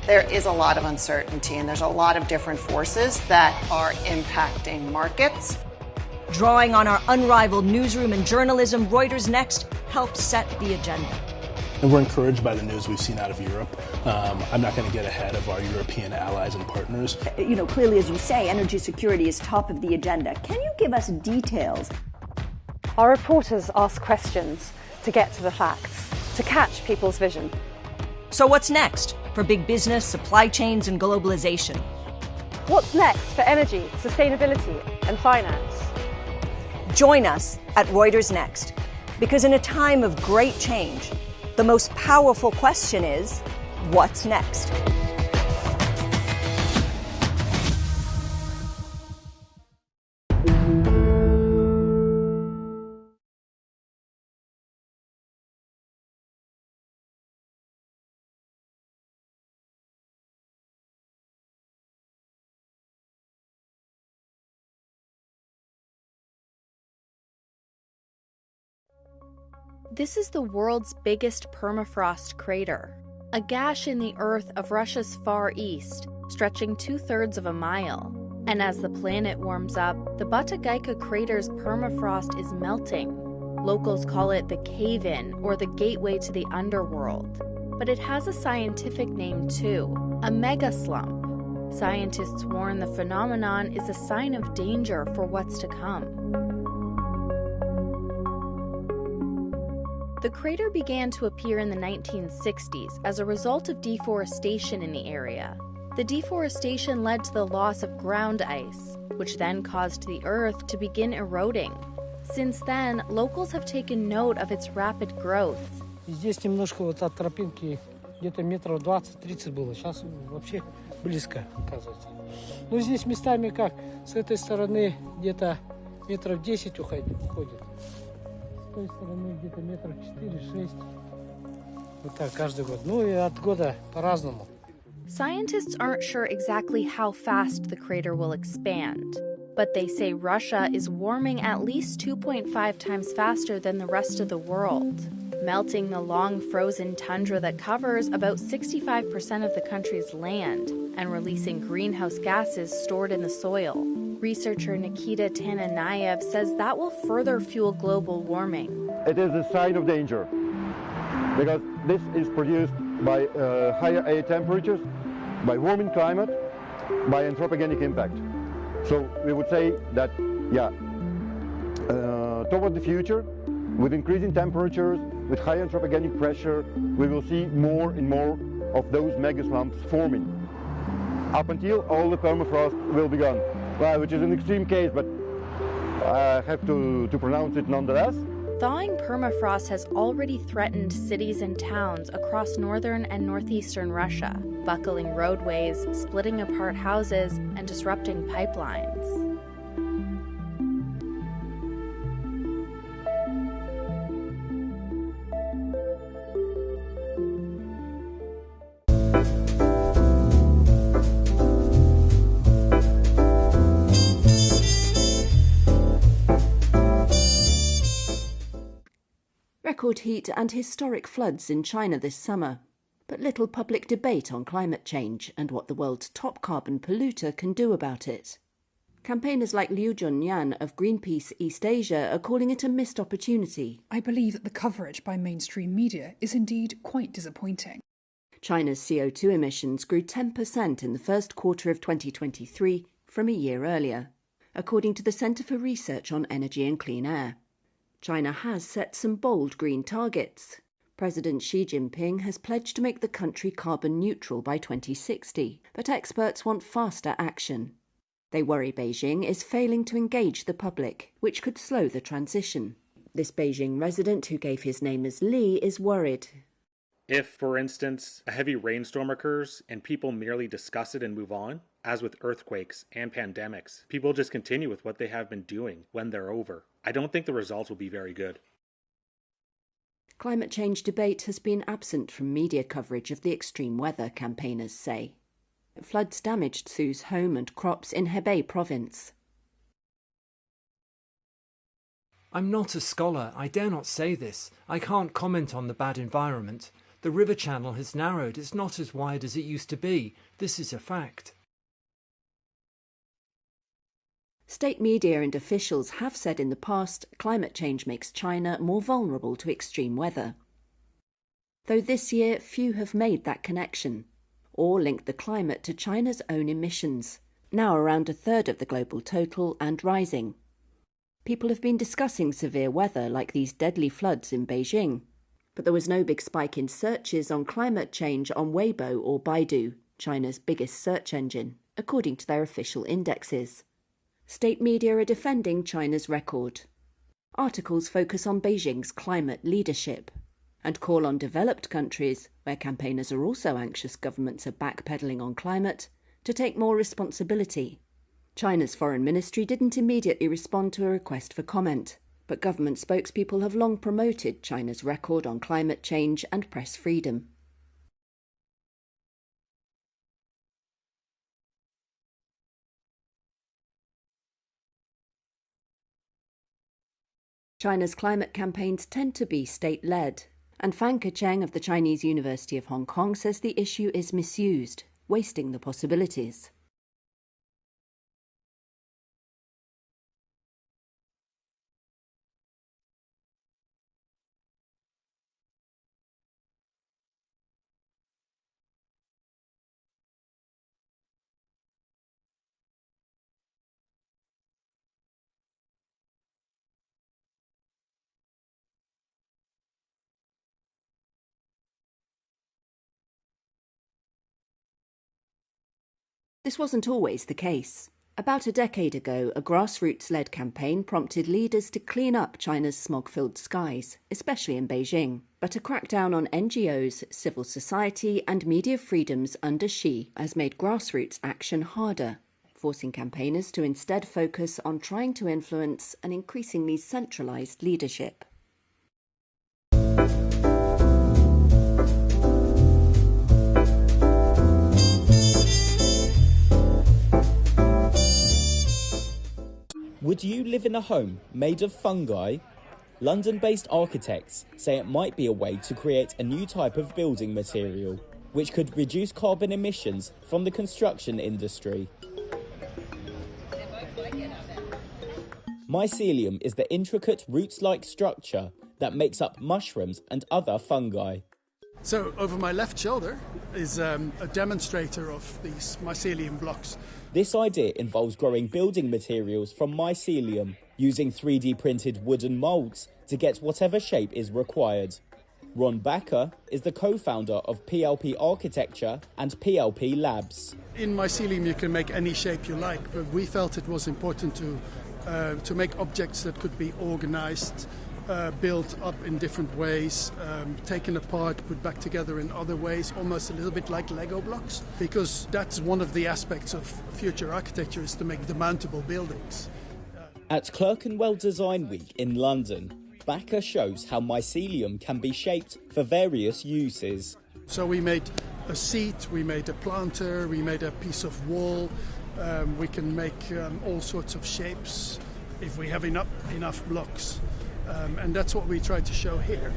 There is a lot of uncertainty, and there's a lot of different forces that are impacting markets. Drawing on our unrivaled newsroom and journalism, Reuters Next helps set the agenda. And we're encouraged by the news we've seen out of Europe. I'm not going to get ahead of our European allies and partners. Clearly, as you say, energy security is top of the agenda. Can you give us details? Our reporters ask questions to get to the facts, to catch people's vision. So what's next for big business, supply chains, and globalization? What's next for energy, sustainability, and finance? Join us at Reuters Next, because in a time of great change, the most powerful question is, what's next? This is the world's biggest permafrost crater, a gash in the earth of Russia's far east, stretching 2/3 of a mile. And as the planet warms up, the Batagayka crater's permafrost is melting. Locals call it the cave-in, or the gateway to the underworld. But it has a scientific name too, a megaslump. Scientists warn the phenomenon is a sign of danger for what's to come. The crater began to appear in the 1960s as a result of deforestation in the area. The deforestation led to the loss of ground ice, which then caused the earth to begin eroding. Since then, locals have taken note of its rapid growth. Здесь немножко вот от тропинки где-то метров 20-30 было. Сейчас вообще близко, оказывается. Ну, здесь местами как, с этой стороны где-то метров 10 уходит. С той стороны где-то метров 4-6. Вот так каждый год. Ну и от года по-разному. Scientists aren't sure exactly how fast the crater will expand, but they say Russia is warming at least 2.5 times faster than the rest of the world, melting the long frozen tundra that covers about 65% of the country's land and releasing greenhouse gases stored in the soil. Researcher Nikita Tananayev says that will further fuel global warming. It is a sign of danger because this is produced by higher air temperatures, by warming climate, by anthropogenic impact. So we would say that, toward the future, with increasing temperatures, with high anthropogenic pressure, we will see more and more of those megaslumps forming, up until all the permafrost will be gone. Well, which is an extreme case, but I have to pronounce it nonetheless. Thawing permafrost has already threatened cities and towns across northern and northeastern Russia, buckling roadways, splitting apart houses, and disrupting pipelines. Record heat and historic floods in China this summer, but little public debate on climate change and what the world's top carbon polluter can do about it. Campaigners like Liu Junyan of Greenpeace East Asia are calling it a missed opportunity. I believe that the coverage by mainstream media is indeed quite disappointing. China's CO2 emissions grew 10% in the first quarter of 2023 from a year earlier, according to the Centre for Research on Energy and Clean Air. China has set some bold green targets. President Xi Jinping has pledged to make the country carbon neutral by 2060, but experts want faster action. They worry Beijing is failing to engage the public, which could slow the transition. This Beijing resident, who gave his name as Li, is worried. If, for instance, a heavy rainstorm occurs and people merely discuss it and move on, as with earthquakes and pandemics, people just continue with what they have been doing when they're over. I don't think the results will be very good. Climate change debate has been absent from media coverage of the extreme weather, campaigners say. Floods damaged Su's home and crops in Hebei province. I'm not a scholar, I dare not say this. I can't comment on the bad environment. The river channel has narrowed. It's not as wide as it used to be. This is a fact. State media and officials have said in the past climate change makes China more vulnerable to extreme weather. Though this year few have made that connection, or linked the climate to China's own emissions, now around a third of the global total and rising. People have been discussing severe weather like these deadly floods in Beijing, but there was no big spike in searches on climate change on Weibo or Baidu, China's biggest search engine, according to their official indexes. State media are defending China's record. Articles focus on Beijing's climate leadership and call on developed countries, where campaigners are also anxious governments are backpedalling on climate, to take more responsibility. China's foreign ministry didn't immediately respond to a request for comment, but government spokespeople have long promoted China's record on climate change and press freedom. China's climate campaigns tend to be state-led, and Fan Kecheng of the Chinese University of Hong Kong says the issue is misused, wasting the possibilities. This wasn't always the case. About a decade ago, a grassroots-led campaign prompted leaders to clean up China's smog-filled skies, especially in Beijing. But a crackdown on NGOs, civil society and media freedoms under Xi has made grassroots action harder, forcing campaigners to instead focus on trying to influence an increasingly centralised leadership. Would you live in a home made of fungi? London-based architects say it might be a way to create a new type of building material, which could reduce carbon emissions from the construction industry. Mycelium is the intricate roots-like structure that makes up mushrooms and other fungi. So over my left shoulder is a demonstrator of these mycelium blocks. This idea involves growing building materials from mycelium, using 3D printed wooden moulds to get whatever shape is required. Ron Backer is the co-founder of PLP Architecture and PLP Labs. In mycelium you can make any shape you like, but we felt it was important to make objects that could be organized, built up in different ways, taken apart, put back together in other ways, almost a little bit like Lego blocks, because that's one of the aspects of future architecture, is to make demountable buildings. At Clerkenwell Design Week in London, Backer shows how mycelium can be shaped for various uses. So we made a seat, we made a planter, we made a piece of wall, we can make all sorts of shapes if we have enough blocks. And that's what we try to show here.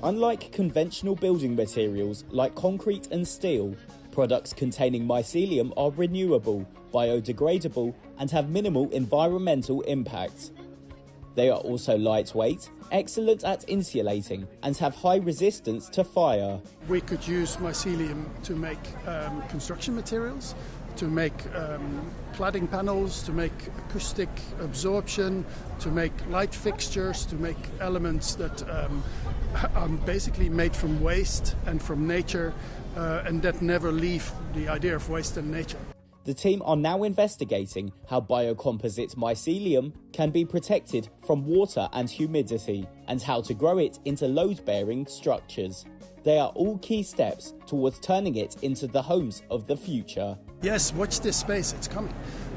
Unlike conventional building materials like concrete and steel, products containing mycelium are renewable, biodegradable, and have minimal environmental impact. They are also lightweight, excellent at insulating, and have high resistance to fire. We could use mycelium to make construction materials, to make cladding panels, to make acoustic absorption, to make light fixtures, to make elements that are basically made from waste and from nature, and that never leave the idea of waste and nature. The team are now investigating how biocomposite mycelium can be protected from water and humidity, and how to grow it into load-bearing structures. They are all key steps towards turning it into the homes of the future. Yes, watch this space, it's coming.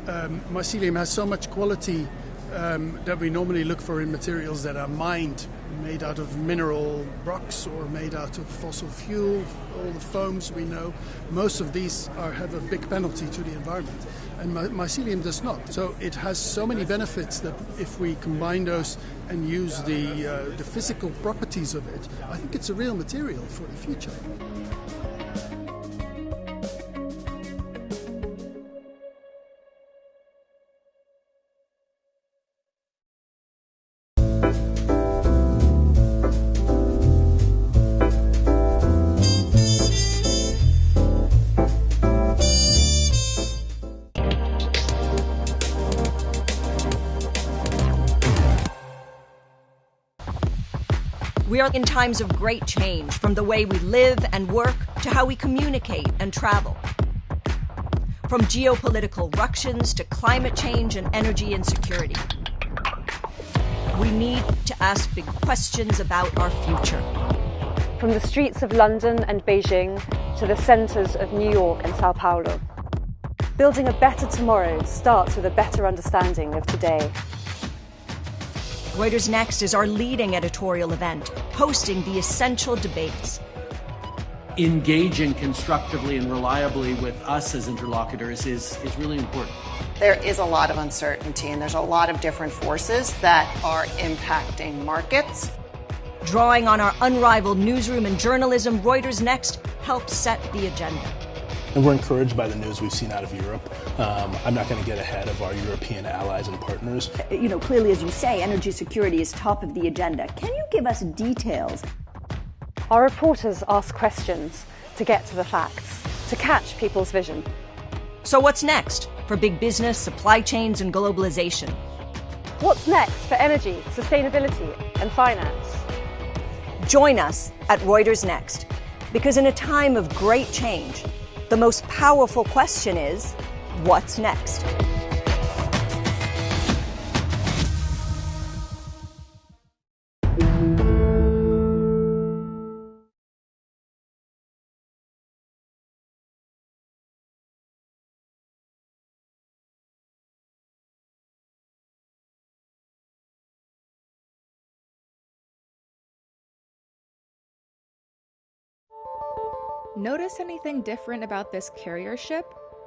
Mycelium has so much quality that we normally look for in materials that are mined made out of mineral rocks or made out of fossil fuel, all the foams we know, most of these have a big penalty to the environment. And mycelium does not. So it has so many benefits that if we combine those and use the physical properties of it, I think it's a real material for the future. We are in times of great change, from the way we live and work to how we communicate and travel. From geopolitical ructions to climate change and energy insecurity. We need to ask big questions about our future. From the streets of London and Beijing to the centres of New York and Sao Paulo. Building a better tomorrow starts with a better understanding of today. Reuters Next is our leading editorial event, hosting the essential debates. Engaging constructively and reliably with us as interlocutors is really important. There is a lot of uncertainty and there's a lot of different forces that are impacting markets. Drawing on our unrivaled newsroom and journalism, Reuters Next helps set the agenda. And we're encouraged by the news we've seen out of Europe. I'm not going to get ahead of our European allies and partners. You know, clearly, as you say, energy security is top of the agenda. Can you give us details? Our reporters ask questions to get to the facts, to catch people's vision. So what's next for big business, supply chains, and globalization? What's next for energy, sustainability, and finance? Join us at Reuters Next, because in a time of great change, the most powerful question is, what's next? Notice anything different about this carrier ship?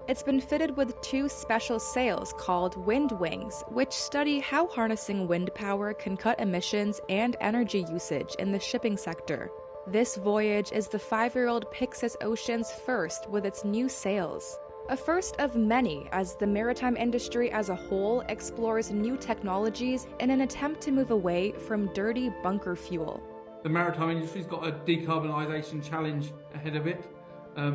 It's been fitted with 2 special sails called wind wings, which study how harnessing wind power can cut emissions and energy usage in the shipping sector. This voyage is the 5-year-old Pyxis Ocean's first with its new sails. A first of many as the maritime industry as a whole explores new technologies in an attempt to move away from dirty bunker fuel. The maritime industry's got a decarbonisation challenge ahead of it.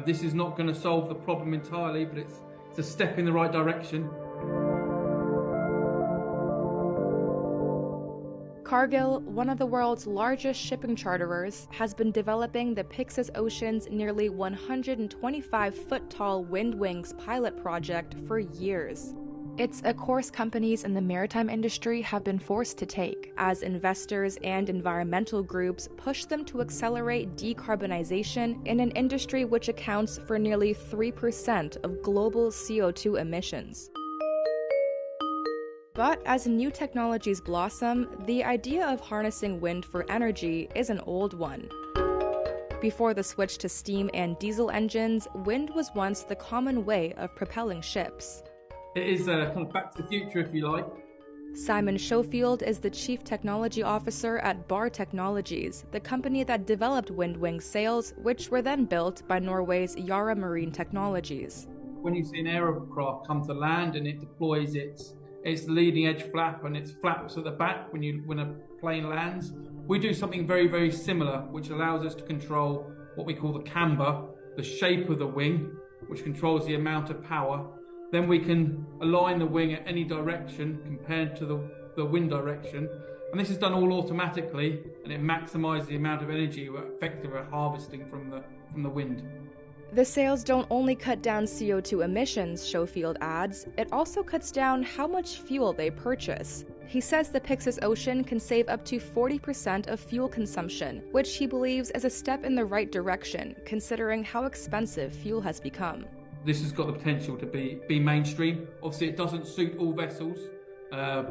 This is not going to solve the problem entirely, but it's a step in the right direction. Cargill, one of the world's largest shipping charterers, has been developing the Pyxis Ocean's nearly 125-foot-tall wind wings pilot project for years. It's a course companies in the maritime industry have been forced to take, as investors and environmental groups push them to accelerate decarbonization in an industry which accounts for nearly 3% of global CO2 emissions. But as new technologies blossom, the idea of harnessing wind for energy is an old one. Before the switch to steam and diesel engines, wind was once the common way of propelling ships. It is kind of back to the future, if you like. Simon Schofield is the Chief Technology Officer at Bar Technologies, the company that developed Windwing sails, which were then built by Norway's Yara Marine Technologies. When you see an aircraft come to land and it deploys its leading edge flap and its flaps at the back when a plane lands, we do something very, very similar, which allows us to control what we call the camber, the shape of the wing, which controls the amount of power. Then we can align the wing at any direction compared to the wind direction. And this is done all automatically, and it maximises the amount of energy we're effectively harvesting from the wind. The sails don't only cut down CO2 emissions, Schofield adds, it also cuts down how much fuel they purchase. He says the Pyxis Ocean can save up to 40% of fuel consumption, which he believes is a step in the right direction, considering how expensive fuel has become. This has got the potential to be mainstream. Obviously, it doesn't suit all vessels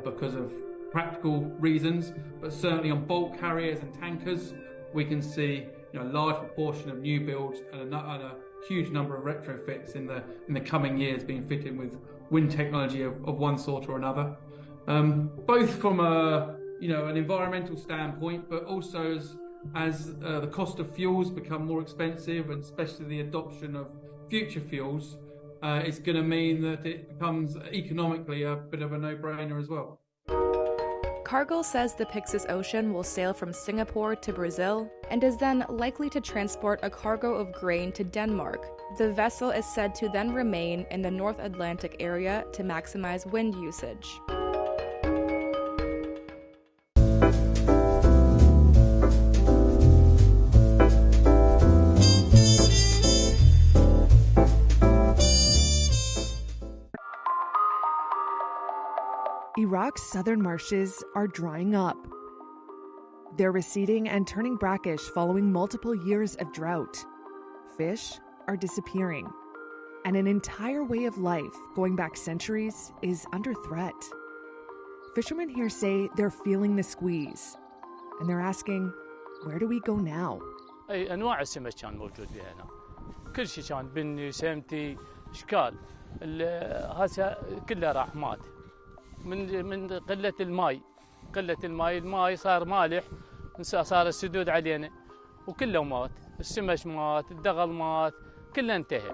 because of practical reasons, but certainly on bulk carriers and tankers, we can see a large proportion of new builds and a huge number of retrofits in the coming years being fitted with wind technology of one sort or another. Both from an environmental standpoint, but also as the cost of fuels become more expensive, and especially the adoption of future fuels, it's going to mean that it becomes economically a bit of a no-brainer as well. Cargill says the Pyxis Ocean will sail from Singapore to Brazil and is then likely to transport a cargo of grain to Denmark. The vessel is said to then remain in the North Atlantic area to maximize wind usage. Iraq's southern marshes are drying up. They're receding and turning brackish following multiple years of drought. Fish are disappearing, and an entire way of life going back centuries is under threat. Fishermen here say they're feeling the squeeze, and they're asking, where do we go now? أي أنواع السمك كان موجود بها هنا. كل شيء كان بني سمتي إشكال. هسه كله راح مات. من قلة الماء صار مالح، صار السدود علينا وكله مات، السمك مات، الدغل مات، كله انتهى.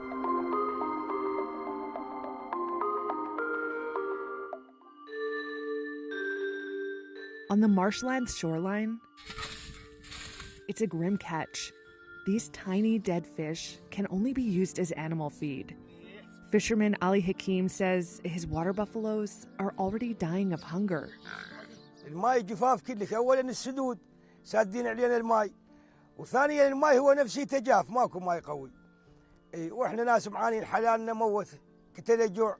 On the marshland's shoreline, it's a grim catch. These tiny dead fish can only be used as animal feed. Fisherman Ali Hakim says his water buffaloes are already dying of hunger. الماء جفاف كلش، أولاً السدود سادين علينا الماء، وثانياً الماء هو نفسه تجاف، ماكو ماء قوي. وإحنا ناس معانين حلالنا موت، قتل جوع،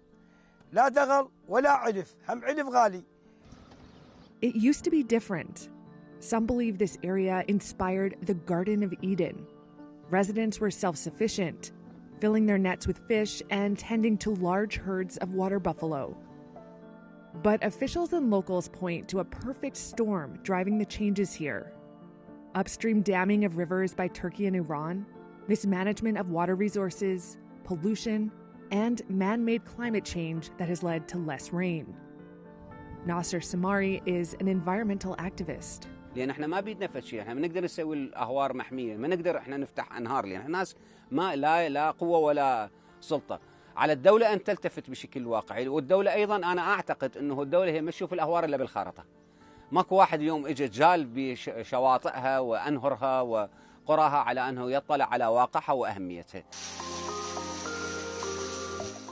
لا دغل ولا علف، هم علف غالي. It used to be different. Some believe this area inspired the Garden of Eden. Residents were self-sufficient, filling their nets with fish and tending to large herds of water buffalo. But officials and locals point to a perfect storm driving the changes here. Upstream damming of rivers by Turkey and Iran, mismanagement of water resources, pollution, and man-made climate change that has led to less rain. Nasser Samari is an environmental activist. لأن احنا ما بيدنا فد شيء، احنا ما نقدر نسوي الأهوار محمية، ما نقدر احنا نفتح أنهار، لأن احنا ناس ما لا قوة ولا سلطة. على الدولة أن تلتفت بشكل واقعي، والدولة أيضا أنا أعتقد أنه الدولة هي ما تشوف الأهوار إلا بالخارطة. ماكو واحد اليوم إجا جال بشواطئها وأنهرها وقراها على أنه يطلع على واقعها وأهميتها.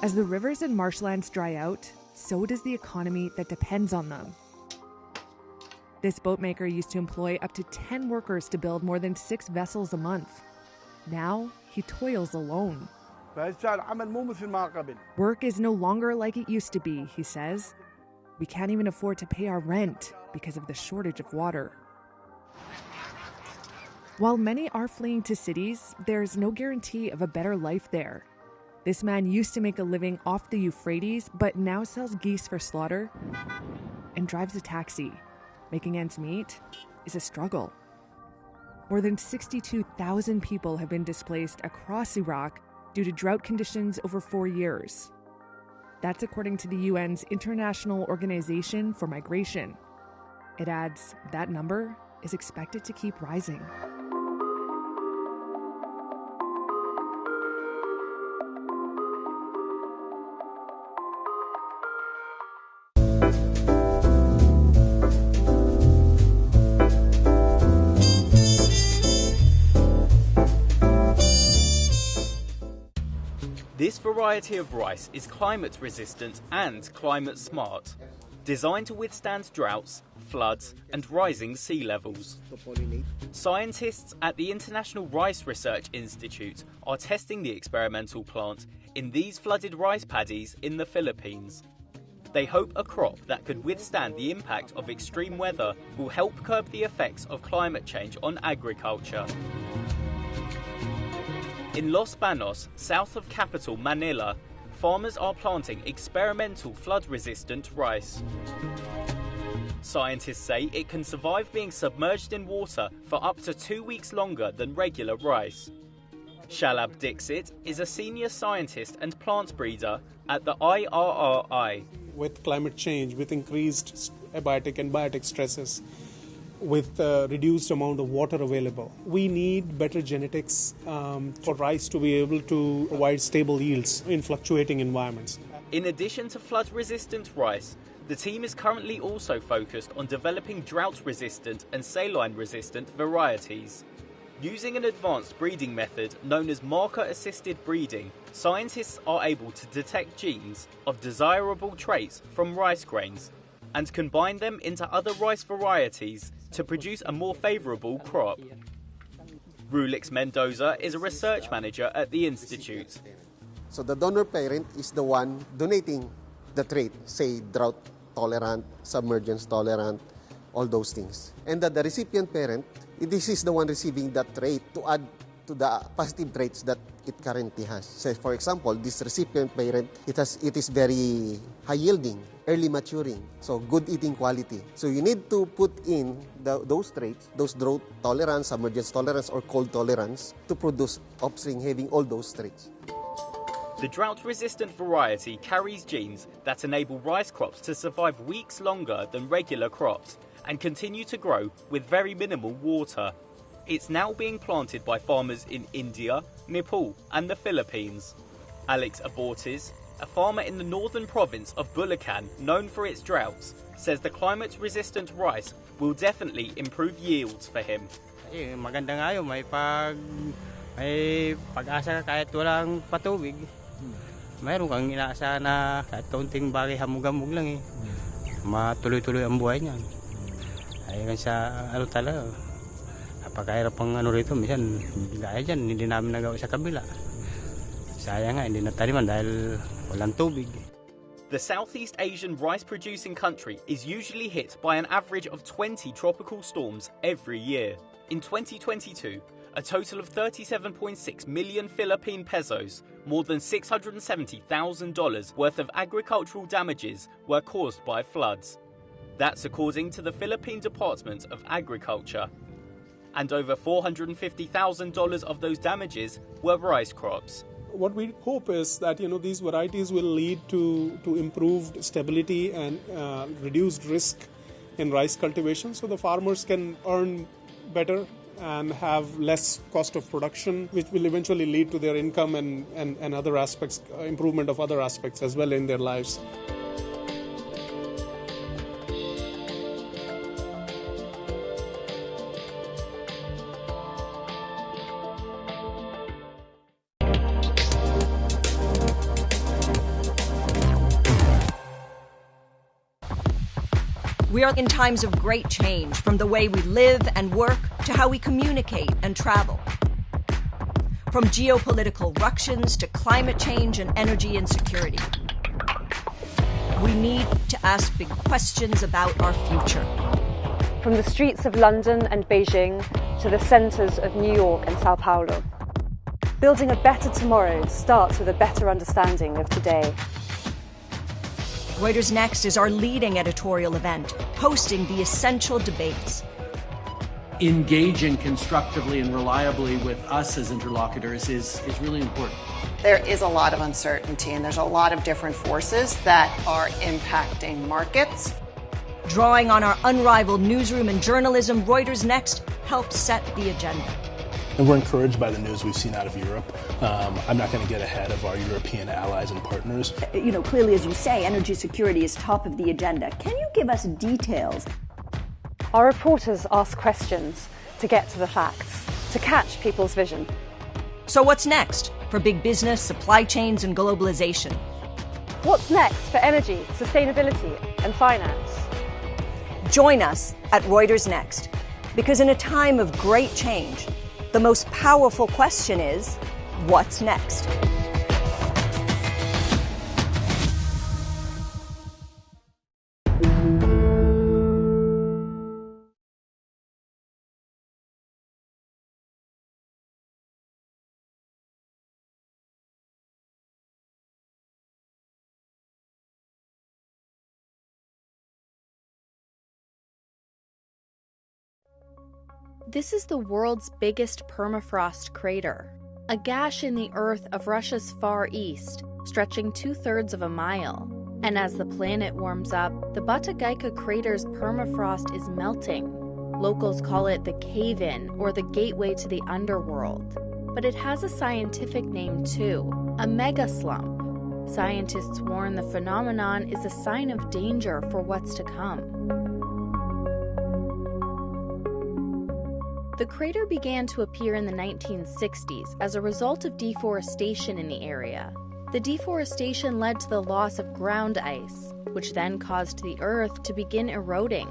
As the rivers and marshlands dry out, so does the economy that depends on them. This boatmaker used to employ up to 10 workers to build more than 6 vessels a month. Now, he toils alone. Work is no longer like it used to be, he says. We can't even afford to pay our rent because of the shortage of water. While many are fleeing to cities, there's no guarantee of a better life there. This man used to make a living off the Euphrates, but now sells geese for slaughter and drives a taxi. Making ends meet is a struggle. More than 62,000 people have been displaced across Iraq due to drought conditions over 4 years. That's according to the UN's International Organization for Migration. It adds that number is expected to keep rising. This variety of rice is climate resistant and climate smart, designed to withstand droughts, floods, and rising sea levels. Scientists at the International Rice Research Institute are testing the experimental plant in these flooded rice paddies in the Philippines. They hope a crop that could withstand the impact of extreme weather will help curb the effects of climate change on agriculture. In Los Banos, south of capital Manila, farmers are planting experimental flood-resistant rice. Scientists say it can survive being submerged in water for up to 2 weeks longer than regular rice. Shalab Dixit is a senior scientist and plant breeder at the IRRI. With climate change, with increased abiotic and biotic stresses, with reduced amount of water available, we need better genetics for rice to be able to provide stable yields in fluctuating environments. In addition to flood-resistant rice, the team is currently also focused on developing drought-resistant and saline-resistant varieties. Using an advanced breeding method known as marker-assisted breeding, scientists are able to detect genes of desirable traits from rice grains and combine them into other rice varieties to produce a more favourable crop. Rulix Mendoza is a research manager at the institute. So the donor parent is the one donating the trait, say drought tolerant, submergence tolerant, all those things. And the recipient parent, this is the one receiving that trait to add to the positive traits that it currently has. So for example, this recipient parent, it is very high yielding, early maturing, so good eating quality. So you need to put in those traits, those drought tolerance, submergence tolerance, or cold tolerance to produce offspring having all those traits. The drought-resistant variety carries genes that enable rice crops to survive weeks longer than regular crops and continue to grow with very minimal water. It's now being planted by farmers in India, Nepal and the Philippines. Alex Abortes, a farmer in the northern province of Bulacan known for its droughts, says the climate-resistant rice will definitely improve yields for him. Maganda nga yun, may pag-asa ka kahit walang patubig. Mayroon kang inaasahan na kahit kaunting bagay hamog-hamog lang matuloy-tuloy ang buhay niyan. Ay sa talaga, napakahirap ang rito, minsan gaya dyan, hindi namin nagawa sa kabila. Sayang nga, hindi nataniman dahil walang tubig. The Southeast Asian rice-producing country is usually hit by an average of 20 tropical storms every year. In 2022, a total of 37.6 million Philippine pesos, more than $670,000 worth of agricultural damages were caused by floods. That's according to the Philippine Department of Agriculture. And over $450,000 of those damages were rice crops. What we hope is that these varieties will lead to improved stability and reduced risk in rice cultivation, so the farmers can earn better and have less cost of production, which will eventually lead to their income and other aspects, improvement of other aspects as well in their lives. We are in times of great change, from the way we live and work to how we communicate and travel. From geopolitical ructions to climate change and energy insecurity. We need to ask big questions about our future. From the streets of London and Beijing to the centres of New York and Sao Paulo. Building a better tomorrow starts with a better understanding of today. Reuters Next is our leading editorial event, hosting the essential debates. Engaging constructively and reliably with us as interlocutors is really important. There is a lot of uncertainty and there's a lot of different forces that are impacting markets. Drawing on our unrivaled newsroom and journalism, Reuters Next helps set the agenda. And we're encouraged by the news we've seen out of Europe. I'm not going to get ahead of our European allies and partners. Clearly, as you say, energy security is top of the agenda. Can you give us details? Our reporters ask questions to get to the facts, to catch people's vision. So what's next for big business, supply chains, and globalization? What's next for energy, sustainability, and finance? Join us at Reuters Next, because in a time of great change, the most powerful question is, what's next? This is the world's biggest permafrost crater, a gash in the earth of Russia's far east, stretching 2/3 of a mile. And as the planet warms up, the Batagayka crater's permafrost is melting. Locals call it the cave-in or the gateway to the underworld. But it has a scientific name too, a megaslump. Scientists warn the phenomenon is a sign of danger for what's to come. The crater began to appear in the 1960s as a result of deforestation in the area. The deforestation led to the loss of ground ice, which then caused the earth to begin eroding.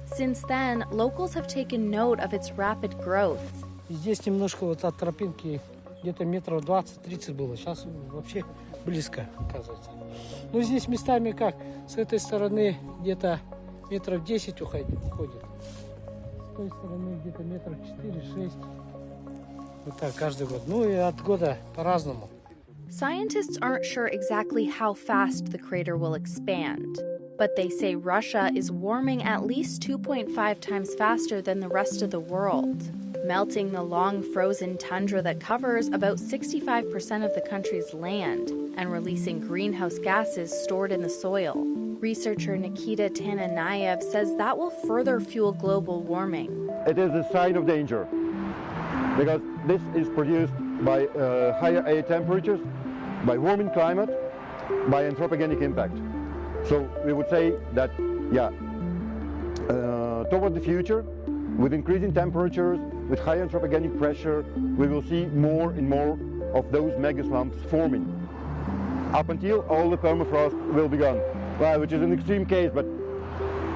Since then, locals have taken note of its rapid growth. Здесь немножко вот от тропинки где-то метров 20-30 было. Сейчас вообще близко, оказывается. Но здесь местами как, с этой стороны где-то метров 10 уходит. С той стороны где-то метров 4-6. Вот так каждый год. Ну и от года по-разному. Scientists aren't sure exactly how fast the crater will expand, but they say Russia is warming at least 2.5 times faster than the rest of the world, melting the long frozen tundra that covers about 65% of the country's land and releasing greenhouse gases stored in the soil. Researcher Nikita Tananayev says that will further fuel global warming. It is a sign of danger because this is produced by higher air temperatures, by warming climate, by anthropogenic impact. So we would say that, toward the future, with increasing temperatures, with high anthropogenic pressure, we will see more and more of those megaslumps forming. Up until all the permafrost will be gone. Well, which is an extreme case, but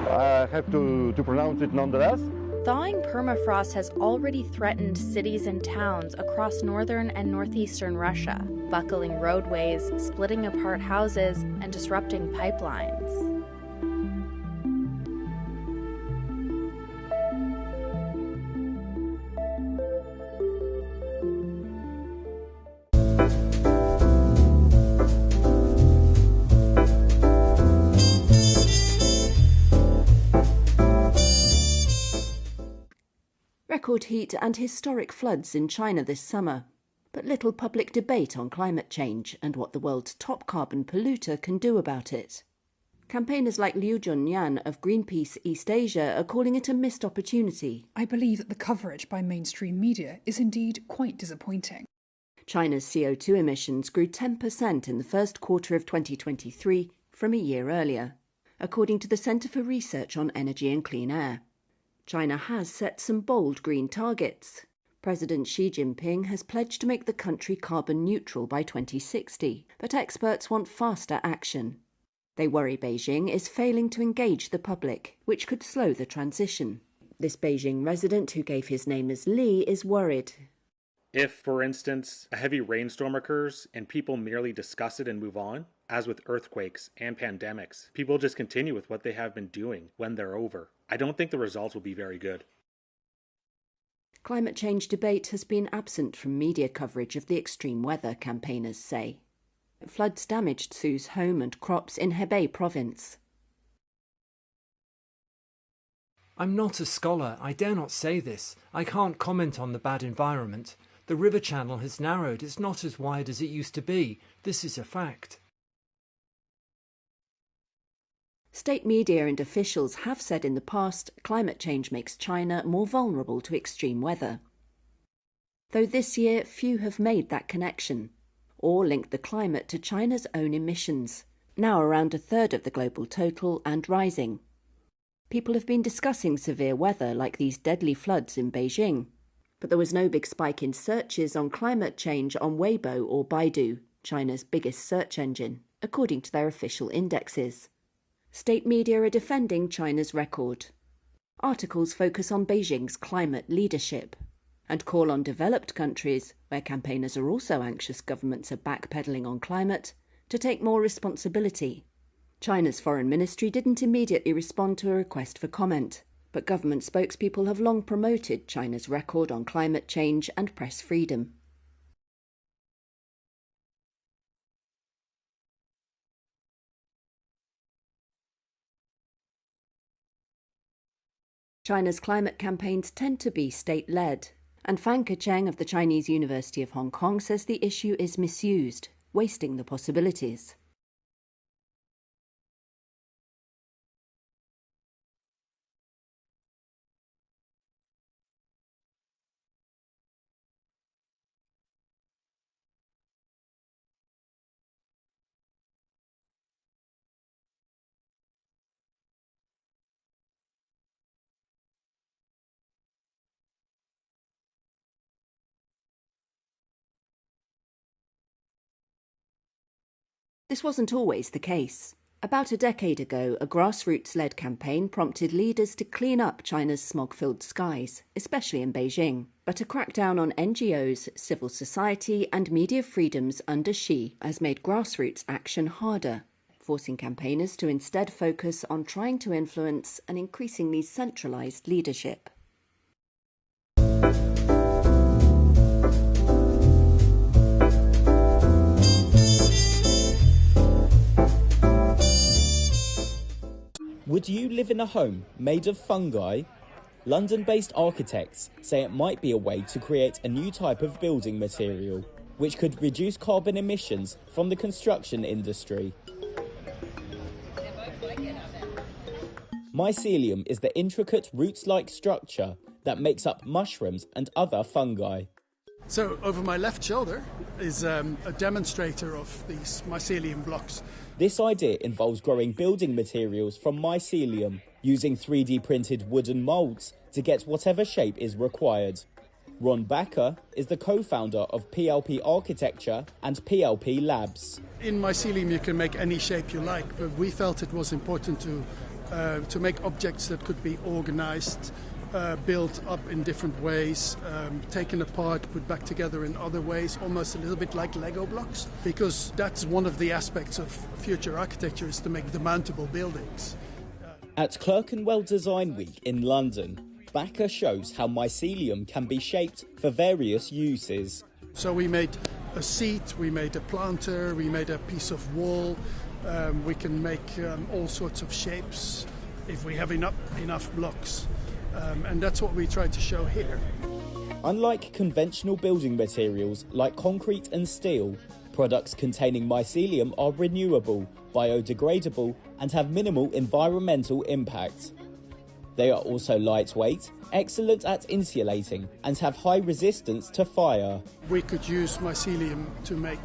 I have to pronounce it nonetheless. Thawing permafrost has already threatened cities and towns across northern and northeastern Russia, buckling roadways, splitting apart houses, and disrupting pipelines. Record heat and historic floods in China this summer, but little public debate on climate change and what the world's top carbon polluter can do about it. Campaigners like Liu Junyan of Greenpeace East Asia are calling it a missed opportunity. I believe that the coverage by mainstream media is indeed quite disappointing. China's CO2 emissions grew 10% in the first quarter of 2023 from a year earlier, according to the Centre for Research on Energy and Clean Air. China has set some bold green targets. President Xi Jinping has pledged to make the country carbon neutral by 2060, but experts want faster action. They worry Beijing is failing to engage the public, which could slow the transition. This Beijing resident, who gave his name as Li, is worried. If, for instance, a heavy rainstorm occurs and people merely discuss it and move on, as with earthquakes and pandemics, people just continue with what they have been doing when they're over. I don't think the results will be very good. Climate change debate has been absent from media coverage of the extreme weather, campaigners say. Floods damaged Su's home and crops in Hebei province. I'm not a scholar, I dare not say this. I can't comment on the bad environment. The river channel has narrowed, it's not as wide as it used to be. This is a fact. State media and officials have said in the past climate change makes China more vulnerable to extreme weather. Though this year few have made that connection, or linked the climate to China's own emissions, now around a third of the global total and rising. People have been discussing severe weather like these deadly floods in Beijing, but there was no big spike in searches on climate change on Weibo or Baidu, China's biggest search engine, according to their official indexes. State media are defending China's record. Articles focus on Beijing's climate leadership and call on developed countries, where campaigners are also anxious governments are backpedaling on climate, to take more responsibility. China's foreign ministry didn't immediately respond to a request for comment, but government spokespeople have long promoted China's record on climate change and press freedom. China's climate campaigns tend to be state-led, and Fan Kecheng of the Chinese University of Hong Kong says the issue is misused, wasting the possibilities. This wasn't always the case. About a decade ago, a grassroots-led campaign prompted leaders to clean up China's smog-filled skies, especially in Beijing. But a crackdown on NGOs, civil society and media freedoms under Xi has made grassroots action harder, forcing campaigners to instead focus on trying to influence an increasingly centralised leadership. Would you live in a home made of fungi? London-based architects say it might be a way to create a new type of building material, which could reduce carbon emissions from the construction industry. Mycelium is the intricate roots-like structure that makes up mushrooms and other fungi. So over my left shoulder is a demonstrator of these mycelium blocks. This idea involves growing building materials from mycelium, using 3D printed wooden moulds to get whatever shape is required. Ron Backer is the co-founder of PLP Architecture and PLP Labs. In mycelium you can make any shape you like, but we felt it was important to make objects that could be organized, built up in different ways, taken apart, put back together in other ways, almost a little bit like Lego blocks, because that's one of the aspects of future architecture, is to make demountable buildings. At Clerkenwell Design Week in London, Backer shows how mycelium can be shaped for various uses. So we made a seat, we made a planter, we made a piece of wall, we can make all sorts of shapes if we have enough blocks. And that's what we try to show here. Unlike conventional building materials like concrete and steel, products containing mycelium are renewable, biodegradable, and have minimal environmental impact. They are also lightweight, excellent at insulating, and have high resistance to fire. We could use mycelium to make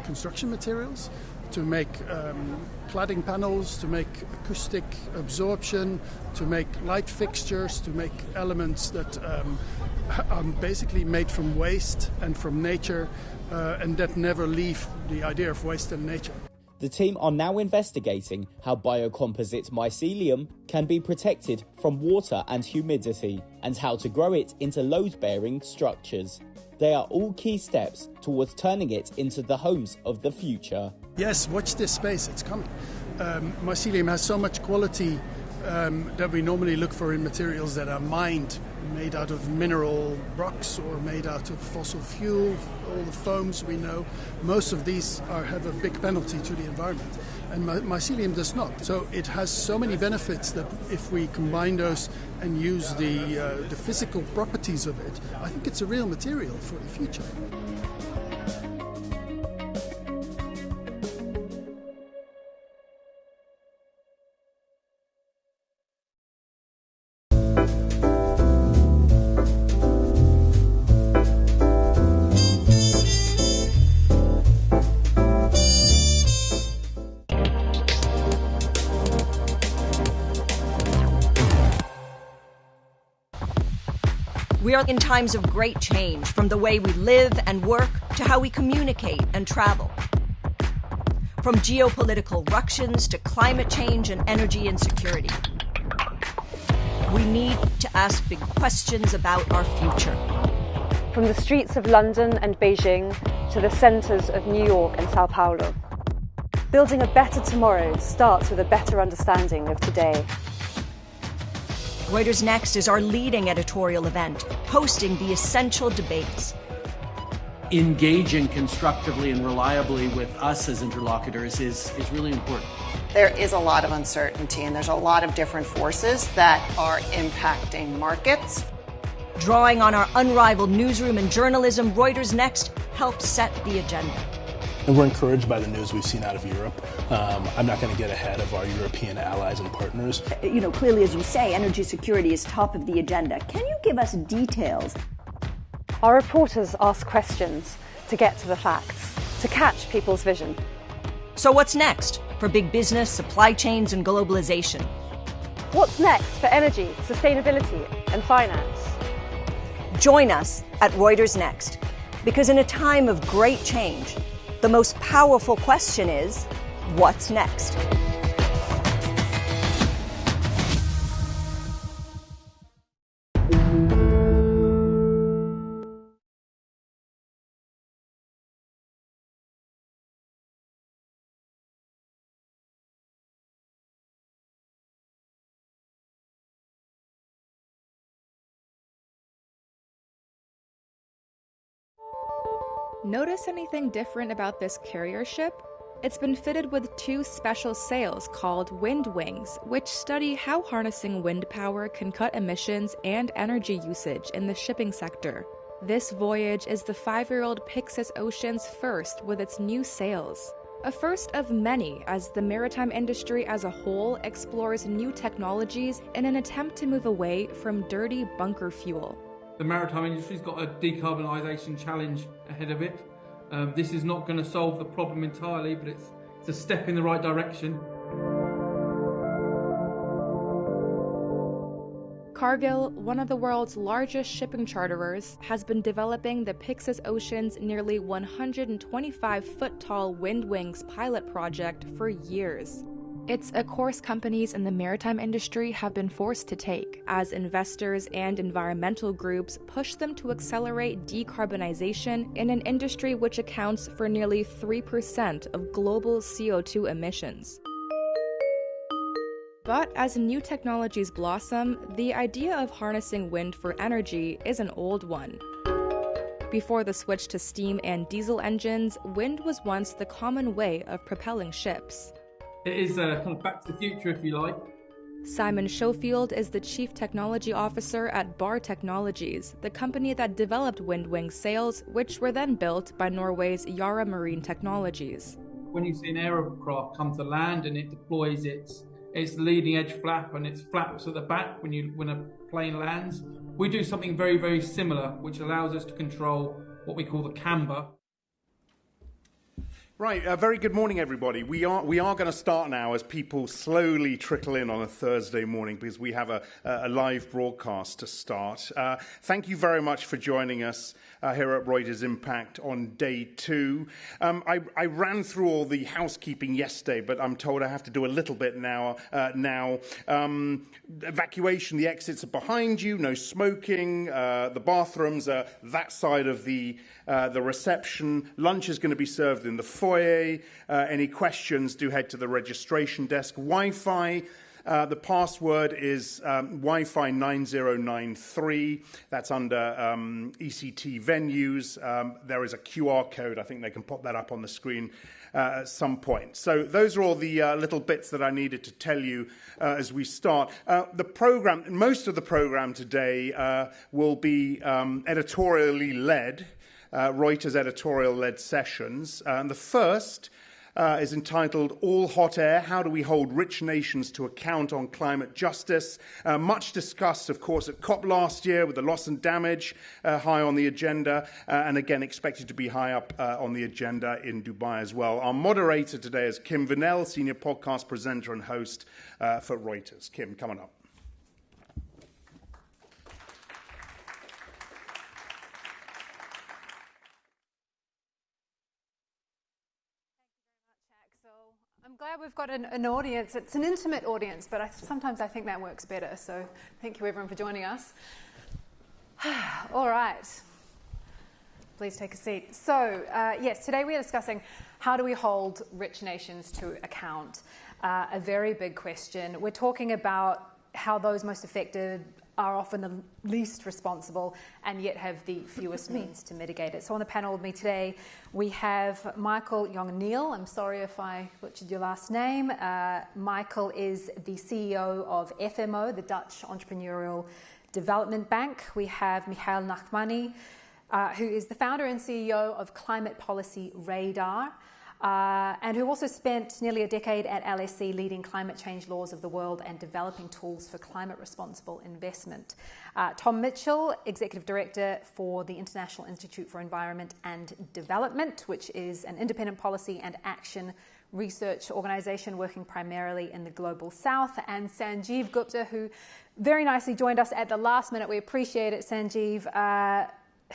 construction materials, to make cladding panels, to make acoustic absorption, to make light fixtures, to make elements that are basically made from waste and from nature, and that never leave the idea of waste and nature. The team are now investigating how biocomposite mycelium can be protected from water and humidity, and how to grow it into load-bearing structures. They are all key steps towards turning it into the homes of the future. Yes, watch this space, it's coming. Mycelium has so much quality that we normally look for in materials that are mined, made out of mineral rocks or made out of fossil fuel, all the foams we know. Most of these have a big penalty to the environment, and mycelium does not. So it has so many benefits that if we combine those and use the physical properties of it, I think it's a real material for the future. We are in times of great change, from the way we live and work to how we communicate and travel. From geopolitical ructions to climate change and energy insecurity. We need to ask big questions about our future. From the streets of London and Beijing to the centres of New York and Sao Paulo. Building a better tomorrow starts with a better understanding of today. Reuters Next is our leading editorial event, hosting the essential debates. engaging constructively and reliably with us as interlocutors is really important. There is a lot of uncertainty, and there's a lot of different forces that are impacting markets. Drawing on our unrivaled newsroom and journalism, Reuters Next helped set the agenda. And we're encouraged by the news we've seen out of Europe. I'm not going to get ahead of our European allies and partners. Clearly, as you say, energy security is top of the agenda. Can you give us details? Our reporters ask questions to get to the facts, to catch people's vision. So what's next for big business, supply chains, and globalization? What's next for energy, sustainability, and finance? Join us at Reuters Next, because in a time of great change, the most powerful question is, what's next? Notice anything different about this carrier ship? It's been fitted with 2 special sails called wind wings, which study how harnessing wind power can cut emissions and energy usage in the shipping sector. This voyage is the 5-year-old Pyxis Ocean's first with its new sails. A first of many as the maritime industry as a whole explores new technologies in an attempt to move away from dirty bunker fuel. The maritime industry's got a decarbonisation challenge ahead of it. This is not going to solve the problem entirely, but it's a step in the right direction. Cargill, one of the world's largest shipping charterers, has been developing the Pyxis Ocean's nearly 125-foot-tall wind wings pilot project for years. It's a course companies in the maritime industry have been forced to take, as investors and environmental groups push them to accelerate decarbonization in an industry which accounts for nearly 3% of global CO2 emissions. But as new technologies blossom, the idea of harnessing wind for energy is an old one. Before the switch to steam and diesel engines, wind was once the common way of propelling ships. It is kind of back to the future, if you like. Simon Schofield is the Chief Technology Officer at Bar Technologies, the company that developed Windwing sails, which were then built by Norway's Yara Marine Technologies. When you see an aircraft come to land and it deploys its leading edge flap and its flaps at the back when a plane lands, we do something very, very similar, which allows us to control what we call the camber. Right, very good morning, everybody. We are going to start now as people slowly trickle in on a Thursday morning because we have a live broadcast to start. Thank you very much for joining us here at Reuters IMPACT on day 2. I ran through all the housekeeping yesterday, but I'm told I have to do a little bit now. Evacuation, the exits are behind you, no smoking, the bathrooms are that side of the reception. Lunch is going to be served in the foyer. Any questions, do head to the registration desk. Wi-Fi, the password is Wi-Fi 9093. That's under ECT venues. There is a QR code. I think they can pop that up on the screen at some point. So those are all the little bits that I needed to tell you as we start. The program, most of the program today will be editorially led. Reuters editorial-led sessions. And the first is entitled All Hot Air, How Do We Hold Rich Nations to Account on Climate Justice? Much discussed, of course, at COP last year with the loss and damage high on the agenda, and again expected to be high up on the agenda in Dubai as well. Our moderator today is Kim Vanell, senior podcast presenter and host for Reuters. Kim, come on up. I'm glad we've got an audience. It's an intimate audience, but sometimes I think that works better. So thank you, everyone, for joining us. All right. Please take a seat. So, yes, today we are discussing how do we hold rich nations to account? A very big question. We're talking about how those most affected are often the least responsible and yet have the fewest means to mitigate it. So on the panel with me today, we have Michael Jong-Neil. I'm sorry if I butchered your last name. Michael is the CEO of FMO, the Dutch Entrepreneurial Development Bank. We have Michael Nachmani, who is the founder and CEO of Climate Policy Radar, and who also spent nearly a decade at LSE leading climate change laws of the world and developing tools for climate responsible investment. Tom Mitchell, Executive Director for the International Institute for Environment and Development, which is an independent policy and action research organisation working primarily in the Global South, and Sanjeev Gupta, who very nicely joined us at the last minute. We appreciate it, Sanjeev.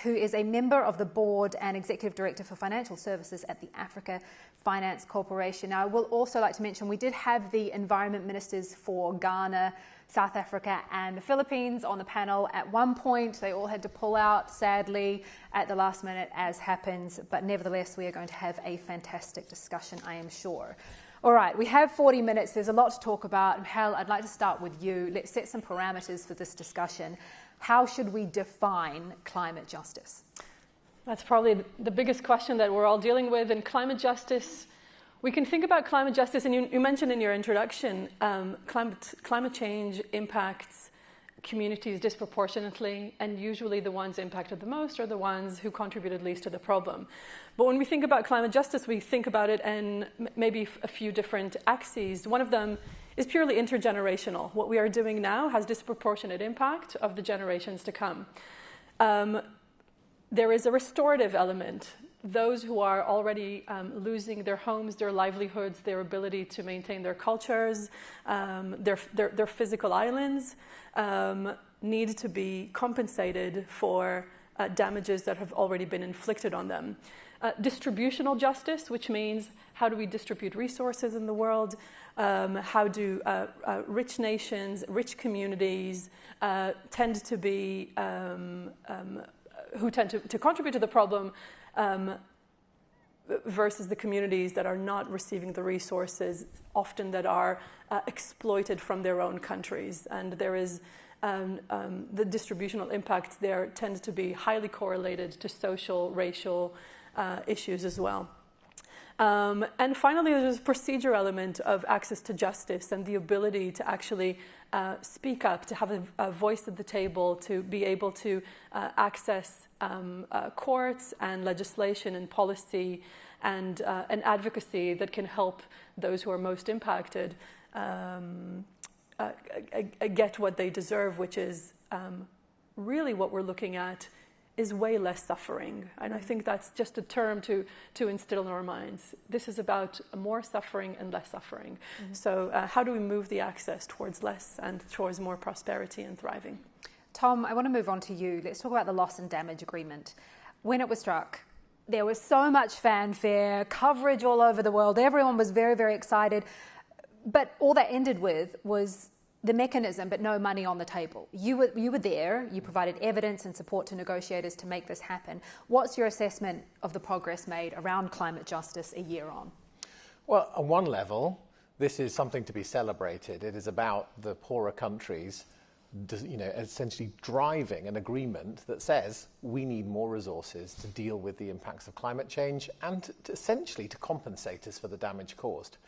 Who is a member of the board and executive director for financial services at the Africa Finance Corporation. Now, I will also like to mention we did have the environment ministers for Ghana, South Africa and the Philippines on the panel at one point. They all had to pull out, sadly, at the last minute, as happens. But nevertheless, we are going to have a fantastic discussion, I am sure. All right, we have 40 minutes. There's a lot to talk about. Hal, I'd like to start with you. Let's set some parameters for this discussion. How should we define climate justice? That's probably the biggest question that we're all dealing with. And climate justice, we can think about climate justice, and you mentioned in your introduction, climate change impacts communities disproportionately, and usually the ones impacted the most are the ones who contributed least to the problem. But when we think about climate justice, we think about it in maybe a few different axes. One of them is purely intergenerational. What we are doing now has disproportionate impact of the generations to come. There is a restorative element. Those who are already losing their homes, their livelihoods, their ability to maintain their cultures, their physical islands, need to be compensated for damages that have already been inflicted on them. Distributional justice, which means how do we distribute resources in the world? How do rich nations, rich communities tend to be, who tend to contribute to the problem versus the communities that are not receiving the resources, often that are exploited from their own countries. And there is the distributional impacts there tend to be highly correlated to social, racial issues as well. And finally, there's a procedure element of access to justice and the ability to actually speak up, to have a voice at the table, to be able to access courts and legislation and policy and advocacy that can help those who are most impacted get what they deserve, which is really what we're looking at is way less suffering. And I think that's just a term to instill in our minds. This is about more suffering and less suffering. Mm-hmm. So how do we move the access towards less and towards more prosperity and thriving? Tom, I want to move on to you. Let's talk about the loss and damage agreement. When it was struck, there was so much fanfare, coverage all over the world. Everyone was very, very excited. But all that ended with was the mechanism, but no money on the table. You were there, you provided evidence and support to negotiators to make this happen. What's your assessment of the progress made around climate justice a year on? Well, on one level, this is something to be celebrated. It is about the poorer countries, essentially driving an agreement that says we need more resources to deal with the impacts of climate change and essentially to compensate us for the damage caused.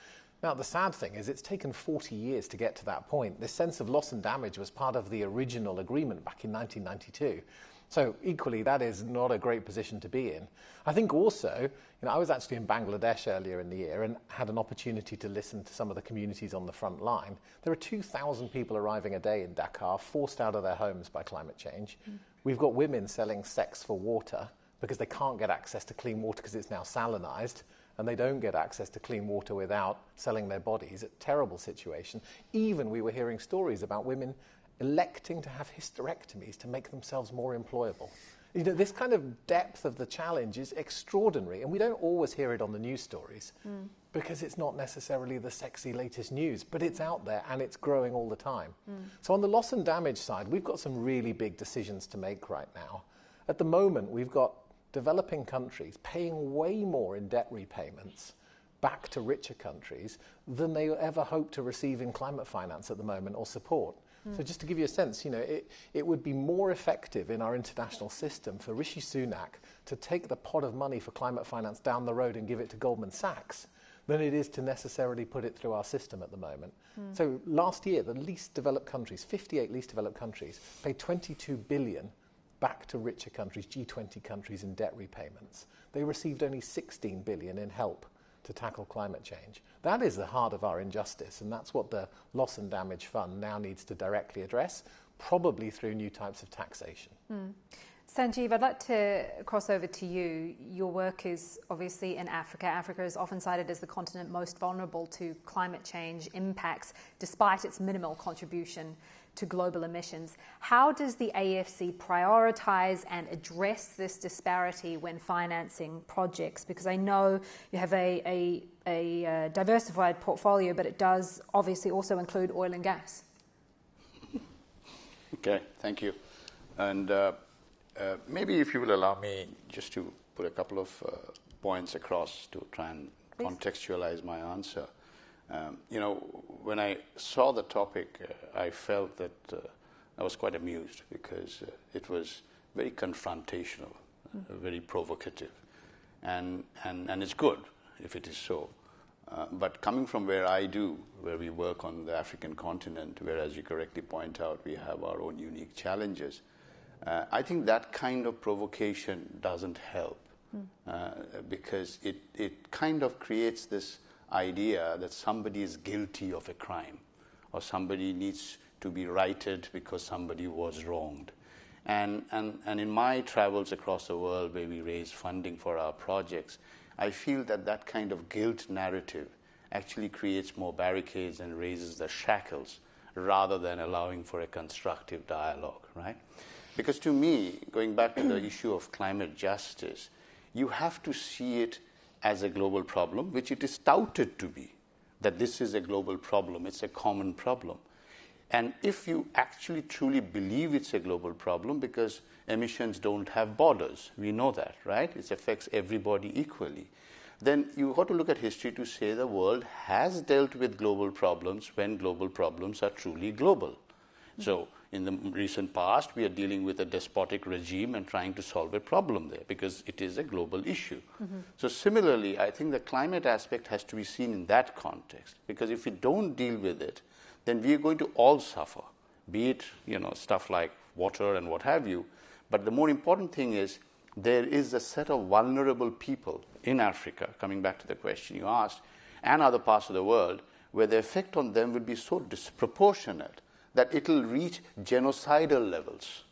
Now, the sad thing is it's taken 40 years to get to that point. This sense of loss and damage was part of the original agreement back in 1992. So equally, that is not a great position to be in. I think also, I was actually in Bangladesh earlier in the year and had an opportunity to listen to some of the communities on the front line. There are 2,000 people arriving a day in Dakar, forced out of their homes by climate change. Mm. We've got women selling sex for water because they can't get access to clean water because it's now salinized. And they don't get access to clean water without selling their bodies. A terrible situation. Even we were hearing stories about women electing to have hysterectomies to make themselves more employable. This kind of depth of the challenge is extraordinary, and we don't always hear it on the news stories because it's not necessarily the sexy latest news, but it's out there and it's growing all the time. So on the loss and damage side, we've got some really big decisions to make right now. At the moment, we've got developing countries paying way more in debt repayments back to richer countries than they ever hope to receive in climate finance at the moment or support. So just to give you a sense, it would be more effective in our international system for Rishi Sunak to take the pot of money for climate finance down the road and give it to Goldman Sachs than it is to necessarily put it through our system at the moment. So last year, the least developed countries, 58 least developed countries, paid 22 billion back to richer countries, G20 countries, in debt repayments. They received only 16 billion in help to tackle climate change. That is the heart of our injustice, and that's what the Loss and Damage Fund now needs to directly address, probably through new types of taxation. Sanjeev, I'd like to cross over to you. Your work is obviously in Africa. Africa is often cited as the continent most vulnerable to climate change impacts, despite its minimal contribution to global emissions. How does the AFC prioritise and address this disparity when financing projects? Because I know you have a diversified portfolio, but it does obviously also include oil and gas. Okay, thank you. And maybe if you will allow me just to put a couple of points across to try and contextualize my answer. When I saw the topic, I felt that I was quite amused because it was very confrontational, very provocative, and it's good if it is so. But coming from where I do, where we work on the African continent, where, as you correctly point out, we have our own unique challenges, I think that kind of provocation doesn't help because it kind of creates this idea that somebody is guilty of a crime or somebody needs to be righted because somebody was wronged. And in my travels across the world where we raise funding for our projects, I feel that kind of guilt narrative actually creates more barricades and raises the shackles rather than allowing for a constructive dialogue, right? Because to me, going back to the issue of climate justice, you have to see it as a global problem, which it is touted to be, that this is a global problem, it's a common problem. And if you actually truly believe it's a global problem, because emissions don't have borders, we know that, right? It affects everybody equally. Then you got to look at history to say the world has dealt with global problems when global problems are truly global. So in the recent past, we are dealing with a despotic regime and trying to solve a problem there because it is a global issue. So similarly, I think the climate aspect has to be seen in that context, because if we don't deal with it, then we are going to all suffer, be it stuff like water and what have you. But the more important thing is there is a set of vulnerable people in Africa, coming back to the question you asked, and other parts of the world, where the effect on them will be so disproportionate that it will reach genocidal levels.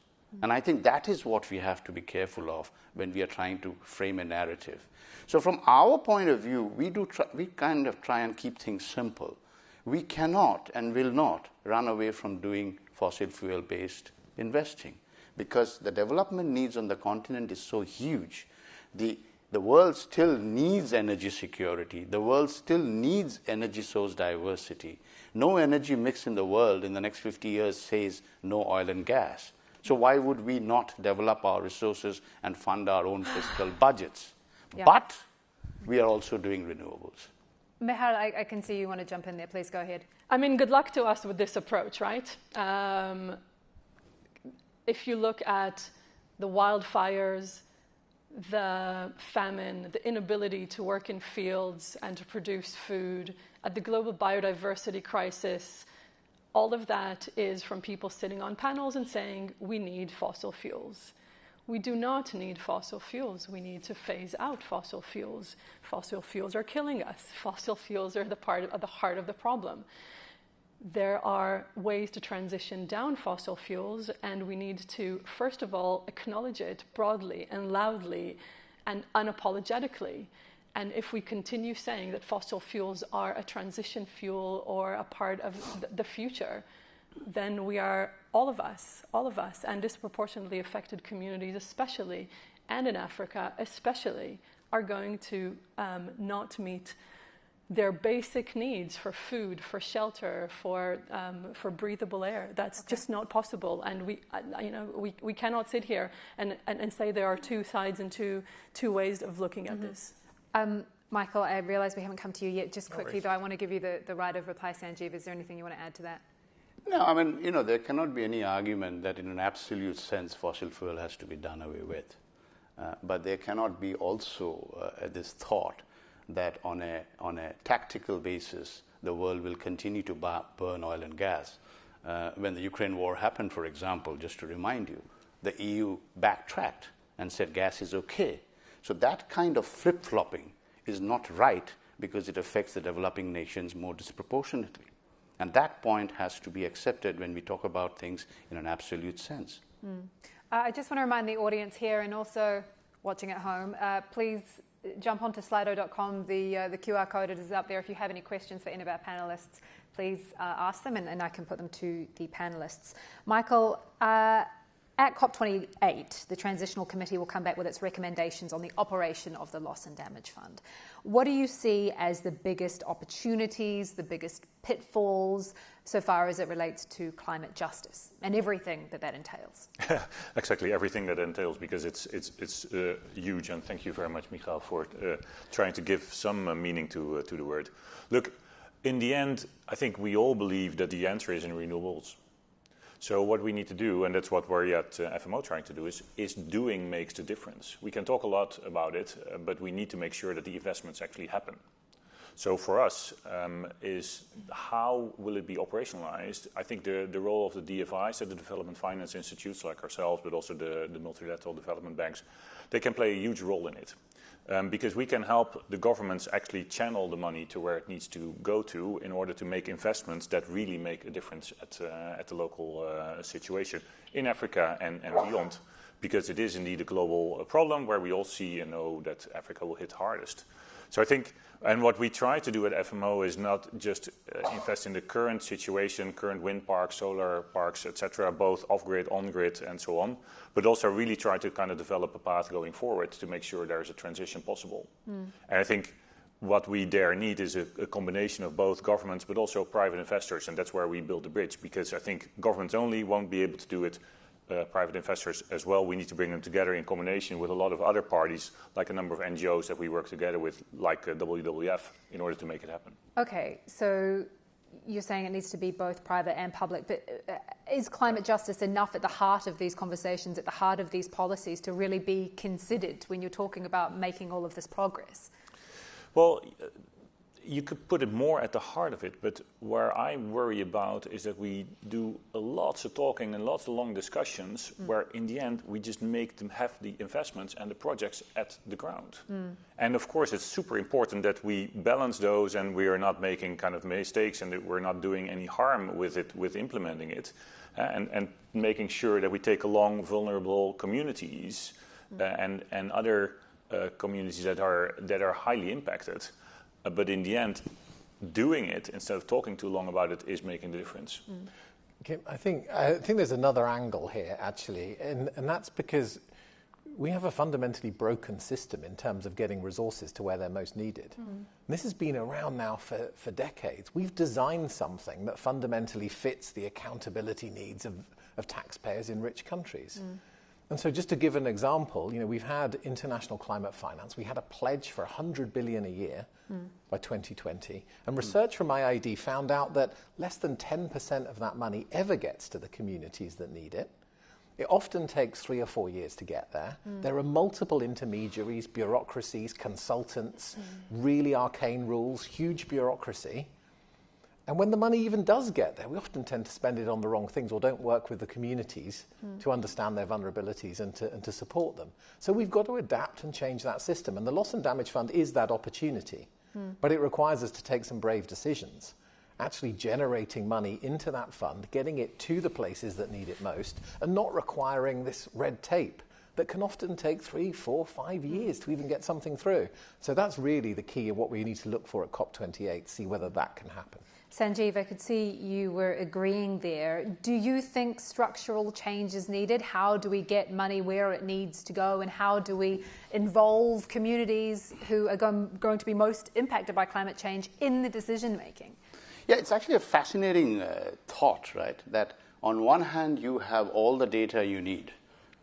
And I think that is what we have to be careful of when we are trying to frame a narrative. So from our point of view, we kind of try and keep things simple. We cannot and will not run away from doing fossil fuel-based investing because the development needs on the continent is so huge. The world still needs energy security. The world still needs energy source diversity. No energy mix in the world in the next 50 years says no oil and gas. So why would we not develop our resources and fund our own fiscal budgets? Yeah. But we are also doing renewables. Mehal, I can see you want to jump in there. Please go ahead. I mean, good luck to us with this approach, right? If you look at the wildfires, the famine, the inability to work in fields and to produce food, at the global biodiversity crisis, all of that is from people sitting on panels and saying, we need fossil fuels. We do not need fossil fuels. We need to phase out fossil fuels. Fossil fuels are killing us. Fossil fuels are the heart of the problem. There are ways to transition down fossil fuels, and we need to, first of all, acknowledge it broadly and loudly and unapologetically. And if we continue saying that fossil fuels are a transition fuel or a part of the future, then we are, all of us, and disproportionately affected communities especially, and in Africa especially, are going to not meet their basic needs for food, for shelter, for breathable air. That's just not possible. And we cannot sit here and say there are two sides and two ways of looking at this. Michael, I realise we haven't come to you yet. Just quickly, though, I want to give you the right of reply, Sanjeev. Is there anything you want to add to that? No, I mean, there cannot be any argument that in an absolute sense fossil fuel has to be done away with. But there cannot be also this thought that on a tactical basis, the world will continue to burn oil and gas. When the Ukraine war happened, for example, just to remind you, the EU backtracked and said gas is okay. So that kind of flip-flopping is not right because it affects the developing nations more disproportionately. And that point has to be accepted when we talk about things in an absolute sense. I just want to remind the audience here and also watching at home, please jump onto slido.com. The QR code is up there. If you have any questions for any of our panelists, please ask them and I can put them to the panelists. Michael, at COP28, the Transitional Committee will come back with its recommendations on the operation of the Loss and Damage Fund. What do you see as the biggest opportunities, the biggest pitfalls, so far as it relates to climate justice and everything that entails? Exactly, everything that entails, because it's huge, and thank you very much, Michael, for trying to give some meaning to the word. Look, in the end, I think we all believe that the answer is in renewables. So what we need to do, and that's what we're at FMO trying to do, is doing makes the difference. We can talk a lot about it, but we need to make sure that the investments actually happen. So for us, is how will it be operationalized? I think the role of the DFIs, the development finance institutes like ourselves, but also the multilateral development banks, they can play a huge role in it. Because we can help the governments actually channel the money to where it needs to go to in order to make investments that really make a difference at the local situation in Africa and beyond, because it is indeed a global problem where we all see and know that Africa will hit hardest. So I think, and what we try to do at FMO is not just invest in the current situation, current wind parks, solar parks, etc., both off-grid, on-grid, and so on, but also really try to kind of develop a path going forward to make sure there's a transition possible. And I think what we there need is a combination of both governments, but also private investors, and that's where we build the bridge, because I think governments only won't be able to do it. Private investors as well, we need to bring them together in combination with a lot of other parties, like a number of NGOs that we work together with, like WWF, in order to make it happen. Okay, so you're saying it needs to be both private and public, but is climate justice enough at the heart of these conversations, at the heart of these policies, to really be considered when you're talking about making all of this progress? Well, you could put it more at the heart of it, but where I worry about is that we do lots of talking and lots of long discussions where in the end we just make them have the investments and the projects at the ground. And of course it's super important that we balance those and we are not making kind of mistakes and that we're not doing any harm with it, with implementing it, and making sure that we take along vulnerable communities and other communities that are highly impacted. But in the end, doing it instead of talking too long about it is making the difference. Okay, I think there's another angle here, actually, and that's because we have a fundamentally broken system in terms of getting resources to where they're most needed. This has been around now for decades. We've designed something that fundamentally fits the accountability needs of taxpayers in rich countries. And so just to give an example, we've had international climate finance. We had a pledge for 100 billion a year by 2020. And research from IIED found out that less than 10% of that money ever gets to the communities that need it. It often takes 3 or 4 years to get there. There are multiple intermediaries, bureaucracies, consultants, really arcane rules, huge bureaucracy. And when the money even does get there, we often tend to spend it on the wrong things or don't work with the communities to understand their vulnerabilities and to support them. So we've got to adapt and change that system. And the Loss and Damage Fund is that opportunity. But it requires us to take some brave decisions, actually generating money into that fund, getting it to the places that need it most, and not requiring this red tape that can often take 3, 4, 5 years to even get something through. So that's really the key of what we need to look for at COP28, see whether that can happen. Sanjeev, I could see you were agreeing there. Do you think structural change is needed? How do we get money where it needs to go? And how do we involve communities who are going to be most impacted by climate change in the decision making? Yeah, it's actually a fascinating thought, right? That on one hand, you have all the data you need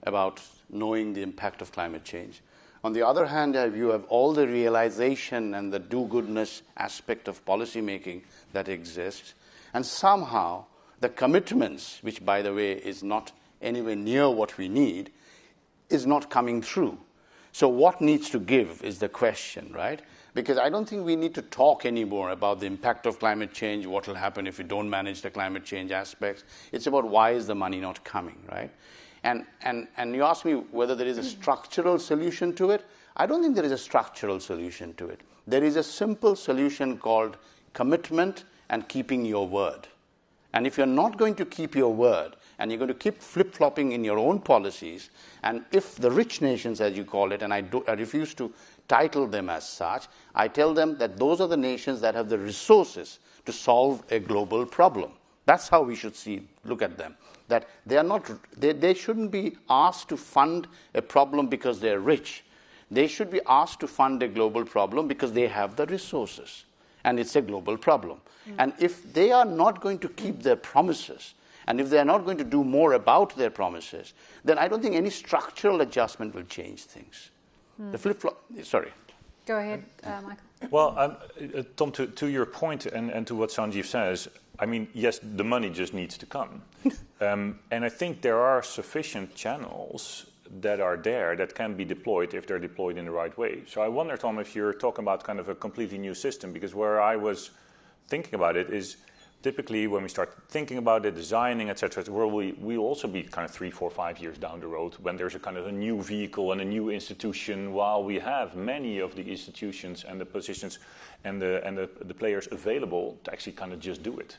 about knowing the impact of climate change. On the other hand, you have all the realization and the do-goodness aspect of policy making that exists. And somehow, The commitments, which, by the way, is not anywhere near what we need, is not coming through. So what needs to give is the question, right? Because I don't think we need to talk anymore about the impact of climate change, what will happen if we don't manage the climate change aspects. It's about why is the money not coming, right? And you asked me whether there is a structural solution to it. I don't think there is a structural solution to it. There is a simple solution called commitment and keeping your word. And if you're not going to keep your word, and you're going to keep flip-flopping in your own policies, and if the rich nations, as you call it, and I refuse to title them as such, I tell them that those are the nations that have the resources to solve a global problem. That's how we should look at them. That they shouldn't be asked to fund a problem because they're rich. They should be asked to fund a global problem because they have the resources. And it's a global problem. And if they are not going to keep their promises, and if they are not going to do more about their promises, then I don't think any structural adjustment will change things. The flip-flop, sorry. Go ahead, Michael. Well, Tom, to your point and to what Sanjeev says, I mean, yes, the money just needs to come. And I think there are sufficient channels that are there that can be deployed if they're deployed in the right way. So I wonder, Tom, if you're talking about kind of a completely new system, because where I was thinking about it is typically when we start thinking about it, designing, etc., we'll also be kind of 3, 4, 5 years down the road when there's a kind of a new vehicle and a new institution, while we have many of the institutions and the positions and the players available to actually kind of just do it.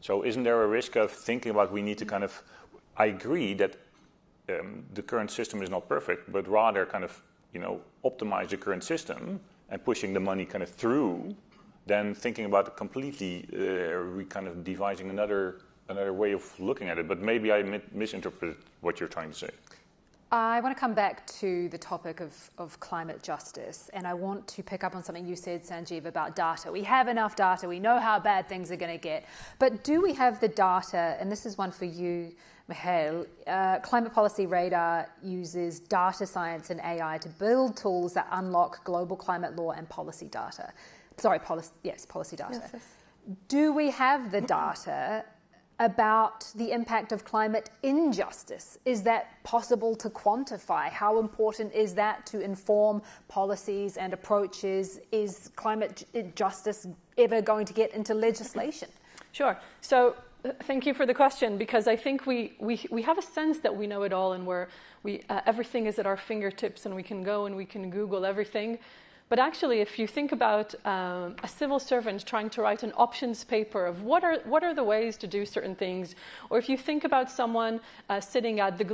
So isn't there a risk of thinking about we need to kind of, I agree that the current system is not perfect, but rather kind of, optimize the current system and pushing the money kind of through than thinking about completely kind of devising another way of looking at it. But maybe I misinterpreted what you're trying to say. I want to come back to the topic of climate justice, and I want to pick up on something you said, Sanjeev, about data. We have enough data. We know how bad things are going to get. But do we have the data, and this is one for you, Michael, Climate Policy Radar uses data science and AI to build tools that unlock global climate law and policy data. Policy data. Yes. Do we have the data about the impact of climate injustice? Is that possible to quantify? How important is that to inform policies and approaches? Is climate justice ever going to get into legislation? Sure. So thank you for the question, because I think we have a sense that we know it all, and everything is at our fingertips, and we can go and we can Google everything. But actually, if you think about a civil servant trying to write an options paper of what are the ways to do certain things, or if you think about someone sitting at the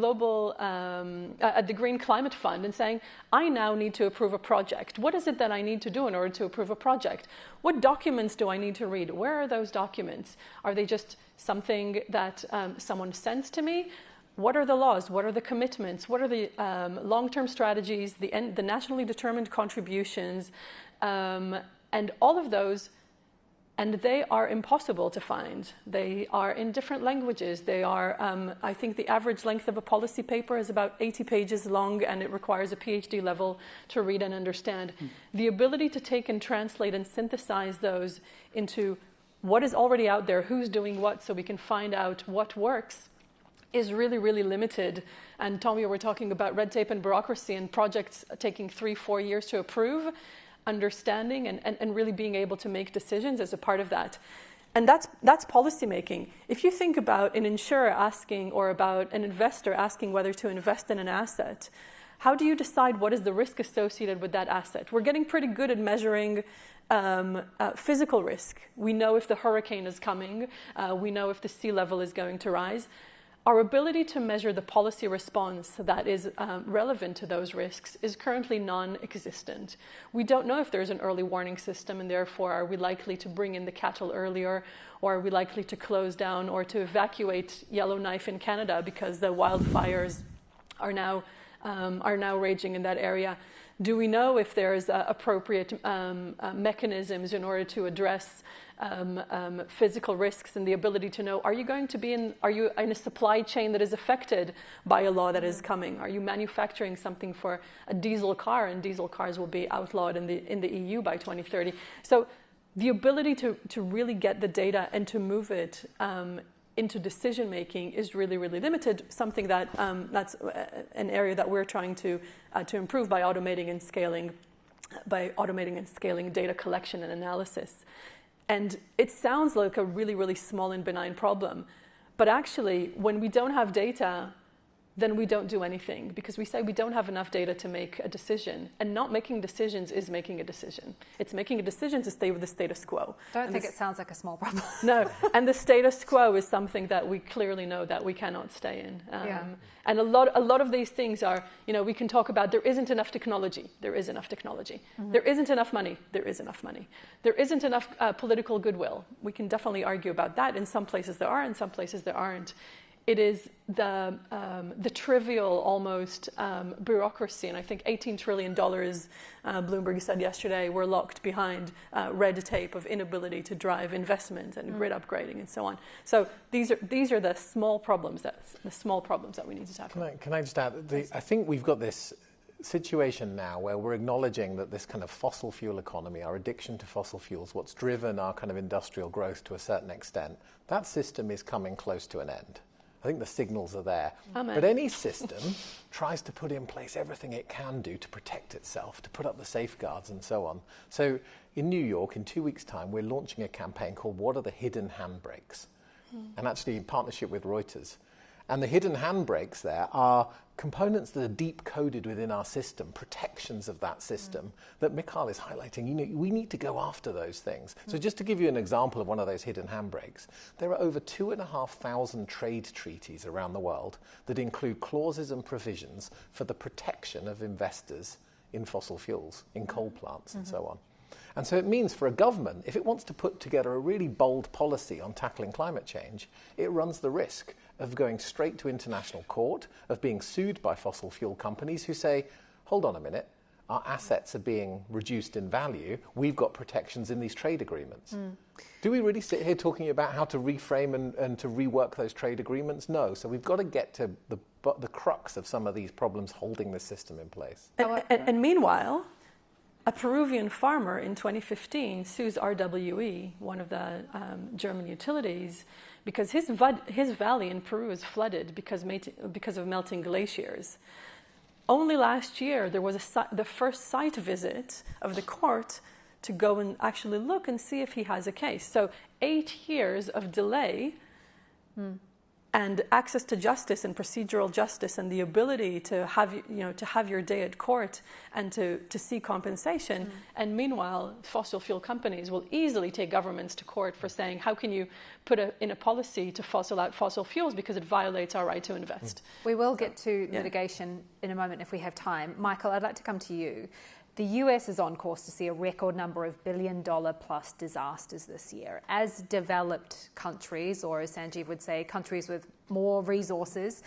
at the Green Climate Fund and saying, I now need to approve a project. What is it that I need to do in order to approve a project? What documents do I need to read? Where are those documents? Are they just something that someone sends to me? What are the laws? What are the commitments? What are the long-term strategies, the nationally determined contributions, and all of those? And they are impossible to find. They are in different languages. They are, I think the average length of a policy paper is about 80 pages long, and it requires a PhD level to read and understand. The ability to take and translate and synthesize those into what is already out there, who's doing what, so we can find out what works, is really, really limited. And Tom, you were talking about red tape and bureaucracy and projects taking 3-4 years to approve, understanding and really being able to make decisions as a part of that. And that's policy making. If you think about an insurer asking, or about an investor asking whether to invest in an asset, how do you decide what is the risk associated with that asset? We're getting pretty good at measuring physical risk. We know if the hurricane is coming. We know if the sea level is going to rise. Our ability to measure the policy response that is relevant to those risks is currently non-existent. We don't know if there's an early warning system, and therefore are we likely to bring in the cattle earlier, or are we likely to close down or to evacuate Yellowknife in Canada because the wildfires are now raging in that area? Do we know if there's appropriate mechanisms in order to address physical risks, and the ability to know, are you in a supply chain that is affected by a law that is coming? Are you manufacturing something for a diesel car, and diesel cars will be outlawed in the EU by 2030? So the ability to really get the data and to move it into decision making is really, really limited. Something that that's an area that we're trying to improve by automating and scaling data collection and analysis. And it sounds like a really, really small and benign problem, but actually, when we don't have data, then we don't do anything, because we say we don't have enough data to make a decision. And not making decisions is making a decision. It's making a decision to stay with the status quo. Don't think it sounds like a small problem. No, and the status quo is something that we clearly know that we cannot stay in. And a lot of these things are, we can talk about there isn't enough technology. There is enough technology. Mm-hmm. There isn't enough money. There is enough money. There isn't enough political goodwill. We can definitely argue about that. In some places there are, in some places there aren't. It is the trivial, almost, bureaucracy. And I think $18 trillion, Bloomberg said yesterday, were locked behind red tape of inability to drive investment and grid upgrading and so on. So these are the small problems that we need to tackle. Can I just add? I think we've got this situation now where we're acknowledging that this kind of fossil fuel economy, our addiction to fossil fuels, what's driven our kind of industrial growth to a certain extent, that system is coming close to an end. I think the signals are there. Amen. But any system tries to put in place everything it can do to protect itself, to put up the safeguards and so on. So in New York, in 2 weeks' time, we're launching a campaign called What Are the Hidden Handbrakes? And actually in partnership with Reuters. And the hidden handbrakes there are components that are deep-coded within our system, protections of that system that Mikhail is highlighting. We need to go after those things. So just to give you an example of one of those hidden handbrakes, there are over 2,500 trade treaties around the world that include clauses and provisions for the protection of investors in fossil fuels, in coal plants and so on. And so it means for a government, if it wants to put together a really bold policy on tackling climate change, it runs the risk of going straight to international court, of being sued by fossil fuel companies who say, hold on a minute, our assets are being reduced in value, we've got protections in these trade agreements. Do we really sit here talking about how to reframe and to rework those trade agreements? No. So we've got to get to the crux of some of these problems holding the system in place. And meanwhile, a Peruvian farmer in 2015 sues RWE, one of the German utilities, because his valley in Peru is flooded because of melting glaciers. Only last year, there was the first site visit of the court to go and actually look and see if he has a case. So 8 years of delay and access to justice and procedural justice and the ability to have your day at court and to see compensation. And meanwhile, fossil fuel companies will easily take governments to court for saying, how can you put in a policy to fossil out fossil fuels because it violates our right to invest? We will get to litigation in a moment if we have time. Michael, I'd like to come to you. The US is on course to see a record number of billion-dollar-plus disasters this year. As developed countries, or as Sanjeev would say, countries with more resources,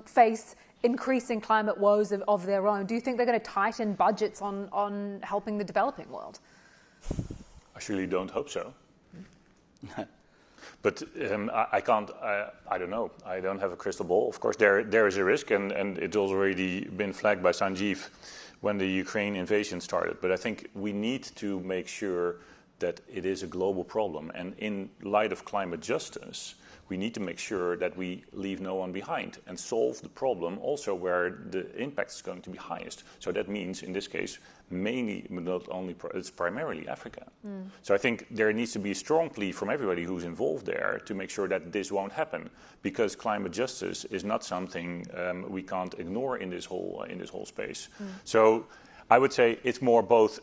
face increasing climate woes of their own, do you think they're going to tighten budgets on helping the developing world? I actually don't hope so. But I can't, I don't know. I don't have a crystal ball. Of course, there is a risk, and it's already been flagged by Sanjeev when the Ukraine invasion started. But I think we need to make sure that it is a global problem. And in light of climate justice, we need to make sure that we leave no one behind and solve the problem also where the impact is going to be highest. So that means, in this case, mainly, but not only, it's primarily Africa. So I think there needs to be a strong plea from everybody who's involved there to make sure that this won't happen, because climate justice is not something we can't ignore in this whole space. So I would say it's more both.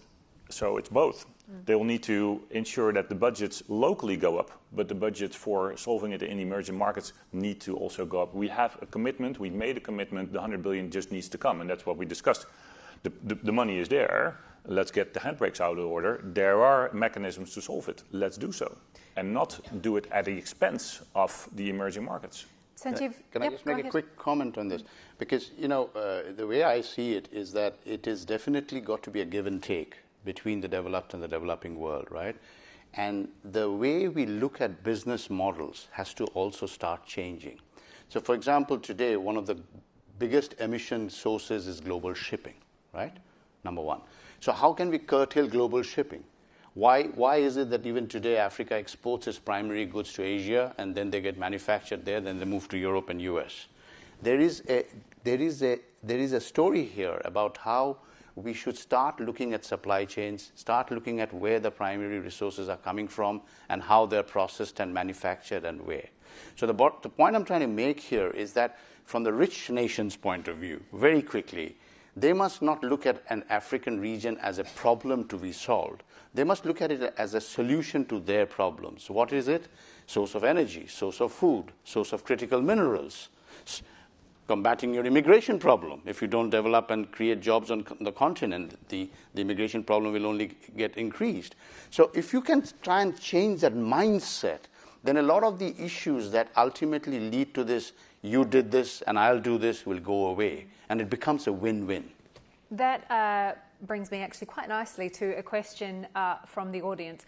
So it's both. They will need to ensure that the budgets locally go up, but the budgets for solving it in emerging markets need to also go up. We have a commitment. We made a commitment. The 100 billion just needs to come, and that's what we discussed. The money is there. Let's get the handbrakes out of order. There are mechanisms to solve it. Let's do so, and not do it at the expense of the emerging markets. Sanjeev, can I just make a quick comment on this? Because, the way I see it is that it is definitely got to be a give and take between the developed and the developing world, right? And the way we look at business models has to also start changing. So, for example, today, one of the biggest emission sources is global shipping, right? Number one. So how can we curtail global shipping? Why is it that even today Africa exports its primary goods to Asia and then they get manufactured there, then they move to Europe and US? There is a story here about how we should start looking at supply chains, start looking at where the primary resources are coming from and how they're processed and manufactured and where. So the point I'm trying to make here is that from the rich nations' point of view, very quickly, they must not look at an African region as a problem to be solved. They must look at it as a solution to their problems. What is it? Source of energy, source of food, source of critical minerals, combating your immigration problem. If you don't develop and create jobs on the continent, the immigration problem will only get increased. So if you can try and change that mindset, then a lot of the issues that ultimately lead to this, you did this and I'll do this, will go away. And it becomes a win-win. That brings me actually quite nicely to a question from the audience.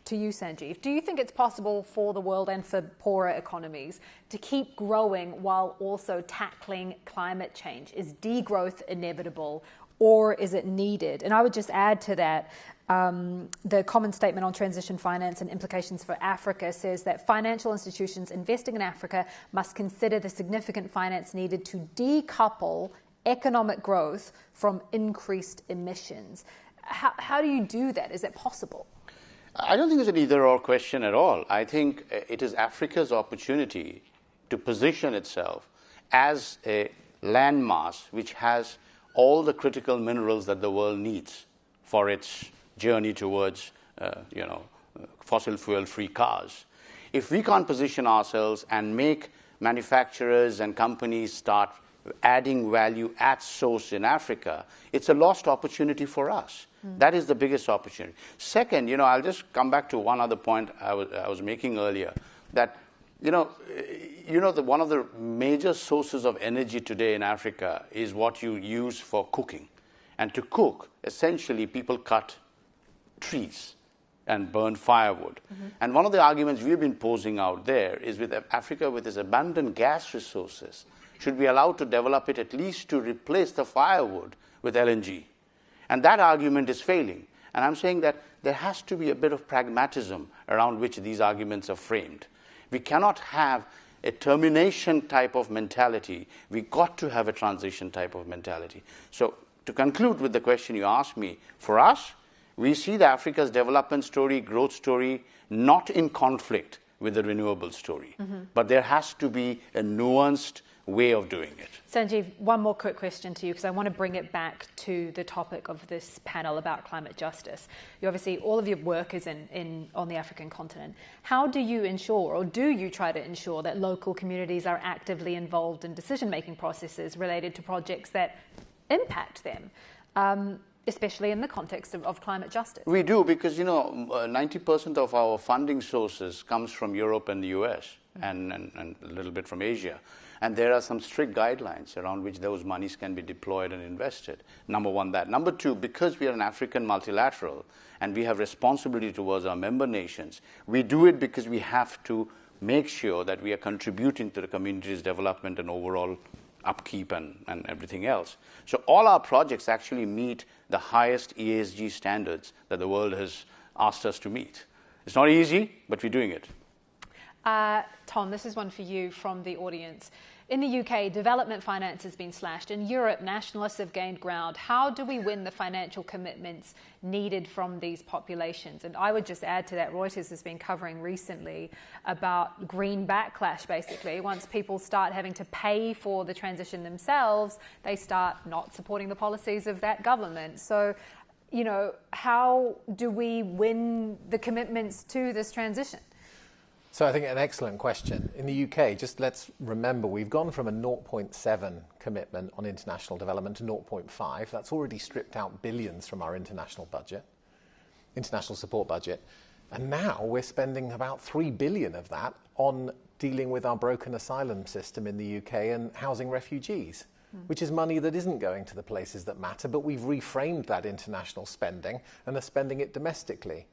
To you, Sanjeev, do you think it's possible for the world and for poorer economies to keep growing while also tackling climate change? Is degrowth inevitable or is it needed? And I would just add to that, the Common Statement on Transition Finance and Implications for Africa says that financial institutions investing in Africa must consider the significant finance needed to decouple economic growth from increased emissions. How do you do that? Is it possible? I don't think it's an either-or question at all. I think it is Africa's opportunity to position itself as a landmass which has all the critical minerals that the world needs for its journey towards, fossil fuel-free cars. If we can't position ourselves and make manufacturers and companies start adding value at source in Africa, it's a lost opportunity for us. That is the biggest opportunity. Second, I'll just come back to one other point I was making earlier, that one of the major sources of energy today in Africa is what you use for cooking. And to cook, essentially, people cut trees and burn firewood. And one of the arguments we've been posing out there is with Africa, with its abundant gas resources, should be allowed to develop it at least to replace the firewood with LNG. And that argument is failing. And I'm saying that there has to be a bit of pragmatism around which these arguments are framed. We cannot have a termination type of mentality. We've got to have a transition type of mentality. So to conclude with the question you asked me, for us, we see the Africa's development story, growth story, not in conflict with the renewable story. But there has to be a nuanced way of doing it. Sanjeev, one more quick question to you, because I want to bring it back to the topic of this panel about climate justice. You obviously, all of your work is on the African continent. How do you ensure, or do you try to ensure, that local communities are actively involved in decision-making processes related to projects that impact them, especially in the context of climate justice? We do, because 90% of our funding sources comes from Europe and the US, and a little bit from Asia. And there are some strict guidelines around which those monies can be deployed and invested. Number one, that. Number two, because we are an African multilateral and we have responsibility towards our member nations, we do it because we have to make sure that we are contributing to the community's development and overall upkeep and everything else. So all our projects actually meet the highest ESG standards that the world has asked us to meet. It's not easy, but we're doing it. Tom, this is one for you from the audience. In the UK, development finance has been slashed. In Europe, nationalists have gained ground. How do we win the financial commitments needed from these populations? And I would just add to that, Reuters has been covering recently about green backlash, basically. Once people start having to pay for the transition themselves, they start not supporting the policies of that government. So, how do we win the commitments to this transition? So I think an excellent question. In the UK, just let's remember, we've gone from a 0.7 commitment on international development to 0.5. That's already stripped out billions from our international support budget. And now we're spending about 3 billion of that on dealing with our broken asylum system in the UK and housing refugees, which is money that isn't going to the places that matter, but we've reframed that international spending and are spending it domestically.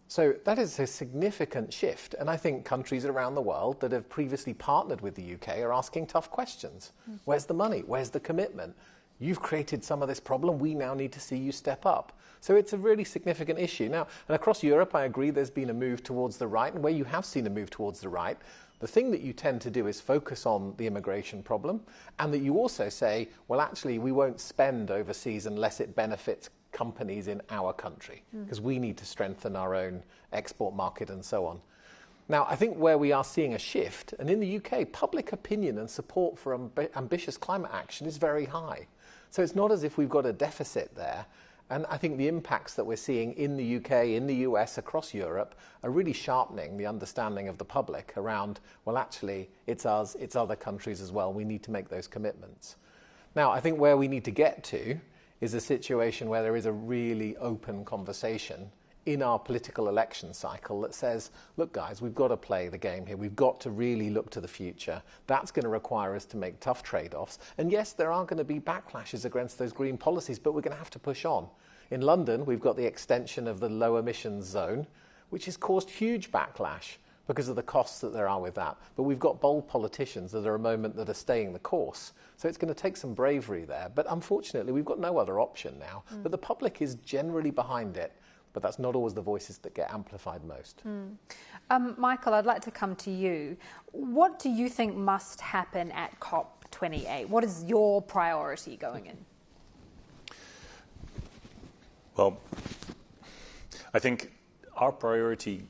So that is a significant shift, and I think countries around the world that have previously partnered with the UK are asking tough questions. Where's the money? Where's the commitment? You've created some of this problem. We now need to see you step up. So it's a really significant issue. Now, and across Europe, I agree there's been a move towards the right, and where you have seen a move towards the right, the thing that you tend to do is focus on the immigration problem, and that you also say, well, actually, we won't spend overseas unless it benefits companies in our country, because we need to strengthen our own export market and so on. Now, I think where we are seeing a shift, and in the UK, public opinion and support for ambitious climate action is very high. So it's not as if we've got a deficit there. And I think the impacts that we're seeing in the UK, in the US, across Europe, are really sharpening the understanding of the public around, well, actually, it's us, it's other countries as well. We need to make those commitments. Now, I think where we need to get to is a situation where there is a really open conversation in our political election cycle that says, look, guys, we've got to play the game here. We've got to really look to the future. That's going to require us to make tough trade-offs. And yes, there are going to be backlashes against those green policies, but we're going to have to push on. In London, we've got the extension of the low emissions zone, which has caused huge backlash because of the costs that there are with that. But we've got bold politicians that are a moment that are staying the course. So it's going to take some bravery there. But unfortunately, we've got no other option now. But the public is generally behind it. But that's not always the voices that get amplified most. Michael, I'd like to come to you. What do you think must happen at COP28? What is your priority going in? Well, I think our priority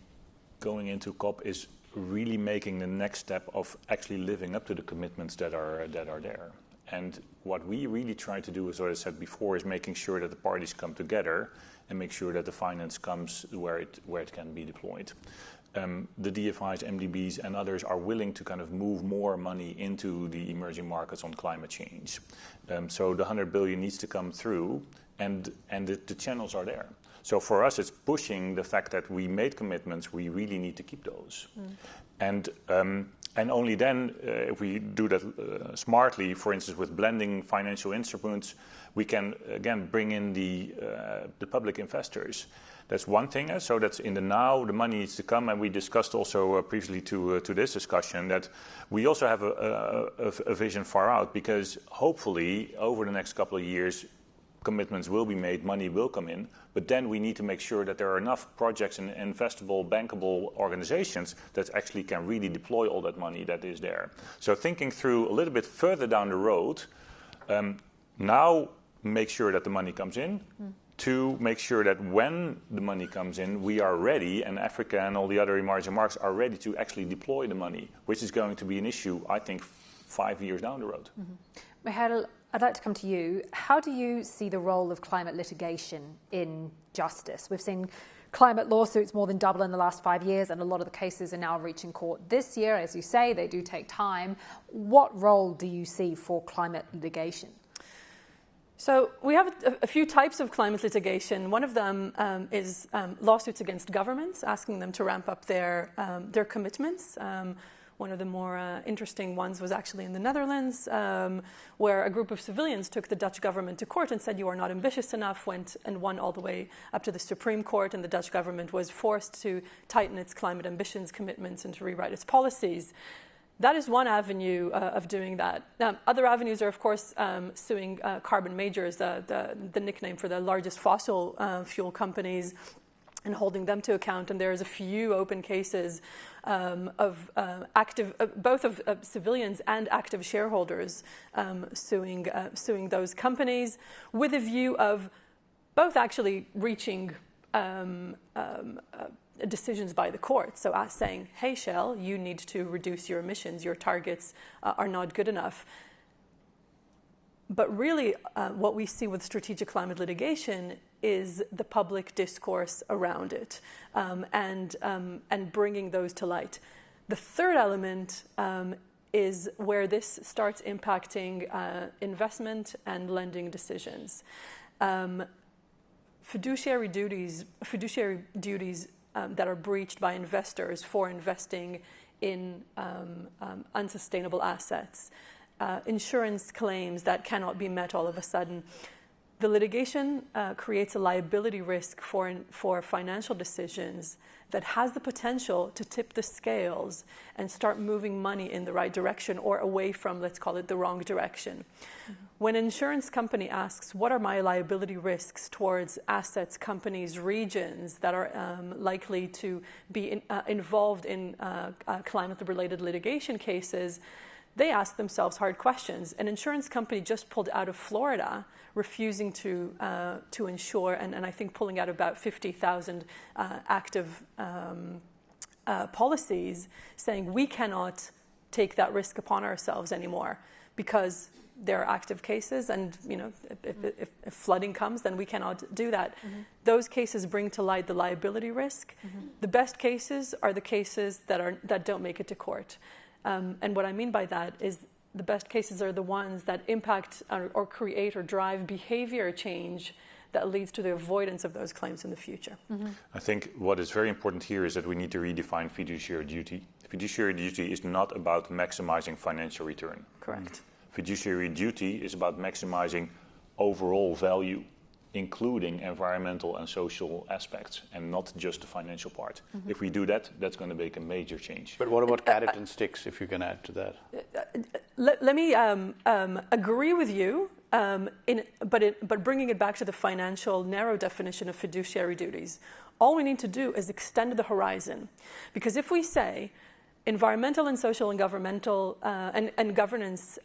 going into COP is really making the next step of actually living up to the commitments that are there. And what we really try to do, as I said before, is making sure that the parties come together and make sure that the finance comes where it can be deployed. The DFIs, MDBs, and others are willing to kind of move more money into the emerging markets on climate change. So the 100 billion needs to come through, and the channels are there. So for us, it's pushing the fact that we made commitments, we really need to keep those. And only then, if we do that smartly, for instance, with blending financial instruments, we can, again, bring in the public investors. That's one thing. So that's in the now, the money needs to come. And we discussed also previously to this discussion that we also have a vision far out, because hopefully over the next couple of years, commitments will be made, money will come in, but then we need to make sure that there are enough projects and investable, bankable organizations that actually can really deploy all that money that is there. So thinking through a little bit further down the road, now make sure that the money comes in, to make sure that when the money comes in, we are ready, and Africa and all the other emerging markets are ready to actually deploy the money, which is going to be an issue, I think, 5 years down the road. Michael, I'd like to come to you. How do you see the role of climate litigation in justice? We've seen climate lawsuits more than double in the last 5 years, and a lot of the cases are now reaching court this year. As you say, they do take time. What role do you see for climate litigation? So we have a few types of climate litigation. One of them is lawsuits against governments, asking them to ramp up their commitments. One of the more interesting ones was actually in the Netherlands, where a group of civilians took the Dutch government to court and said, you are not ambitious enough, went and won all the way up to the Supreme Court, and the Dutch government was forced to tighten its climate ambitions, commitments, and to rewrite its policies. That is one avenue of doing that. Other avenues are, of course, suing carbon majors, the nickname for the largest fossil fuel companies, and holding them to account. And there's a few open cases of both of civilians and active shareholders suing those companies, with a view of both actually reaching decisions by the court. So us saying, hey, Shell, you need to reduce your emissions. Your targets are not good enough. But really, what we see with strategic climate litigation is the public discourse around it, and bringing those to light. The third element is where this starts impacting investment and lending decisions. Fiduciary duties that are breached by investors for investing in unsustainable assets, insurance claims that cannot be met all of a sudden. The litigation creates a liability risk for financial decisions that has the potential to tip the scales and start moving money in the right direction or away from, let's call it, the wrong direction. Mm-hmm. When an insurance company asks, what are my liability risks towards assets, companies, regions that are likely to be involved in climate-related litigation cases, they ask themselves hard questions. An insurance company just pulled out of Florida, refusing to insure, and I think pulling out about 50,000 active policies, saying we cannot take that risk upon ourselves anymore because there are active cases, and if flooding comes, then we cannot do that. Mm-hmm. Those cases bring to light the liability risk. Mm-hmm. The best cases are the cases that don't make it to court. And what I mean by that is the best cases are the ones that impact or create or drive behavior change that leads to the avoidance of those claims in the future. Mm-hmm. I think what is very important here is that we need to redefine fiduciary duty. Fiduciary duty is not about maximizing financial return. Correct. Fiduciary duty is about maximizing overall value, including environmental and social aspects, and not just the financial part. Mm-hmm. If we do that, that's going to make a major change. But what about carrot and sticks, if you can add to that? Let me agree with you, but bringing it back to the financial narrow definition of fiduciary duties. All we need to do is extend the horizon. Because if we say environmental and social and governmental and governance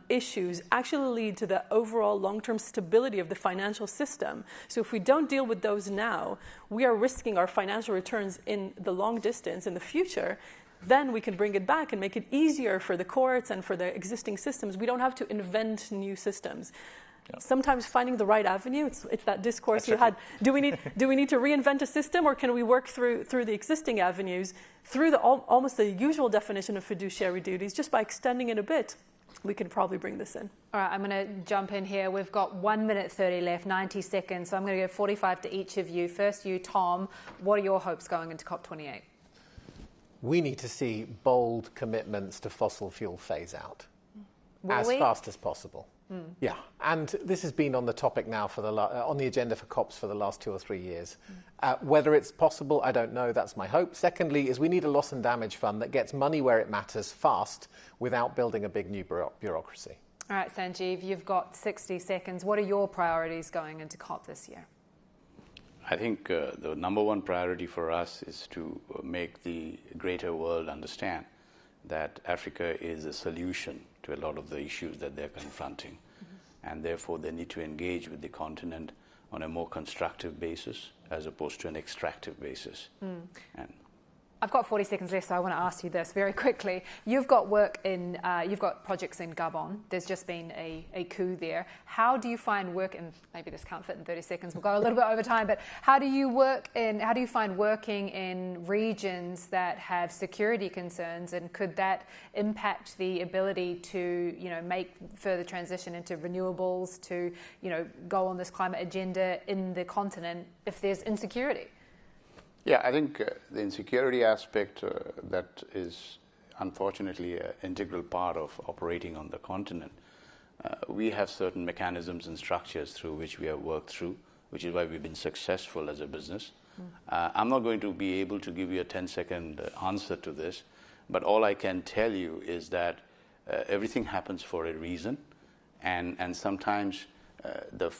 issues actually lead to the overall long-term stability of the financial system. So if we don't deal with those now, we are risking our financial returns in the long distance in the future. Then we can bring it back and make it easier for the courts and for the existing systems. We don't have to invent new systems. Yeah. Sometimes finding the right avenue, it's that discourse you had. Do we need to reinvent a system, or can we work through the existing avenues, through almost the usual definition of fiduciary duties, just by extending it a bit? We can probably bring this in. All right, I'm going to jump in here. We've got 1 minute 30 left, 90 seconds. So I'm going to go 45 to each of you. First, you, Tom. What are your hopes going into COP28? We need to see bold commitments to fossil fuel phase out as fast as possible. Mm. Yeah, and this has been on the topic now for on the agenda for COPs for the last 2 or 3 years. Whether it's possible, I don't know. That's my hope. Secondly, is we need a loss and damage fund that gets money where it matters fast without building a big new bureaucracy. All right, Sanjeev, you've got 60 seconds. What are your priorities going into COP this year? I think the number one priority for us is to make the greater world understand that Africa is a solution to a lot of the issues that they're confronting. Mm-hmm. And therefore, they need to engage with the continent on a more constructive basis as opposed to an extractive basis. Mm. And I've got 40 seconds left, so I want to ask you this very quickly. You've got you've got projects in Gabon. There's just been a coup there. How do you find work in, maybe this can't fit in 30 seconds, we'll go a little bit over time, but how do you find working in regions that have security concerns, and could that impact the ability to, make further transition into renewables, to, go on this climate agenda in the continent if there's insecurity? Yeah, I think the insecurity aspect that is unfortunately an integral part of operating on the continent. We have certain mechanisms and structures through which we have worked through, which is why we've been successful as a business. I'm not going to be able to give you a 10-second answer to this, but all I can tell you is that everything happens for a reason, and sometimes the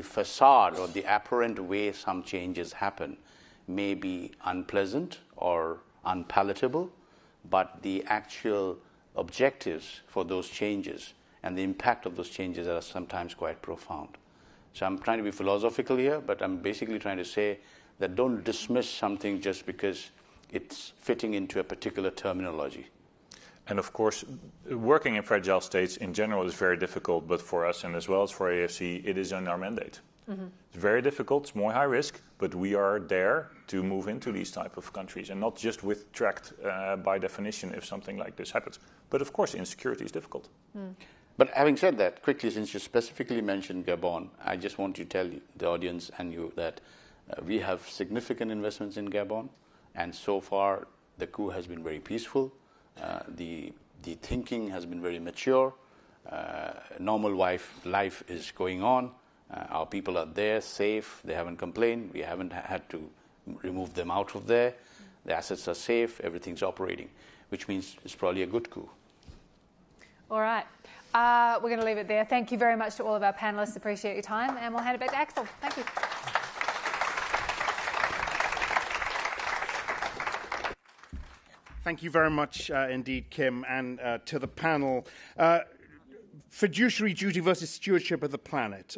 facade or the apparent way some changes happen may be unpleasant or unpalatable, but the actual objectives for those changes and the impact of those changes are sometimes quite profound. So I'm trying to be philosophical here, but I'm basically trying to say that don't dismiss something just because it's fitting into a particular terminology. And of course, working in fragile states in general is very difficult, but for us and as well as for AFC, it is in our mandate. Mm-hmm. It's very difficult, it's more high risk, but we are there to move into these type of countries and not just with tracked by definition if something like this happens. But of course, insecurity is difficult. Mm. But having said that, quickly, since you specifically mentioned Gabon, I just want to tell the audience and you that we have significant investments in Gabon, and so far the coup has been very peaceful. The thinking has been very mature. Normal life is going on. Our people are there, safe. They haven't complained. We haven't had to remove them out of there. The assets are safe. Everything's operating, which means it's probably a good coup. All right. We're going to leave it there. Thank you very much to all of our panellists. Appreciate your time. And we'll hand it back to Axel. Thank you. Thank you very much indeed, Kim, and to the panel. Fiduciary duty versus stewardship of the planet.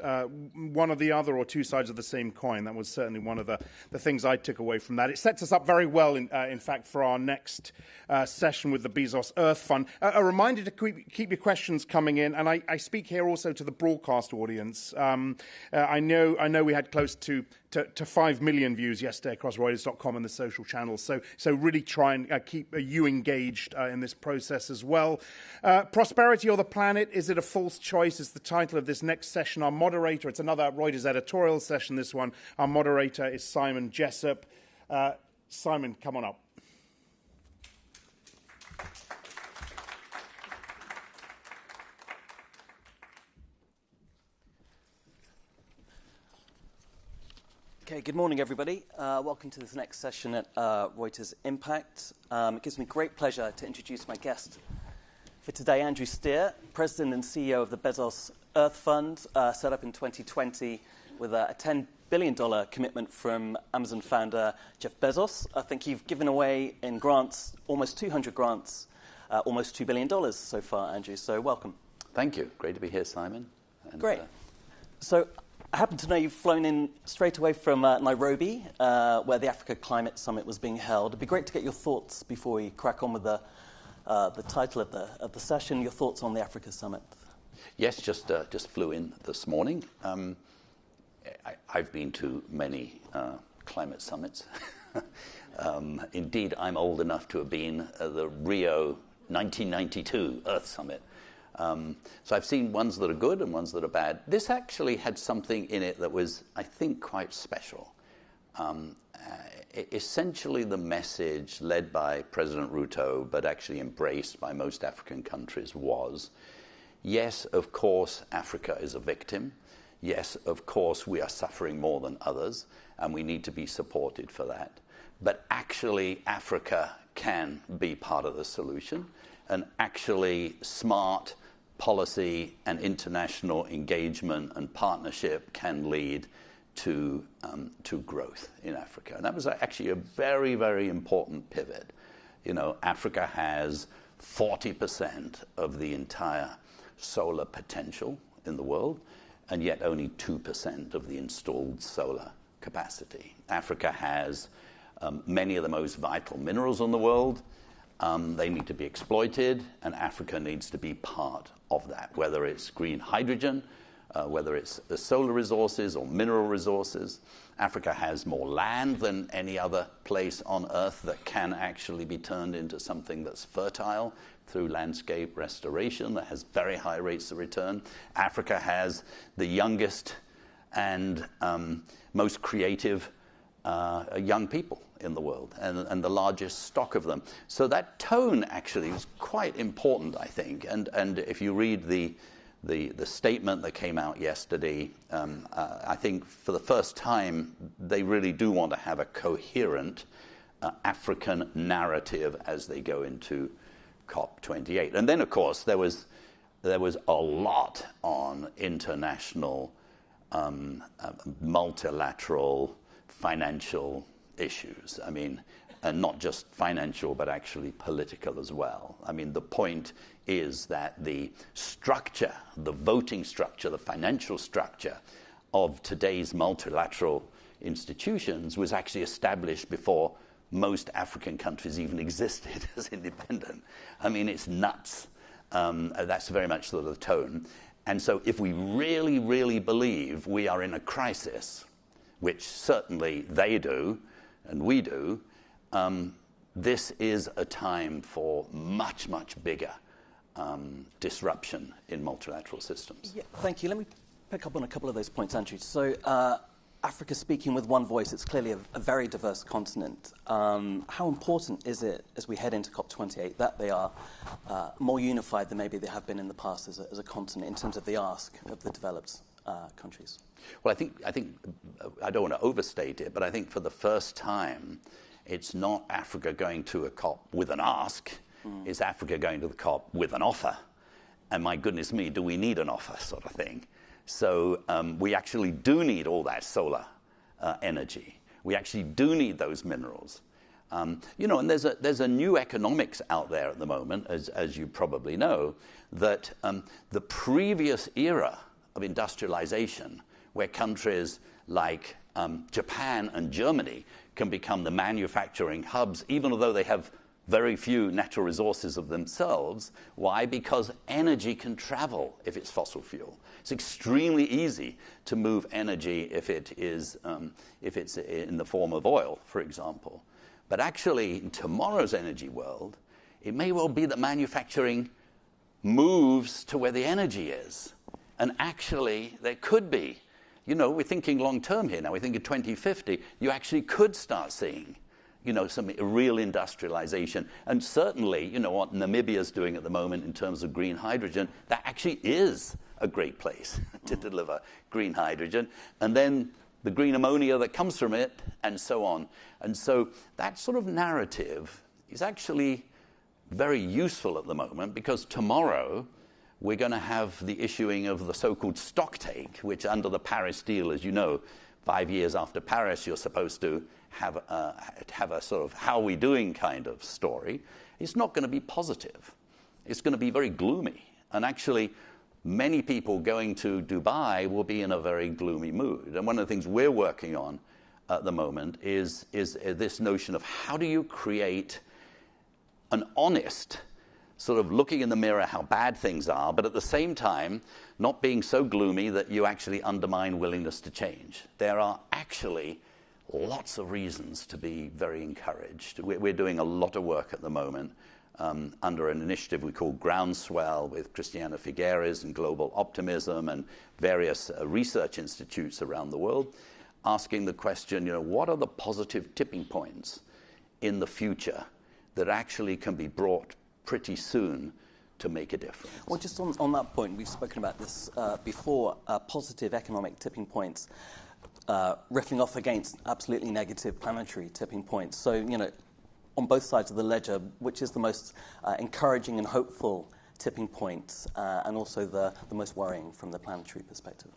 One of the other or two sides of the same coin. That was certainly one of the things I took away from that. It sets us up very well, in fact, for our next session with the Bezos Earth Fund. A reminder to keep your questions coming in, and I speak here also to the broadcast audience. I know we had close to 5 million views yesterday across Reuters.com and the social channels. So really try and keep you engaged in this process as well. Prosperity or the planet, is it a false choice, is the title of this next session. Our moderator, it's another Reuters editorial session, this one. Our moderator is Simon Jessup. Simon, come on up. Okay, good morning, everybody. Welcome to this next session at Reuters IMPACT. It gives me great pleasure to introduce my guest for today, Andrew Steer, President and CEO of the Bezos Earth Fund, set up in 2020 with a $10 billion commitment from Amazon founder Jeff Bezos. I think you've given away in grants, almost 200 grants, almost $2 billion so far, Andrew, so welcome. Thank you. Great to be here, Simon. And, great. So I happen to know you've flown in straight away from Nairobi, where the Africa Climate Summit was being held. It'd be great to get your thoughts before we crack on with the title of the session, your thoughts on the Africa Summit. Yes, just flew in this morning. I've been to many climate summits. Indeed, I'm old enough to have been at the Rio 1992 Earth Summit. So I've seen ones that are good and ones that are bad. This actually had something in it that was, I think, quite special. Essentially, the message led by President Ruto, but actually embraced by most African countries, was, yes, of course, Africa is a victim. Yes, of course, we are suffering more than others, and we need to be supported for that. But actually, Africa can be part of the solution, and actually smart policy and international engagement and partnership can lead to growth in Africa. And that was actually a very, very important pivot. You know, Africa has 40% of the entire solar potential in the world, and yet only 2% of the installed solar capacity. Africa has many of the most vital minerals in the world. They need to be exploited, and Africa needs to be part of that, whether it's green hydrogen, whether it's the solar resources or mineral resources. Africa has more land than any other place on Earth that can actually be turned into something that's fertile through landscape restoration that has very high rates of return. Africa has the youngest and most creative young people in the world, and the largest stock of them. So that tone actually was quite important, I think. And if you read the statement that came out yesterday, I think for the first time they really do want to have a coherent African narrative as they go into COP28. And then, of course, there was a lot on international, multilateral, financial issues. I mean, and not just financial, but actually political as well. I mean, the point is that the structure, the voting structure, the financial structure of today's multilateral institutions was actually established before most African countries even existed as independent. I mean, it's nuts. That's very much sort of the tone. And so if we really, really believe we are in a crisis, which certainly they do, and we do, this is a time for much, much bigger disruption in multilateral systems. Yeah, thank you. Let me pick up on a couple of those points, Andrew. So Africa speaking with one voice, it's clearly a very diverse continent. How important is it, as we head into COP28, that they are more unified than maybe they have been in the past as a continent in terms of the ask of the developed countries? Well, I think I don't want to overstate it, but I think for the first time, it's not Africa going to a COP with an ask. It's Africa going to the COP with an offer. And my goodness me, do we need an offer, sort of thing? So we actually do need all that solar energy. We actually do need those minerals. You know, and there's a new economics out there at the moment, as you probably know, that the previous era of industrialization, where countries like Japan and Germany can become the manufacturing hubs, even though they have very few natural resources of themselves. Why? Because energy can travel if it's fossil fuel. It's extremely easy to move energy if it's in the form of oil, for example. But actually, in tomorrow's energy world, it may well be that manufacturing moves to where the energy is. And actually, there could be, you know, we're thinking long term here now. We think in 2050, you actually could start seeing, you know, some real industrialization. And certainly, you know, what Namibia's doing at the moment in terms of green hydrogen, that actually is a great place to deliver green hydrogen. And then the green ammonia that comes from it, and so on. And so that sort of narrative is actually very useful at the moment, because tomorrow we're going to have the issuing of the so-called stocktake, which under the Paris deal, as you know, 5 years after Paris, you're supposed to have a sort of how we doing kind of story. It's not going to be positive. It's going to be very gloomy. And actually, many people going to Dubai will be in a very gloomy mood. And one of the things we're working on at the moment is this notion of how do you create an honest sort of looking in the mirror how bad things are, but at the same time, not being so gloomy that you actually undermine willingness to change. There are actually lots of reasons to be very encouraged. We're doing a lot of work at the moment under an initiative we call Groundswell with Christiana Figueres and Global Optimism and various research institutes around the world, asking the question, you know, what are the positive tipping points in the future that actually can be brought pretty soon to make a difference? Well, just on that point, we've spoken about this before, positive economic tipping points riffing off against absolutely negative planetary tipping points. So, you know, on both sides of the ledger, which is the most encouraging and hopeful tipping point, and also the most worrying from the planetary perspective?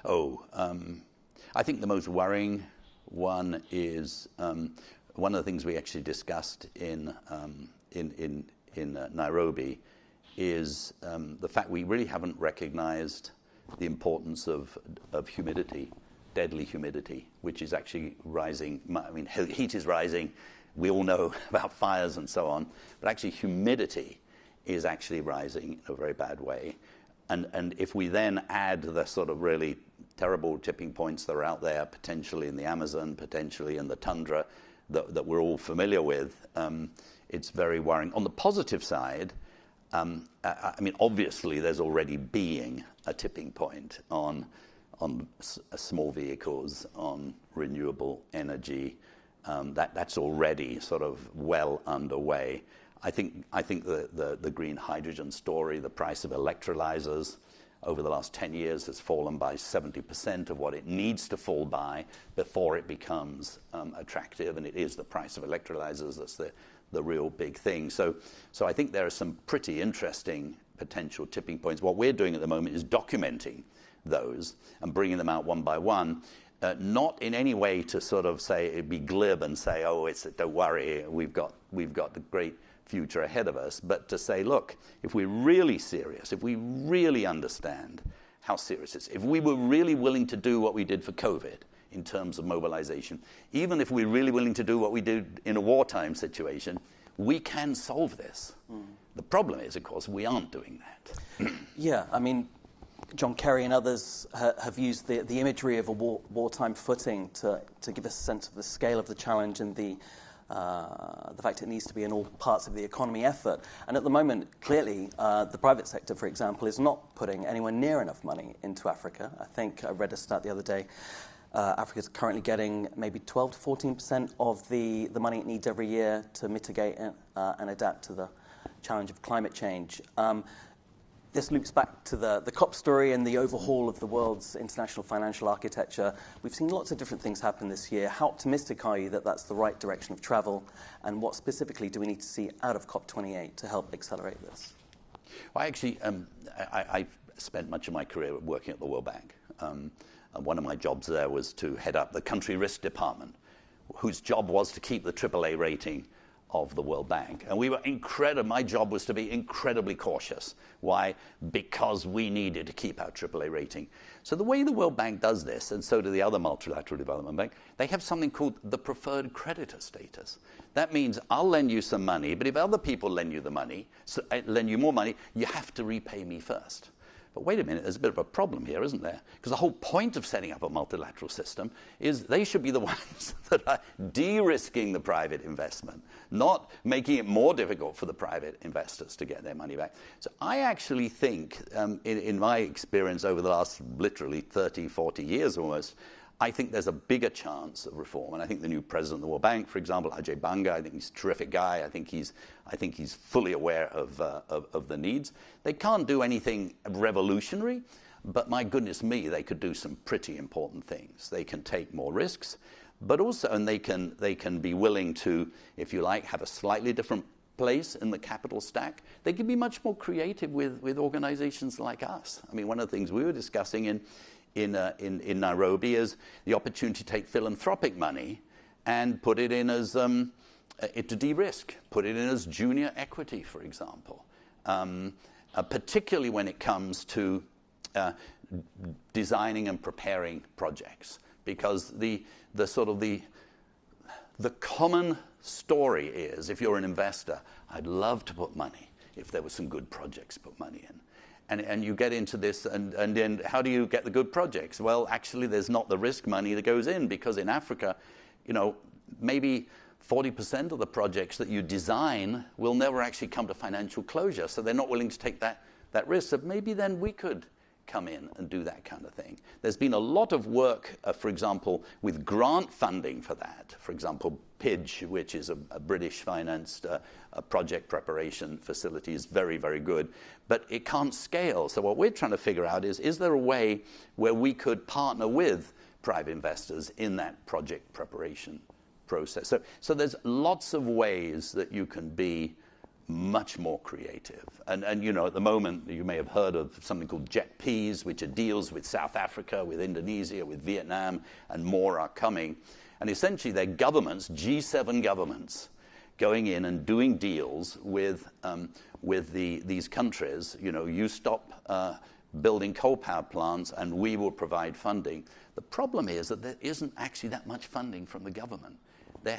I think the most worrying one is one of the things we actually discussed in Nairobi is the fact we really haven't recognized the importance of humidity, deadly humidity, which is actually rising. I mean, heat is rising. We all know about fires and so on, but actually humidity is actually rising in a very bad way. And if we then add the sort of really terrible tipping points that are out there, potentially in the Amazon, potentially in the tundra, that we're all familiar with, it's very worrying. On the positive side, I mean, obviously there's already being a tipping point on small vehicles, on renewable energy. That's already sort of well underway. I think the green hydrogen story, the price of electrolyzers over the last 10 years has fallen by 70% of what it needs to fall by before it becomes attractive, and it is the price of electrolyzers that's the real big thing. So I think there are some pretty interesting potential tipping points. What we're doing at the moment is documenting those and bringing them out one by one, not in any way to sort of say, be glib and say, oh, don't worry, we've got the great future ahead of us, but to say, look, if we're really serious, if we really understand how serious it is, if we were really willing to do what we did for COVID in terms of mobilization, even if we're really willing to do what we did in a wartime situation, we can solve this. The problem is, of course, we aren't doing that. Yeah, I mean, John Kerry and others have used the imagery of a wartime footing to give us a sense of the scale of the challenge and the fact it needs to be in all parts of the economy effort. And at the moment, clearly, the private sector, for example, is not putting anywhere near enough money into Africa. I think I read a stat the other day. Africa is currently getting maybe 12 to 14% of the money it needs every year to mitigate and adapt to the challenge of climate change. This loops back to the COP story and the overhaul of the world's international financial architecture. We've seen lots of different things happen this year. How optimistic are you that that's the right direction of travel? And what specifically do we need to see out of COP28 to help accelerate this? Well, actually, I've spent much of my career working at the World Bank. And one of my jobs there was to head up the country risk department, whose job was to keep the AAA rating of the World Bank. And we were my job was to be incredibly cautious. Why? Because we needed to keep our AAA rating. So the way the World Bank does this, and so do the other multilateral development banks, they have something called the preferred creditor status. That means I'll lend you some money, but if other people lend you the money, lend you more money, you have to repay me first. But wait a minute, there's a bit of a problem here, isn't there? Because the whole point of setting up a multilateral system is they should be the ones that are de-risking the private investment, not making it more difficult for the private investors to get their money back. So I actually think, in my experience over the last literally 30, 40 years almost, I think there's a bigger chance of reform. And I think the new president of the World Bank, for example, Ajay Banga, I think he's a terrific guy. I think he's fully aware of the needs. They can't do anything revolutionary, but my goodness me, they could do some pretty important things. They can take more risks, but also, and they can be willing to, if you like, have a slightly different place in the capital stack. They can be much more creative with organizations like us. I mean, one of the things we were discussing in Nairobi is the opportunity to take philanthropic money and put it in as to de-risk, put it in as junior equity, for example, particularly when it comes to designing and preparing projects, because the common story is, if you're an investor, I'd love to put money if there were some good projects to put money in. And you get into this, and then how do you get the good projects? Well, actually, there's not the risk money that goes in, because in Africa, maybe 40% of the projects that you design will never actually come to financial closure. So they're not willing to take that risk. So maybe then we could come in and do that kind of thing. There's been a lot of work, for example, with grant funding for that. For example, PIDGE, which is a British-financed project preparation facility, is very, very good. But it can't scale. So what we're trying to figure out is there a way where we could partner with private investors in that project preparation process? So there's lots of ways that you can be much more creative. And at the moment, you may have heard of something called JETPs, which are deals with South Africa, with Indonesia, with Vietnam, and more are coming. And essentially, they're governments, G7 governments, going in and doing deals with these countries. You stop building coal power plants, and we will provide funding. The problem is that there isn't actually that much funding from the government.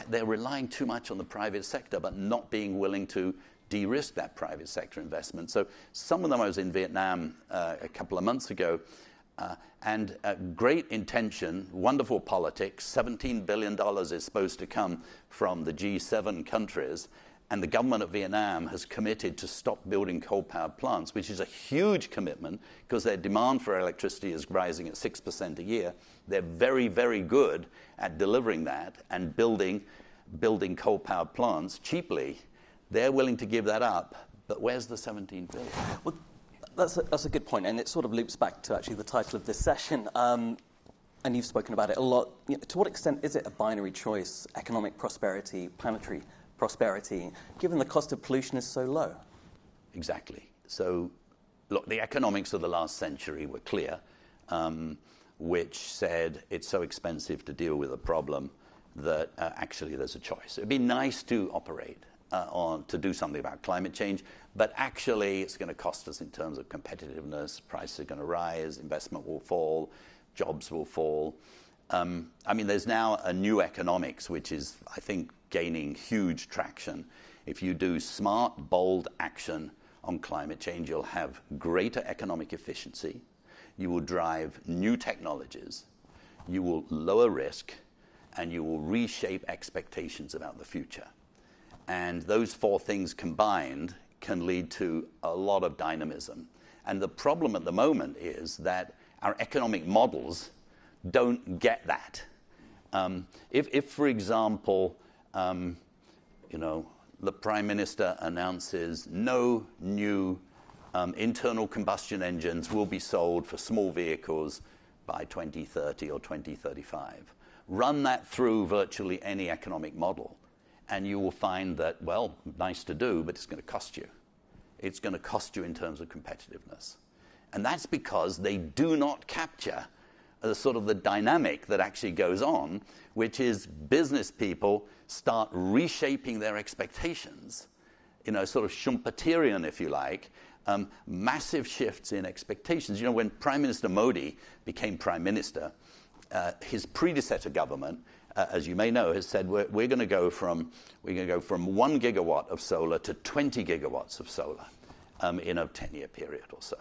They're relying too much on the private sector, but not being willing to de-risk that private sector investment. So some of them, I was in Vietnam a couple of months ago, and great intention, wonderful politics, $17 billion is supposed to come from the G7 countries, and the government of Vietnam has committed to stop building coal-powered plants, which is a huge commitment because their demand for electricity is rising at 6% a year. They're very, very good at delivering that and building coal-powered plants cheaply. They're willing to give that up, but where's the 17 billion? Well, that's a good point, and it sort of loops back to actually the title of this session, and you've spoken about it a lot. To what extent is it a binary choice, economic prosperity, planetary prosperity, given the cost of pollution is so low? Exactly. So, look, the economics of the last century were clear, which said it's so expensive to deal with a problem that actually there's a choice. It'd be nice to operate to do something about climate change, but actually it's going to cost us in terms of competitiveness. Prices are going to rise, investment will fall, jobs will fall. There's now a new economics which is, I think, gaining huge traction. If you do smart, bold action on climate change, you'll have greater economic efficiency. You will drive new technologies. You will lower risk, and you will reshape expectations about the future. And those four things combined can lead to a lot of dynamism. And the problem at the moment is that our economic models don't get that. If for example, the Prime Minister announces no new internal combustion engines will be sold for small vehicles by 2030 or 2035. Run that through virtually any economic model, and you will find that, well, nice to do, but it's going to cost you. It's going to cost you in terms of competitiveness. And that's because they do not capture the sort of the dynamic that actually goes on, which is business people start reshaping their expectations, sort of Schumpeterian, if you like, massive shifts in expectations. When Prime Minister Modi became Prime Minister, his predecessor government, as you may know, has said we're going to go from 1 gigawatt of solar to 20 gigawatts of solar in a 10-year period or so.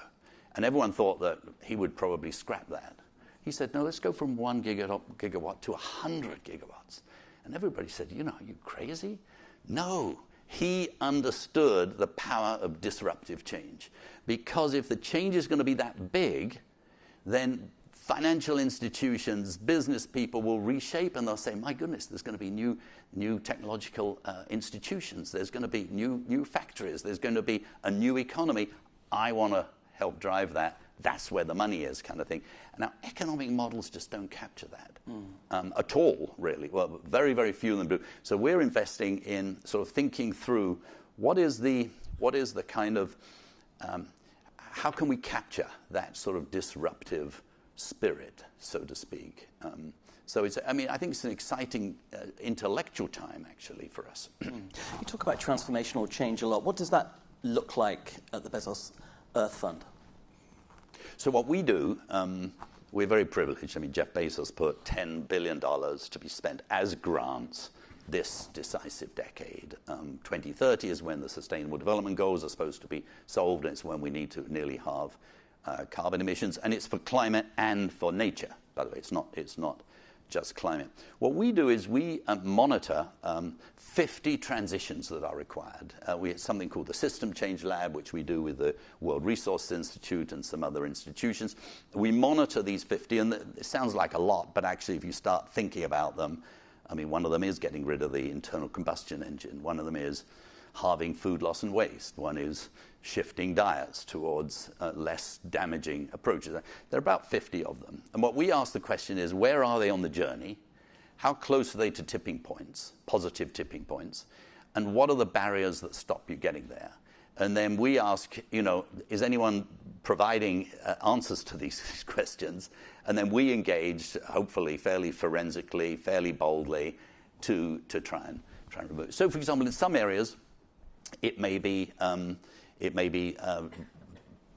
And everyone thought that he would probably scrap that. He said, no, let's go from 1 gigawatt to 100 gigawatts. And everybody said, are you crazy? No. He understood the power of disruptive change. Because if the change is going to be that big, then financial institutions, business people will reshape, and they'll say, my goodness, there's going to be new technological institutions. There's going to be new factories. There's going to be a new economy. I want to help drive that. That's where the money is, kind of thing. And our economic models just don't capture that at all, really. Well, very, very few of them do. So we're investing in sort of thinking through what is the kind of how can we capture that sort of disruptive spirit, so to speak. So I think it's an exciting intellectual time, actually, for us. You talk about transformational change a lot. What does that look like at the Bezos Earth Fund? So what we do, we're very privileged. Jeff Bezos put $10 billion to be spent as grants this decisive decade. 2030 is when the Sustainable Development Goals are supposed to be solved, and it's when we need to nearly halve carbon emissions, and it's for climate and for nature. By the way, it's not just climate. What we do is we monitor 50 transitions that are required. We have something called the System Change Lab, which we do with the World Resources Institute and some other institutions. We monitor these 50, and it sounds like a lot, but actually if you start thinking about them, one of them is getting rid of the internal combustion engine. One of them is halving food loss and waste. One is shifting diets towards less damaging approaches. There are about 50 of them. And what we ask the question is, where are they on the journey? How close are they to tipping points, positive tipping points? And what are the barriers that stop you getting there? And then we ask, is anyone providing answers to these questions? And then we engage, hopefully fairly forensically, fairly boldly, to try and remove it. So, for example, in some areas, it may be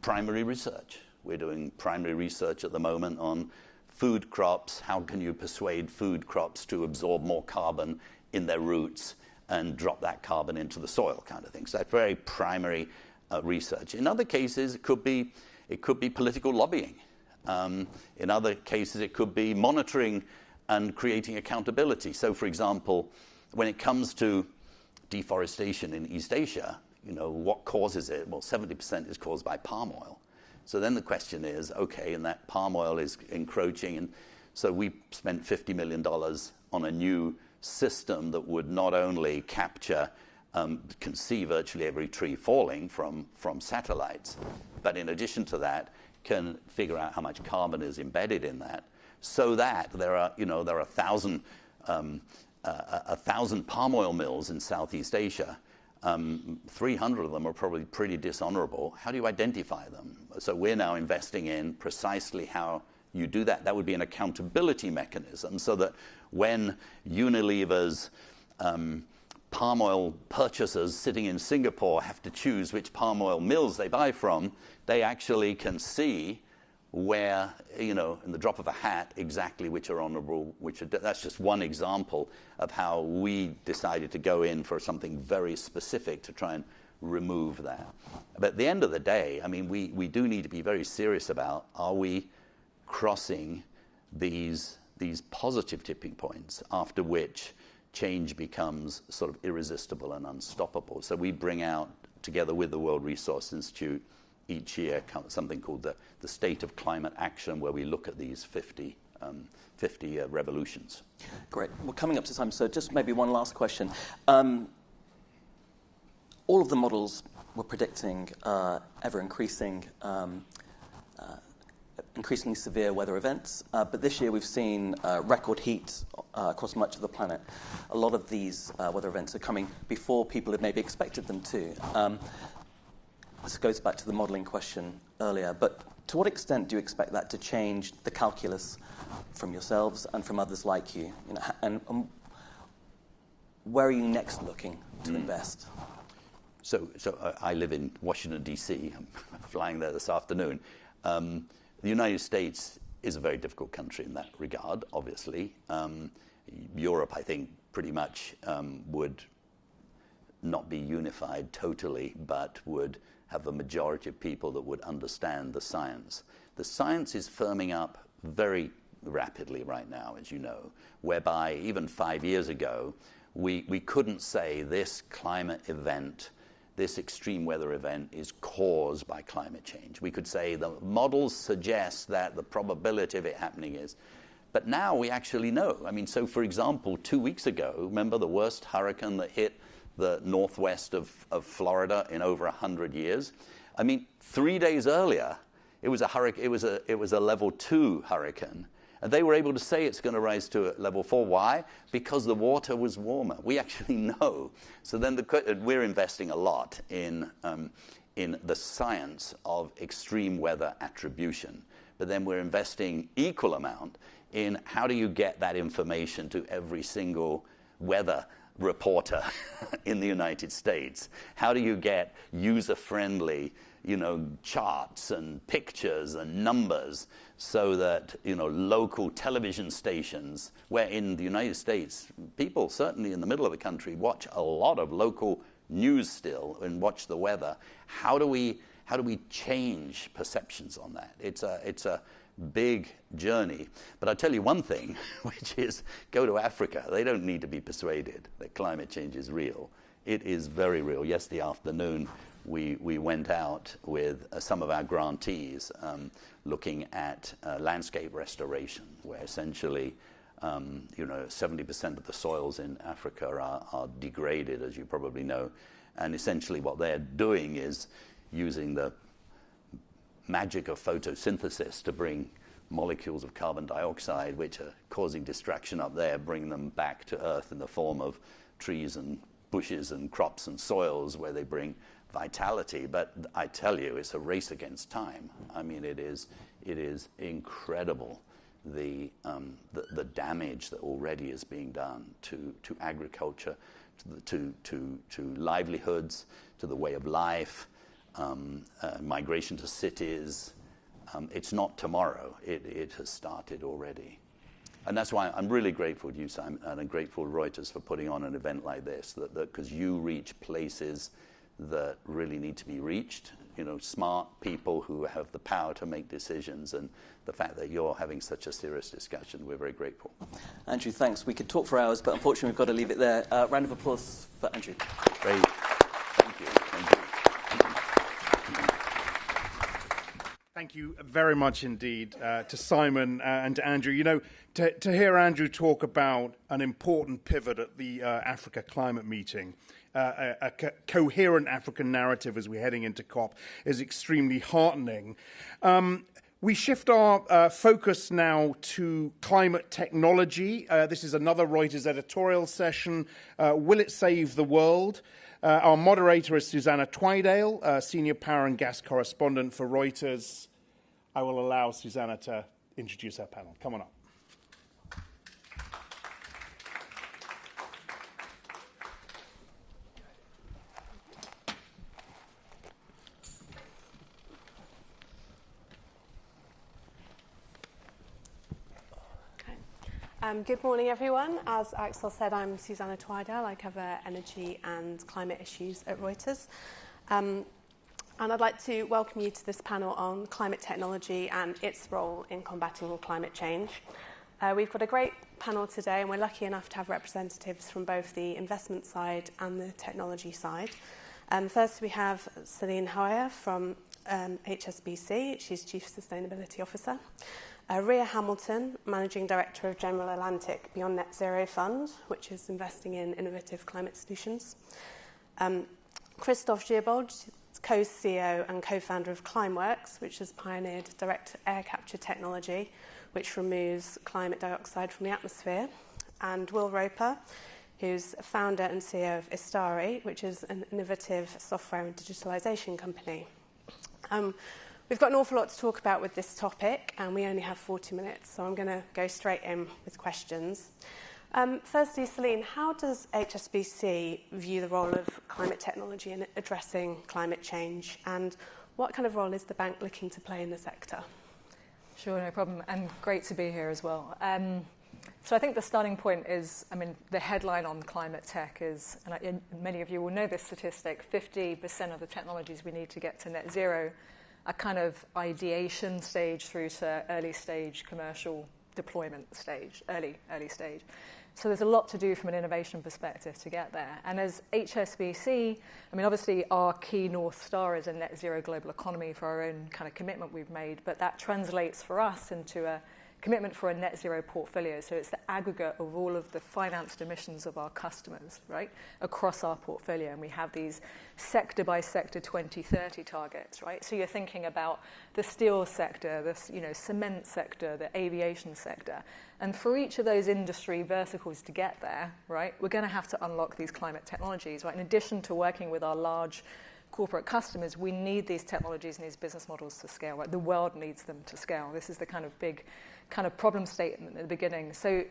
primary research. We're doing primary research at the moment on food crops. How can you persuade food crops to absorb more carbon in their roots and drop that carbon into the soil, kind of thing? So that's very primary research. In other cases, it could be political lobbying. In other cases, it could be monitoring and creating accountability. So, for example, when it comes to deforestation in East Asia, what causes it? Well, 70% is caused by palm oil. So then the question is, okay, and that palm oil is encroaching, and so we spent $50 million on a new system that would not only capture, can see virtually every tree falling from satellites, but in addition to that, can figure out how much carbon is embedded in that, so that there are 1,000 palm oil mills in Southeast Asia. 300 of them are probably pretty dishonorable. How do you identify them? So we're now investing in precisely how you do that. That would be an accountability mechanism, so that when Unilever's palm oil purchasers sitting in Singapore have to choose which palm oil mills they buy from, they actually can see where, in the drop of a hat, exactly which are honorable, that's just one example of how we decided to go in for something very specific to try and remove that. But at the end of the day, we do need to be very serious about, are we crossing these positive tipping points after which change becomes sort of irresistible and unstoppable? So we bring out, together with the World Resources Institute, each year something called the State of Climate Action, where we look at these 50 revolutions. Great. We're coming up to time, so just maybe one last question. All of the models we're predicting ever increasingly severe weather events. But this year we've seen record heat across much of the planet. A lot of these weather events are coming before people had maybe expected them to. This goes back to the modelling question earlier. But to what extent do you expect that to change the calculus from yourselves and from others like you? And where are you next looking to invest? So I live in Washington, D.C. I'm flying there this afternoon. The United States is a very difficult country in that regard, obviously. Europe, I think, pretty much would not be unified totally, but would have a majority of people that would understand the science. The science is firming up very rapidly right now, as you know, whereby even 5 years ago, we couldn't say this climate event, this extreme weather event is caused by climate change. We could say the models suggest that the probability of it happening is. But now we actually know. I mean, so for example, 2 weeks ago, remember the worst hurricane that hit the northwest of Florida in over 100 years? I mean, 3 days earlier, it was a level 2 hurricane. And they were able to say it's going to rise to level 4. Why? Because the water was warmer. We actually know. So then we're investing a lot in the science of extreme weather attribution. But then we're investing equal amount in how do you get that information to every single weather reporter in the United States? How do you get user-friendly, charts and pictures and numbers so that, local television stations, where in the United States, people certainly in the middle of the country watch a lot of local news still and watch the weather. How do we change perceptions on that? It's a big journey. But I'll tell you one thing, which is go to Africa. They don't need to be persuaded that climate change is real. It is very real. Yesterday afternoon, we went out with some of our grantees looking at landscape restoration, where essentially 70% of the soils in Africa are degraded, as you probably know. And essentially what they're doing is using the magic of photosynthesis to bring molecules of carbon dioxide, which are causing distraction up there, bring them back to Earth in the form of trees and bushes and crops and soils where they bring vitality. But I tell you, it's a race against time. I mean, it is incredible the damage that already is being done to agriculture, to livelihoods, to the way of life, migration to cities. It's not tomorrow. It has started already. And that's why I'm really grateful to you, Simon, and I'm grateful to Reuters for putting on an event like this, because you reach places that really need to be reached, smart people who have the power to make decisions, and the fact that you're having such a serious discussion, we're very grateful. Andrew, thanks. We could talk for hours, but unfortunately we've got to leave it there. Round of applause for Andrew. Great. Thank you. Thank you. Thank you very much indeed to Simon and to Andrew. To hear Andrew talk about an important pivot at the Africa climate meeting, a coherent African narrative as we're heading into COP, is extremely heartening. We shift our focus now to climate technology. This is another Reuters editorial session. Will it save the world? Our moderator is Susanna Twydale, Senior Power and Gas Correspondent for Reuters. I will allow Susanna to introduce our panel. Come on up. Good morning, everyone. As Axel said, I'm Susanna Twydale. I cover energy and climate issues at Reuters. And I'd like to welcome you to this panel on climate technology and its role in combating climate change. We've got a great panel today, and we're lucky enough to have representatives from both the investment side and the technology side. First, we have Celine Hoyer from HSBC. She's Chief Sustainability Officer. Ria Hamilton, Managing Director of General Atlantic Beyond Net Zero Fund, which is investing in innovative climate solutions. Christophe Gierbold, co-CEO and co-founder of Climeworks, which has pioneered direct air capture technology, which removes climate dioxide from the atmosphere, and Will Roper, who's founder and CEO of Istari, which is an innovative software and digitalization company. We've got an awful lot to talk about with this topic, and we only have 40 minutes, so I'm going to go straight in with questions. Firstly, Celine, how does HSBC view the role of climate technology in addressing climate change, and what kind of role is the bank looking to play in the sector? Sure, no problem, and great to be here as well. So I think the starting point is, the headline on climate tech is, and many of you will know this statistic, 50% of the technologies we need to get to net zero are kind of ideation stage through to early stage commercial deployment stage, early stage. So there's a lot to do from an innovation perspective to get there. And as HSBC, obviously our key North Star is a net zero global economy for our own kind of commitment we've made, but that translates for us into a commitment for a net zero portfolio. So it's the aggregate of all of the financed emissions of our customers, right, across our portfolio. And we have these sector by sector 2030 targets, right? So you're thinking about the steel sector, the cement sector, the aviation sector. And for each of those industry verticals to get there, right, we're going to have to unlock these climate technologies, right? In addition to working with our large corporate customers, we need these technologies and these business models to scale, right? The world needs them to scale. This is the kind of big kind of problem statement at the beginning. So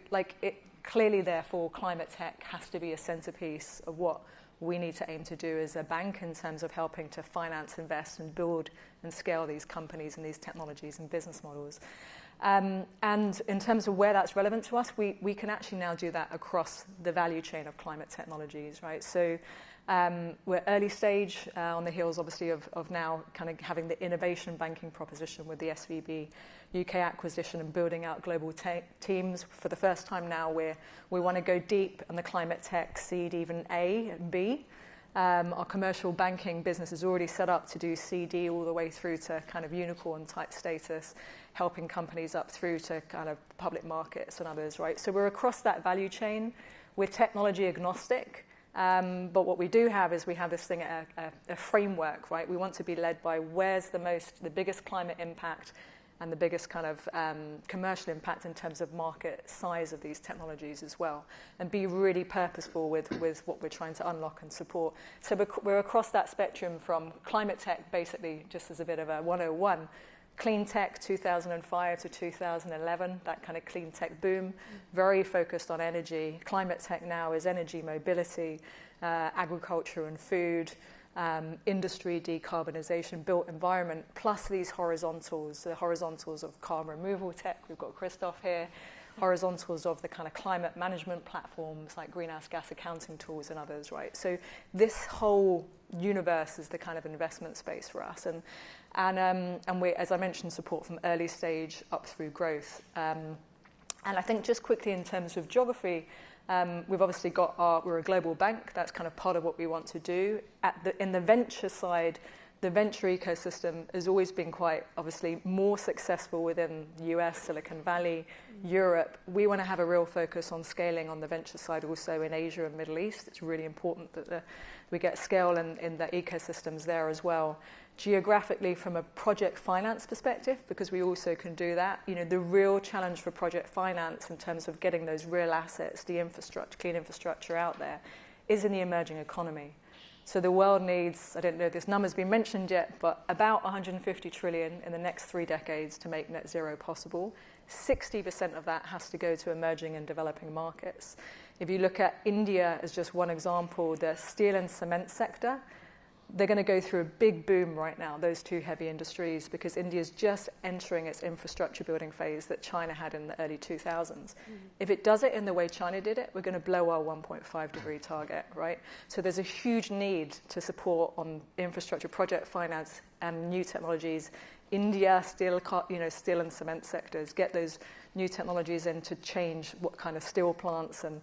clearly, therefore, climate tech has to be a centerpiece of what we need to aim to do as a bank in terms of helping to finance, invest, and build and scale these companies and these technologies and business models. And in terms of where that's relevant to us, we can actually now do that across the value chain of climate technologies, right? So we're early stage on the heels, obviously, of now kind of having the innovation banking proposition with the SVB UK acquisition and building out global teams. For the first time now, we want to go deep in the climate tech seed, even A and B. Our commercial banking business is already set up to do CD all the way through to kind of unicorn type status, helping companies up through to kind of public markets and others, right? So we're across that value chain. We're technology agnostic. But what we do have is we have this thing, a framework, right? We want to be led by where's the biggest climate impact and the biggest kind of commercial impact in terms of market size of these technologies as well, and be really purposeful with what we're trying to unlock and support. So we're across that spectrum from climate tech, basically, just as a bit of a 101, clean tech 2005 to 2011, that kind of clean tech boom, very focused on energy. Climate tech now is energy, mobility, agriculture and food, industry, decarbonisation, built environment, plus these horizontals, the horizontals of carbon removal tech. We've got Christoph here. Horizontals of the kind of climate management platforms like greenhouse gas accounting tools and others, right? So this whole universe is the kind of investment space for us. And we, as I mentioned, support from early stage up through growth. And I think just quickly in terms of geography, we've obviously we're a global bank. That's kind of part of what we want to do. In the venture side, the venture ecosystem has always been quite, obviously, more successful within the US, Silicon Valley, Europe. We want to have a real focus on scaling on the venture side also in Asia and Middle East. It's really important that we get scale in the ecosystems there as well. Geographically, from a project finance perspective, because we also can do that, the real challenge for project finance in terms of getting those real assets, the infrastructure, clean infrastructure out there, is in the emerging economy. So the world needs, I don't know if this number's been mentioned yet, but about 150 trillion in the next 3 decades to make net zero possible. 60% of that has to go to emerging and developing markets. If you look at India as just one example, the steel and cement sector, they're going to go through a big boom right now, those two heavy industries, because India's just entering its infrastructure building phase that China had in the early 2000s. If it does it in the way China did it, we're going to blow our 1.5 degree target, right? So there's a huge need to support on infrastructure project finance and new technologies. India, steel and cement sectors, get those new technologies in to change what kind of steel plants and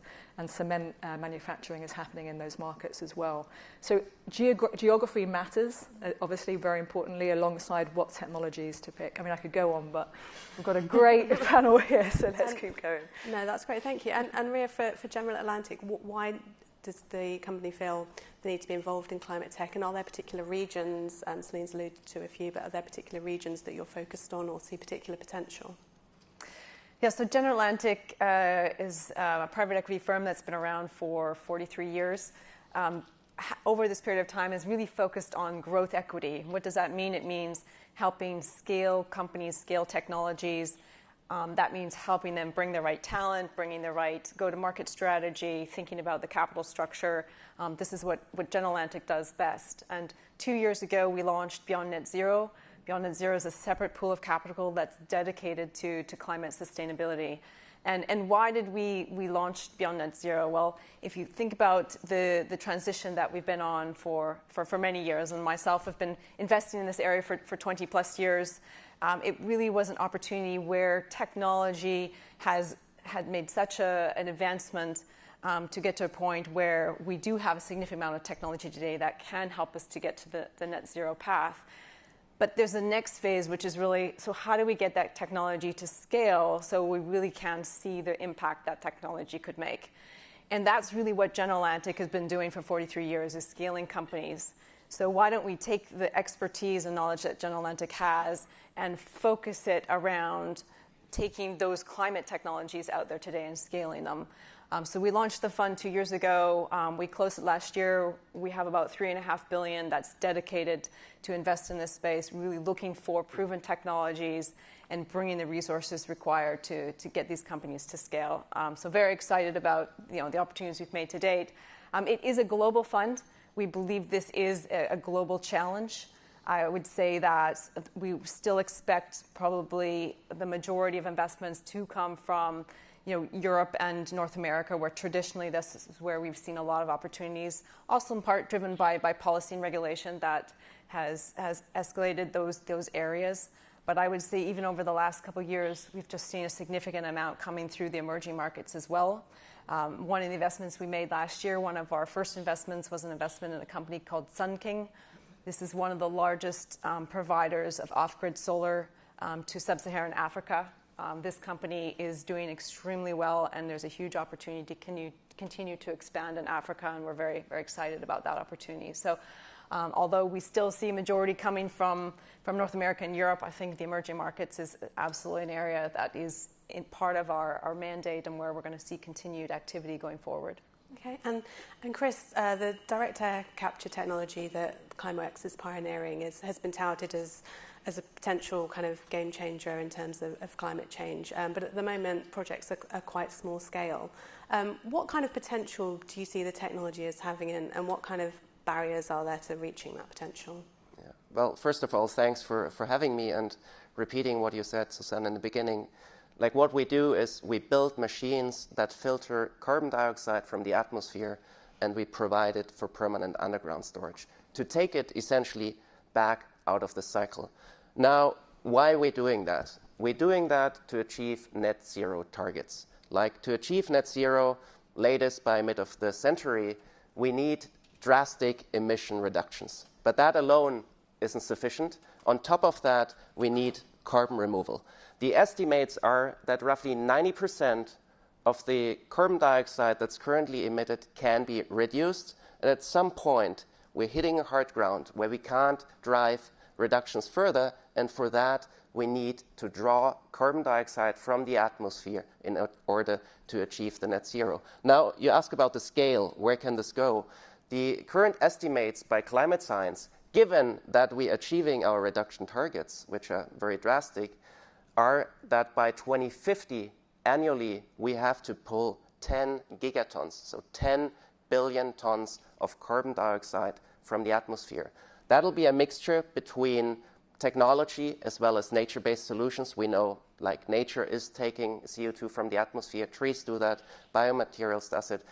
cement manufacturing is happening in those markets as well. So geography matters, obviously, very importantly, alongside what technologies to pick. I mean, I could go on, but we've got a great panel here, so let's keep going. No, that's great, thank you. And Ria, for General Atlantic, why does the company feel they need to be involved in climate tech? And are there particular regions, Celine's alluded to a few, but are there particular regions that you're focused on or see particular potential? Yeah, so General Atlantic is a private equity firm that's been around for 43 years. Over this period of time is really focused on growth equity. What does that mean? It means helping scale companies, scale technologies. That means helping them bring the right talent, bringing the right go-to-market strategy, thinking about the capital structure. This is what General Atlantic does best. And 2 years ago, we launched Beyond Net Zero. Beyond Net Zero is a separate pool of capital that's dedicated to climate sustainability. And why did we launch Beyond Net Zero? Well, if you think about the transition that we've been on for many years, and myself have been investing in this area for 20 plus years, it really was an opportunity where technology had made such an advancement to get to a point where we do have a significant amount of technology today that can help us to get to the net zero path. But there's the next phase, which is really, so how do we get that technology to scale so we really can see the impact that technology could make? And that's really what General Atlantic has been doing for 43 years, is scaling companies. So why don't we take the expertise and knowledge that General Atlantic has and focus it around taking those climate technologies out there today and scaling them? So we launched the fund 2 years ago. We closed it last year. We have about $3.5 billion that's dedicated to invest in this space, really looking for proven technologies and bringing the resources required to get these companies to scale. So very excited about the opportunities we've made to date. It is a global fund. We believe this is a global challenge. I would say that we still expect probably the majority of investments to come from Europe and North America, where traditionally this is where we've seen a lot of opportunities, also in part driven by policy and regulation that has escalated those areas. But I would say even over the last couple of years, we've just seen a significant amount coming through the emerging markets as well. One of the investments we made last year, one of our first investments, was an investment in a company called Sun King. This is one of the largest providers of off-grid solar to sub-Saharan Africa. This company is doing extremely well, and there's a huge opportunity to continue to expand in Africa, and we're very, very excited about that opportunity. So although we still see a majority coming from North America and Europe, I think the emerging markets is absolutely an area that is in part of our mandate and where we're going to see continued activity going forward. Okay, and Chris, the direct air capture technology that Climeworks is pioneering has been touted as a potential kind of game changer in terms of climate change. But at the moment, projects are quite small scale. What kind of potential do you see the technology as having, and what kind of barriers are there to reaching that potential? Yeah. Well, first of all, thanks for having me and repeating what you said, Susanne, in the beginning. Like, what we do is we build machines that filter carbon dioxide from the atmosphere, and we provide it for permanent underground storage to take it essentially back out of the cycle. Now, why are we doing that? We're doing that to achieve net zero targets. Like, to achieve net zero latest by mid of the century, we need drastic emission reductions. But that alone isn't sufficient. On top of that, we need carbon removal. The estimates are that roughly 90% of the carbon dioxide that's currently emitted can be reduced. And at some point, we're hitting a hard ground where we can't drive reductions further. And for that, we need to draw carbon dioxide from the atmosphere in order to achieve the net zero. Now, you ask about the scale. Where can this go? The current estimates by climate science, given that we're achieving our reduction targets, which are very drastic, are that by 2050, annually, we have to pull 10 gigatons, so 10 billion tons of carbon dioxide from the atmosphere. That'll be a mixture between technology as well as nature-based solutions. We know, like, nature is taking CO2 from the atmosphere. Trees do that. Biomaterials does it.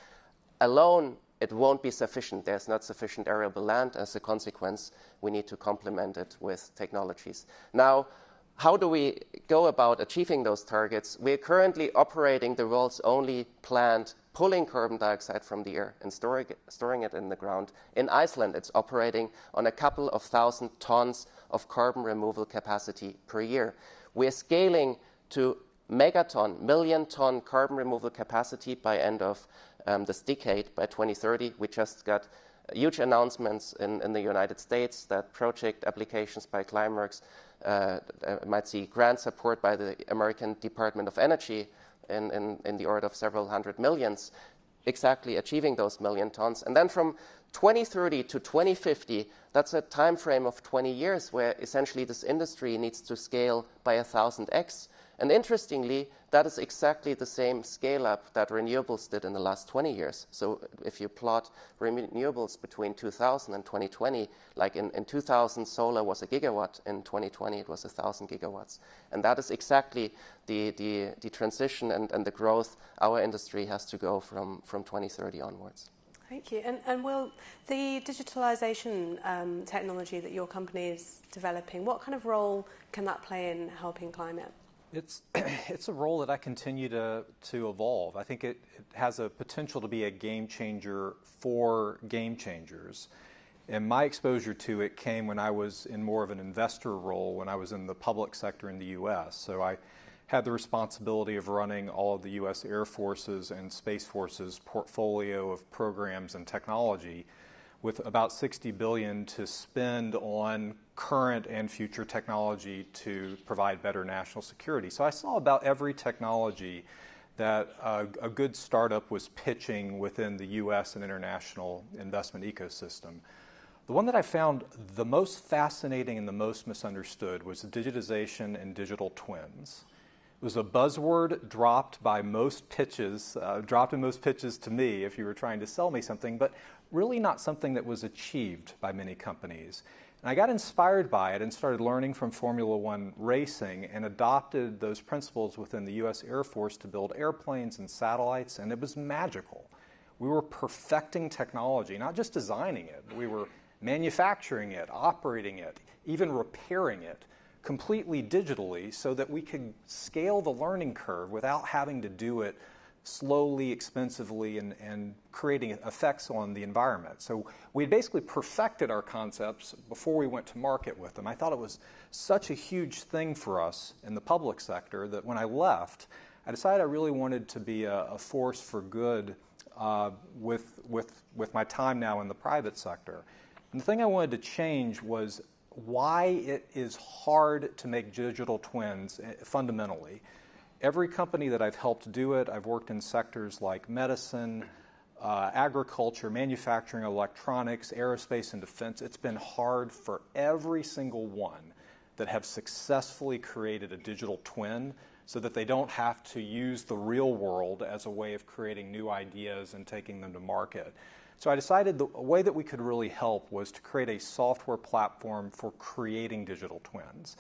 Alone, it won't be sufficient. There's not sufficient arable land. As a consequence, we need to complement it with technologies. Now, how do we go about achieving those targets? We're currently operating the world's only plant pulling carbon dioxide from the air and storing it in the ground. In Iceland, it's operating on a couple of thousand tons of carbon removal capacity per year. We're scaling to megaton, million-ton carbon removal capacity by end of this decade, by 2030. We just got huge announcements in the United States that project applications by Climeworks might see grant support by the American Department of Energy in the order of several hundred millions, exactly achieving those million tons. And then from 2030 to 2050, that's a time frame of 20 years where essentially this industry needs to scale by 1,000x. And interestingly, that is exactly the same scale up that renewables did in the last 20 years. So if you plot renewables between 2000 and 2020, like in 2000, solar was 1 gigawatt. In 2020, it was 1,000 gigawatts. And that is exactly the transition and the growth our industry has to go from 2030 onwards. Thank you. And Will, the digitalization technology that your company is developing, what kind of role can that play in helping climate? It's a role that I continue to evolve. I think it has a potential to be a game changer for game changers. And my exposure to it came when I was in more of an investor role when I was in the public sector in the U.S. So I had the responsibility of running all of the U.S. Air Force's and Space Force's portfolio of programs and technology, with about $60 billion to spend on current and future technology to provide better national security. So I saw about every technology that a good startup was pitching within the U.S. and international investment ecosystem. The one that I found the most fascinating and the most misunderstood was digitization and digital twins. It was a buzzword dropped in most pitches to me if you were trying to sell me something, but really not something that was achieved by many companies. And I got inspired by it and started learning from Formula One racing and adopted those principles within the U.S. Air Force to build airplanes and satellites, and it was magical. We were perfecting technology, not just designing it. We were manufacturing it, operating it, even repairing it completely digitally so that we could scale the learning curve without having to do it slowly, expensively, and creating effects on the environment. So we had basically perfected our concepts before we went to market with them. I thought it was such a huge thing for us in the public sector that when I left, I decided I really wanted to be a force for good with my time now in the private sector. And the thing I wanted to change was why it is hard to make digital twins fundamentally. Every company that I've helped do it, I've worked in sectors like medicine, agriculture, manufacturing, electronics, aerospace, and defense. It's been hard for every single one that have successfully created a digital twin so that they don't have to use the real world as a way of creating new ideas and taking them to market. So I decided the way that we could really help was to create a software platform for creating digital twins.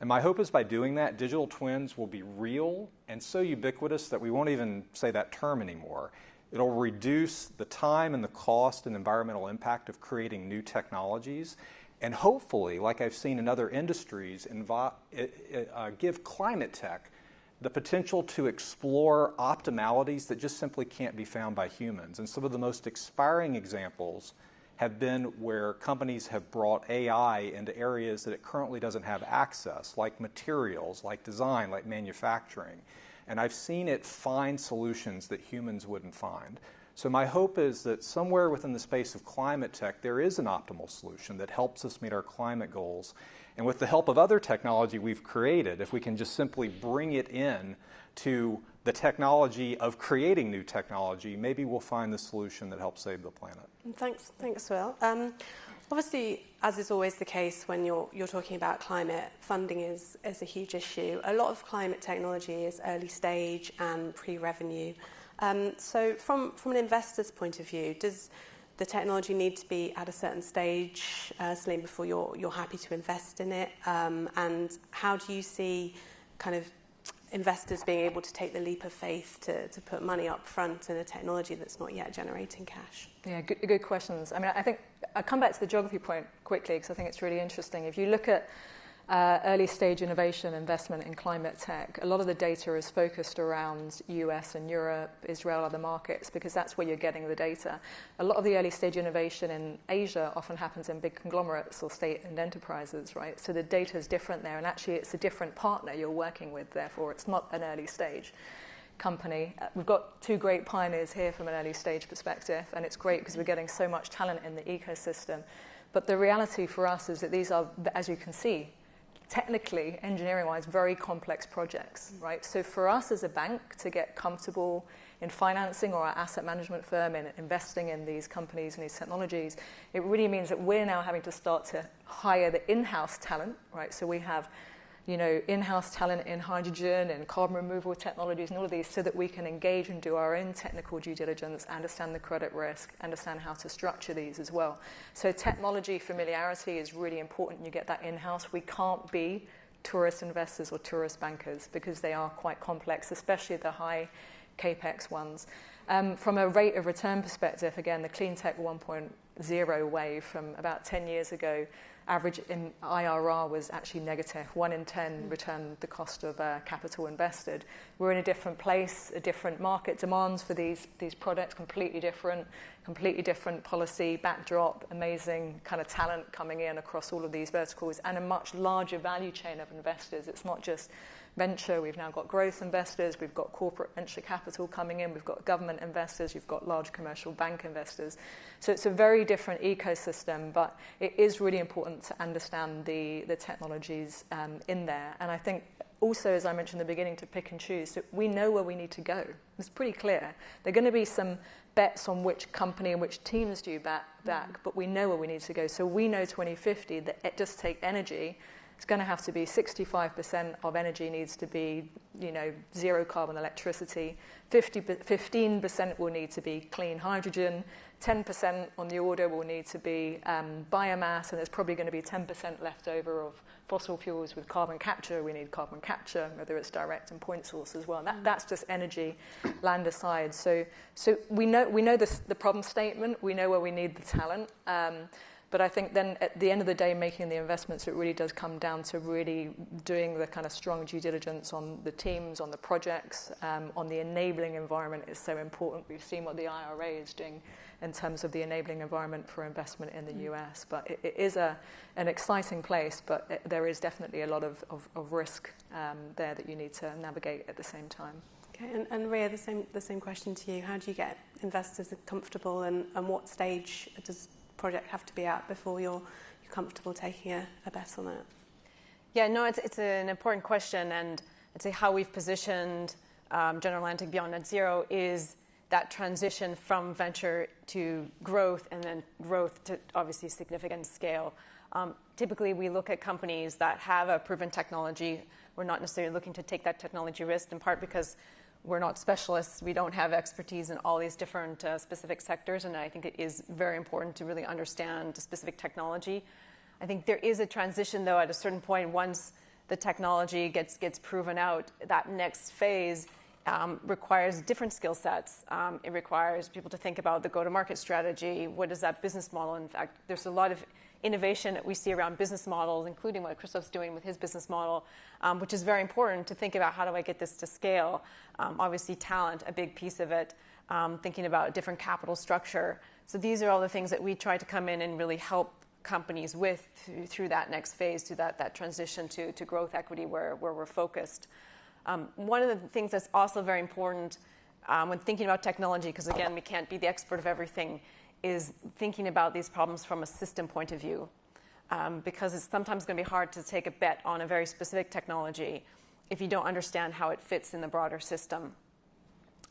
And my hope is by doing that, digital twins will be real and so ubiquitous that we won't even say that term anymore. It'll reduce the time and the cost and environmental impact of creating new technologies, and hopefully, like I've seen in other industries, give climate tech the potential to explore optimalities that just simply can't be found by humans. And some of the most inspiring examples have been where companies have brought AI into areas that it currently doesn't have access, like materials, like design, like manufacturing. And I've seen it find solutions that humans wouldn't find. So my hope is that somewhere within the space of climate tech, there is an optimal solution that helps us meet our climate goals. And with the help of other technology we've created, if we can just simply bring it in to the technology of creating new technology, maybe we'll find the solution that helps save the planet. Thanks, Will. Obviously, as is always the case when you're talking about climate, funding is a huge issue. A lot of climate technology is early stage and pre-revenue. So from an investor's point of view, does the technology need to be at a certain stage, Celine, before you're happy to invest in it? And how do you see kind of investors being able to take the leap of faith to put money up front in a technology that's not yet generating cash? Yeah, good questions. I mean, I think I'll come back to the geography point quickly because I think it's really interesting. If you look at early stage innovation investment in climate tech, a lot of the data is focused around US and Europe, Israel, other markets, because that's where you're getting the data. A lot of the early stage innovation in Asia often happens in big conglomerates or state-owned enterprises, right? So the data is different there, and actually it's a different partner you're working with, therefore it's not an early stage. company. We've got two great pioneers here from an early stage perspective, and it's great because we're getting so much talent in the ecosystem. But the reality for us is that these are, as you can see, technically, engineering-wise, very complex projects, right? So for us as a bank to get comfortable in financing, or our asset management firm in investing in these companies and these technologies, it really means that we're now having to start to hire the in-house talent, right? So we have, in-house talent in hydrogen and carbon removal technologies and all of these, so that we can engage and do our own technical due diligence, understand the credit risk, understand how to structure these as well. So technology familiarity is really important. You get that in-house. We can't be tourist investors or tourist bankers because they are quite complex, especially the high capex ones. From a rate of return perspective, again, the clean tech 1.0 wave from about 10 years ago, average in IRR was actually negative. 1 in 10 returned the cost of capital invested. We're in a different place, a different market demands for these products, completely different policy backdrop, amazing kind of talent coming in across all of these verticals, and a much larger value chain of investors. It's not just venture. We've now got growth investors, we've got corporate venture capital coming in, we've got government investors, you've got large commercial bank investors. So it's a very different ecosystem, but it is really important to understand the technologies in there. And I think also, as I mentioned in the beginning, to pick and choose. So we know where we need to go. It's pretty clear. There are going to be some bets on which company and which teams do back, but we know where we need to go. So we know 2050 that Just Take Energy, it's going to have to be 65% of energy needs to be, zero carbon electricity. 15% will need to be clean hydrogen. 10% on the order will need to be biomass, and there's probably going to be 10% left over of fossil fuels with carbon capture. We need carbon capture, whether it's direct and point source as well. That's just energy, land aside. So we know the problem statement. We know where we need the talent. But I think then at the end of the day, making the investments, it really does come down to really doing the kind of strong due diligence on the teams, on the projects, on the enabling environment is so important. We've seen what the IRA is doing in terms of the enabling environment for investment in the US. But it is an exciting place, but there is definitely a lot of risk there that you need to navigate at the same time. Okay, and Ria, the same question to you. How do you get investors comfortable, and what stage does project have to be at before you're comfortable taking a bet on it? Yeah, no, it's an important question, and I'd say how we've positioned General Atlantic Beyond Net Zero is that transition from venture to growth, and then growth to obviously significant scale. Typically, we look at companies that have a proven technology. We're not necessarily looking to take that technology risk, in part because we're not specialists. We don't have expertise in all these different specific sectors, and I think it is very important to really understand the specific technology. I think there is a transition, though, at a certain point. Once the technology gets proven out, that next phase requires different skill sets. It requires people to think about the go-to-market strategy. What is that business model? In fact, there's a lot of innovation that we see around business models, including what Christoph's doing with his business model, which is very important to think about how do I get this to scale. Obviously, talent, a big piece of it, thinking about different capital structure. So these are all the things that we try to come in and really help companies with through that next phase, through that transition to growth equity where we're focused. One of the things that's also very important when thinking about technology, because again, we can't be the expert of everything, is thinking about these problems from a system point of view. Because it's sometimes going to be hard to take a bet on a very specific technology if you don't understand how it fits in the broader system.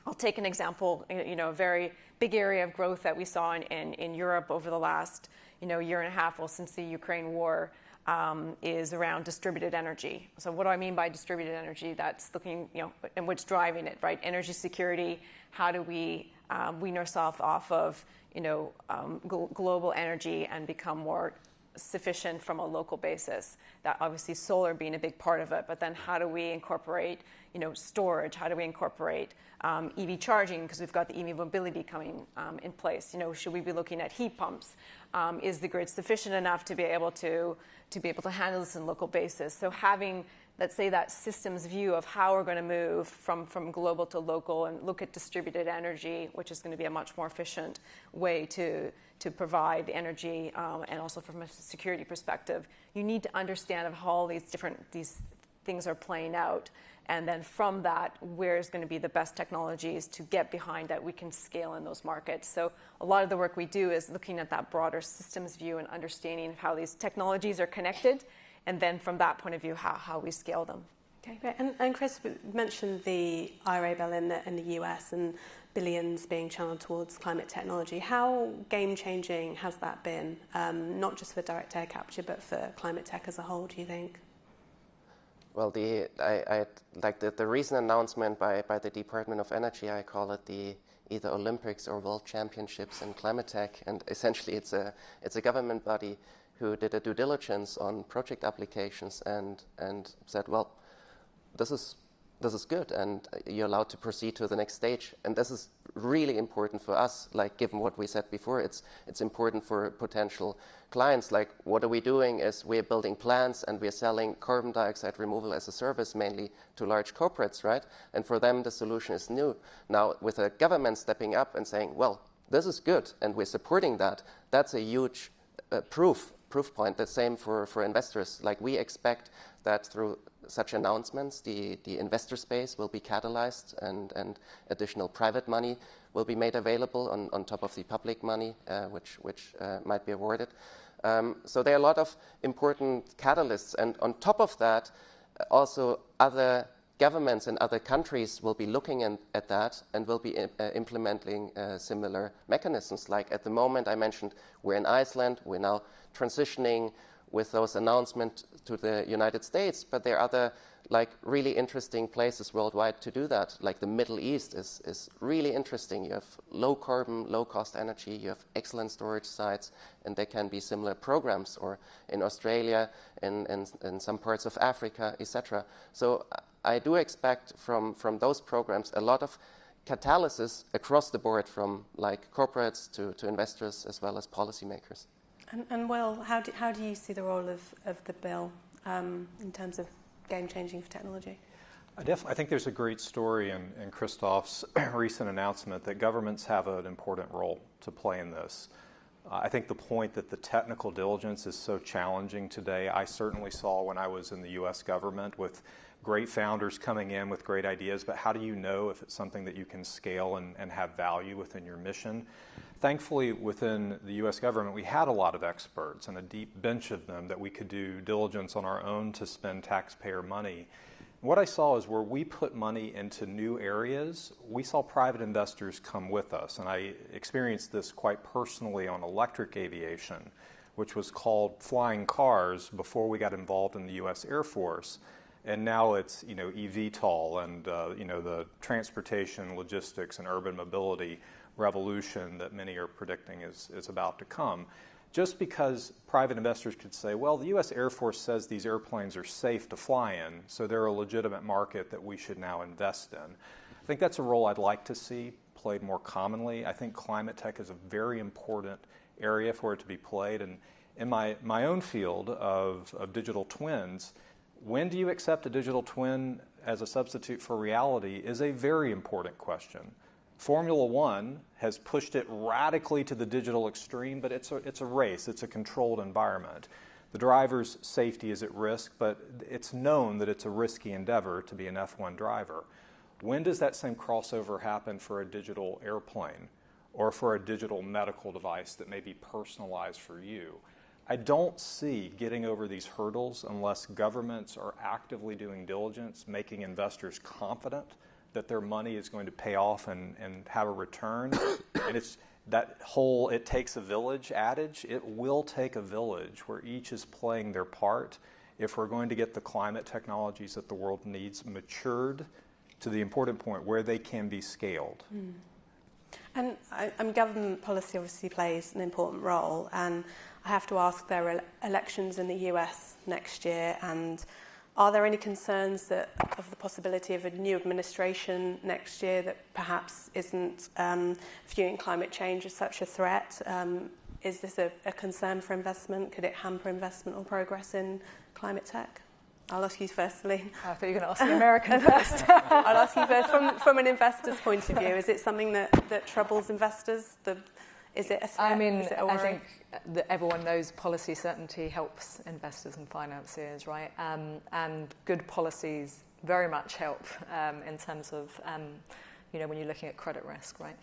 I'll take an example, a very big area of growth that we saw in Europe over the last year and a half, since the Ukraine war, is around distributed energy. So what do I mean by distributed energy? That's looking, and what's driving it, right? Energy security. How do we wean ourselves off of, global energy and become more sufficient from a local basis? That obviously solar being a big part of it, but then how do we incorporate, storage? How do we incorporate EV charging? Because we've got the EV mobility coming in place. Should we be looking at heat pumps? Is the grid sufficient enough to be able to handle this on a local basis? So having, let's say, that systems view of how we're going to move from global to local and look at distributed energy, which is going to be a much more efficient way to provide energy, and also from a security perspective, you need to understand how all these things are playing out. And then from that, where's going to be the best technologies to get behind that we can scale in those markets. So a lot of the work we do is looking at that broader systems view and understanding how these technologies are connected, and then from that point of view, how we scale them. Okay, great. And Chris mentioned the IRA bill in the US and billions being channeled towards climate technology. How game-changing has that been, not just for direct air capture, but for climate tech as a whole, do you think? Well, the recent announcement by the Department of Energy, I call it the either Olympics or World Championships in climate tech, and essentially it's a government body who did a due diligence on project applications and said, well, this is good, and you're allowed to proceed to the next stage. And this is really important for us, like given what we said before, it's important for potential clients. Like, what are we doing is we're building plants and we're selling carbon dioxide removal as a service mainly to large corporates, right? And for them, the solution is new. Now, with a government stepping up and saying, well, this is good, and we're supporting that, that's a huge proof point. The same for investors. Like, we expect that through such announcements, the investor space will be catalyzed, and additional private money will be made available on top of the public money, which might be awarded. So there are a lot of important catalysts, and on top of that, also other governments in other countries will be looking at that and will be implementing similar mechanisms. Like at the moment, I mentioned we're in Iceland, we're now transitioning with those announcements to the United States, but there are other really interesting places worldwide to do that. Like the Middle East is really interesting. You have low carbon, low cost energy, you have excellent storage sites, and there can be similar programs, or in Australia, in some parts of Africa, etc. So I do expect from those programs a lot of catalysis across the board, from corporates to investors as well as policymakers. And Will, how do you see the role of the bill in terms of game-changing for technology? I think there's a great story in Christoph's recent announcement that governments have an important role to play in this. I think the point that the technical diligence is so challenging today, I certainly saw when I was in the U.S. government, with great founders coming in with great ideas, but how do you know if it's something that you can scale and have value within your mission? Thankfully, within the U.S. government, we had a lot of experts and a deep bench of them that we could do diligence on our own to spend taxpayer money. What I saw is where we put money into new areas, we saw private investors come with us. And I experienced this quite personally on electric aviation, which was called flying cars before we got involved in the U.S. Air Force. And now it's, eVTOL and, the transportation, logistics, and urban mobility revolution that many are predicting is about to come. Just because private investors could say, well, the U.S. Air Force says these airplanes are safe to fly in, so they're a legitimate market that we should now invest in. I think that's a role I'd like to see played more commonly. I think climate tech is a very important area for it to be played. And in my own field of digital twins, when do you accept a digital twin as a substitute for reality is a very important question. Formula One has pushed it radically to the digital extreme, but it's a race. It's a controlled environment. The driver's safety is at risk, but it's known that it's a risky endeavor to be an F1 driver. When does that same crossover happen for a digital airplane or for a digital medical device that may be personalized for you? I don't see getting over these hurdles unless governments are actively doing diligence, making investors confident that their money is going to pay off and have a return. And it's that whole "it takes a village" adage. It will take a village where each is playing their part if we're going to get the climate technologies that the world needs matured to the important point where they can be scaled. And government policy obviously plays an important role, and I have to ask, there are elections in the US next year, and are there any concerns of the possibility of a new administration next year that perhaps isn't viewing climate change as such a threat? Is this a concern for investment? Could it hamper investment or progress in climate tech? I'll ask you first, Celine. I thought you were going to ask the American first. I'll ask you first. From an investor's point of view, is it something that troubles investors? Is it a threat? I mean, is it a worry? I think that everyone knows policy certainty helps investors and financiers, right? And good policies very much help in terms of, when you're looking at credit risk, right?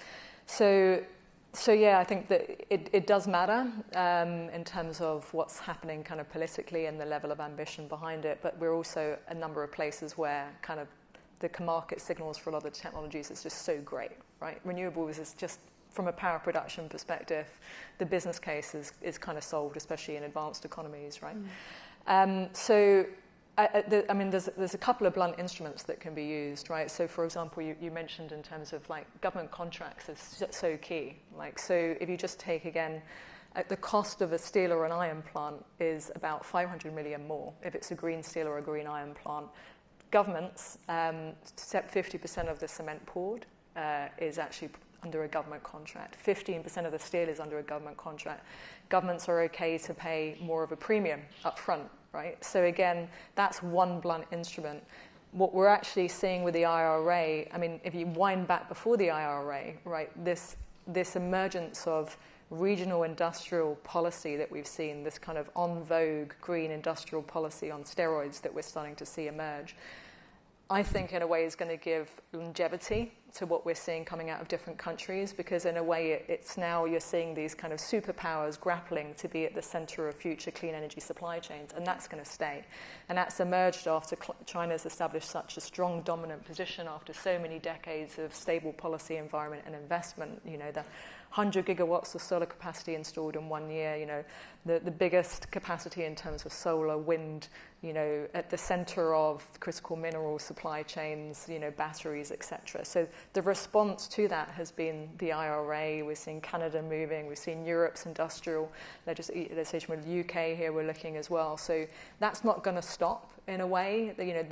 So yeah, I think that it does matter in terms of what's happening kind of politically and the level of ambition behind it, but we're also a number of places where kind of the market signals for a lot of the technologies is just so great, right? Renewables is just, from a power production perspective, the business case is kind of solved, especially in advanced economies, right? There's a couple of blunt instruments that can be used, right? So, for example, you mentioned in terms of like government contracts is so key. Like, so if you just take again, the cost of a steel or an iron plant is about 500 million more if it's a green steel or a green iron plant. Governments, 50% of the cement poured is actually under a government contract. 15% of the steel is under a government contract. Governments are okay to pay more of a premium up front, right? So again, that's one blunt instrument. What we're actually seeing with the IRA, I mean, if you wind back before the IRA, right, this emergence of regional industrial policy that we've seen, this kind of en vogue green industrial policy on steroids that we're starting to see emerge, I think in a way is going to give longevity to what we're seeing coming out of different countries, because in a way it's now you're seeing these kind of superpowers grappling to be at the center of future clean energy supply chains, and that's going to stay. And that's emerged after China's established such a strong dominant position after so many decades of stable policy environment and investment. You know, the 100 gigawatts of solar capacity installed in 1 year, you know, the biggest capacity in terms of solar, wind, you know, at the center of critical mineral supply chains, you know, batteries, etc. So the response to that has been the IRA. We're seeing Canada moving. We've seen Europe's industrial legislation with the UK here. We're looking as well. So that's not going to stop in a way. You know,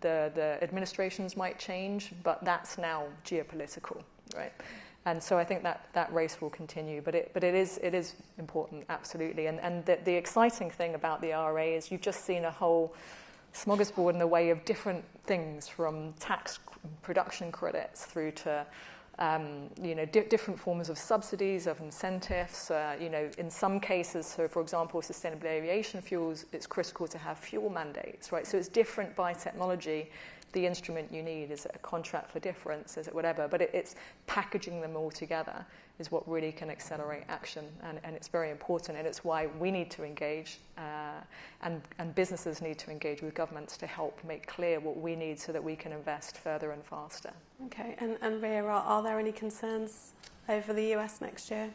the administrations might change, but that's now geopolitical, right? And so I think that race will continue, but it is important, absolutely. And the exciting thing about the IRA is you've just seen a whole smorgasbord in the way of different things, from tax production credits through to different forms of subsidies, of incentives. In some cases, so for example, sustainable aviation fuels, it's critical to have fuel mandates, right? So it's different by technology. The instrument you need, is it a contract for difference, is it whatever, but it's packaging them all together is what really can accelerate action, and it's very important, and it's why we need to engage and businesses need to engage with governments to help make clear what we need so that we can invest further and faster. Okay, and Ria, are there any concerns over the US next year?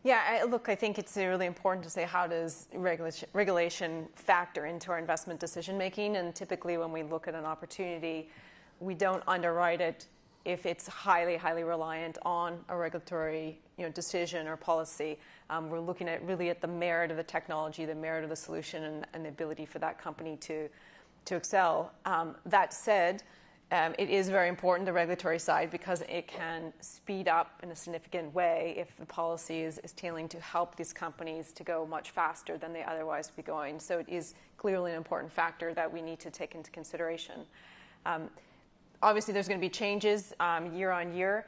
Yeah, I think it's really important to say, how does regulation factor into our investment decision making? And typically when we look at an opportunity, we don't underwrite it if it's highly, highly reliant on a regulatory decision or policy. We're looking at really at the merit of the technology, the merit of the solution, and the ability for that company to excel. That said, it is very important, the regulatory side, because it can speed up in a significant way if the policy is tailing to help these companies to go much faster than they otherwise would be going. So it is clearly an important factor that we need to take into consideration. Obviously, there's going to be changes year on year.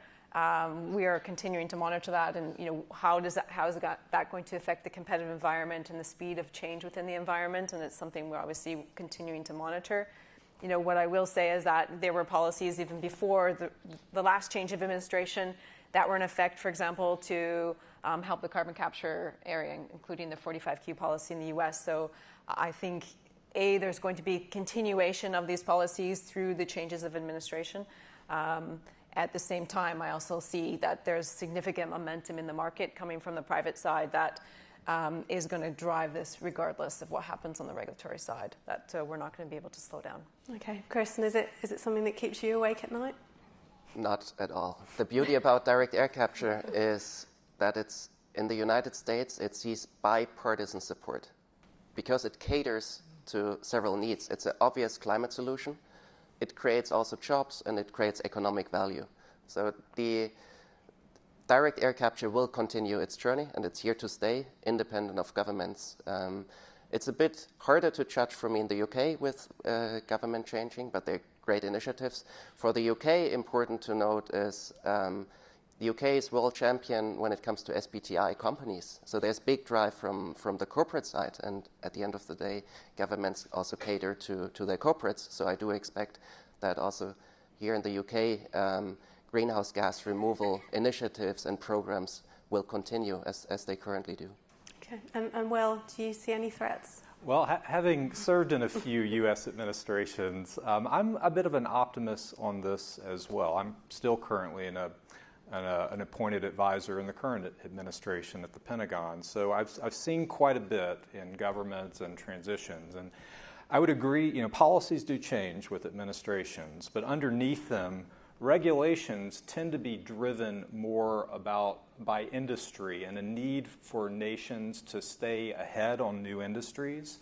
We are continuing to monitor that, and how is that going to affect the competitive environment and the speed of change within the environment? And it's something we're obviously continuing to monitor. What I will say is that there were policies even before the last change of administration that were in effect, for example, to help the carbon capture area, including the 45Q policy in the US. So I think, there's going to be continuation of these policies through the changes of administration. At the same time, I also see that there's significant momentum in the market coming from the private side that is going to drive this regardless of what happens on the regulatory side, that we're not going to be able to slow down. Okay, Kirsten, is it something that keeps you awake at night? Not at all. The beauty about direct air capture is that it's in the United States, it sees bipartisan support because it caters to several needs. It's an obvious climate solution. It creates also jobs, and it creates economic value. So the direct air capture will continue its journey, and it's here to stay, independent of governments. It's a bit harder to judge for me in the UK with government changing, but they're great initiatives. For the UK, important to note is The UK is world champion when it comes to SBTI companies. So there's big drive from the corporate side. And at the end of the day, governments also cater to their corporates. So I do expect that also here in the UK, greenhouse gas removal initiatives and programs will continue as they currently do. Okay. And Will, do you see any threats? Well, having served in a few U.S. administrations, I'm a bit of an optimist on this as well. I'm still currently an appointed advisor in the current administration at the Pentagon. So I've seen quite a bit in governments and transitions. And I would agree, policies do change with administrations, but underneath them, regulations tend to be driven more by industry and a need for nations to stay ahead on new industries.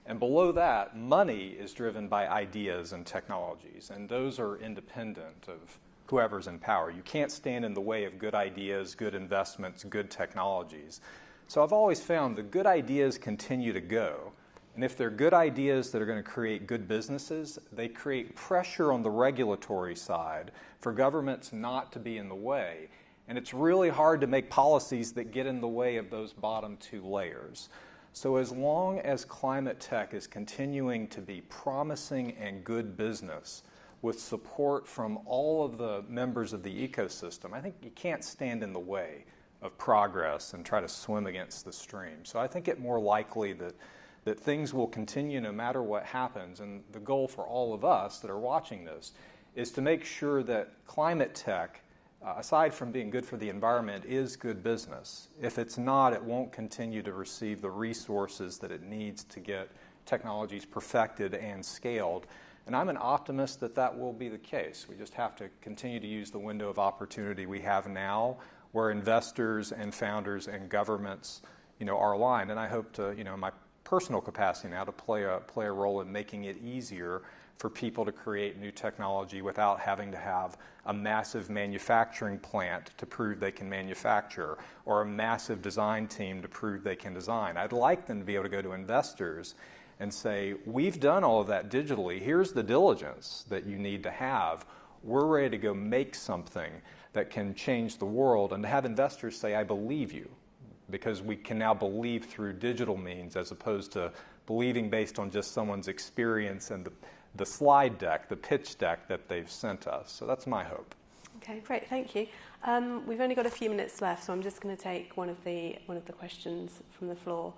And below that, money is driven by ideas and technologies, and those are independent of whoever's in power. You can't stand in the way of good ideas, good investments, good technologies. So I've always found the good ideas continue to go. And if they're good ideas that are going to create good businesses, they create pressure on the regulatory side for governments not to be in the way. And it's really hard to make policies that get in the way of those bottom two layers. So as long as climate tech is continuing to be promising and good business with support from all of the members of the ecosystem, I think you can't stand in the way of progress and try to swim against the stream. So I think it more likely that things will continue no matter what happens. And the goal for all of us that are watching this is to make sure that climate tech, aside from being good for the environment, is good business. If it's not, it won't continue to receive the resources that it needs to get technologies perfected and scaled. And I'm an optimist that that will be the case. We just have to continue to use the window of opportunity we have now, where investors and founders and governments, are aligned. And I hope to, in my personal capacity now, to play a role in making it easier for people to create new technology without having to have a massive manufacturing plant to prove they can manufacture, or a massive design team to prove they can design. I'd like them to be able to go to investors and say, we've done all of that digitally. Here's the diligence that you need to have. We're ready to go make something that can change the world, and to have investors say, I believe you, because we can now believe through digital means as opposed to believing based on just someone's experience and the slide deck, the pitch deck that they've sent us. So that's my hope. Okay, great, thank you. We've only got a few minutes left, so I'm just going to take one of the questions from the floor.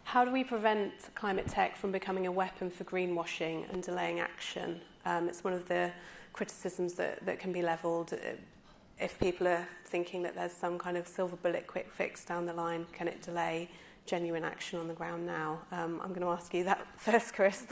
How do we prevent climate tech from becoming a weapon for greenwashing and delaying action? It's one of the criticisms that can be levelled. If people are thinking that there's some kind of silver bullet quick fix down the line, can it delay genuine action on the ground now? I'm going to ask you that first, Chris.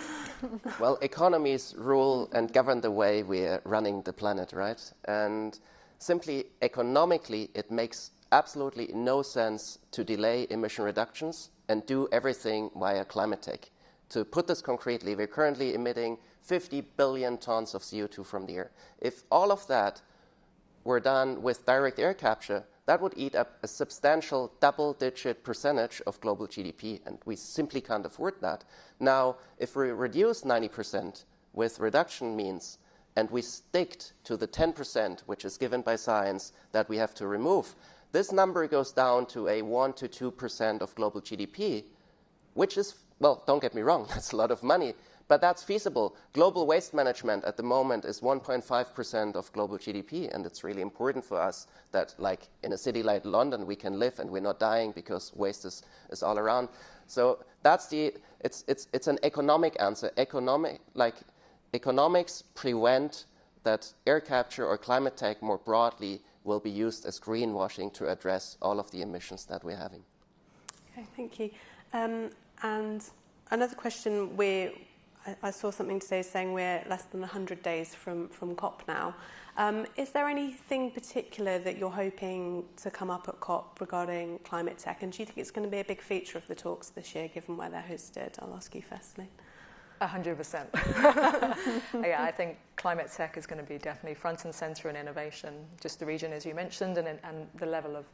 Well, economies rule and govern the way we're running the planet, right? And simply economically, it makes absolutely no sense to delay emission reductions and do everything via climate tech. To put this concretely, we're currently emitting 50 billion tons of CO2 from the air. If all of that were done with direct air capture, that would eat up a substantial double-digit percentage of global GDP, and we simply can't afford that. Now, if we reduce 90% with reduction means, and we stick to the 10%, which is given by science, that we have to remove, this number goes down to a 1 to 2% of global GDP, which is, well, don't get me wrong, that's a lot of money, but that's feasible. Global waste management at the moment is 1.5% of global GDP, and it's really important for us that, like in a city like London, we can live and we're not dying because waste is all around. So that's it's an economic answer. Economics prevent that air capture or climate tech more broadly will be used as greenwashing to address all of the emissions that we're having. Okay, thank you. And another question, I saw something today saying we're less than 100 days from COP now. Is there anything particular that you're hoping to come up at COP regarding climate tech? And do you think it's going to be a big feature of the talks this year, given where they're hosted? I'll ask you firstly. 100%. Yeah, I think climate tech is going to be definitely front and centre in innovation, just the region, as you mentioned, and the level of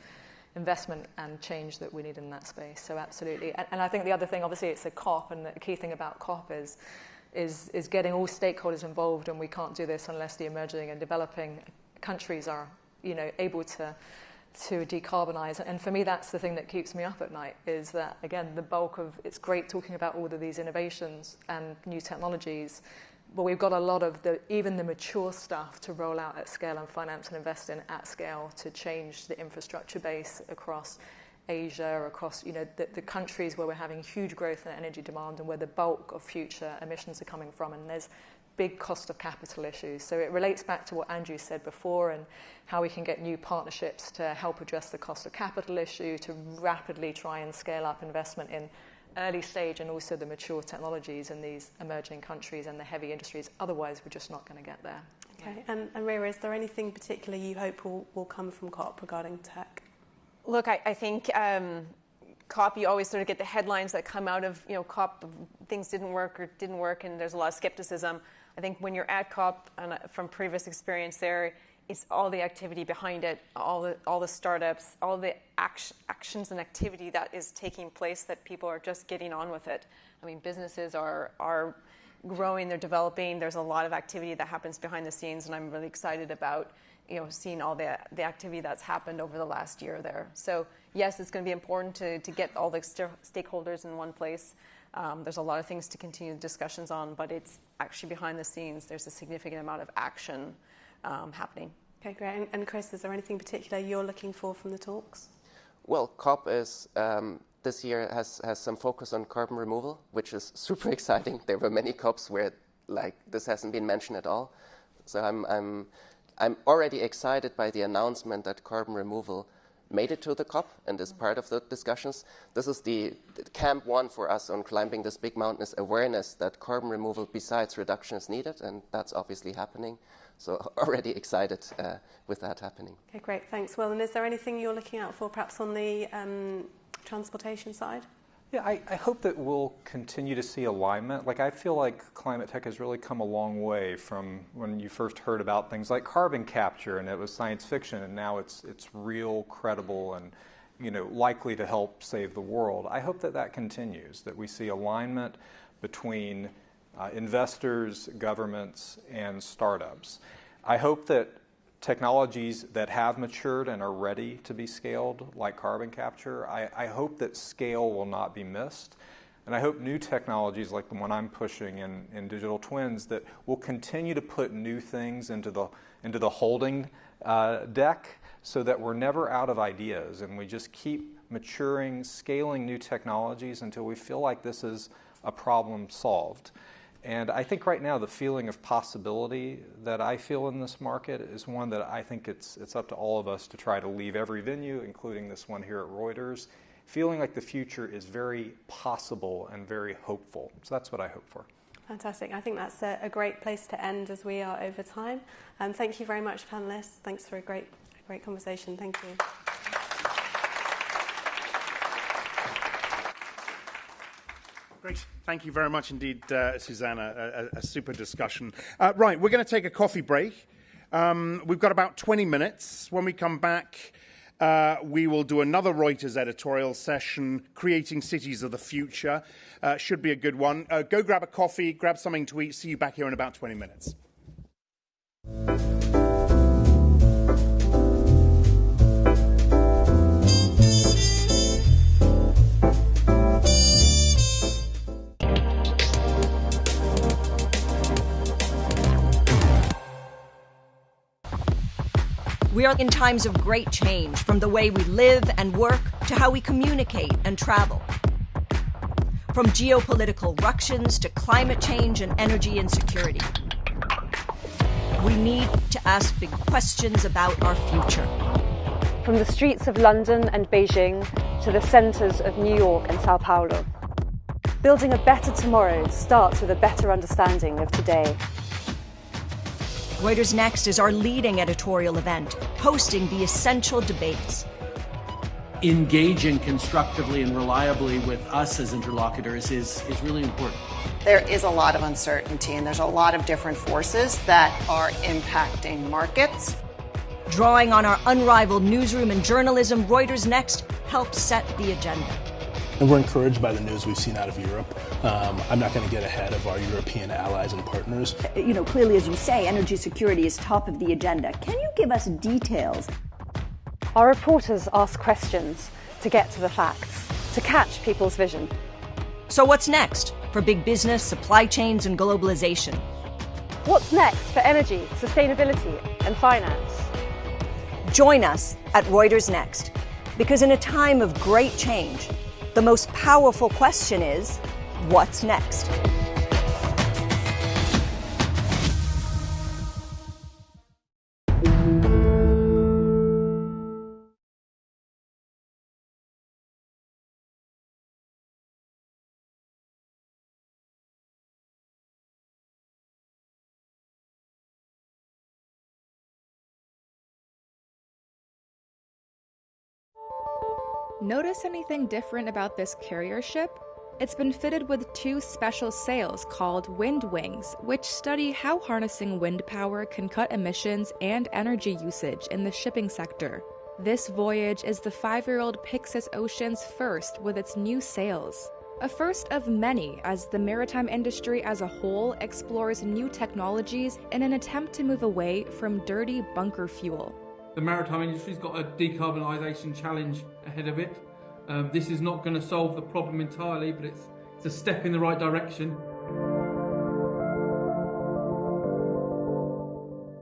investment and change that we need in that space. So absolutely. And I think the other thing, obviously, it's a COP, and the key thing about COP is getting all stakeholders involved, and we can't do this unless the emerging and developing countries are, able to decarbonize. And for me, that's the thing that keeps me up at night, is that, again, the bulk of, it's great talking about all of these innovations and new technologies, but we've got a lot of even the mature stuff to roll out at scale and finance and invest in at scale to change the infrastructure base across Asia, across the countries where we're having huge growth in energy demand and where the bulk of future emissions are coming from. And there's big cost of capital issues. So it relates back to what Andrew said before and how we can get new partnerships to help address the cost of capital issue, to rapidly try and scale up investment in early stage and also the mature technologies in these emerging countries and the heavy industries. Otherwise, we're just not going to get there. Okay, and Rhea, is there anything particular you hope will come from COP regarding tech? Look, I think COP, you always sort of get the headlines that come out of COP, things didn't work, and there's a lot of skepticism. I think when you're at COP, and from previous experience there, it's all the activity behind it, all the startups, all the actions and activity that is taking place, that people are just getting on with it. I mean, businesses are growing, they're developing. There's a lot of activity that happens behind the scenes, and I'm really excited about seeing all the activity that's happened over the last year there. So yes, it's going to be important to get all the stakeholders in one place. There's a lot of things to continue discussions on, but it's actually behind the scenes. There's a significant amount of action happening. Okay, great. And Chris, is there anything particular you're looking for from the talks? Well, COP is this year has some focus on carbon removal, which is super exciting. There were many COPs where this hasn't been mentioned at all. So I'm already excited by the announcement that carbon removal made it to the COP and is part of the discussions. This is the camp one for us on climbing this big mountain, is awareness that carbon removal besides reduction is needed, and that's obviously happening. So already excited with that happening. Okay, great, thanks. Well, and is there anything you're looking out for perhaps on the transportation side? Yeah, I hope that we'll continue to see alignment. I feel like climate tech has really come a long way from when you first heard about things like carbon capture, and it was science fiction, and now it's real, credible, and likely to help save the world. I hope that continues, that we see alignment between investors, governments, and startups. I hope that technologies that have matured and are ready to be scaled, like carbon capture, I hope that scale will not be missed. And I hope new technologies like the one I'm pushing in digital twins that will continue to put new things into the holding deck so that we're never out of ideas, and we just keep maturing, scaling new technologies until we feel like this is a problem solved. And I think right now the feeling of possibility that I feel in this market is one that I think it's up to all of us to try to leave every venue, including this one here at Reuters, feeling like the future is very possible and very hopeful. So that's what I hope for. Fantastic. I think that's a great place to end as we are over time. Thank you very much, panellists. Thanks for a great conversation. Thank you. Great. Thank you very much indeed, Susanna. A super discussion. Right, we're going to take a coffee break. We've got about 20 minutes. When we come back, we will do another Reuters editorial session, Creating Cities of the Future. Should be a good one. Go grab a coffee, grab something to eat. See you back here in about 20 minutes. We are in times of great change, from the way we live and work to how we communicate and travel. From geopolitical ructions to climate change and energy insecurity. We need to ask big questions about our future. From the streets of London and Beijing to the centres of New York and Sao Paulo. Building a better tomorrow starts with a better understanding of today. Reuters Next is our leading editorial event, hosting the essential debates. Engaging constructively and reliably with us as interlocutors is really important. There is a lot of uncertainty, and there's a lot of different forces that are impacting markets. Drawing on our unrivaled newsroom and journalism, Reuters Next helps set the agenda. And we're encouraged by the news we've seen out of Europe. I'm not going to get ahead of our European allies and partners. You know, clearly, as you say, energy security is top of the agenda. Can you give us details? Our reporters ask questions to get to the facts, to catch people's vision. So what's next for big business, supply chains, and globalization? What's next for energy, sustainability, and finance? Join us at Reuters Next, because in a time of great change, the most powerful question is, what's next? Notice anything different about this carrier ship? It's been fitted with 2 special sails called wind wings, which study how harnessing wind power can cut emissions and energy usage in the shipping sector. This voyage is the 5-year-old Pyxis Ocean's first with its new sails. A first of many as the maritime industry as a whole explores new technologies in an attempt to move away from dirty bunker fuel. The maritime industry's got a decarbonisation challenge ahead of it. This is not going to solve the problem entirely, but it's a step in the right direction.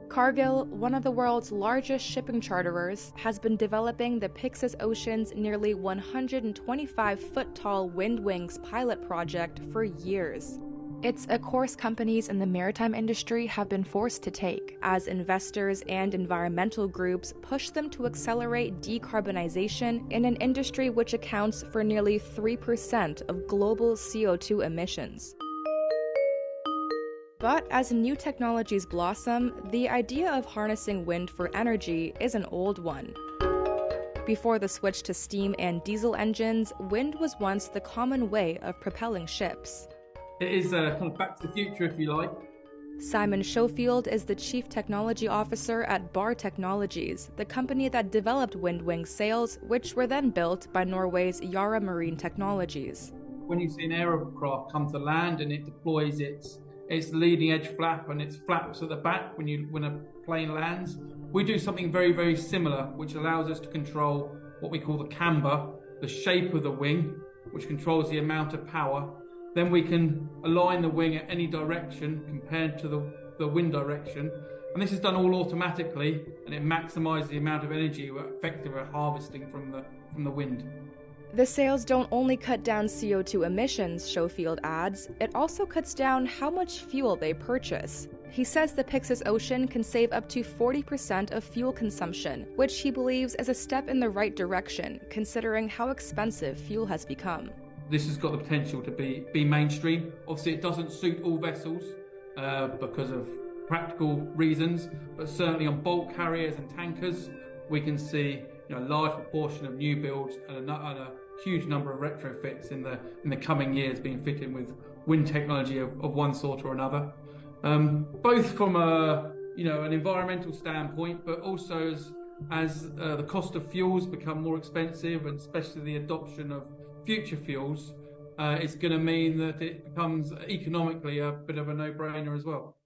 Cargill, one of the world's largest shipping charterers, has been developing the Pyxis Ocean's nearly 125-foot-tall wind wings pilot project for years. It's a course companies in the maritime industry have been forced to take, as investors and environmental groups push them to accelerate decarbonization in an industry which accounts for nearly 3% of global CO2 emissions. But as new technologies blossom, the idea of harnessing wind for energy is an old one. Before the switch to steam and diesel engines, wind was once the common way of propelling ships. It is kind of back to the future, if you like. Simon Schofield is the Chief Technology Officer at Bar Technologies, the company that developed Windwing sails, which were then built by Norway's Yara Marine Technologies. When you see an aircraft come to land and it deploys its leading edge flap and its flaps at the back when a plane lands, we do something very, very similar, which allows us to control what we call the camber, the shape of the wing, which controls the amount of power. Then we can align the wing at any direction compared to the wind direction. And this is done all automatically, and it maximizes the amount of energy we're effectively harvesting from the wind. The sails don't only cut down CO2 emissions, Schofield adds, it also cuts down how much fuel they purchase. He says the Pyxis Ocean can save up to 40% of fuel consumption, which he believes is a step in the right direction, considering how expensive fuel has become. This has got the potential to be mainstream. Obviously, it doesn't suit all vessels because of practical reasons, but certainly on bulk carriers and tankers, we can see a large proportion of new builds and a huge number of retrofits in the coming years being fitted with wind technology of one sort or another. Both from an environmental standpoint, but also as the cost of fuels become more expensive, and especially the adoption of future fuels, it's going to mean that it becomes economically a bit of a no-brainer as well.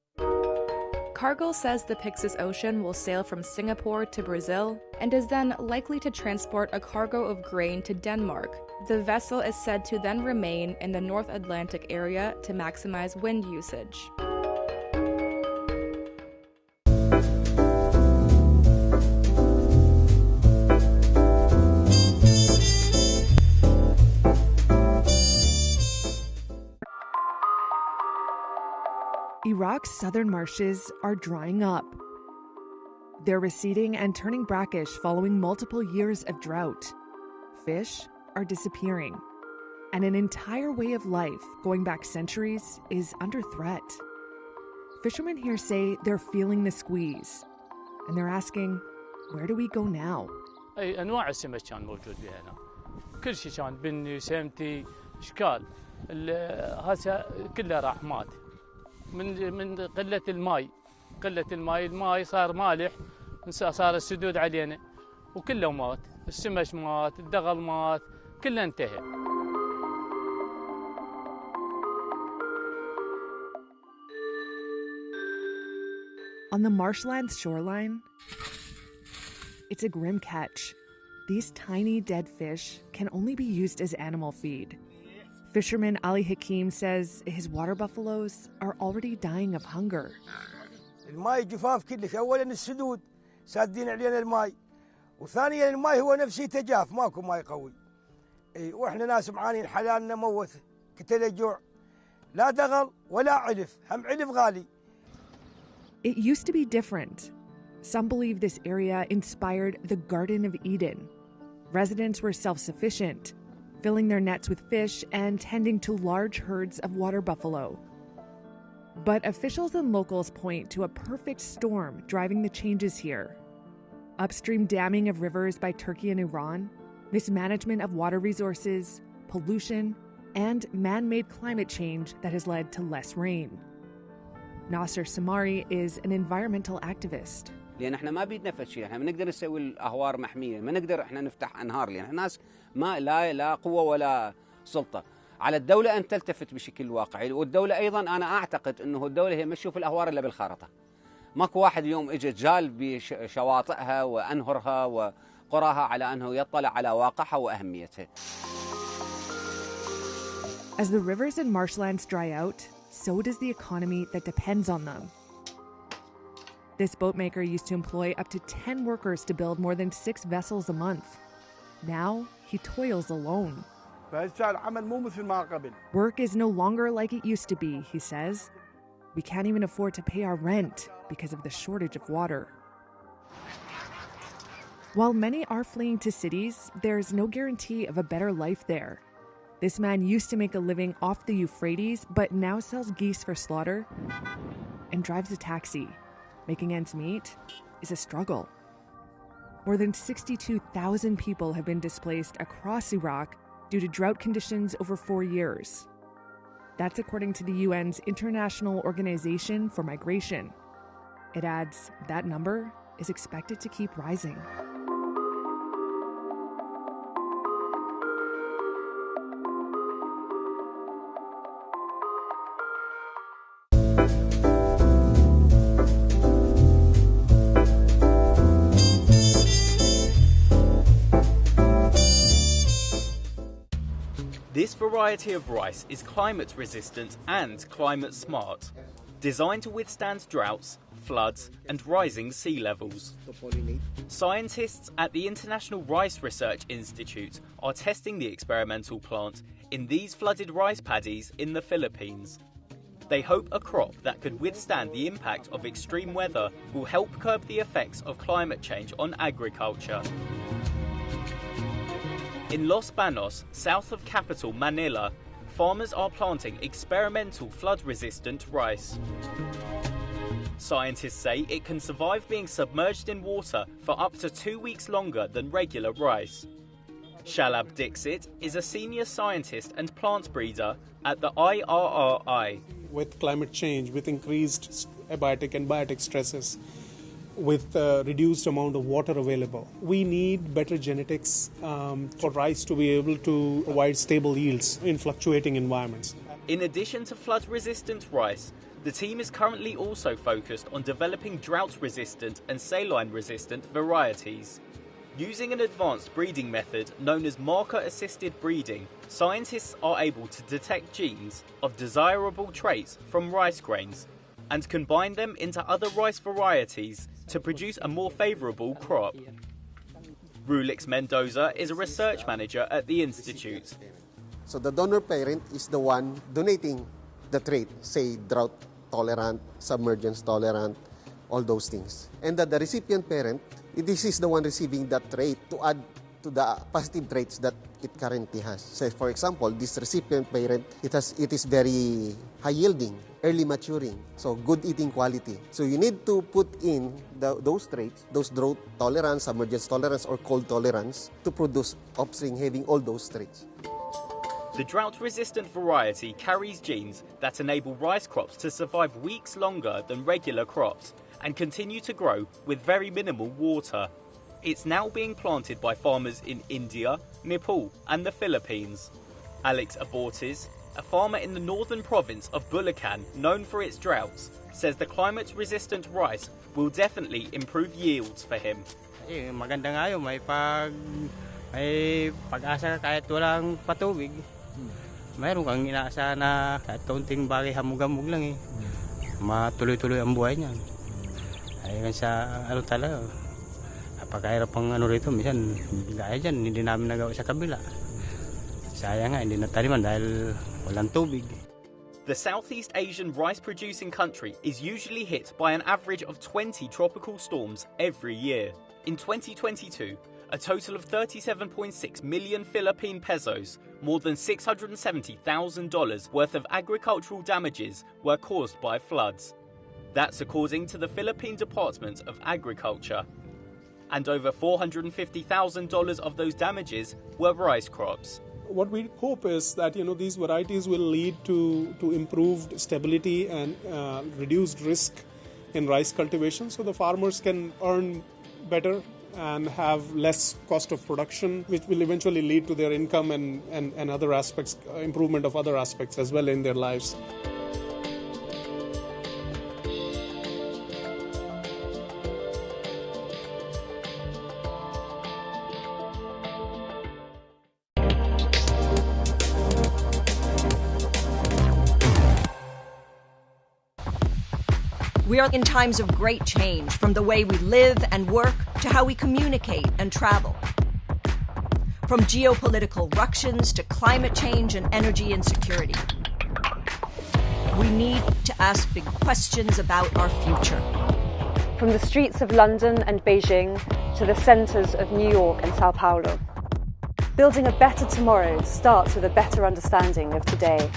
Cargill says the Pyxis Ocean will sail from Singapore to Brazil and is then likely to transport a cargo of grain to Denmark. The vessel is said to then remain in the North Atlantic area to maximize wind usage. Iraq's southern marshes are drying up. They're receding and turning brackish following multiple years of drought. Fish are disappearing, and an entire way of life going back centuries is under threat. Fishermen here say they're feeling the squeeze, and they're asking, where do we go now? أي أنواع السمك كان موجود بها هنا. كل شيء كان بني سمتي أشكال. هسه كله راح مات. من قلة الماء صار مالح، صار السدود علينا وكله مات، السمك مات، الدغل مات، كله انتهى. On the marshland's shoreline, it's a grim catch. These tiny dead fish can only be used as animal feed. Fisherman Ali Hakim says his water buffaloes are already dying of hunger. الماي جفاف كلش، اولا السدود سادين علينا الماي، وثانيا الماي هو نفسه تجاف، ماكو ماي قوي. واحنا ناس معانين حلالنا موت قتل جوع، لا دغل ولا علف، هم علف غالي. It used to be different. Some believe this area inspired the Garden of Eden. Residents were self-sufficient, filling their nets with fish and tending to large herds of water buffalo. But officials and locals point to a perfect storm driving the changes here. Upstream damming of rivers by Turkey and Iran, mismanagement of water resources, pollution, and man-made climate change that has led to less rain. Nasser Samari is an environmental activist. لان احنا ما بيدنا فد شيء، احنا ما نقدر نسوي الاهوار محميه، ما نقدر احنا نفتح انهار، لان احنا ناس ما لا قوه ولا سلطه. على الدوله ان تلتفت بشكل واقعي، والدوله ايضا انا اعتقد انه الدوله هي ما تشوف الاهوار الا بالخارطه. ماكو واحد اليوم اجى جال بشواطئها وانهرها وقراها على انه يطلع على واقعها واهميتها. As the rivers and marshlands dry out, so does the economy that depends on them. This boatmaker used to employ up to 10 workers to build more than 6 vessels a month. Now, he toils alone. Work is no longer like it used to be, he says. We can't even afford to pay our rent because of the shortage of water. While many are fleeing to cities, there's no guarantee of a better life there. This man used to make a living off the Euphrates, but now sells geese for slaughter and drives a taxi. Making ends meet is a struggle. More than 62,000 people have been displaced across Iraq due to drought conditions over 4 years. That's according to the UN's International Organization for Migration. It adds that number is expected to keep rising. This variety of rice is climate resistant and climate smart, designed to withstand droughts, floods and rising sea levels. Scientists at the International Rice Research Institute are testing the experimental plant in these flooded rice paddies in the Philippines. They hope a crop that could withstand the impact of extreme weather will help curb the effects of climate change on agriculture. In Los Banos, south of capital Manila, farmers are planting experimental flood-resistant rice. Scientists say it can survive being submerged in water for up to 2 weeks longer than regular rice. Shalab Dixit is a senior scientist and plant breeder at the IRRI. With climate change, with increased abiotic and biotic stresses, with reduced amount of water available, we need better genetics for rice to be able to provide stable yields in fluctuating environments. In addition to flood-resistant rice, the team is currently also focused on developing drought-resistant and saline-resistant varieties. Using an advanced breeding method known as marker-assisted breeding, scientists are able to detect genes of desirable traits from rice grains and combine them into other rice varieties to produce a more favourable crop. Rulix Mendoza is a research manager at the institute. So the donor parent is the one donating the trait, say drought tolerant, submergence tolerant, all those things. And that the recipient parent, this is the one receiving that trait to add to the positive traits that it currently has. So for example, this recipient parent, it is very high yielding, early maturing, so good eating quality. So you need to put in those traits, those drought tolerance, submergence tolerance, or cold tolerance to produce offspring having all those traits. The drought-resistant variety carries genes that enable rice crops to survive weeks longer than regular crops and continue to grow with very minimal water. It's now being planted by farmers in India, Nepal and the Philippines. Alex Abortis, a farmer in the northern province of Bulacan, known for its droughts, says the climate-resistant rice will definitely improve yields for him. Maganda nga yun, may pag-asa kahit walang patubig. Mayroon kang inaasa na kahit kaunting bagay hamog-hamog lang matuloy-tuloy ang buhay niyan. Ay sa talaga, napakahirap ang rito, minsan gaya dyan, hindi namin nagawa sa kabila. Sayang nga, hindi nataniman dahil walang tubig. The Southeast Asian rice-producing country is usually hit by an average of 20 tropical storms every year. In 2022, a total of 37.6 million Philippine pesos, more than $670,000 worth of agricultural damages were caused by floods. That's according to the Philippine Department of Agriculture. And over $450,000 of those damages were rice crops. What we hope is that these varieties will lead to improved stability and reduced risk in rice cultivation, so the farmers can earn better and have less cost of production, which will eventually lead to their income and other aspects, improvement of other aspects as well in their lives. We are in times of great change, from the way we live and work to how we communicate and travel. From geopolitical ructions to climate change and energy insecurity. We need to ask big questions about our future. From the streets of London and Beijing to the centres of New York and Sao Paulo. Building a better tomorrow starts with a better understanding of today.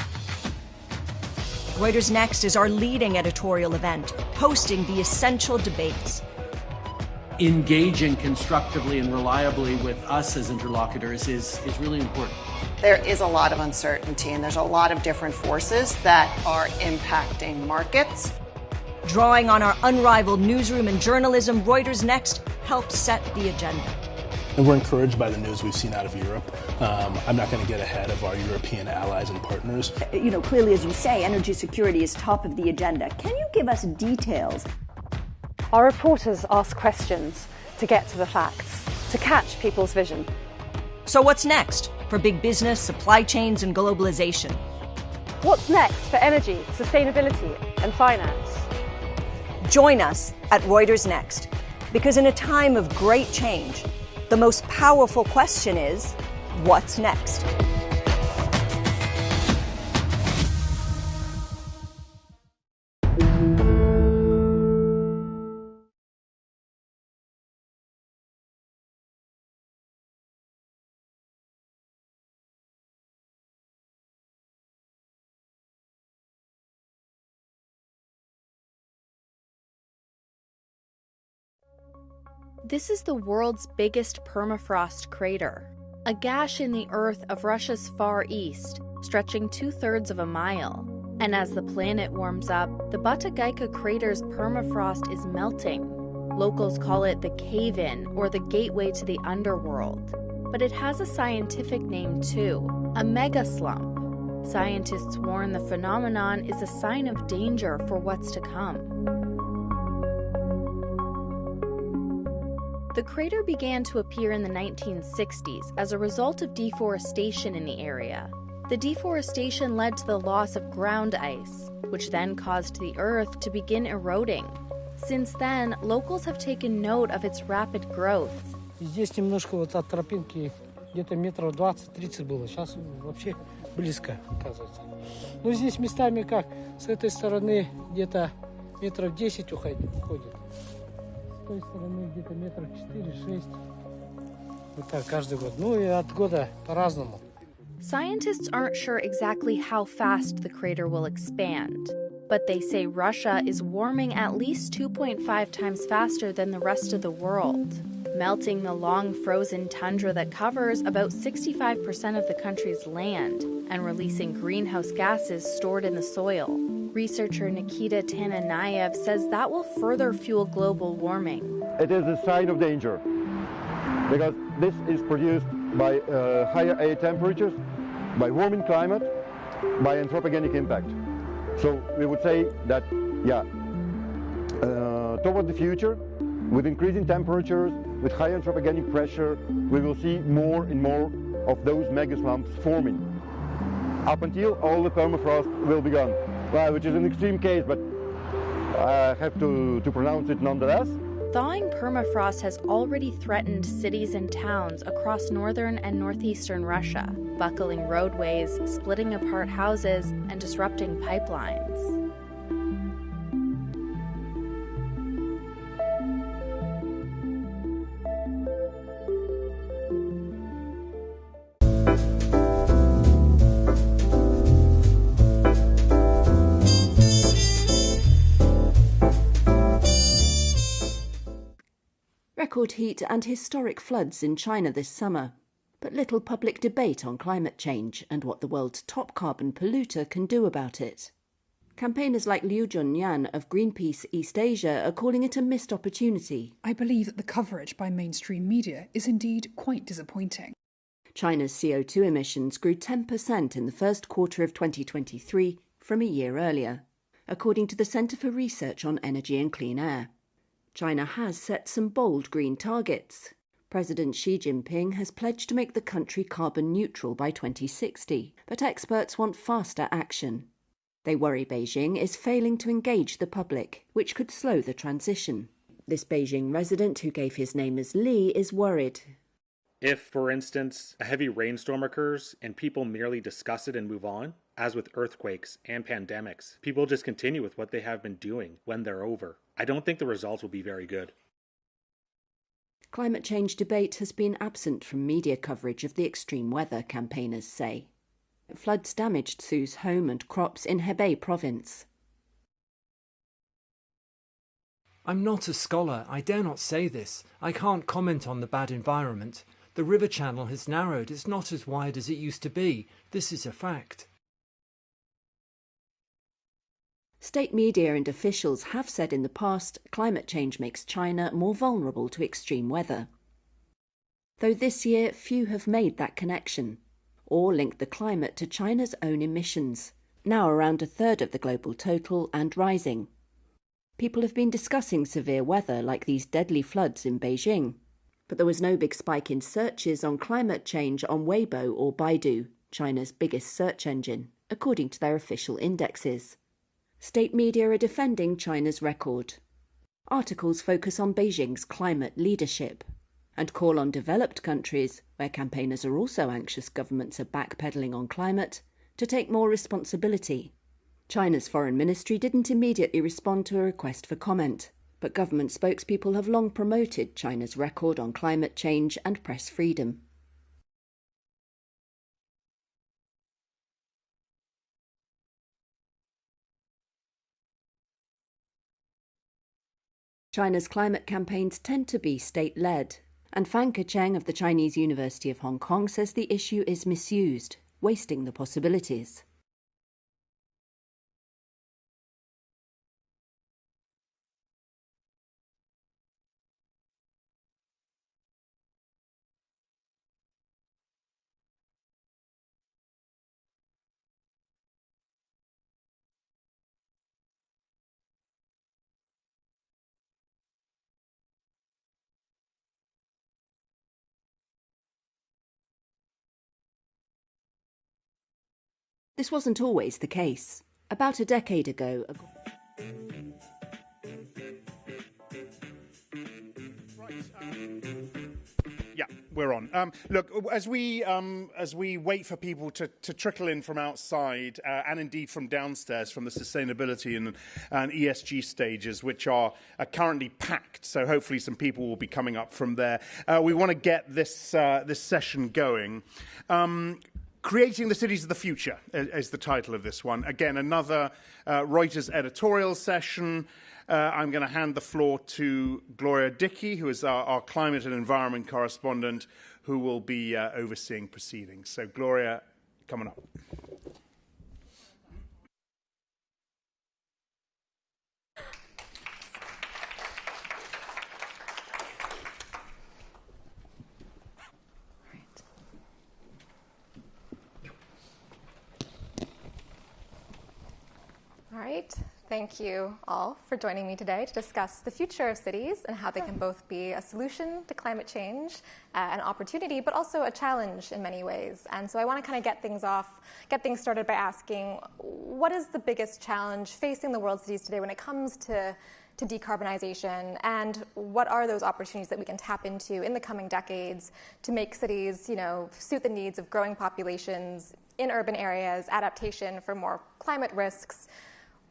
Reuters Next is our leading editorial event, hosting the essential debates. Engaging constructively and reliably with us as interlocutors is really important. There is a lot of uncertainty, and there's a lot of different forces that are impacting markets. Drawing on our unrivaled newsroom and journalism, Reuters Next helps set the agenda. And we're encouraged by the news we've seen out of Europe. I'm not going to get ahead of our European allies and partners. Clearly, as you say, energy security is top of the agenda. Can you give us details? Our reporters ask questions to get to the facts, to catch people's vision. So what's next for big business, supply chains, and globalization? What's next for energy, sustainability, and finance? Join us at Reuters Next, because in a time of great change, the most powerful question is, what's next? This is the world's biggest permafrost crater, a gash in the earth of Russia's far east, stretching 2/3 of a mile. And as the planet warms up, the Batagayka crater's permafrost is melting. Locals call it the cave-in or the gateway to the underworld. But it has a scientific name too, a megaslump. Scientists warn the phenomenon is a sign of danger for what's to come. The crater began to appear in the 1960s as a result of deforestation in the area. The deforestation led to the loss of ground ice, which then caused the earth to begin eroding. Since then, locals have taken note of its rapid growth. Здесь немножко вот от тропинки где-то метров 20-30 было. Сейчас вообще близко, оказывается. Ну, здесь местами как, с этой стороны где-то метров 10 уходит. С той стороны где-то метров 4-6. Вот так каждый год. Ну и от года по-разному. Scientists aren't sure exactly how fast the crater will expand, but they say Russia is warming at least 2.5 times faster than the rest of the world, melting the long frozen tundra that covers about 65% of the country's land and releasing greenhouse gases stored in the soil. Researcher Nikita Tananayev says that will further fuel global warming. It is a sign of danger because this is produced by higher air temperatures, by warming climate, by anthropogenic impact. So we would say that, yeah, toward the future, with increasing temperatures, with high anthropogenic pressure, we will see more and more of those mega slumps forming, up until all the permafrost will be gone. Well, which is an extreme case, but I have to pronounce it nonetheless. Thawing permafrost has already threatened cities and towns across northern and northeastern Russia, buckling roadways, splitting apart houses, and disrupting pipelines. Record heat and historic floods in China this summer, but little public debate on climate change and what the world's top carbon polluter can do about it. Campaigners like Liu Junyan of Greenpeace East Asia are calling it a missed opportunity. I believe that the coverage by mainstream media is indeed quite disappointing. China's CO2 emissions grew 10% in the first quarter of 2023 from a year earlier, according to the Centre for Research on Energy and Clean Air. China has set some bold green targets. President Xi Jinping has pledged to make the country carbon neutral by 2060, but experts want faster action. They worry Beijing is failing to engage the public, which could slow the transition. This Beijing resident, who gave his name as Li, is worried. If, for instance, a heavy rainstorm occurs and people merely discuss it and move on, as with earthquakes and pandemics, people just continue with what they have been doing when they're over. I don't think the results will be very good. Climate change debate has been absent from media coverage of the extreme weather, campaigners say. Floods damaged Su's home and crops in Hebei province. I'm not a scholar, I dare not say this. I can't comment on the bad environment. The river channel has narrowed, it's not as wide as it used to be. This is a fact. State media and officials have said in the past climate change makes China more vulnerable to extreme weather. Though this year few have made that connection, or linked the climate to China's own emissions, now around a third of the global total and rising. People have been discussing severe weather like these deadly floods in Beijing, but there was no big spike in searches on climate change on Weibo or Baidu, China's biggest search engine, according to their official indexes. State media are defending China's record. Articles focus on Beijing's climate leadership and call on developed countries, where campaigners are also anxious governments are backpedaling on climate, to take more responsibility. China's foreign ministry didn't immediately respond to a request for comment, but government spokespeople have long promoted China's record on climate change and press freedom. China's climate campaigns tend to be state-led, and Fan Kecheng of the Chinese University of Hong Kong says the issue is misused, wasting the possibilities. This wasn't always the case. About a decade ago, Yeah, we're on. Look, as we wait for people to trickle in from outside and indeed from downstairs, from the sustainability and ESG stages, which are currently packed, so hopefully some people will be coming up from there. We want to get this session going. Creating the Cities of the Future is the title of this one. Again, another Reuters editorial session. I'm going to hand the floor to Gloria Dickey, who is our climate and environment correspondent, who will be overseeing proceedings. So, Gloria, come on up. All right. Thank you all for joining me today to discuss the future of cities and how they can both be a solution to climate change, an opportunity, but also a challenge in many ways. And so I want to kind of get things started by asking, what is the biggest challenge facing the world's cities today when it comes to decarbonization, and what are those opportunities that we can tap into in the coming decades to make cities, suit the needs of growing populations in urban areas, adaptation for more climate risks?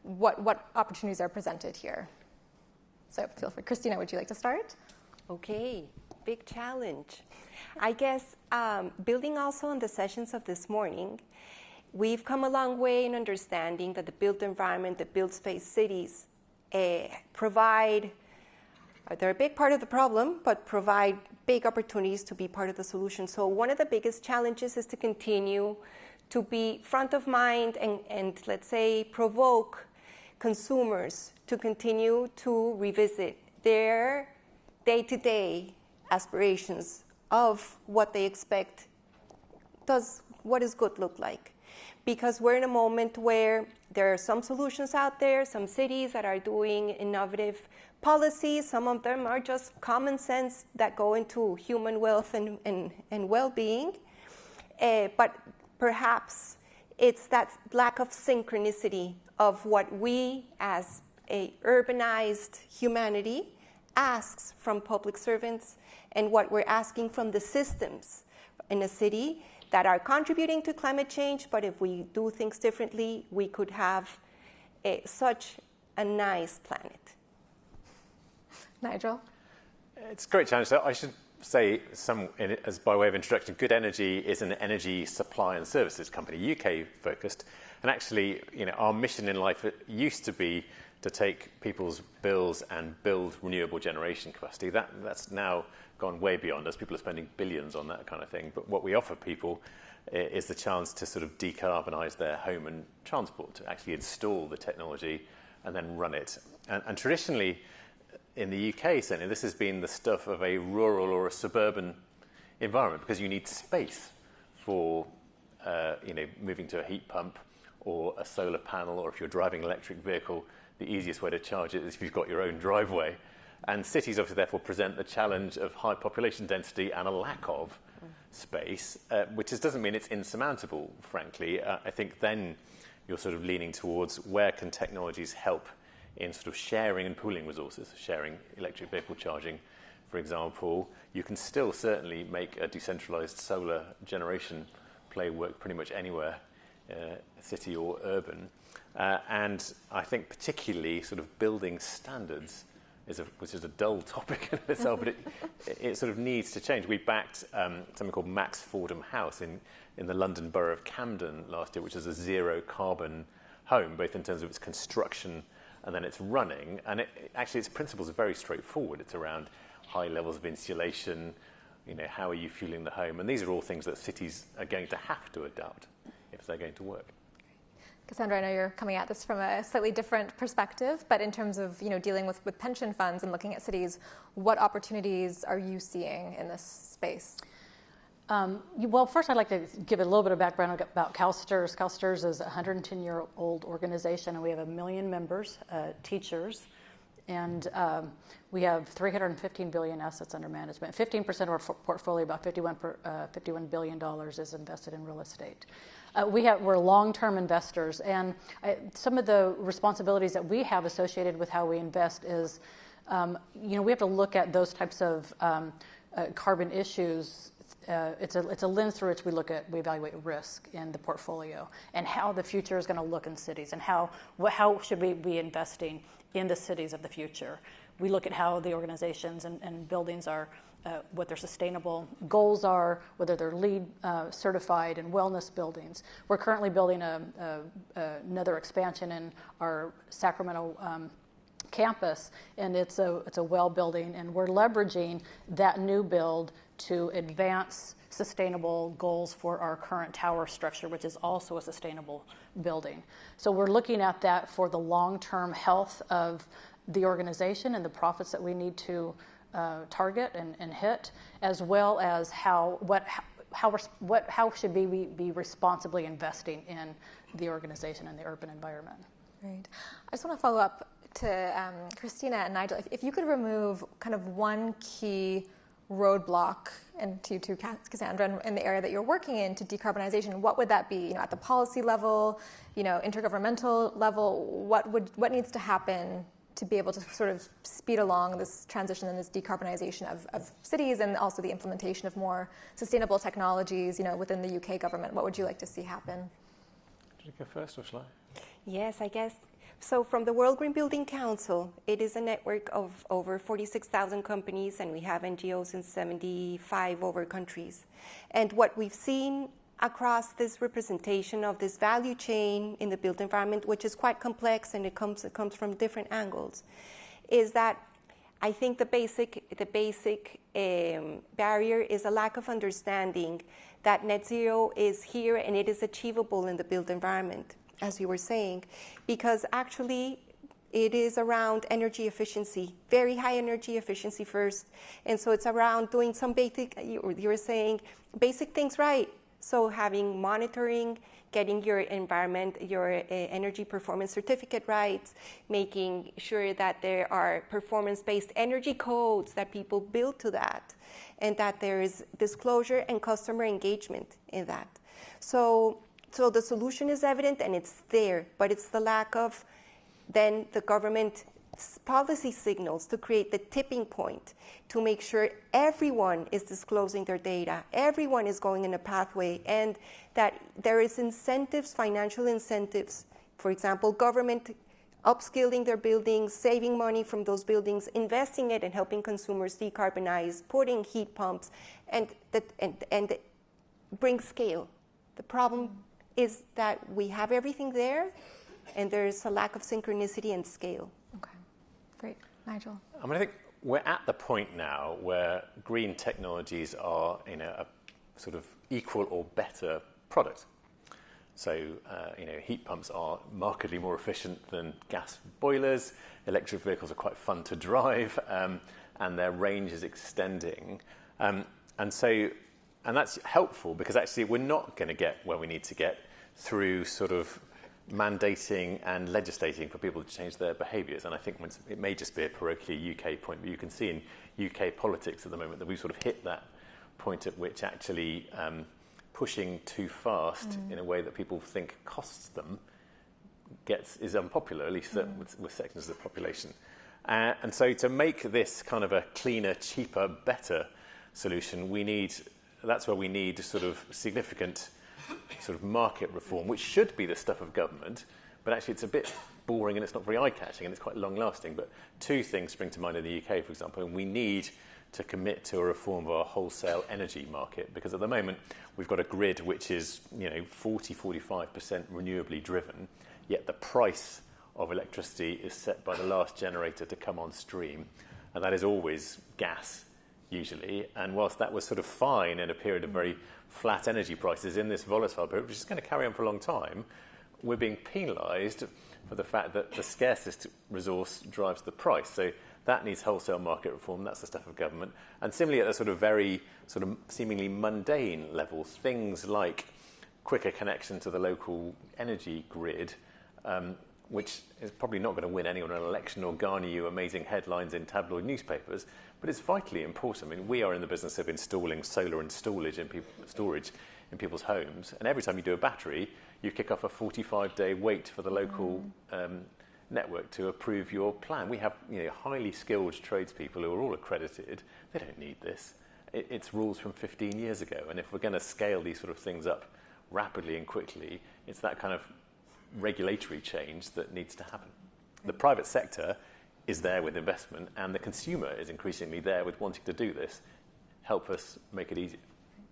What opportunities are presented here? So feel free. Christina, would you like to start? Okay, big challenge. I guess building also on the sessions of this morning, we've come a long way in understanding that the built environment, the built space cities they're a big part of the problem, but provide big opportunities to be part of the solution. So one of the biggest challenges is to continue to be front of mind and let's say, provoke consumers to continue to revisit their day-to-day aspirations of what they expect. What does good look like? Because we're in a moment where there are some solutions out there, some cities that are doing innovative policies. Some of them are just common sense that go into human wealth and well-being. But perhaps it's that lack of synchronicity of what we as a urbanized humanity asks from public servants and what we're asking from the systems in a city that are contributing to climate change, but if we do things differently, we could have such a nice planet. Nigel? It's a great challenge. So I should say, as by way of introduction, Good Energy is an energy supply and services company, UK focused. And actually, our mission in life used to be to take people's bills and build renewable generation capacity. That's now gone way beyond us. People are spending billions on that kind of thing. But what we offer people is the chance to sort of decarbonise their home and transport, to actually install the technology and then run it. And traditionally, in the UK, certainly, this has been the stuff of a rural or a suburban environment, because you need space for moving to a heat pump or a solar panel, or if you're driving an electric vehicle, the easiest way to charge it is if you've got your own driveway. And cities obviously therefore present the challenge of high population density and a lack of space, which doesn't mean it's insurmountable, frankly. I think then you're sort of leaning towards where can technologies help in sort of sharing and pooling resources, sharing electric vehicle charging, for example. You can still certainly make a decentralized solar generation play work pretty much anywhere, city or urban. And I think particularly sort of building standards, which is a dull topic in itself, but it sort of needs to change. We backed something called Max Fordham House in the London Borough of Camden last year, which is a zero carbon home, both in terms of its construction and then its running. And actually its principles are very straightforward. It's around high levels of insulation, how are you fueling the home? And these are all things that cities are going to have to adopt if they're going to work. Cassandra, I know you're coming at this from a slightly different perspective, but in terms of dealing with pension funds and looking at cities, what opportunities are you seeing in this space? Well, first I'd like to give a little bit of background about CalSTRS. CalSTRS is a 110-year-old organization, and we have 1 million members, teachers, and we have $315 billion assets under management. 15% of our portfolio, about $51 billion, is invested in real estate. We're long-term investors, and some of the responsibilities that we have associated with how we invest is, we have to look at those types of carbon issues. It's a lens through which we evaluate risk in the portfolio and how the future is going to look in cities, and how should we be investing in the cities of the future. We look at how the organizations and buildings are, what their sustainable goals are, whether they're LEED certified and wellness buildings. We're currently building another expansion in our Sacramento campus, and it's a well building, and we're leveraging that new build to advance sustainable goals for our current tower structure, which is also a sustainable building. So we're looking at that for the long-term health of the organization and the profits that we need to target and hit, as well as how should we be responsibly investing in the organization and the urban environment. Great. I just want to follow up to Christina and Nigel. If you could remove kind of one key roadblock, and to Cassandra, in the area that you're working in to decarbonization, what would that be? At the policy level, intergovernmental level, what needs to happen to be able to sort of speed along this transition and this decarbonization of cities, and also the implementation of more sustainable technologies, within the UK government? What would you like to see happen? Did you go first, or shall I? Yes, I guess. So from the World Green Building Council, it is a network of over 46,000 companies, and we have NGOs in 75 over countries. And what we've seen across this representation of this value chain in the built environment, which is quite complex and it comes from different angles, is that I think the basic barrier is a lack of understanding that net zero is here and it is achievable in the built environment, as you were saying, because actually it is around energy efficiency, very high energy efficiency first. And so it's around doing some basic, you were saying, basic things right. So having monitoring, getting your energy performance certificate rights, making sure that there are performance-based energy codes that people build to that, and that there is disclosure and customer engagement in that. So the solution is evident and it's there, but it's the lack of then the government policy signals to create the tipping point to make sure everyone is disclosing their data, everyone is going in a pathway, and that there is incentives, financial incentives, for example, government upskilling their buildings, saving money from those buildings, investing it and helping consumers decarbonize, putting heat pumps, and bring scale. The problem is that we have everything there, and there's a lack of synchronicity and scale. Okay, great. Nigel? I think we're at the point now where green technologies are a sort of equal or better product. So, heat pumps are markedly more efficient than gas boilers. Electric vehicles are quite fun to drive, and their range is extending. And that's helpful because actually we're not going to get where we need to get through sort of mandating and legislating for people to change their behaviours. And I think it may just be a parochially UK point, but you can see in UK politics at the moment that we've sort of hit that point at which actually pushing too fast in a way that people think costs them is unpopular, at least with sections of the population. And so to make this kind of a cleaner, cheaper, better solution, that's where we need sort of significant sort of market reform, which should be the stuff of government, but actually it's a bit boring and it's not very eye-catching and it's quite long-lasting. But two things spring to mind in the UK, for example, and we need to commit to a reform of our wholesale energy market, because at the moment we've got a grid which is 40-45% renewably driven, yet the price of electricity is set by the last generator to come on stream, and that is always gas usually. And whilst that was sort of fine in a period of very flat energy prices, in this volatile period, which is going to carry on for a long time, we're being penalised for the fact that the scarcest resource drives the price. So that needs wholesale market reform. That's the stuff of government. And similarly, at a sort of very sort of seemingly mundane levels, things like quicker connection to the local energy grid, which is probably not going to win anyone an election or garner you amazing headlines in tabloid newspapers, but it's vitally important. I mean, we are in the business of installing solar and storage in people's homes, and every time you do a battery, you kick off a 45-day wait for the local network to approve your plan. We have highly skilled tradespeople who are all accredited. They don't need this. It's rules from 15 years ago, and if we're going to scale these sort of things up rapidly and quickly, it's that kind of regulatory change that needs to happen. The private sector is there with investment, and the consumer is increasingly there with wanting to do this. Help us make it easier.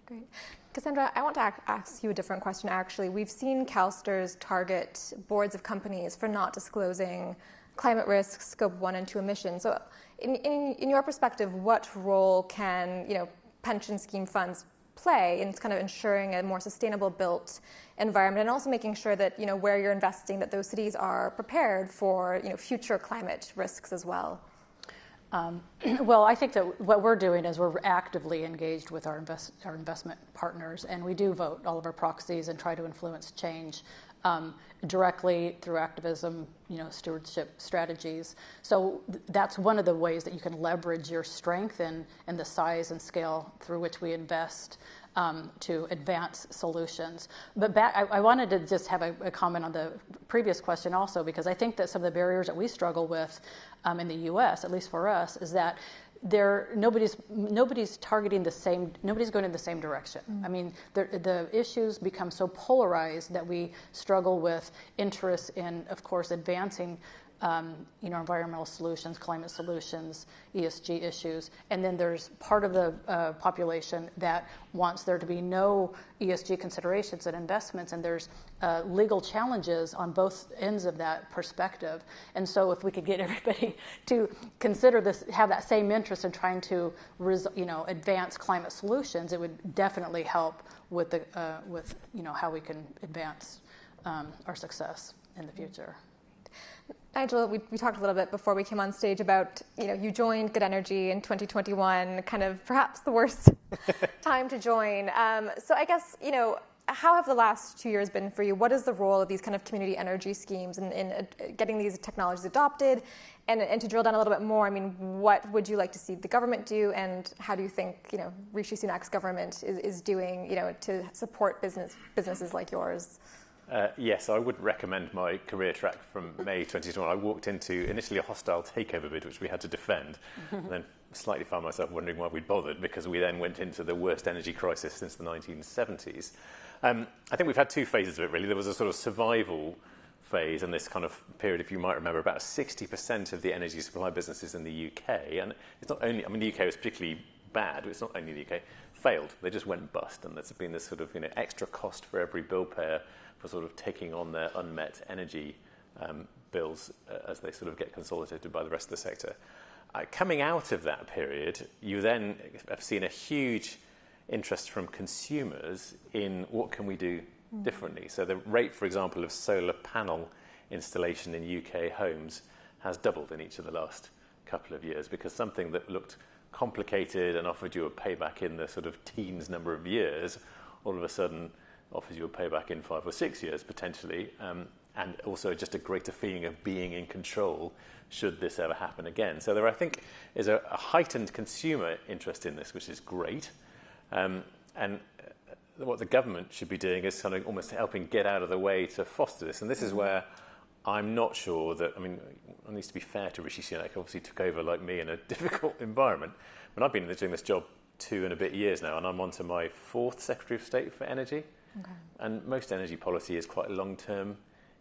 Great. Cassandra, I want to ask you a different question, actually. We've seen CalSTRS target boards of companies for not disclosing climate risks, scope 1 and 2 emissions. So in your perspective, what role can pension scheme funds play in kind of ensuring a more sustainable built environment, and also making sure that where you're investing, that those cities are prepared for future climate risks as well? Well, I think that what we're doing is we're actively engaged with our investment partners, and we do vote all of our proxies and try to influence change. directly through activism, stewardship strategies. So that's one of the ways that you can leverage your strength and the size and scale through which we invest to advance solutions. But I wanted to just have a comment on the previous question also, because I think that some of the barriers that we struggle with in the U.S., at least for us, is that nobody's targeting the same, nobody's going in the same direction. I mean, the issues become so polarized that we struggle with interest in, of course, advancing environmental solutions, climate solutions, ESG issues, and then there's part of the population that wants there to be no ESG considerations and investments, and there's legal challenges on both ends of that perspective. And so if we could get everybody to consider this, have that same interest in trying to advance climate solutions, it would definitely help with how we can advance our success in the future. Nigel, we talked a little bit before we came on stage about, you joined Good Energy in 2021, kind of perhaps the worst time to join. So I guess, how have the last 2 years been for you? What is the role of these kind of community energy schemes in getting these technologies adopted? And to drill down a little bit more, I mean, what would you like to see the government do, and how do you think, Rishi Sunak's government is doing, to support businesses like yours? Yes, I would recommend my career track from May 2021. I walked into initially a hostile takeover bid, which we had to defend, and then slightly found myself wondering why we'd bothered, because we then went into the worst energy crisis since the 1970s. I think we've had two phases of it, really. There was a sort of survival phase in this kind of period, if you might remember, about 60% of the energy supply businesses in the UK, and it's not only, the UK was particularly bad, it's not only the UK, failed. They just went bust, and there's been this sort of extra cost for every bill payer for sort of taking on their unmet energy bills as they sort of get consolidated by the rest of the sector. Coming out of that period, you then have seen a huge interest from consumers in what can we do differently. So the rate, for example, of solar panel installation in UK homes has doubled in each of the last couple of years, because something that looked complicated and offered you a payback in the sort of teens number of years, all of a sudden offers you a payback in 5 or 6 years potentially, and also just a greater feeling of being in control should this ever happen again. So there, I think, is a heightened consumer interest in this, which is great. And what the government should be doing is kind of almost helping get out of the way to foster this. And this is where I'm not sure that, it needs to be fair to Rishi Sunak, obviously took over like me in a difficult environment. But I've been doing this job 2 and a bit years now, and I'm on to my 4th Secretary of State for Energy. Okay. And most energy policy is quite long-term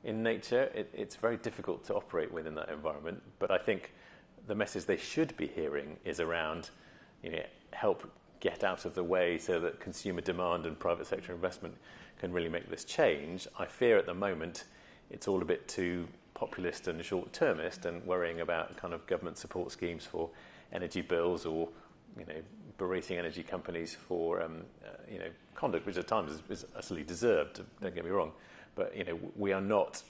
in nature. It's very difficult to operate within that environment. But I think the message they should be hearing is around, help get out of the way so that consumer demand and private sector investment can really make this change. I fear at the moment it's all a bit too populist and short-termist, and worrying about kind of government support schemes for energy bills, or berating energy companies for conduct, which at times is utterly deserved, don't get me wrong, but we are not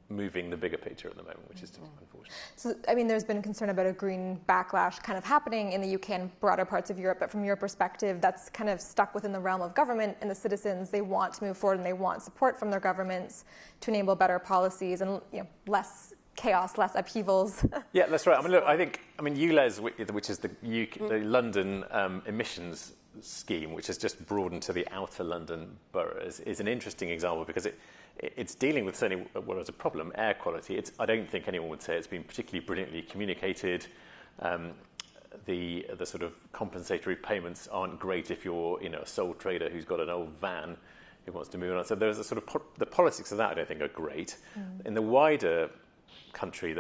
moving the bigger picture at the moment, which is unfortunate. So, there's been concern about a green backlash kind of happening in the UK and broader parts of Europe, but from your perspective, that's kind of stuck within the realm of government, and the citizens, they want to move forward and they want support from their governments to enable better policies and less chaos, less upheavals. Yeah, that's right. Look, I think, ULEZ, which is the London emissions scheme, which has just broadened to the outer London boroughs, is an interesting example, because it's dealing with certainly what was a problem, air quality. I don't think anyone would say it's been particularly brilliantly communicated. The sort of compensatory payments aren't great if you're a sole trader who's got an old van who wants to move on. So there's a sort of the politics of that I don't think are great. In the wider country,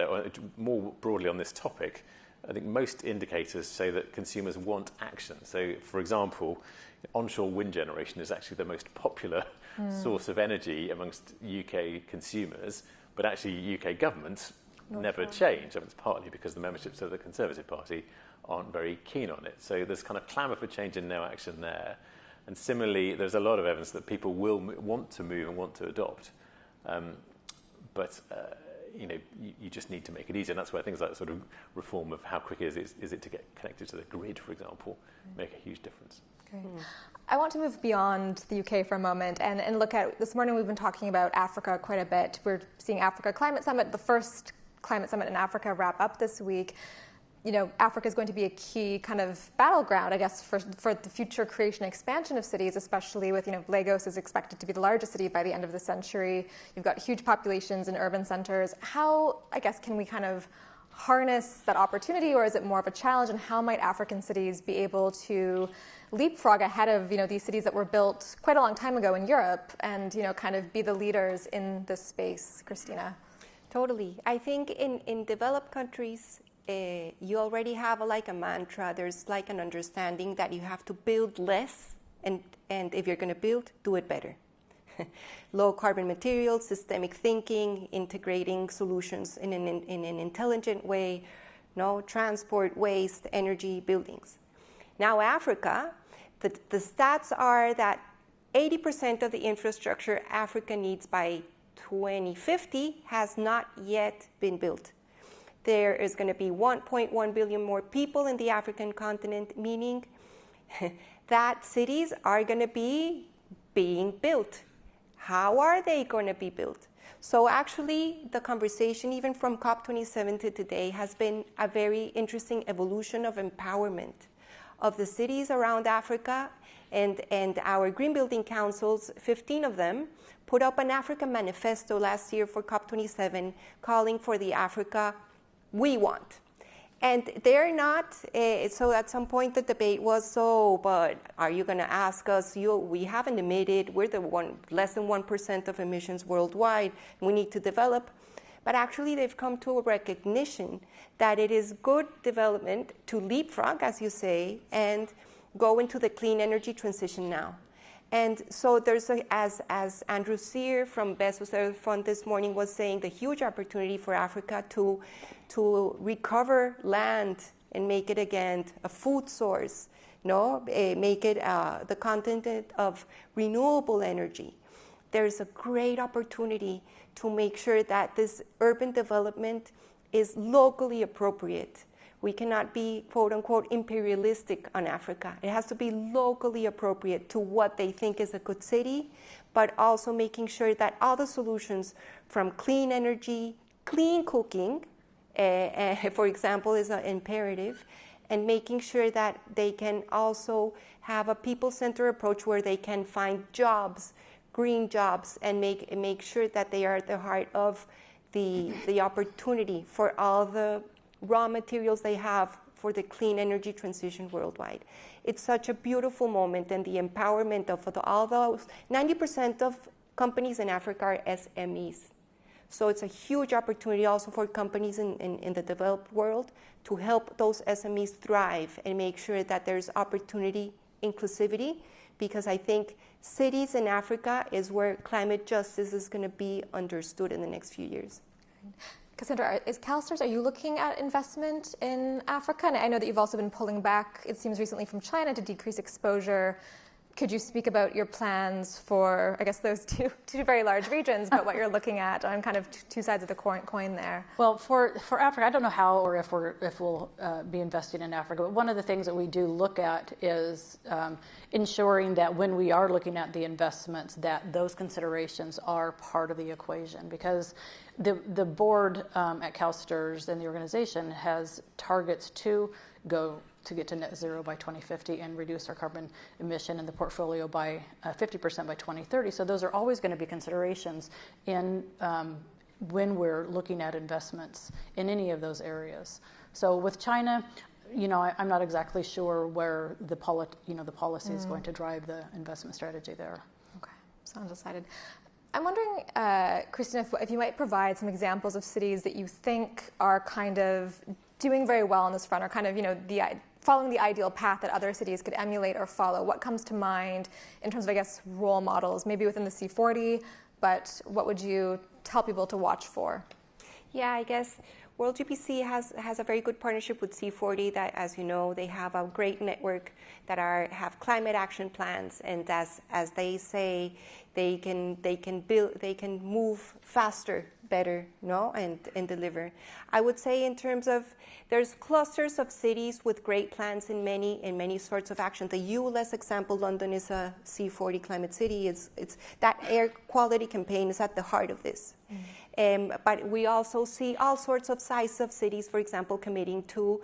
more broadly on this topic, I think most indicators say that consumers want action. So, for example, onshore wind generation is actually the most popular source of energy amongst UK consumers, but actually UK governments never change. It's partly because the memberships of the Conservative Party aren't very keen on it. So there's kind of clamour for change and no action there. And similarly, there's a lot of evidence that people will want to move and want to adopt. But you just need to make it easier. And that's where things like sort of reform of how quick is it to get connected to the grid, for example, make a huge difference. Okay. I want to move beyond the UK for a moment and look at, this morning we've been talking about Africa quite a bit. We're seeing Africa Climate Summit, the first climate summit in Africa, wrap up this week. Africa is going to be a key kind of battleground, I guess, for the future creation and expansion of cities, especially with, Lagos is expected to be the largest city by the end of the century. You've got huge populations in urban centers. How, I guess, can we kind of harness that opportunity, or is it more of a challenge? And how might African cities be able to leapfrog ahead of, these cities that were built quite a long time ago in Europe and, kind of be the leaders in this space? Christina? Totally. I think in developed countries, you already have a mantra. There's an understanding that you have to build less, and if you're going to build, do it better. Low carbon materials, systemic thinking, integrating solutions in an intelligent way, transport, waste, energy, buildings. Now Africa, the stats are that 80% of the infrastructure Africa needs by 2050 has not yet been built. There is going to be 1.1 billion more people in the African continent, meaning that cities are going to be being built. How are they going to be built? So actually, the conversation, even from COP27 to today, has been a very interesting evolution of empowerment of the cities around Africa, and our green building councils, 15 of them, put up an Africa manifesto last year for COP27 calling for the Africa we want. And they're not, so at some point the debate was, but are you going to ask us, we haven't emitted, we're less than 1% of emissions worldwide, we need to develop. But actually they've come to a recognition that it is good development to leapfrog, as you say, and go into the clean energy transition now. And so there's, as Andrew Sear from Bezos Earth Fund this morning was saying, the huge opportunity for Africa to recover land and make it again a food source, make it the continent of renewable energy. There's a great opportunity to make sure that this urban development is locally appropriate. We cannot be, quote unquote, imperialistic on Africa. It has to be locally appropriate to what they think is a good city, but also making sure that all the solutions from clean energy, clean cooking, for example, is an imperative, and making sure that they can also have a people-centered approach where they can find jobs, green jobs, and make sure that they are at the heart of the opportunity for all the raw materials they have for the clean energy transition worldwide. It's such a beautiful moment, and the empowerment of all those. 90% of companies in Africa are SMEs. So it's a huge opportunity also for companies in the developed world to help those SMEs thrive and make sure that there's opportunity, inclusivity, because I think cities in Africa is where climate justice is going to be understood in the next few years. Cassandra, is CalSTARS, are you looking at investment in Africa? And I know that you've also been pulling back, it seems recently, from China to decrease exposure. Could you speak about your plans for, I guess, those two very large regions, but what you're looking at on kind of two sides of the coin there? Well, for Africa, I don't know how or if we'll be investing in Africa, but one of the things that we do look at is ensuring that when we are looking at the investments, that those considerations are part of the equation, because the board at CalSTARS and the organization has targets to get to net zero by 2050 and reduce our carbon emission in the portfolio by 50% by 2030. So those are always going to be considerations in when we're looking at investments in any of those areas. So with China, I'm not exactly sure where the policy is going to drive the investment strategy there. Okay, sounds decided. I'm wondering, Christina, if you might provide some examples of cities that you think are kind of doing very well on this front, or kind of, following the ideal path that other cities could emulate or follow. What comes to mind in terms of, I guess, role models, maybe within the C40, but what would you tell people to watch for? Yeah, I guess World GPC has a very good partnership with C40 that, as you know, they have a great network that have climate action plans, and as they say, they can move faster, better, no, and deliver. I would say in terms of there's clusters of cities with great plans in many sorts of action. The ULS example, London is a C40 climate city. It's that air quality campaign is at the heart of this. But we also see all sorts of sizes of cities, for example, committing to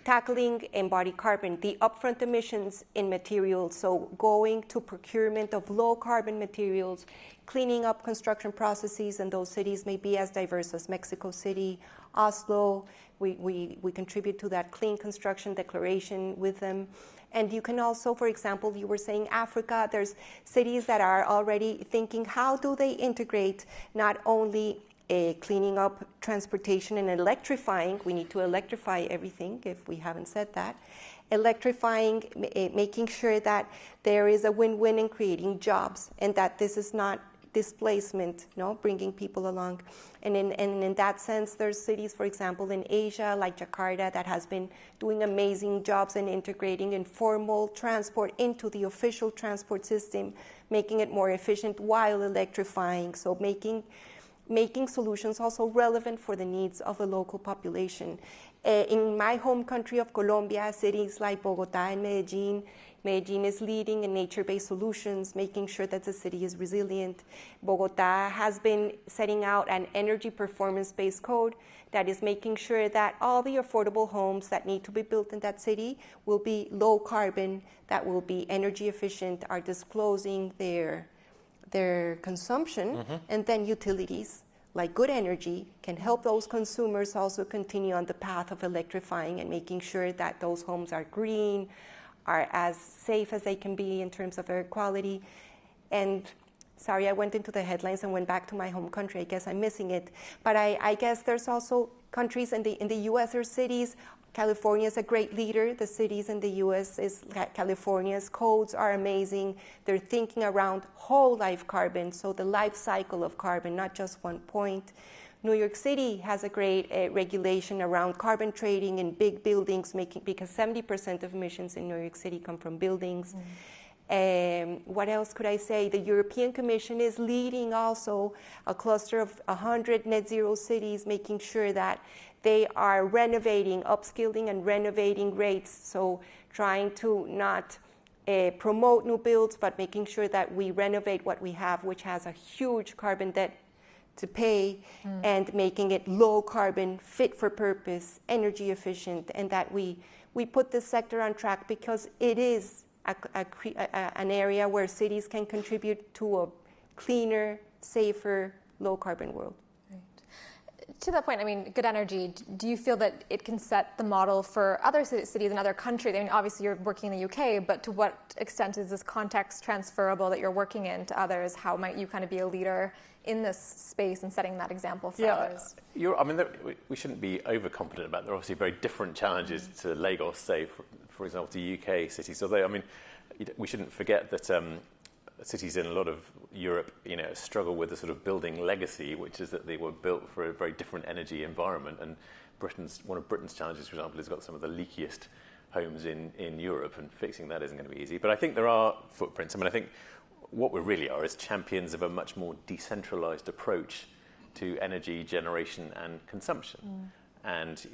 tackling embodied carbon, the upfront emissions in materials, so going to procurement of low carbon materials, cleaning up construction processes, and those cities may be as diverse as Mexico City, Oslo. We contribute to that clean construction declaration with them. And you can also, for example, you were saying Africa, there's cities that are already thinking, how do they integrate not only cleaning up transportation and electrifying, we need to electrify everything if we haven't said that, electrifying, making sure that there is a win-win in creating jobs and that this is not displacement, no, bringing people along. And in that sense, there's cities, for example, in Asia, like Jakarta, that has been doing amazing jobs in integrating informal transport into the official transport system, making it more efficient while electrifying. So making solutions also relevant for the needs of the local population. In my home country of Colombia, cities like Bogotá and Medellin is leading in nature-based solutions, making sure that the city is resilient. Bogotá has been setting out an energy performance-based code that is making sure that all the affordable homes that need to be built in that city will be low carbon, that will be energy efficient, are disclosing their consumption, and then utilities like Good Energy can help those consumers also continue on the path of electrifying and making sure that those homes are green, are as safe as they can be in terms of air quality. And sorry, I went into the headlines and went back to my home country. I guess I'm missing it. But I guess there's also countries in the US or cities. California is a great leader. The cities in the US California's codes are amazing. They're thinking around whole life carbon, so the life cycle of carbon, not just one point. New York City has a great regulation around carbon trading in big buildings, because 70% of emissions in New York City come from buildings. What else could I say? The European Commission is leading also a cluster of 100 net zero cities, making sure that they are renovating, upskilling and renovating rates. So trying to not promote new builds, but making sure that we renovate what we have, which has a huge carbon debt to pay, and making it low carbon, fit for purpose, energy efficient, and that we put this sector on track because it is an area where cities can contribute to a cleaner, safer, low carbon world. To that point, I mean, Good Energy, do you feel that it can set the model for other cities and other countries? I mean, obviously you're working in the UK, but to what extent is this context transferable that you're working in to others? How might you kind of be a leader in this space and setting that example for others? I mean, we shouldn't be overconfident about it. There are obviously very different challenges to Lagos, say, for example, to UK cities. Although, I mean, we shouldn't forget that cities in a lot of Europe, struggle with the sort of building legacy, which is that they were built for a very different energy environment. And one of Britain's challenges, for example, has got some of the leakiest homes in Europe, and fixing that isn't going to be easy. But I think there are footprints. I mean, I think what we really are is champions of a much more decentralized approach to energy generation and consumption. And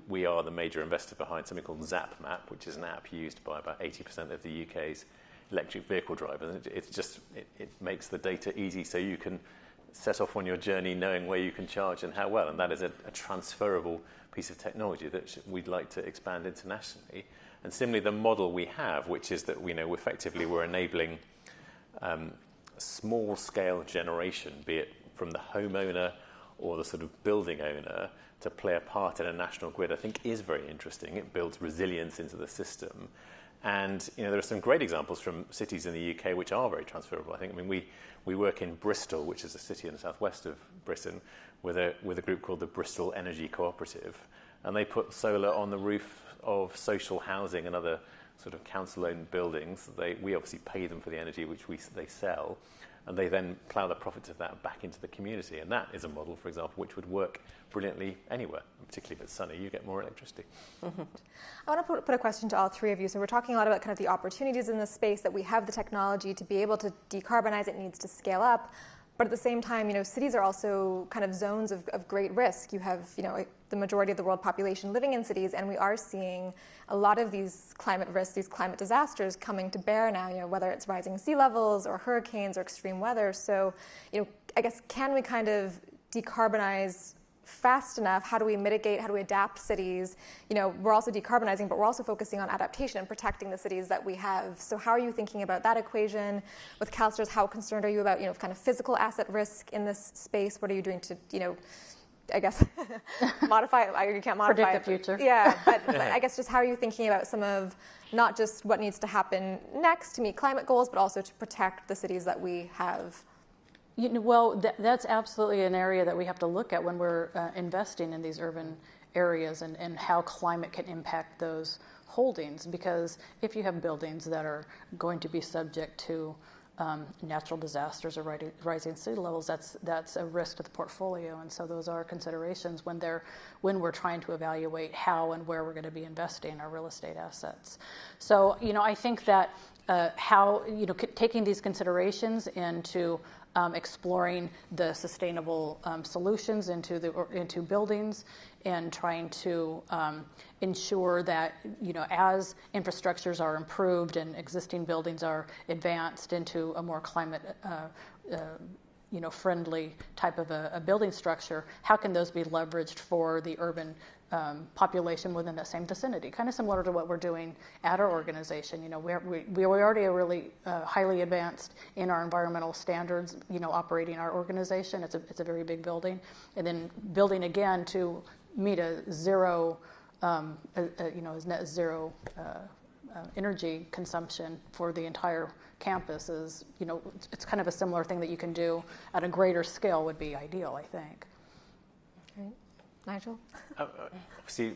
we are the major investor behind something called ZapMap, which is an app used by about 80% of the UK's electric vehicle drivers. It makes the data easy, so you can set off on your journey knowing where you can charge and how well. And that is a transferable piece of technology that we'd like to expand internationally. And similarly, the model we have, which is that effectively we're enabling small-scale generation, be it from the homeowner or the sort of building owner, to play a part in a national grid, I think is very interesting. It builds resilience into the system. And there are some great examples from cities in the UK which are very transferable. I mean, we work in Bristol, which is a city in the southwest of Britain, with a group called the Bristol Energy Cooperative, and they put solar on the roof of social housing and other sort of council-owned buildings. We obviously pay them for the energy which they sell, and they then plough the profits of that back into the community. And that is a model, for example, which would work brilliantly anywhere, particularly if it's sunny, you get more electricity. Mm-hmm. I want to put a question to all three of you. So we're talking a lot about kind of the opportunities in this space, that we have the technology to be able to decarbonize, it needs to scale up. But at the same time, cities are also kind of zones of great risk. You have, the majority of the world population living in cities, and we are seeing a lot of these climate risks, these climate disasters coming to bear now, whether it's rising sea levels or hurricanes or extreme weather. So, I guess, can we kind of decarbonize fast enough? How do we mitigate? How do we adapt cities? We're also decarbonizing, but we're also focusing on adaptation and protecting the cities that we have. So how are you thinking about that equation? With CalSTRS, how concerned are you about, kind of physical asset risk in this space? What are you doing to, I guess, modify it? You can't modify Predict the future. Yeah, but I guess just how are you thinking about some of not just what needs to happen next to meet climate goals, but also to protect the cities that we have? Well, that's absolutely an area that we have to look at when we're investing in these urban areas and how climate can impact those holdings. Because if you have buildings that are going to be subject to natural disasters or rising sea levels, that's a risk to the portfolio. And so those are considerations when we're trying to evaluate how and where we're going to be investing our real estate assets. So, I think that taking these considerations into exploring the sustainable solutions into buildings and trying to ensure that as infrastructures are improved and existing buildings are advanced into a more climate friendly type of a building structure, how can those be leveraged for the urban population within that same vicinity? Kind of similar to what we're doing at our organization. We already are really highly advanced in our environmental standards. Operating our organization, it's a very big building, and then building again to meet a zero, net zero energy consumption for the entire campus is, it's kind of a similar thing that you can do at a greater scale would be ideal, I think. Okay. Nigel? Obviously,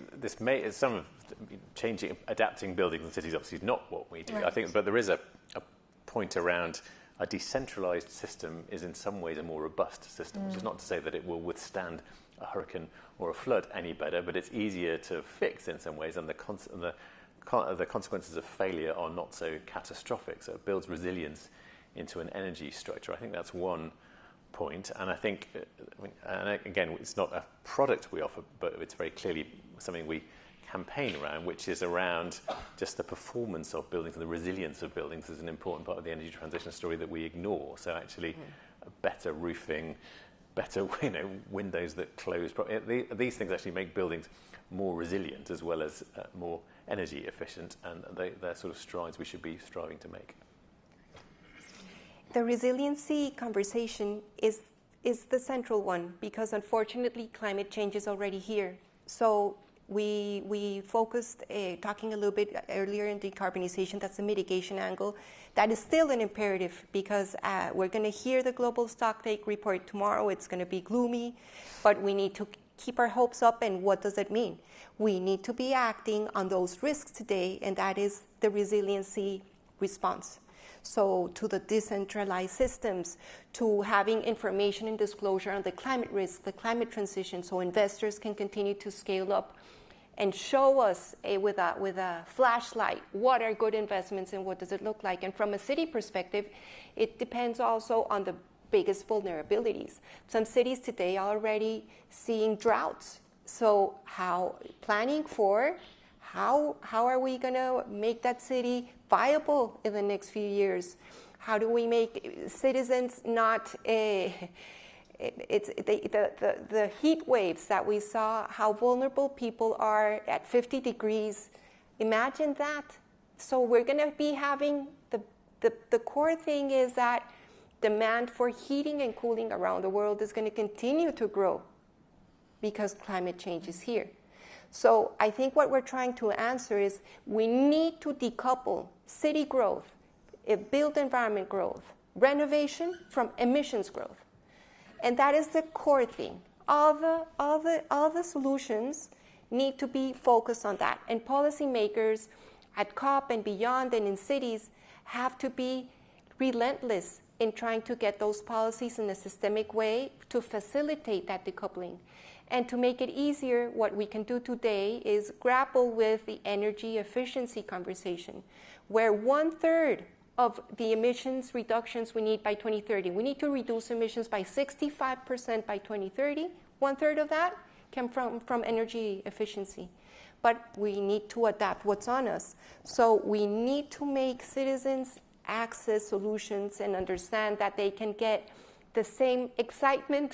some of adapting buildings and cities obviously is not what we do. Right. I think, but there is a point around a decentralized system is in some ways a more robust system, which is not to say that it will withstand a hurricane or a flood any better, but it's easier to fix in some ways, and the consequences of failure are not so catastrophic. So it builds resilience into an energy structure. I think that's one point, and I think, and again, it's not a product we offer, but it's very clearly something we campaign around, which is around just the performance of buildings and the resilience of buildings is an important part of the energy transition story that we ignore. So actually, better roofing, better windows that close. These things actually make buildings more resilient as well as more energy efficient, and they're sort of strides we should be striving to make. The resiliency conversation is the central one, because unfortunately climate change is already here. So we focused talking a little bit earlier in decarbonization, that's the mitigation angle. That is still an imperative, because we're going to hear the global stocktake report tomorrow. It's going to be gloomy, but we need to keep our hopes up. And what does it mean? We need to be acting on those risks today, and that is the resiliency response. So to the decentralized systems, to having information and disclosure on the climate risk, the climate transition, so investors can continue to scale up and show us with a flashlight what are good investments and what does it look like. And from a city perspective, it depends also on the biggest vulnerabilities. Some cities today are already seeing droughts. So how are we going to make that city viable in the next few years? How do we make citizens not the heat waves that we saw, how vulnerable people are at 50 degrees? Imagine that. So we're going to be having the core thing is that demand for heating and cooling around the world is going to continue to grow because climate change is here. So I think what we're trying to answer is we need to decouple city growth, built environment growth, renovation from emissions growth. And that is the core thing. All the solutions need to be focused on that. And policymakers at COP and beyond and in cities have to be relentless in trying to get those policies in a systemic way to facilitate that decoupling. And to make it easier, what we can do today is grapple with the energy efficiency conversation, where 1/3 of the emissions reductions we need by 2030. We need to reduce emissions by 65% by 2030. 1/3 of that came from energy efficiency. But we need to adapt what's on us. So we need to make citizens access solutions and understand that they can get the same excitement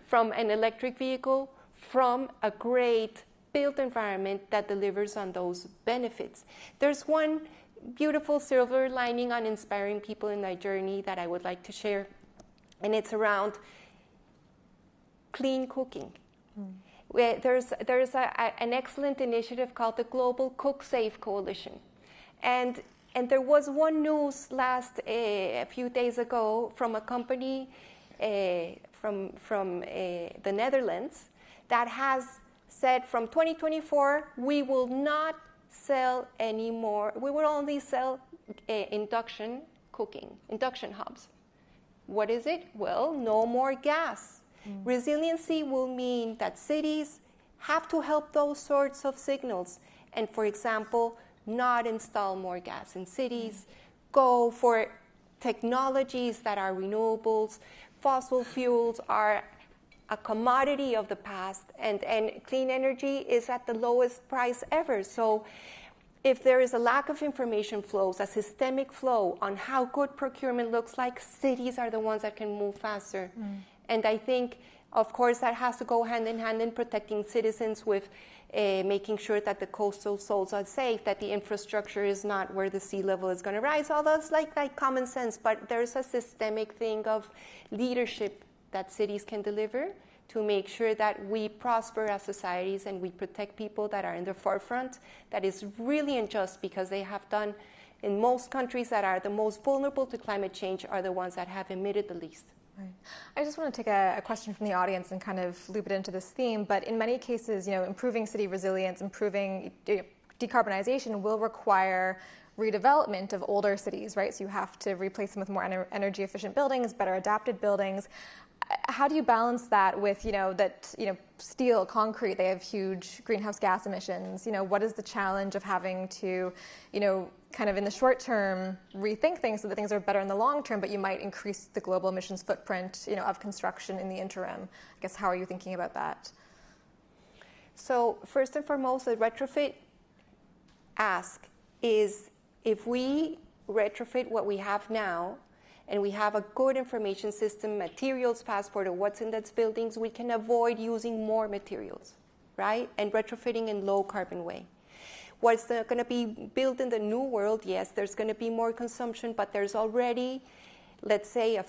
from an electric vehicle, from a great built environment that delivers on those benefits. There's one beautiful silver lining on inspiring people in my journey that I would like to share, and it's around clean cooking. There's an excellent initiative called the Global Cook Safe Coalition, and there was one news a few days ago from a company from the Netherlands that has said from 2024 we will not sell anymore. We will only sell induction cooking, induction hobs. What is it? Well, no more gas. Resiliency will mean that cities have to help those sorts of signals and, for example, not install more gas in cities, go for technologies that are renewables. Fossil fuels are a commodity of the past, and clean energy is at the lowest price ever. So if there is a lack of information flows, a systemic flow on how good procurement looks like, cities are the ones that can move faster. And I think, of course, that has to go hand in hand in protecting citizens with making sure that the coastal zones are safe, that the infrastructure is not where the sea level is going to rise. All that's like common sense, but there's a systemic thing of leadership that cities can deliver to make sure that we prosper as societies and we protect people that are in the forefront. That is really unjust because they have done, in most countries that are the most vulnerable to climate change, are the ones that have emitted the least. Right. I just want to take a question from the audience and kind of loop it into this theme. But in many cases, improving city resilience, improving decarbonization will require redevelopment of older cities, right? So you have to replace them with more energy efficient buildings, better adapted buildings. How do you balance that with, steel, concrete, they have huge greenhouse gas emissions. What is the challenge of having to, kind of in the short term, rethink things so that things are better in the long term, but you might increase the global emissions footprint, of construction in the interim? I guess, how are you thinking about that? So first and foremost, the retrofit ask is if we retrofit what we have now, and we have a good information system, materials passport of what's in those buildings, we can avoid using more materials, right? And retrofitting in low carbon way. What's going to be built in the new world? Yes, there's going to be more consumption, but there's already, let's say,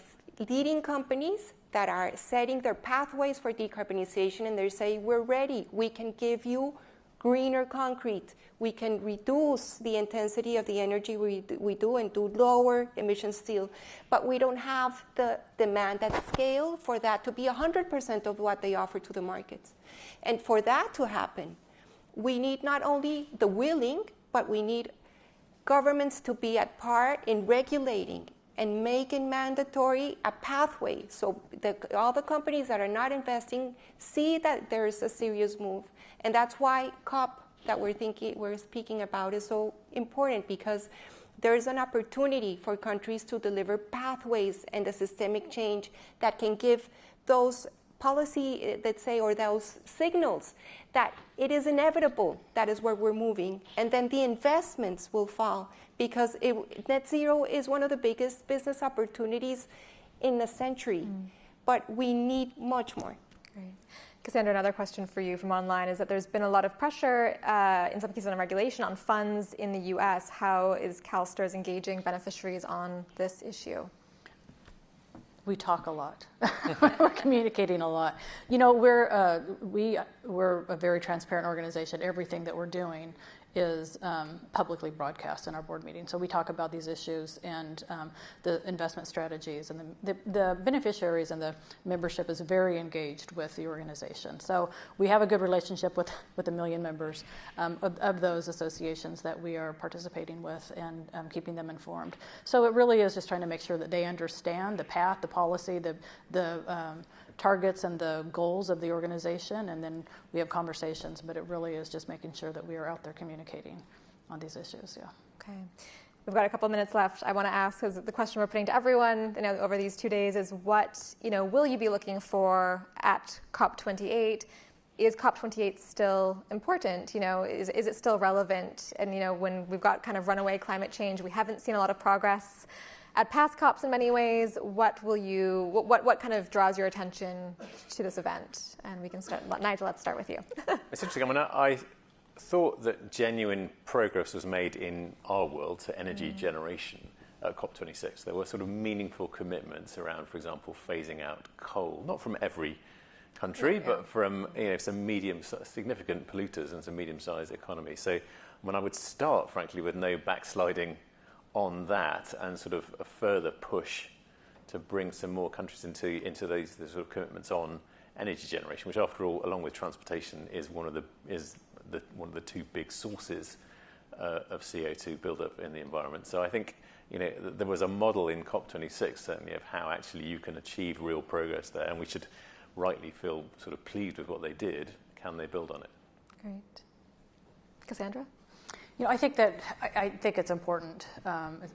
leading companies that are setting their pathways for decarbonization, and they're saying, we're ready. We can give you greener concrete. We can reduce the intensity of the energy we do and do lower emission steel. But we don't have the demand at scale for that to be 100% of what they offer to the markets. And for that to happen, we need not only the willing, but we need governments to be at par in regulating and making mandatory a pathway. So all the companies that are not investing see that there is a serious move. And that's why COP that we're speaking about is so important, because there is an opportunity for countries to deliver pathways and the systemic change that can give those policy, let's say, or those signals that it is inevitable, that is where we're moving, and then the investments will fall, because net zero is one of the biggest business opportunities in a century, but we need much more. Great. Cassandra, another question for you from online is that there's been a lot of pressure, in some cases on regulation, on funds in the U.S. How is CalSTRS engaging beneficiaries on this issue? We talk a lot. We're communicating a lot. We're a very transparent organization. Everything that we're doing is publicly broadcast in our board meeting. So we talk about these issues and the investment strategies, and the beneficiaries and the membership is very engaged with the organization. So we have a good relationship with 1 million members of those associations that we are participating with and keeping them informed. So it really is just trying to make sure that they understand the path, the policy, the targets and the goals of the organization, and then we have conversations, but it really is just making sure that we are out there communicating on these issues. Yeah. Okay. We've got a couple of minutes left. I want to ask, because the question we're putting to everyone over these 2 days is what, will you be looking for at COP28? Is COP28 still important? Is it still relevant? And, when we've got kind of runaway climate change, we haven't seen a lot of progress at past COPs in many ways. What kind of draws your attention to this event? And we can start. Nigel, let's start with you. It's interesting. I thought that genuine progress was made in our world to energy generation at COP26. There were sort of meaningful commitments around, for example, phasing out coal, not from every country, but from some significant polluters and some medium-sized economies. So I would start, frankly, with no backsliding on that, and sort of a further push to bring some more countries into those sort of commitments on energy generation, which, after all, along with transportation, is one of the two big sources of CO2 buildup in the environment. So I think there was a model in COP26 certainly of how actually you can achieve real progress there, and we should rightly feel sort of pleased with what they did. Can they build on it? Great. Cassandra? I think it's important.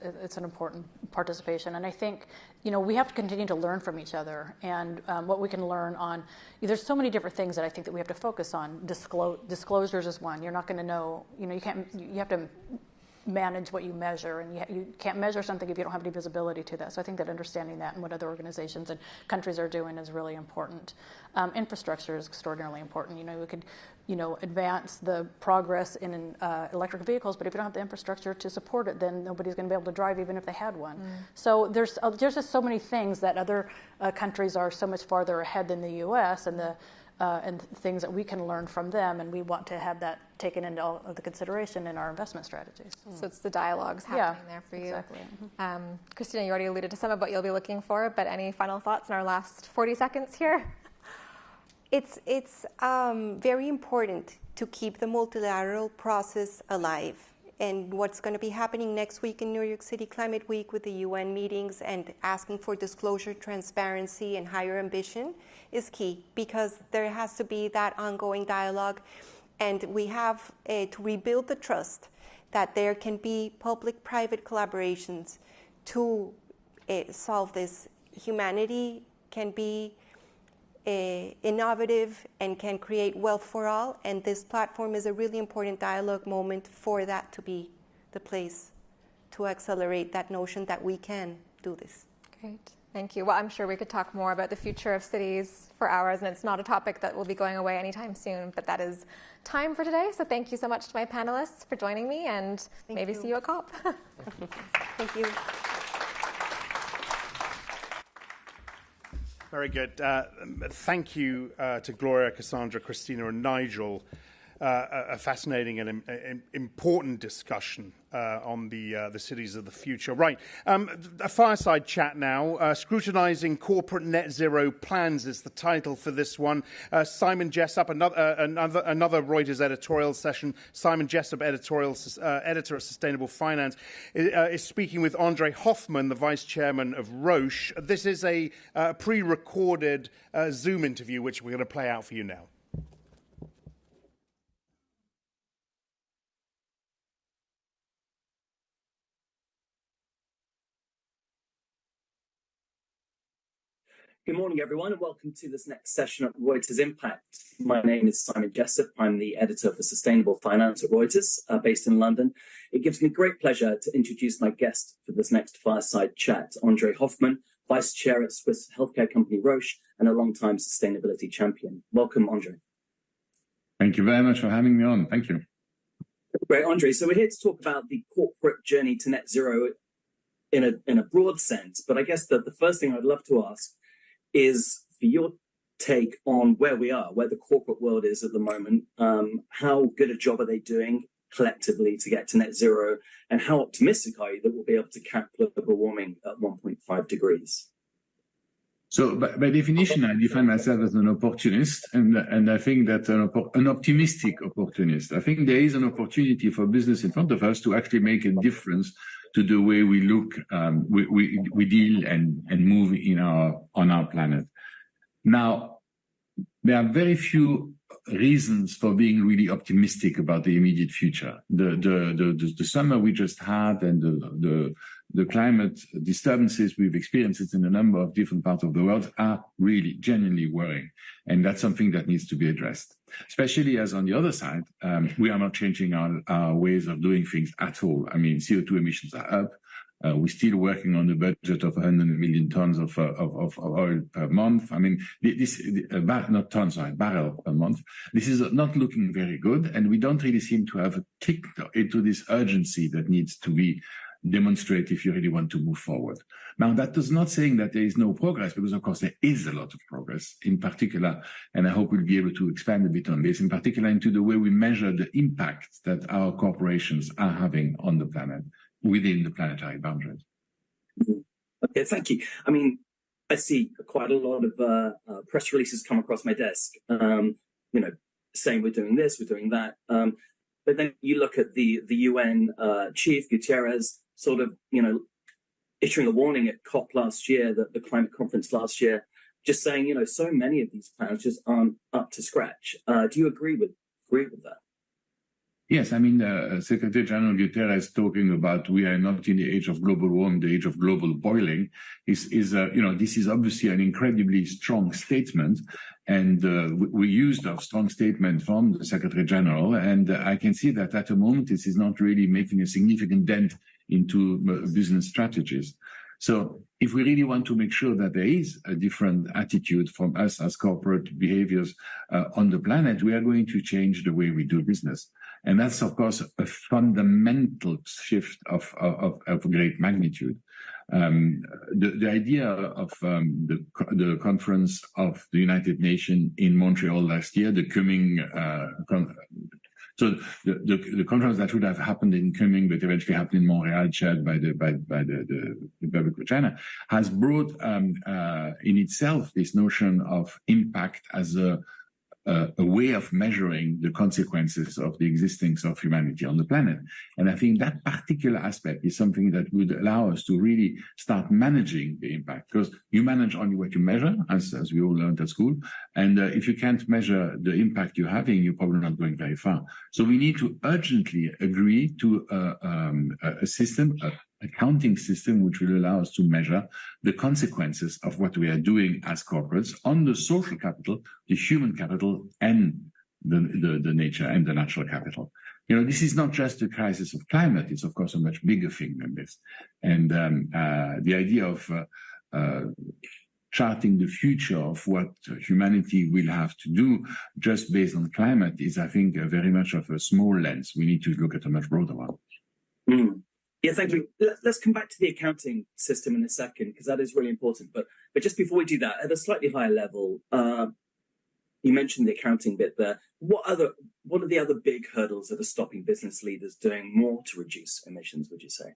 It's an important participation, and I think we have to continue to learn from each other, and what we can learn on. There's so many different things that I think that we have to focus on. Disclosures is one. You're not going to know. You can't. You have to manage what you measure, and you can't measure something if you don't have any visibility to that. So I think that understanding that and what other organizations and countries are doing is really important. Infrastructure is extraordinarily important. We could advance the progress in electric vehicles, but if you don't have the infrastructure to support it, then nobody's going to be able to drive even if they had one. So there's just so many things that other countries are so much farther ahead than the U.S. and things that we can learn from them, and we want to have that taken into all of the consideration in our investment strategies. So it's the dialogues happening there for you. Exactly. Christina, you already alluded to some of what you'll be looking for, but any final thoughts in our last 40 seconds here? It's very important to keep the multilateral process alive. And what's going to be happening next week in New York City Climate Week with the UN meetings and asking for disclosure, transparency, and higher ambition is key, because there has to be that ongoing dialogue. And we have to rebuild the trust that there can be public-private collaborations to solve this. Humanity can be innovative and can create wealth for all, and this platform is a really important dialogue moment for that to be the place to accelerate that notion that we can do this. Great. Thank you. Well, I'm sure we could talk more about the future of cities for hours, and it's not a topic that will be going away anytime soon, but that is time for today. So thank you so much to my panelists for joining me, and maybe see you at COP. Thank you. Very good. Thank you to Gloria, Cassandra, Christina, and Nigel. A fascinating and important discussion on the cities of the future. Right, a fireside chat now. Scrutinizing corporate net zero plans is the title for this one. Simon Jessup, another Reuters editorial session. Simon Jessup, editor at Sustainable Finance, is speaking with Andre Hoffman, the vice chairman of Roche. This is a pre-recorded Zoom interview, which we're going to play out for you now. Good morning, everyone, and welcome to this next session at Reuters IMPACT. My name is Simon Jessup. I'm the editor for Sustainable Finance at Reuters, based in London. It gives me great pleasure to introduce my guest for this next fireside chat, Andre Hoffman, Vice Chair at Swiss healthcare company Roche and a long-time sustainability champion. Welcome, Andre. Thank you very much for having me on. Thank you. Great, Andre. So we're here to talk about the corporate journey to net zero in a broad sense. But I guess that the first thing I'd love to ask is for your take on where we are, where the corporate world is at the moment. How good a job are they doing? collectively to get to net zero? And how optimistic are you that we'll be able to cap global warming at 1.5 degrees? So by definition, I define myself as an opportunist, and I think that an optimistic opportunist. I think there is an opportunity for business in front of us to actually make a difference to the way we look, we deal and move on our planet. Now, there are very few reasons for being really optimistic about the immediate future. The summer we just had and the climate disturbances we've experienced in a number of different parts of the world are really genuinely worrying. And that's something that needs to be addressed, especially as on the other side, we are not changing our ways of doing things at all. I mean, CO2 emissions are up. We're still working on a budget of 100 million tons of oil per month. I mean, not tons, sorry, barrel per month. This is not looking very good, and we don't really seem to have kicked into this urgency that needs to be demonstrated if you really want to move forward. Now, that does not saying that there is no progress, because of course there is a lot of progress, in particular, and I hope we'll be able to expand a bit on this, in particular into the way we measure the impact that our corporations are having on the planet, within the planetary boundaries. Okay, thank you. I mean, I see quite a lot of press releases come across my desk, saying we're doing this, we're doing that. But then you look at the UN chief, Gutierrez, sort of, issuing a warning at COP last year, the climate conference last year, just saying, so many of these plans just aren't up to scratch. Do you agree with that? Yes, I mean, Secretary General Guterres talking about we are not in the age of global warming, the age of global boiling, this is obviously an incredibly strong statement. And we used a strong statement from the Secretary General. And I can see that at the moment, this is not really making a significant dent into business strategies. So if we really want to make sure that there is a different attitude from us as corporate behaviors on the planet, we are going to change the way we do business. And that's, of course, a fundamental shift of great magnitude. The idea of the conference of the United Nations in Montreal last year, the Kunming so the conference that would have happened in Kunming, but eventually happened in Montreal, chaired by the Republic of China, has brought in itself this notion of impact as a way of measuring the consequences of the existence of humanity on the planet. And I think that particular aspect is something that would allow us to really start managing the impact, because you manage only what you measure, as we all learned at school. And if you can't measure the impact you're having, you're probably not going very far. So we need to urgently agree to a system, accounting system, which will allow us to measure the consequences of what we are doing as corporates on the social capital, the human capital, and the nature and the natural capital. This is not just a crisis of climate. It's, of course, a much bigger thing than this. And the idea of charting the future of what humanity will have to do just based on climate is, I think, very much of a small lens. We need to look at a much broader one. Mm. Yeah, thank you. Let's come back to the accounting system in a second, because that is really important. But just before we do that, at a slightly higher level, you mentioned the accounting bit there. What are the other big hurdles that are stopping business leaders doing more to reduce emissions, would you say?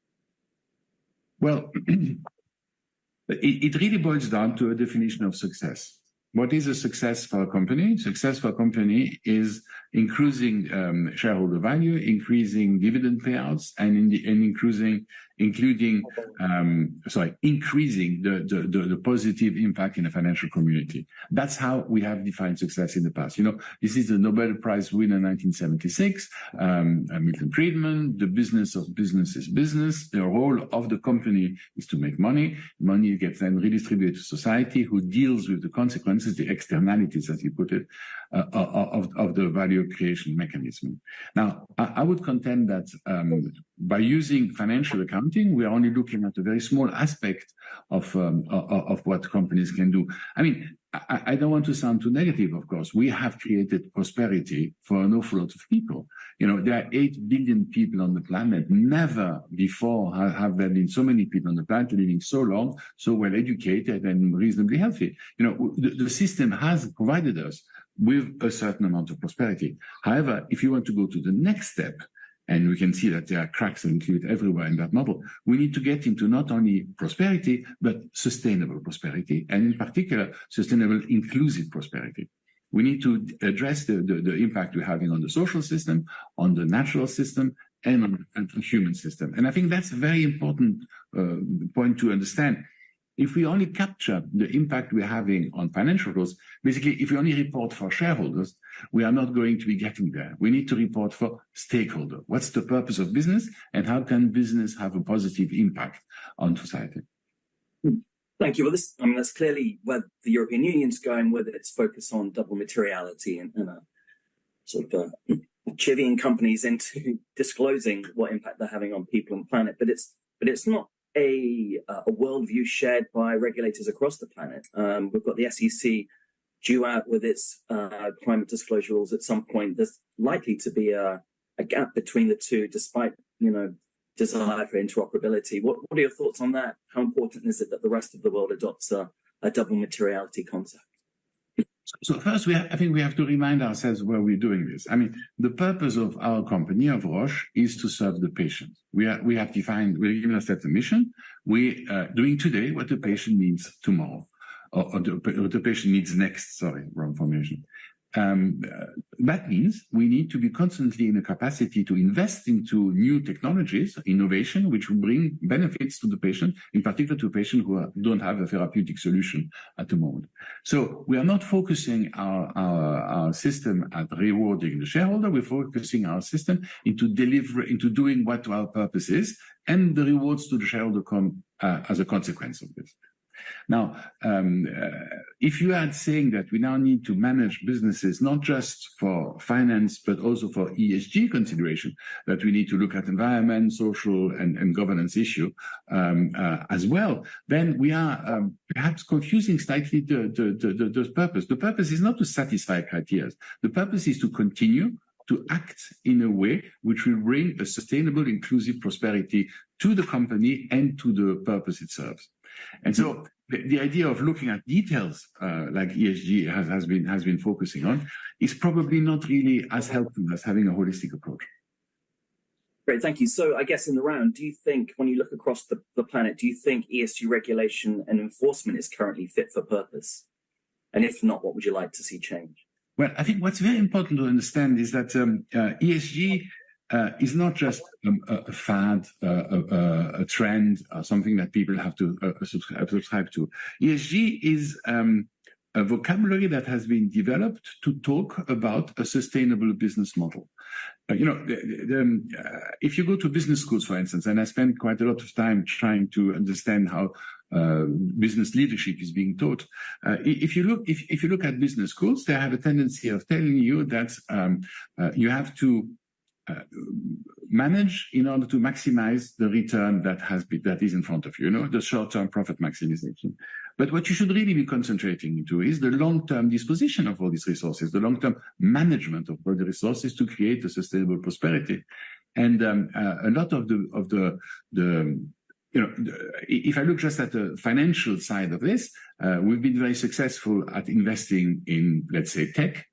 Well, it really boils down to a definition of success. What is a success for a company? Success for a company is increasing shareholder value, increasing dividend payouts, and increasing the positive impact in the financial community. That's how we have defined success in the past. This is the Nobel Prize winner 1976, Milton Friedman. The business of business is business. The role of the company is to make money. Money gets then redistributed to society, who deals with the consequences, the externalities, as you put it, of the value creation mechanism. Now, I would contend that by using financial accounting, we are only looking at a very small aspect of what companies can do. I mean, I don't want to sound too negative, of course. We have created prosperity for an awful lot of people. There are 8 billion people on the planet. Never before have there been so many people on the planet living so long, so well educated and reasonably healthy. The system has provided us with a certain amount of prosperity. However, if you want to go to the next step, and we can see that there are cracks included everywhere in that model. We need to get into not only prosperity, but sustainable prosperity, and in particular, sustainable inclusive prosperity. We need to address the impact we're having on the social system, on the natural system, and on the human system. And I think that's a very important point to understand. If we only capture the impact we're having on financial growth, basically, if we only report for shareholders, we are not going to be getting there. We need to report for stakeholders. What's the purpose of business, and how can business have a positive impact on society? Thank you. Well, that's clearly where the European Union's going with its focus on double materiality and a sort of chivvying companies into disclosing what impact they're having on people and planet. But it's not a worldview shared by regulators across the planet. We've got the SEC due out with its climate disclosure rules at some point. There's likely to be a gap between the two, despite desire for interoperability. What are your thoughts on that? How important is it that the rest of the world adopts a double materiality concept? So first, I think we have to remind ourselves why we're doing this. I mean, the purpose of our company, of Roche, is to serve the patient. We're giving us a mission. We are doing today what the patient needs tomorrow, or what the patient needs next. Sorry, wrong formulation. That means we need to be constantly in a capacity to invest into new technologies, innovation, which will bring benefits to the patient, in particular to patients who don't have a therapeutic solution at the moment. So we are not focusing our system at rewarding the shareholder. We're focusing our system into doing what our purpose is, and the rewards to the shareholder come as a consequence of this. Now, if you are saying that we now need to manage businesses not just for finance, but also for ESG consideration, that we need to look at environment, social, and governance issue as well, then we are perhaps confusing slightly the purpose. The purpose is not to satisfy criteria. The purpose is to continue to act in a way which will bring a sustainable, inclusive prosperity to the company and to the purpose it serves. And so the idea of looking at details like ESG has been focusing on is probably not really as helpful as having a holistic approach. Great, thank you. So I guess in the round, do you think, when you look across the planet, do you think ESG regulation and enforcement is currently fit for purpose? And if not, what would you like to see change? Well, I think what's very important to understand is that ESG is not just a fad, a trend, something that people have to subscribe to. ESG is a vocabulary that has been developed to talk about a sustainable business model. If you go to business schools, for instance, and I spend quite a lot of time trying to understand how business leadership is being taught. If you look at business schools, they have a tendency of telling you that you have to manage in order to maximize the return that is in front of you, the short-term profit maximization. But what you should really be concentrating into is the long-term disposition of all these resources, the long-term management of all the resources to create a sustainable prosperity. And a lot of if I look just at the financial side of this, we've been very successful at investing in, let's say, tech.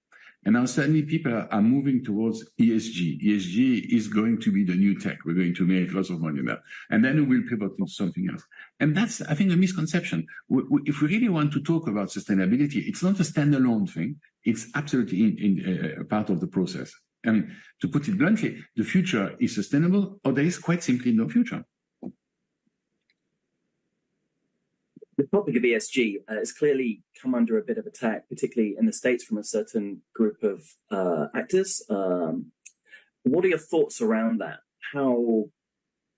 And now suddenly people are moving towards ESG. ESG is going to be the new tech. We're going to make lots of money in that. And then we will pivot into something else. And that's, I think, a misconception. If we really want to talk about sustainability, it's not a standalone thing. It's absolutely a part of the process. I mean, to put it bluntly, the future is sustainable, or there is quite simply no future. The topic of ESG has clearly come under a bit of attack, particularly in the States from a certain group of actors. What are your thoughts around that?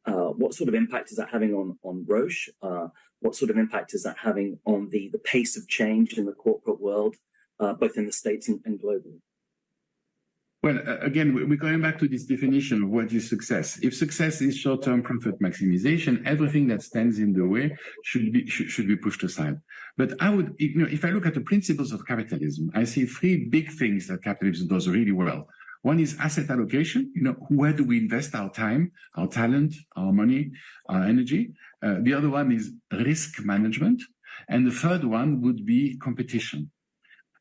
What sort of impact is that having on Roche? What sort of impact is that having on the pace of change in the corporate world, both in the States and globally? Well, again, we're going back to this definition of what is success. If success is short-term profit maximization, everything that stands in the way should be pushed aside. But I would, if I look at the principles of capitalism, I see three big things that capitalism does really well. One is asset allocation. Where do we invest our time, our talent, our money, our energy? The other one is risk management. And the third one would be competition.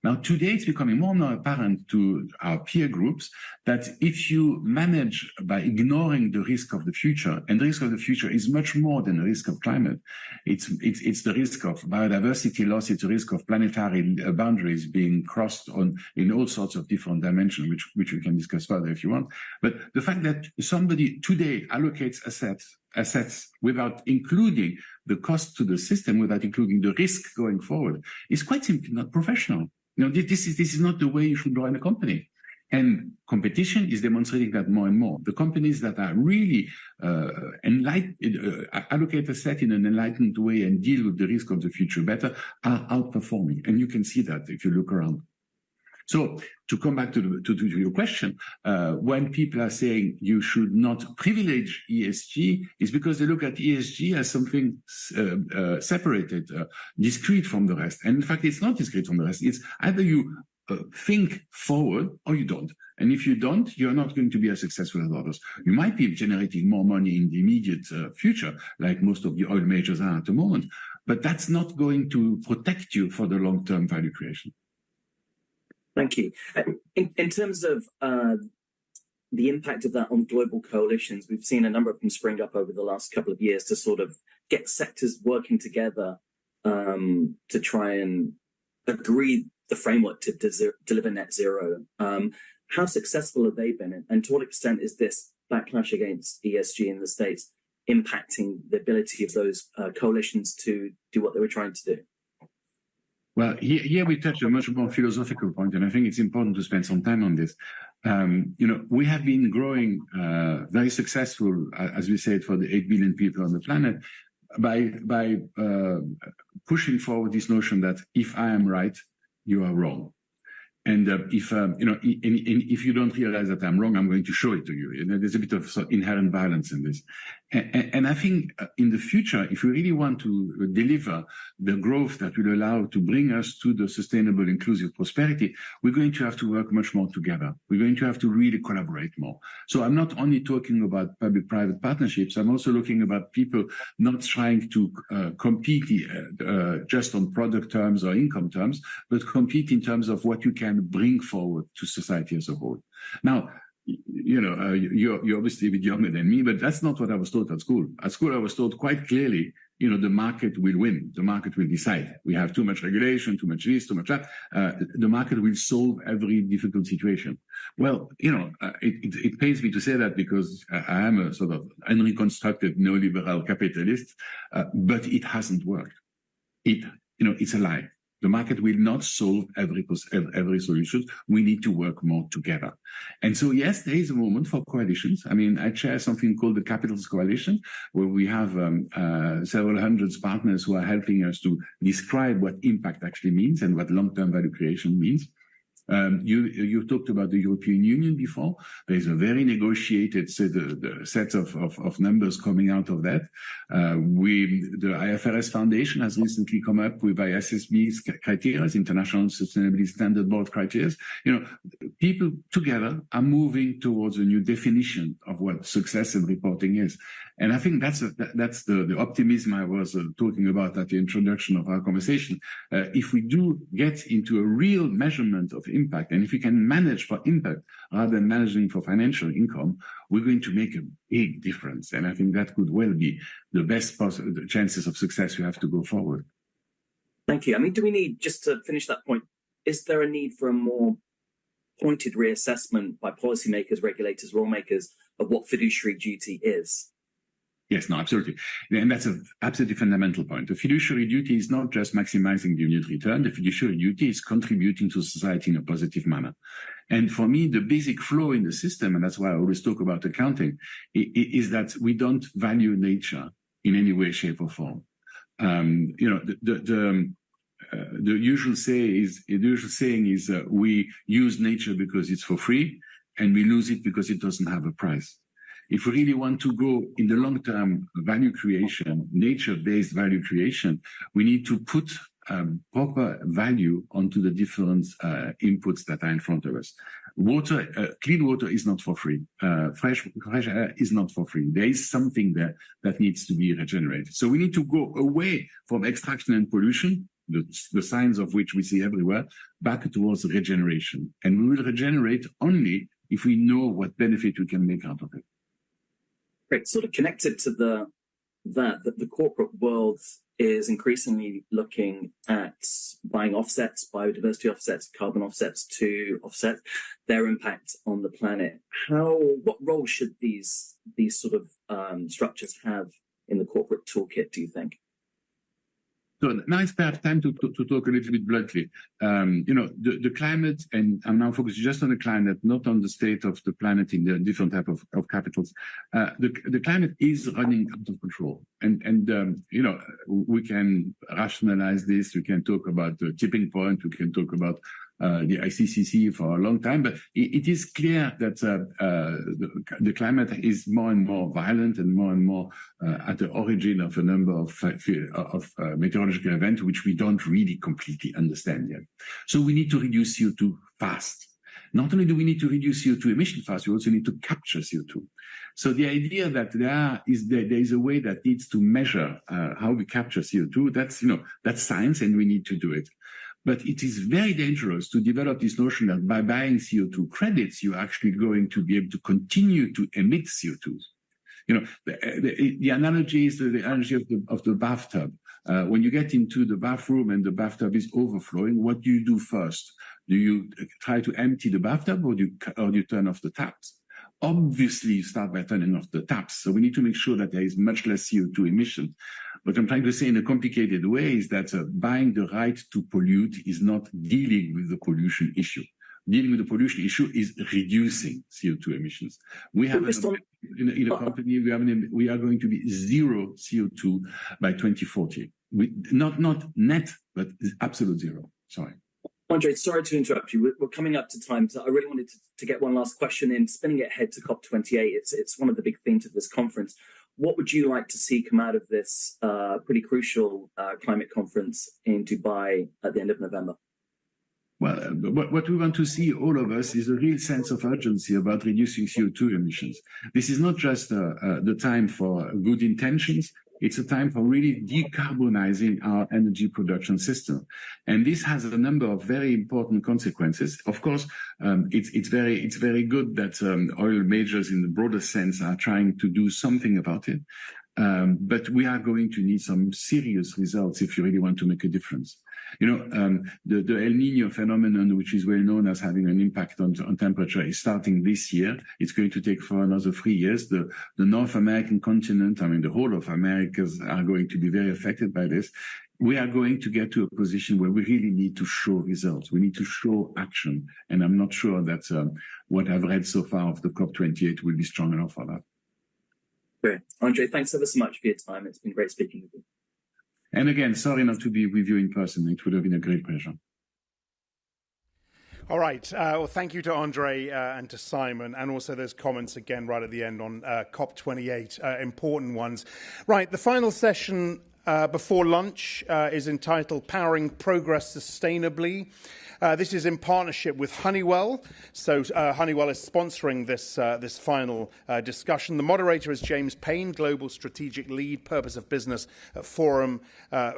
Now, today it's becoming more and more apparent to our peer groups that if you manage by ignoring the risk of the future, and the risk of the future is much more than the risk of climate, it's the risk of biodiversity loss, it's the risk of planetary boundaries being crossed in all sorts of different dimensions, which we can discuss further if you want. But the fact that somebody today allocates assets without including the cost to the system, without including the risk going forward, is quite simply not professional. This is not the way you should run a company. And competition is demonstrating that more and more. The companies that are really allocate asset in an enlightened way and deal with the risk of the future better are outperforming. And you can see that if you look around. So to come back to your question, when people are saying you should not privilege ESG, is because they look at ESG as something separated, discrete from the rest. And in fact, it's not discrete from the rest. It's either you think forward or you don't. And if you don't, you're not going to be as successful as others. You might be generating more money in the immediate future, like most of the oil majors are at the moment, but that's not going to protect you for the long-term value creation. Thank you. In terms of the impact of that on global coalitions, we've seen a number of them spring up over the last couple of years to sort of get sectors working together to try and agree the framework to deliver net zero. How successful have they been? And to what extent is this backlash against ESG in the States impacting the ability of those coalitions to do what they were trying to do? Well, here we touch a much more philosophical point, and I think it's important to spend some time on this. We have been growing very successful, as we said, for the 8 billion people on the planet by pushing forward this notion that if I am right, you are wrong. And if you don't realize that I'm wrong, I'm going to show it to you. There's a bit of inherent violence in this. And I think in the future, if we really want to deliver the growth that will allow to bring us to the sustainable, inclusive prosperity, we're going to have to work much more together. We're going to have to really collaborate more. So I'm not only talking about public-private partnerships, I'm also looking about people not trying to compete just on product terms or income terms, but compete in terms of what you can bring forward to society as a whole. Now, you're obviously a bit younger than me, but that's not what I was taught at school. At school, I was taught quite clearly, the market will win. The market will decide. We have too much regulation, too much this, too much that. The market will solve every difficult situation. Well, it pains me to say that because I am a sort of unreconstructed neoliberal capitalist, but it hasn't worked. It's a lie. The market will not solve every solution. We need to work more together. And so, yes, there is a moment for coalitions. I mean, I chair something called the Capitals Coalition, where we have several hundreds partners who are helping us to describe what impact actually means and what long-term value creation means. You talked about the European Union before. There's a very negotiated set of numbers coming out of that. The IFRS Foundation has recently come up with ISSB's criteria, International Sustainability Standard Board criteria. People together are moving towards a new definition of what success and reporting is. And I think that's the optimism I was talking about at the introduction of our conversation. If we do get into a real measurement of impact, and if we can manage for impact rather than managing for financial income, we're going to make a big difference. And I think that could well be the best possible chances of success we have to go forward. Thank you. I mean, do we need, just to finish that point, is there a need for a more pointed reassessment by policymakers, regulators, lawmakers of what fiduciary duty is? Yes, no, absolutely. And that's an absolutely fundamental point. The fiduciary duty is not just maximizing the unit return. The fiduciary duty is contributing to society in a positive manner. And for me, the basic flaw in the system, and that's why I always talk about accounting, is that we don't value nature in any way, shape, or form. The usual saying is we use nature because it's for free, and we lose it because it doesn't have a price. If we really want to go in the long-term value creation, nature-based value creation, we need to put proper value onto the different inputs that are in front of us. Water, clean water is not for free. Fresh air is not for free. There is something there that needs to be regenerated. So we need to go away from extraction and pollution the signs of which we see everywhere, back towards regeneration. And we will regenerate only if we know what benefit we can make out of it. Great. Sort of connected to that the corporate world is increasingly looking at buying offsets, biodiversity offsets, carbon offsets to offset their impact on the planet. What role should these sort of structures have in the corporate toolkit, do you think? So now it's perhaps time to talk a little bit bluntly. The climate, and I'm now focused just on the climate, not on the state of the planet in the different type of capitals. The climate is running out of control. And we can rationalize this. We can talk about the tipping point. We can talk about the ICCC for a long time, but it is clear that the climate is more and more violent and more at the origin of a number of meteorological events which we don't really completely understand yet. So we need to reduce CO2 fast. Not only do we need to reduce CO2 emission fast, we also need to capture CO2. So the idea that there is a way that needs to measure how we capture CO2, that's science, and we need to do it. But it is very dangerous to develop this notion that by buying CO2 credits, you're actually going to be able to continue to emit CO2. The analogy is the analogy of the bathtub. When you get into the bathroom and the bathtub is overflowing, what do you do first? Do you try to empty the bathtub, or do you turn off the taps? Obviously, you start by turning off the taps. So we need to make sure that there is much less CO2 emission. What I'm trying to say in a complicated way is that buying the right to pollute is not dealing with the pollution issue. Dealing with the pollution issue is reducing CO2 emissions. We have in a company, we are going to be zero CO2 by 2040. Not net, but absolute zero. Sorry. Andre, sorry to interrupt you. We're coming up to time, so I really wanted to get one last question in. Spinning it ahead to COP28, it's one of the big themes of this conference. What would you like to see come out of this pretty crucial climate conference in Dubai at the end of November? Well, what we want to see, all of us, is a real sense of urgency about reducing CO2 emissions. This is not just the time for good intentions. It's a time for really decarbonizing our energy production system. And this has a number of very important consequences. Of course, it's very good that oil majors in the broader sense are trying to do something about it. But we are going to need some serious results if you really want to make a difference. The El Nino phenomenon, which is well known as having an impact on temperature, is starting this year. It's going to take for another 3 years. The North American continent, the whole of Americas are going to be very affected by this. We are going to get to a position where we really need to show results. We need to show action. And I'm not sure that what I've read so far of the COP28 will be strong enough for that. Great. Andre, thanks ever so much for your time. It's been great speaking with you. And again, sorry not to be with you in person. It would have been a great pleasure. All right. Well, thank you to Andre and to Simon, and also those comments again right at the end on COP28, important ones. Right, the final session before lunch is entitled Powering Progress Sustainably. This is in partnership with Honeywell. So Honeywell is sponsoring this final discussion. The moderator is James Payne, Global Strategic Lead, Purpose of Business at Forum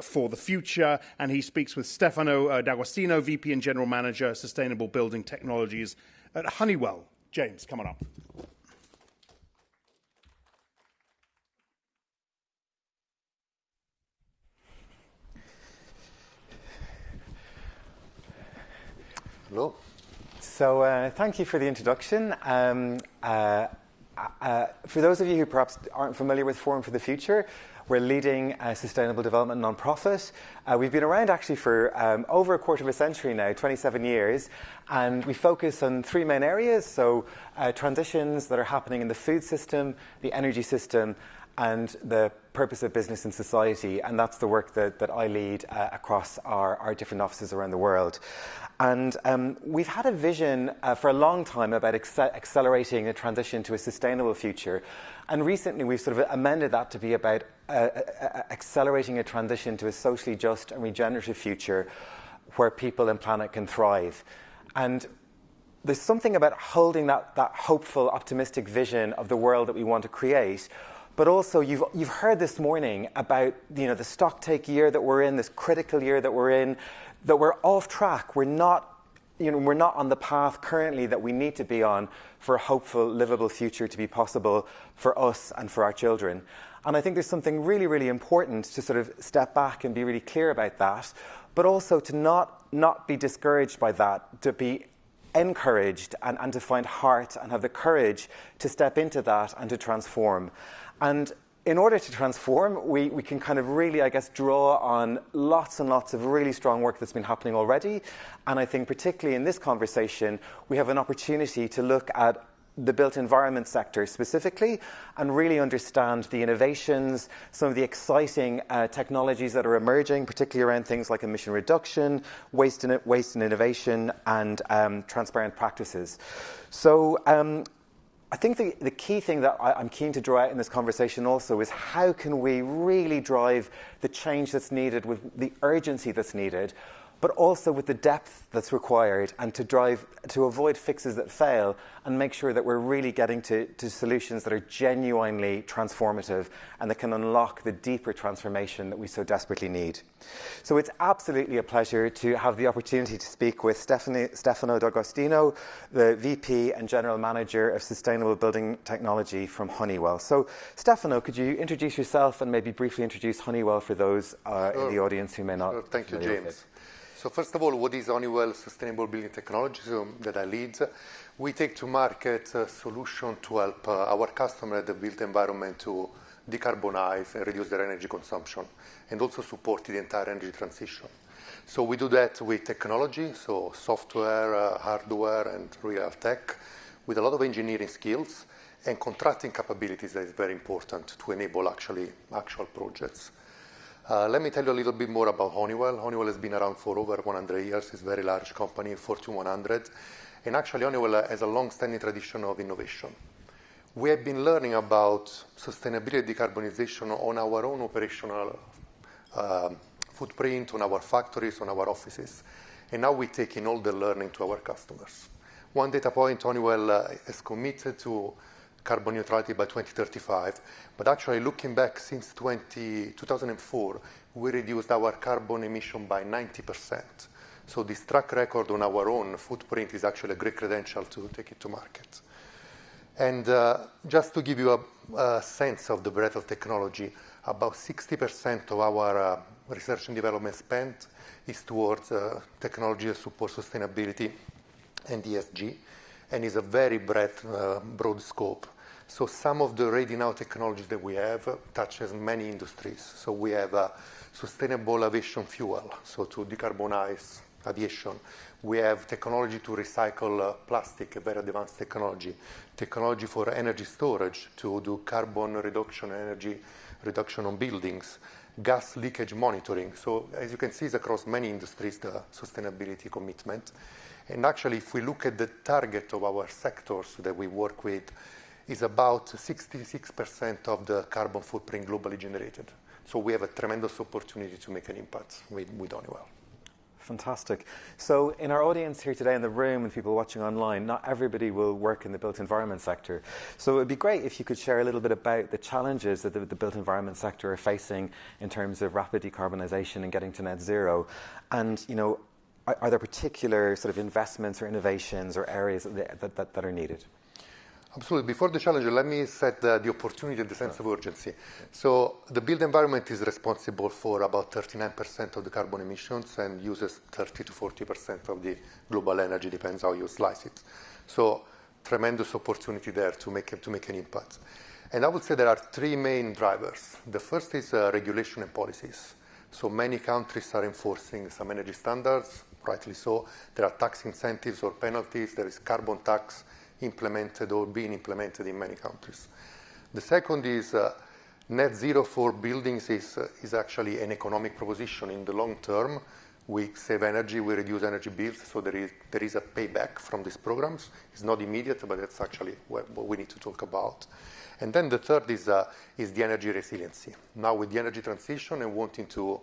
for the Future. And he speaks with Stefano D'Agostino, VP and General Manager, Sustainable Building Technologies at Honeywell. James, come on up. Hello. So thank you for the introduction. For those of you who perhaps aren't familiar with Forum for the Future, we're leading a sustainable development nonprofit. We've been around actually for over a quarter of a century now, 27 years, and we focus on three main areas. So transitions that are happening in the food system, the energy system, and the purpose of business and society. And that's the work that I lead across our different offices around the world. And we've had a vision for a long time about accelerating a transition to a sustainable future. And recently we've sort of amended that to be about accelerating a transition to a socially just and regenerative future where people and planet can thrive. And there's something about holding that hopeful, optimistic vision of the world that we want to create, But also, you've heard this morning about the stocktake year that we're in, this critical year that we're in, that we're off track. We're not on the path currently that we need to be on for a hopeful, livable future to be possible for us and for our children. And I think there's something really, really important to sort of step back and be really clear about that, but also to not be discouraged by that, to be encouraged and to find heart and have the courage to step into that and to transform. And in order to transform, we can kind of really, I guess, draw on lots and lots of really strong work that's been happening already. And I think particularly in this conversation, we have an opportunity to look at the built environment sector specifically and really understand the innovations, some of the exciting technologies that are emerging, particularly around things like emission reduction, waste and innovation, and transparent practices. So I think the key thing that I'm keen to draw out in this conversation also is how can we really drive the change that's needed with the urgency that's needed, but also with the depth that's required, and to avoid fixes that fail and make sure that we're really getting to solutions that are genuinely transformative and that can unlock the deeper transformation that we so desperately need. So it's absolutely a pleasure to have the opportunity to speak with Stefano D'Agostino, the VP and General Manager of Sustainable Building Technology from Honeywell. So Stefano, could you introduce yourself and maybe briefly introduce Honeywell for those in the audience who may not? Sure. Thank you, James. So first of all, what is Honeywell Sustainable Building Technology that I lead? We take to market a solution to help our customers at the built environment to decarbonize and reduce their energy consumption, and also support the entire energy transition. So we do that with technology, so software, hardware, and real tech, with a lot of engineering skills and contracting capabilities that is very important to enable actual projects. Let me tell you a little bit more about Honeywell. Honeywell has been around for over 100 years. It's a very large company, Fortune 100. And actually, Honeywell has a long-standing tradition of innovation. We have been learning about sustainability and decarbonization on our own operational footprint, on our factories, on our offices. And now we're taking all the learning to our customers. One data point, Honeywell is committed to carbon neutrality by 2035, but actually looking back since 2004, we reduced our carbon emission by 90%. So this track record on our own footprint is actually a great credential to take it to market. And just to give you a sense of the breadth of technology, about 60% of our research and development spend is towards technology that supports sustainability and ESG, and is a very broad scope. So some of the ready now technologies that we have touches many industries. So we have sustainable aviation fuel, so to decarbonize aviation. We have technology to recycle plastic, a very advanced technology. Technology for energy storage to do carbon reduction, energy reduction on buildings. Gas leakage monitoring. So as you can see, it's across many industries, the sustainability commitment. And actually, if we look at the target of our sectors that we work with, is about 66% of the carbon footprint globally generated. So we have a tremendous opportunity to make an impact with Honeywell. Fantastic. So in our audience here today in the room and people watching online, not everybody will work in the built environment sector. So it would be great if you could share a little bit about the challenges that the built environment sector are facing in terms of rapid decarbonisation and getting to net zero. And, you know, are there particular sort of investments or innovations or areas that are needed? Absolutely. Before the challenge, let me set the opportunity and the sense of urgency. So the built environment is responsible for about 39% of the carbon emissions and uses 30 to 40% of the global energy, depends how you slice it. So tremendous opportunity there to make an impact. And I would say there are three main drivers. The first is regulation and policies. So many countries are enforcing some energy standards, rightly so. There are tax incentives or penalties. There is carbon tax implemented or being implemented in many countries. The second is net zero for buildings is actually an economic proposition in the long term. We save energy, we reduce energy bills, so there is a payback from these programs. It's not immediate, but that's actually what we need to talk about. And then the third is the energy resiliency. Now with the energy transition and wanting to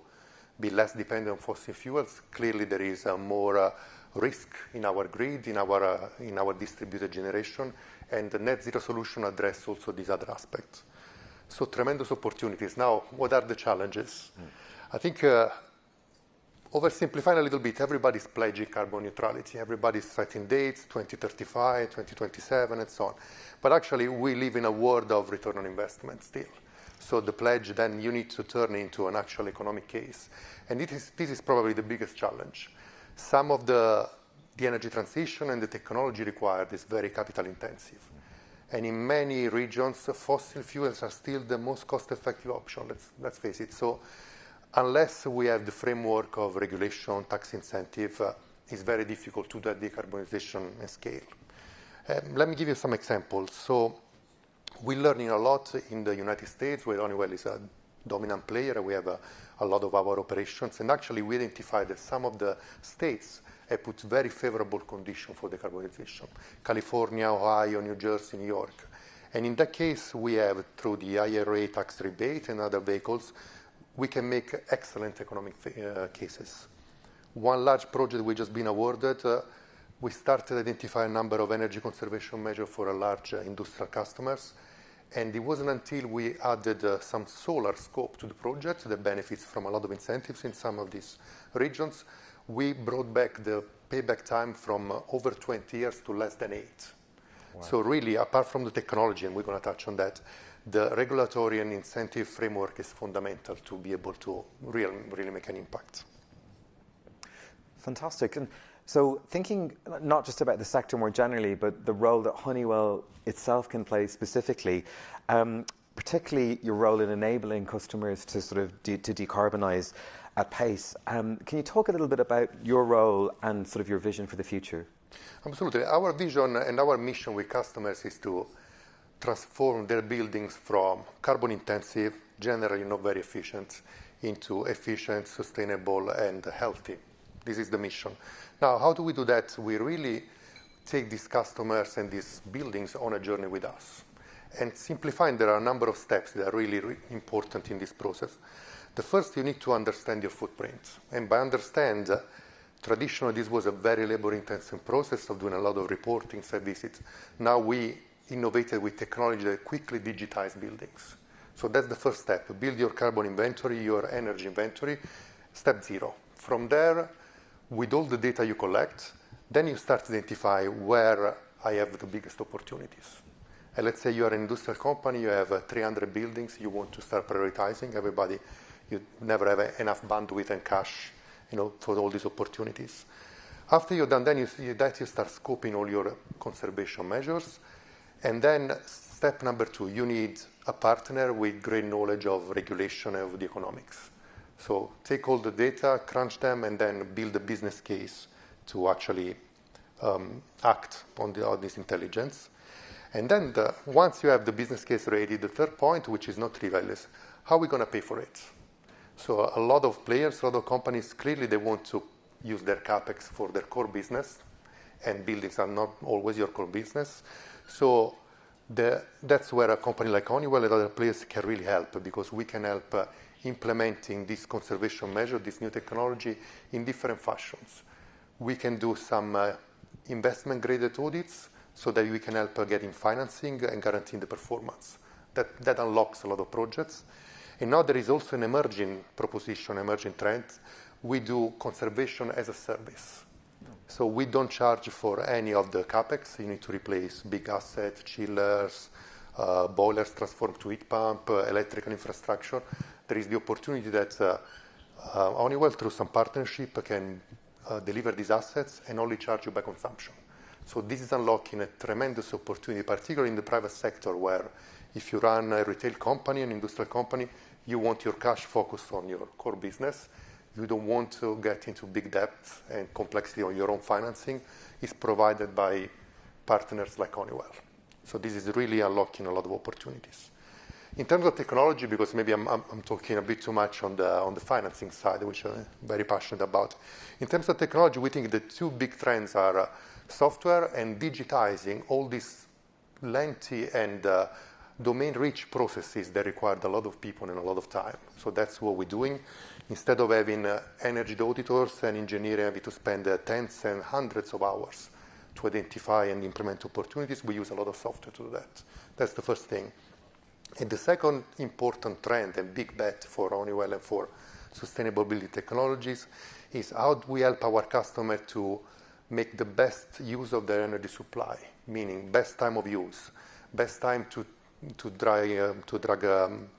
be less dependent on fossil fuels, clearly there is more risk in our grid, in our distributed generation, and the net zero solution address also these other aspects. So tremendous opportunities. Now, what are the challenges? I think oversimplifying a little bit, everybody's pledging carbon neutrality. Everybody's setting dates, 2035, 2027, and so on. But actually, we live in a world of return on investment still. So the pledge, then you need to turn into an actual economic case. And this is probably the biggest challenge. Some of the energy transition and the technology required is very capital intensive. And in many regions, fossil fuels are still the most cost-effective option, let's face it. So unless we have the framework of regulation, tax incentive, it's very difficult to do that decarbonization and scale. Let me give you some examples. So we're learning a lot in the United States, where Honeywell is a dominant player. We have a lot of our operations. And actually, we identified that some of the states have put very favorable conditions for decarbonization. California, Ohio, New Jersey, New York. And in that case, we have, through the IRA tax rebate and other vehicles, we can make excellent economic cases. One large project we just been awarded, we started identifying a number of energy conservation measures for a large industrial customers. And it wasn't until we added some solar scope to the project that benefits from a lot of incentives in some of these regions. We brought back the payback time from over 20 years to less than 8. Wow. So really, apart from the technology, and we're going to touch on that, the regulatory and incentive framework is fundamental to be able to really make an impact. Fantastic. And so thinking not just about the sector more generally, but the role that Honeywell itself can play specifically, particularly your role in enabling customers to sort of to decarbonize at pace. Can you talk a little bit about your role and sort of your vision for the future? Absolutely. Our vision and our mission with customers is to transform their buildings from carbon intensive, generally not very efficient, into efficient, sustainable, and healthy. This is the mission. Now, how do we do that? We really take these customers and these buildings on a journey with us. And simplifying, there are a number of steps that are really important in this process. The first, you need to understand your footprint. And by understand, traditionally, this was a very labor-intensive process of doing a lot of reporting, site visits. Now we innovated with technology that quickly digitize buildings. So that's the first step. Build your carbon inventory, your energy inventory. Step 0. From there, with all the data you collect, then you start to identify where I have the biggest opportunities. And let's say you are an industrial company, you have 300 buildings, you want to start prioritizing everybody. You never have enough bandwidth and cash, for all these opportunities. After you're done, then you start scoping all your conservation measures. And then step number 2, you need a partner with great knowledge of regulation and of the economics. So take all the data, crunch them, and then build a business case to actually act on this intelligence. And then once you have the business case ready, the third point, which is not trivial, is how are we going to pay for it? So a lot of players, a lot of companies, clearly they want to use their CapEx for their core business, and buildings are not always your core business. So that's where a company like Honeywell and other players can really help, because we can help implementing this conservation measure, this new technology, in different fashions. We can do some investment-graded audits so that we can help getting financing and guaranteeing the performance. That unlocks a lot of projects. And now there is also an emerging proposition, emerging trend. We do conservation as a service. So we don't charge for any of the CapEx. You need to replace big assets, chillers, boilers transformed to heat pump, electrical infrastructure. There is the opportunity that Honeywell, through some partnership, can deliver these assets and only charge you by consumption. So this is unlocking a tremendous opportunity, particularly in the private sector, where if you run a retail company, an industrial company, you want your cash focused on your core business. You don't want to get into big debts and complexity on your own financing. It's provided by partners like Honeywell. So this is really unlocking a lot of opportunities. In terms of technology, because maybe I'm talking a bit too much on the financing side, which I'm very passionate about. In terms of technology, we think the two big trends are software and digitizing all these lengthy and domain-rich processes that require a lot of people and a lot of time. So that's what we're doing. Instead of having energy auditors and engineering having to spend tens and hundreds of hours to identify and implement opportunities, we use a lot of software to do that. That's the first thing. And the second important trend and big bet for Honeywell and for sustainable building technologies is how do we help our customer to make the best use of their energy supply, meaning best time of use, best time to drag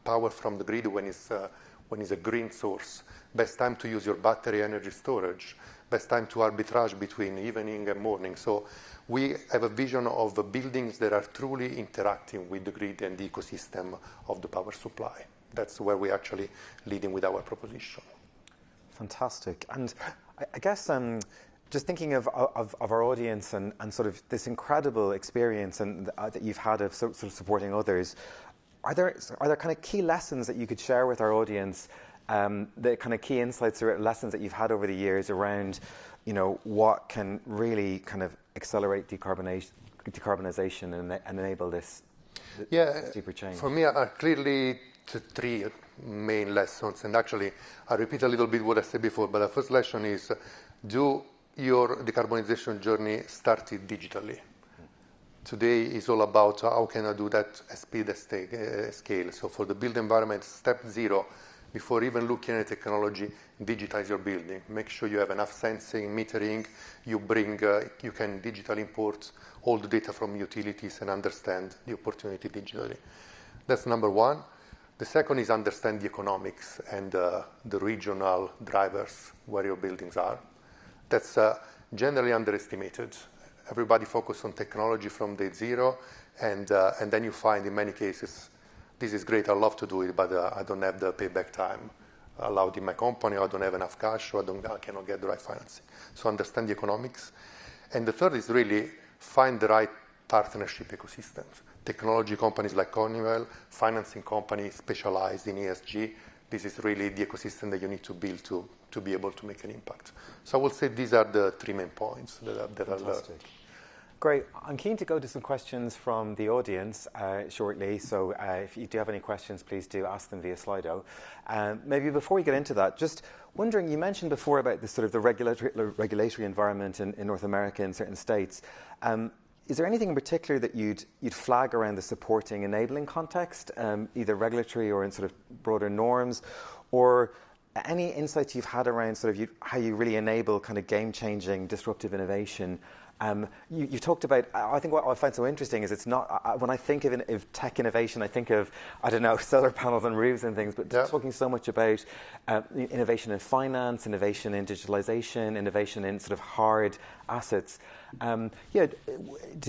power from the grid when it's a green source, best time to use your battery energy storage, best time to arbitrage between evening and morning. So we have a vision of buildings that are truly interacting with the grid and the ecosystem of the power supply. That's where we're actually leading with our proposition. Fantastic. And I guess just thinking of our audience and sort of this incredible experience and that you've had of sort of supporting others, are there kind of key lessons that you could share with our audience, the kind of key insights or lessons that you've had over the years around, what can really kind of accelerate decarbonization and enable this deeper change? For me, are clearly three main lessons. And actually, I repeat a little bit what I said before, but the first lesson is do your decarbonization journey started digitally. Today is all about how can I do that at speed, at scale. So for the built environment, step 0, before even looking at technology, digitize your building. Make sure you have enough sensing, metering. You can digitally import all the data from utilities and understand the opportunity digitally. That's number one. The second is understand the economics and the regional drivers where your buildings are. That's generally underestimated. Everybody focuses on technology from day 0, and then you find in many cases, this is great, I love to do it, but I don't have the payback time allowed in my company, or I don't have enough cash, or I cannot get the right financing. So understand the economics. And the third is really find the right partnership ecosystems. Technology companies like Honeywell, financing companies specialized in ESG. This is really the ecosystem that you need to build to be able to make an impact. So I will say these are the 3 main points that I learned. Great. I'm keen to go to some questions from the audience shortly. So if you do have any questions, please do ask them via Slido. Maybe before we get into that, just wondering, you mentioned before about this sort of the regulatory environment in North America in certain states. Is there anything in particular that you'd flag around the supporting enabling context, either regulatory or in sort of broader norms, or any insights you've had around sort of how you really enable kind of game-changing, disruptive innovation? You've talked about, I think what I find so interesting is it's not, when I think of tech innovation, I think of, I don't know, solar panels on roofs and things, but talking so much about innovation in finance, innovation in digitalization, innovation in sort of hard assets. To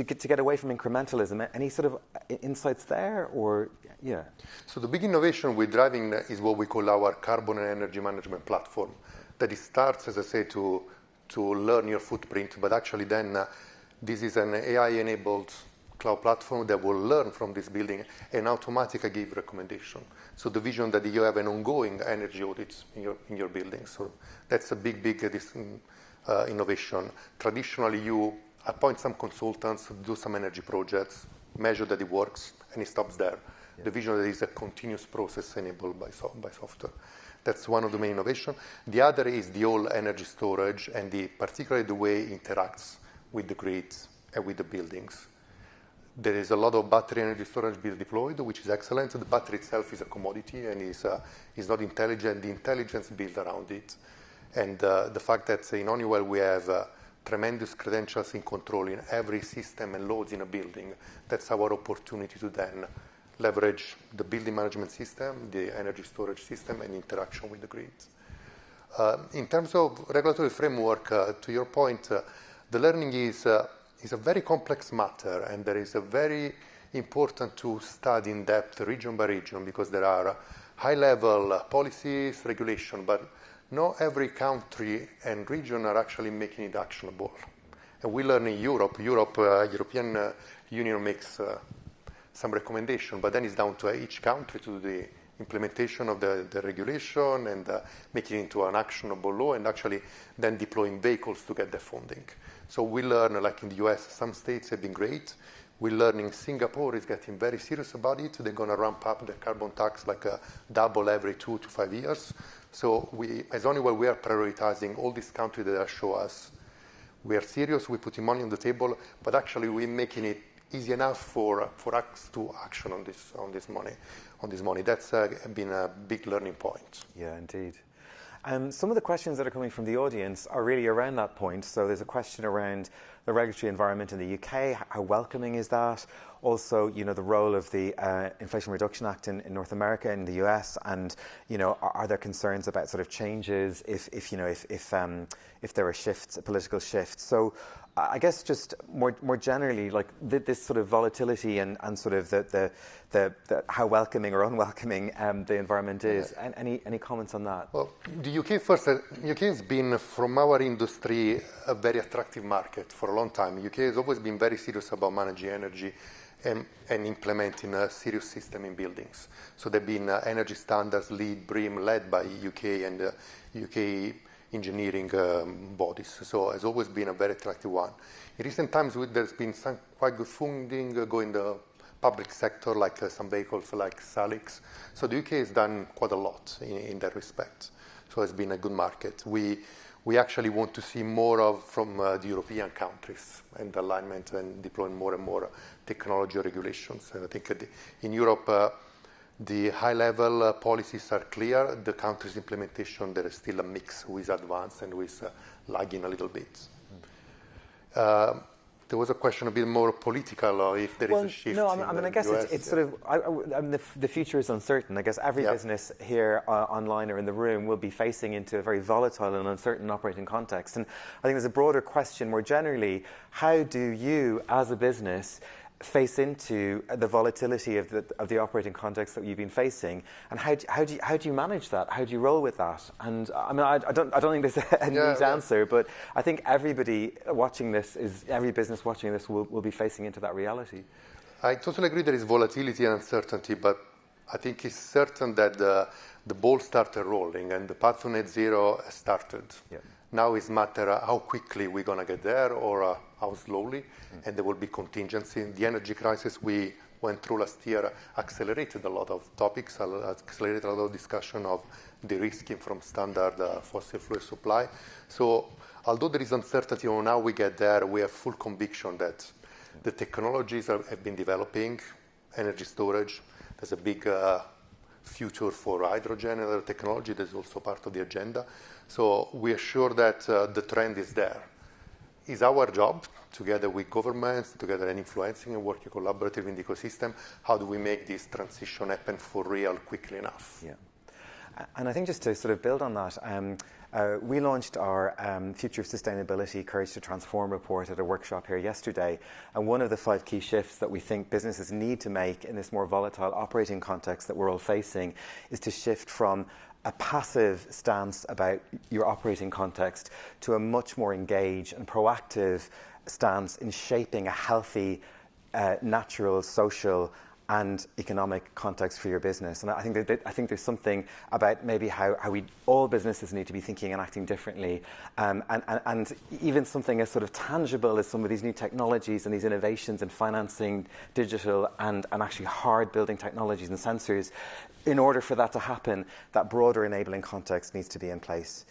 get away from incrementalism, any sort of insights there, or, yeah? So the big innovation we're driving is what we call our carbon and energy management platform, that it starts, as I say, to learn your footprint, but actually then this is an AI-enabled cloud platform that will learn from this building and automatically give recommendation. So the vision that you have an ongoing energy audit in your building. So that's a big innovation. Traditionally, you appoint some consultants to do some energy projects, measure that it works, and it stops there. The vision that is a continuous process enabled by software. That's one of the main innovations. The other is the whole energy storage and particularly the way it interacts with the grid and with the buildings. There is a lot of battery energy storage being deployed, which is excellent. The battery itself is a commodity and is not intelligent. The intelligence built around it. And the fact that in Honeywell we have tremendous credentials in controlling every system and loads in a building, that's our opportunity to then leverage the building management system, the energy storage system, and interaction with the grid. In terms of regulatory framework, to your point, the learning is a very complex matter, and there is a very important to study in depth, region by region, because there are high-level policies, regulation, but not every country and region are actually making it actionable. And we learn in Europe. European Union makes some recommendation, but then it's down to each country to do the implementation of the regulation and making it into an actionable law, and actually then deploying vehicles to get the funding. So we learn, like in the US, some states have been great. We learn in Singapore is getting very serious about it. They're going to ramp up the carbon tax like double every 2 to 5 years. So we, as Honeywell, we are prioritizing all these countries that show us we are serious, we're putting money on the table, but actually we're making it easy enough for us to action on this money. That's been a big learning point. Yeah, indeed. Some of the questions that are coming from the audience are really around that point. So there's a question around the regulatory environment in the UK. How welcoming is that? Also, the role of the Inflation Reduction Act in North America, in the US, and are there concerns about sort of changes if there are shifts, political shifts? So I guess just more generally, like this sort of volatility and sort of the how welcoming or unwelcoming the environment is. Any comments on that? Well, the UK first. UK has been, from our industry, a very attractive market for a long time. UK has always been very serious about managing energy and implementing a serious system in buildings. So there have been energy standards, LEED, BREEAM, led by UK and UK engineering bodies. So it's always been a very attractive one. In recent times, there's been some quite good funding going the public sector, like some vehicles like Salix. So the UK has done quite a lot in that respect. So it's been a good market. We actually want to see more of from the European countries and alignment and deploying more and more technology regulations. And I think in Europe, the high-level policies are clear. The country's implementation, there is still a mix with advanced and with lagging a little bit. There was a question a bit more political, or if there is a shift. No, I guess it's sort of the future is uncertain. I guess every business here online or in the room will be facing into a very volatile and uncertain operating context. And I think there's a broader question more generally: how do you, as a business, face into the volatility of the operating context that you've been facing, and how do you manage that? How do you roll with that? And I don't think there's a neat answer, but I think every business watching this will be facing into that reality. I totally agree there is volatility and uncertainty, but I think it's certain that the ball started rolling and the path to net zero has started. Yeah. Now it's a matter of how quickly we're going to get there, or how slowly, and there will be contingency. The energy crisis we went through last year accelerated a lot of topics, accelerated a lot of discussion of de-risking from standard fossil fuel supply. So although there is uncertainty on how we get there, we have full conviction that the technologies have been developing, energy storage. There's a big future for hydrogen and other technology. That's also part of the agenda. So we are sure that the trend is there. It's our job, together with governments, together and influencing and working collaboratively in the ecosystem, how do we make this transition happen for real quickly enough? Yeah. And I think just to sort of build on that, we launched our Future of Sustainability Courage to Transform report at a workshop here yesterday. And one of the 5 key shifts that we think businesses need to make in this more volatile operating context that we're all facing is to shift from a passive stance about your operating context to a much more engaged and proactive stance in shaping a healthy, natural, social and economic context for your business. And I think there's something about maybe how all businesses need to be thinking and acting differently, and even something as sort of tangible as some of these new technologies and these innovations in financing, digital and actually hard building technologies and sensors. In order for that to happen, that broader enabling context needs to be in place.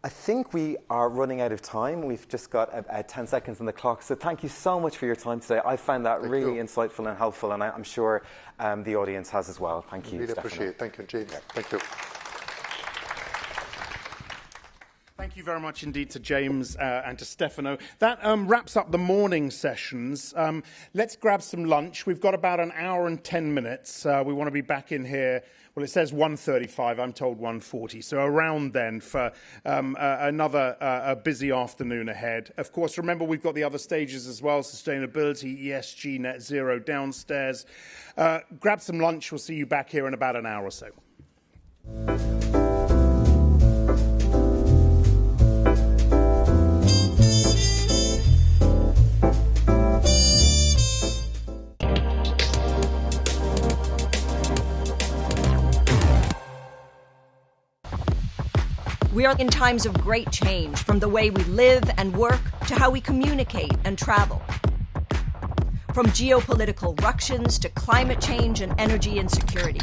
I think we are running out of time. We've just got 10 seconds on the clock. So thank you so much for your time today. I found that really insightful and helpful, and I'm sure the audience has as well. Thank you, Really Stefano. appreciate it. Thank you, James. Thank you. Thank you very much indeed to James and to Stefano. That wraps up the morning sessions. Let's grab some lunch. We've got about an hour and 10 minutes. We want to be back in here. Well, it says 1:35. I'm told 1:40. So around then for another busy afternoon ahead. Of course, remember, we've got the other stages as well: sustainability, ESG, net zero downstairs. Grab some lunch. We'll see you back here in about an hour or so. We are in times of great change, from the way we live and work to how we communicate and travel. From geopolitical ructions to climate change and energy insecurity.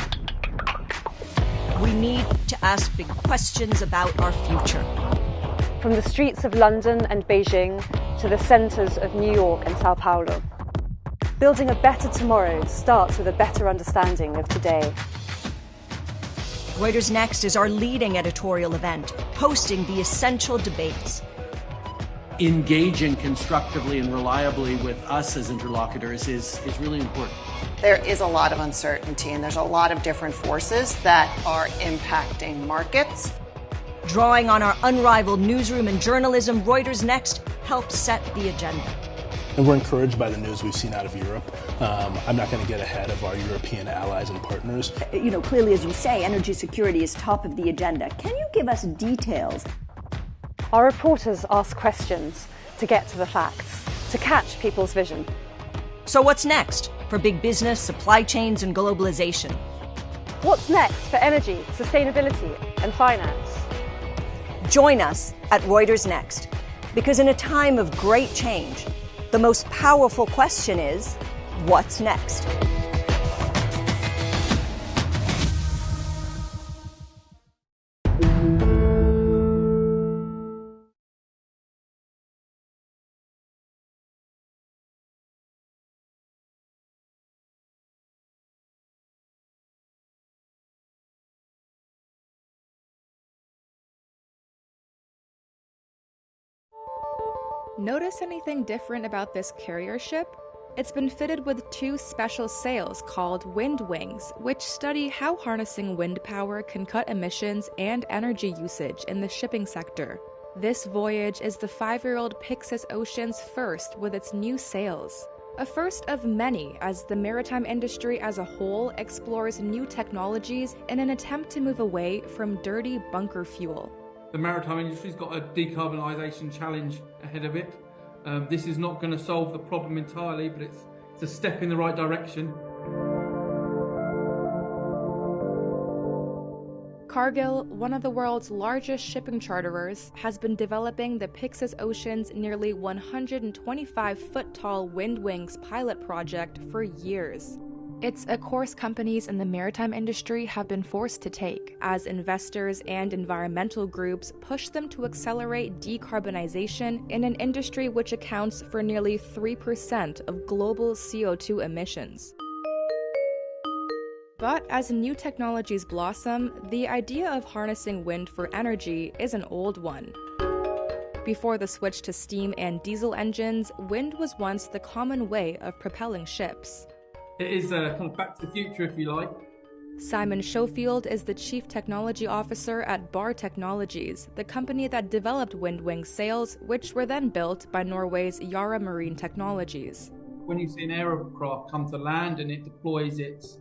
We need to ask big questions about our future. From the streets of London and Beijing to the centres of New York and Sao Paulo. Building a better tomorrow starts with a better understanding of today. Reuters Next is our leading editorial event, hosting the essential debates. Engaging constructively and reliably with us as interlocutors is really important. There is a lot of uncertainty, and there's a lot of different forces that are impacting markets. Drawing on our unrivaled newsroom and journalism, Reuters Next helps set the agenda. And we're encouraged by the news we've seen out of Europe. I'm not going to get ahead of our European allies and partners. You know, clearly, as you say, energy security is top of the agenda. Can you give us details? Our reporters ask questions to get to the facts, to catch people's vision. So what's next for big business, supply chains, and globalization? What's next for energy, sustainability, and finance? Join us at Reuters Next, because in a time of great change, the most powerful question is, what's next? Notice anything different about this carrier ship? It's been fitted with 2 special sails called wind wings, which study how harnessing wind power can cut emissions and energy usage in the shipping sector. This voyage is the 5-year-old Pyxis Ocean's first with its new sails. A first of many as the maritime industry as a whole explores new technologies in an attempt to move away from dirty bunker fuel. The maritime industry's got a decarbonisation challenge ahead of it. This is not going to solve the problem entirely, but it's a step in the right direction. Cargill, one of the world's largest shipping charterers, has been developing the Pyxis Ocean's nearly 125-foot-tall wind wings pilot project for years. It's a course companies in the maritime industry have been forced to take, as investors and environmental groups push them to accelerate decarbonization in an industry which accounts for nearly 3% of global CO2 emissions. But as new technologies blossom, the idea of harnessing wind for energy is an old one. Before the switch to steam and diesel engines, wind was once the common way of propelling ships. It is kind of back to the future, if you like. Simon Schofield is the Chief Technology Officer at Bar Technologies, the company that developed Windwing sails, which were then built by Norway's Yara Marine Technologies. When you see an aircraft come to land and it deploys its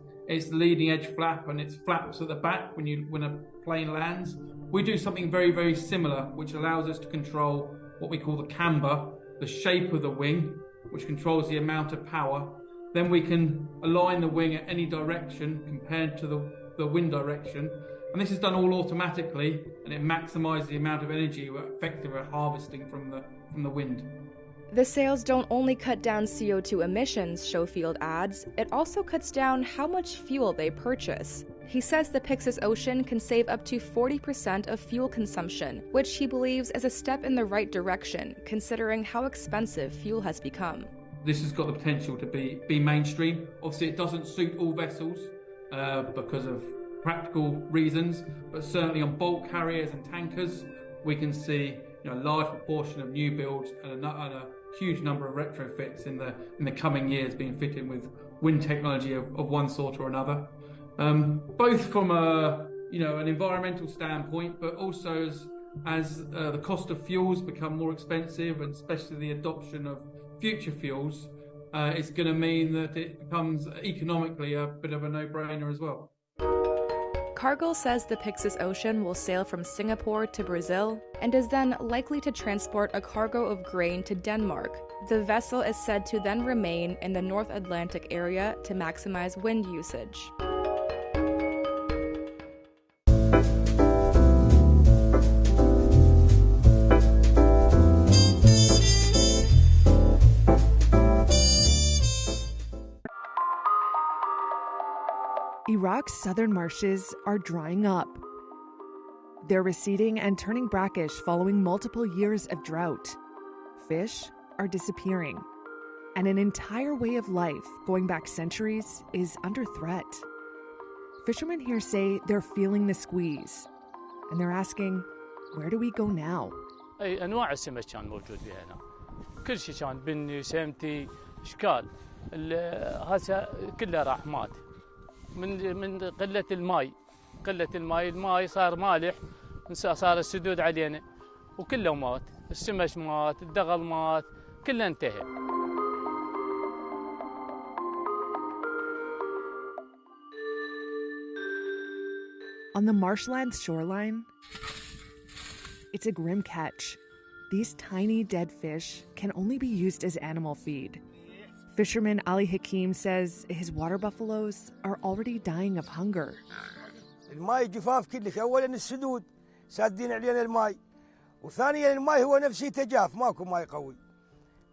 leading edge flap and its flaps at the back when a plane lands, we do something very, very similar, which allows us to control what we call the camber, the shape of the wing, which controls the amount of power. Then we can align the wing at any direction compared to the wind direction. And this is done all automatically, and it maximizes the amount of energy we're effectively harvesting from the wind. The sails don't only cut down CO2 emissions, Schofield adds, it also cuts down how much fuel they purchase. He says the Pyxis Ocean can save up to 40% of fuel consumption, which he believes is a step in the right direction, considering how expensive fuel has become. This has got the potential to be mainstream. Obviously, it doesn't suit all vessels because of practical reasons, but certainly on bulk carriers and tankers, we can see a large proportion of new builds and a huge number of retrofits in the coming years being fitted with wind technology of one sort or another. Both from an environmental standpoint, but also as the cost of fuels become more expensive, and especially the adoption of future fuels, it's going to mean that it becomes economically a bit of a no-brainer as well. Cargill says the Pyxis Ocean will sail from Singapore to Brazil and is then likely to transport a cargo of grain to Denmark. The vessel is said to then remain in the North Atlantic area to maximize wind usage. Iraq's southern marshes are drying up. They're receding and turning brackish following multiple years of drought. Fish are disappearing. And an entire way of life going back centuries is under threat. Fishermen here say they're feeling the squeeze. And they're asking, where do we go now? أي أنواع السمك كان موجود بها هنا. كل شيء كان بني سمتي اشكال. هسه كله راح مات. من قلة الماء صار مالح صار السدود علينا وكله مات. السمك مات، الدغل مات، كله انتهى. On the marshland's shoreline, it's a grim catch. These tiny dead fish can only be used as animal feed. Fisherman Ali Hakim says his water buffaloes are already dying of hunger. الماي جفاف كلش، أولاً السدود سادين علينا الماي، وثانياً الماي هو نفسه تجاف، ماكو ماي قوي.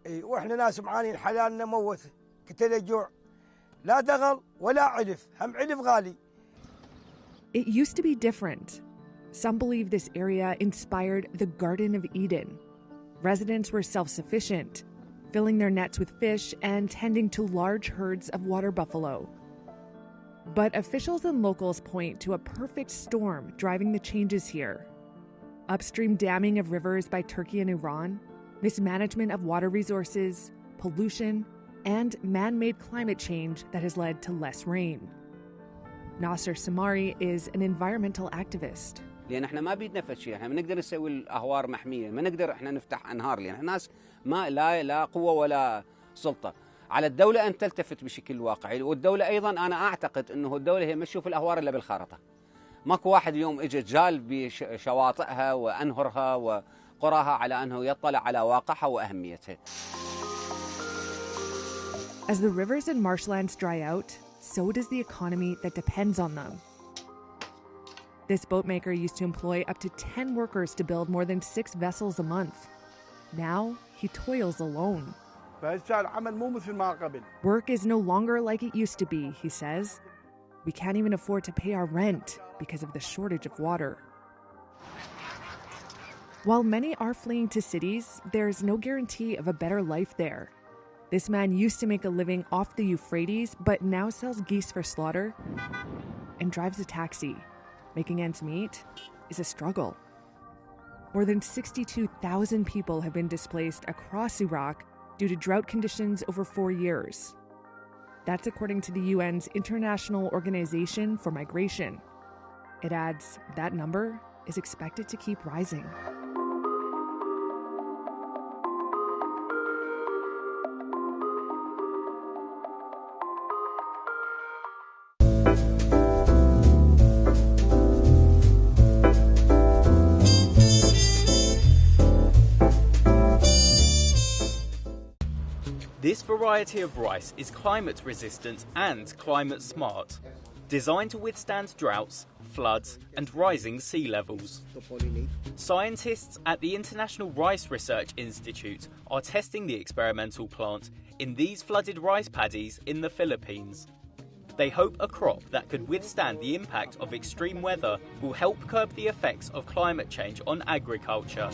وإحنا ناس معانين حلالنا موت، قتل جوع، لا دغل ولا علف، هم علف غالي. It used to be different. Some believe this area inspired the Garden of Eden. Residents were self-sufficient, filling their nets with fish and tending to large herds of water buffalo. But officials and locals point to a perfect storm driving the changes here. Upstream damming of rivers by Turkey and Iran, mismanagement of water resources, pollution, and man-made climate change that has led to less rain. Nasser Samari is an environmental activist. لأن احنا ما بيدنا فشي، احنا ما نقدر نسوي الأهوار محمية، ما نقدر احنا نفتح أنهار، لأن احنا ناس ما لا قوة ولا سلطة. على الدولة أن تلتفت بشكل واقعي، والدولة أيضا أنا أعتقد أنه الدولة هي ما تشوف الأهوار إلا بالخارطة. ماكو واحد اليوم إجا جال بشواطئها وأنهرها وقراها على أنه يطلع على واقعها وأهميتها. As the rivers and marshlands dry out, so does the economy that depends on them. This boatmaker used to employ up to 10 workers to build more than 6 vessels a month. Now, he toils alone. Work is no longer like it used to be, he says. We can't even afford to pay our rent because of the shortage of water. While many are fleeing to cities, there's no guarantee of a better life there. This man used to make a living off the Euphrates, but now sells geese for slaughter and drives a taxi. Making ends meet is a struggle. More than 62,000 people have been displaced across Iraq due to drought conditions over 4 years. That's according to the UN's International Organization for Migration. It adds that number is expected to keep rising. This variety of rice is climate resistant and climate smart, designed to withstand droughts, floods, and rising sea levels. Scientists at the International Rice Research Institute are testing the experimental plant in these flooded rice paddies in the Philippines. They hope a crop that could withstand the impact of extreme weather will help curb the effects of climate change on agriculture.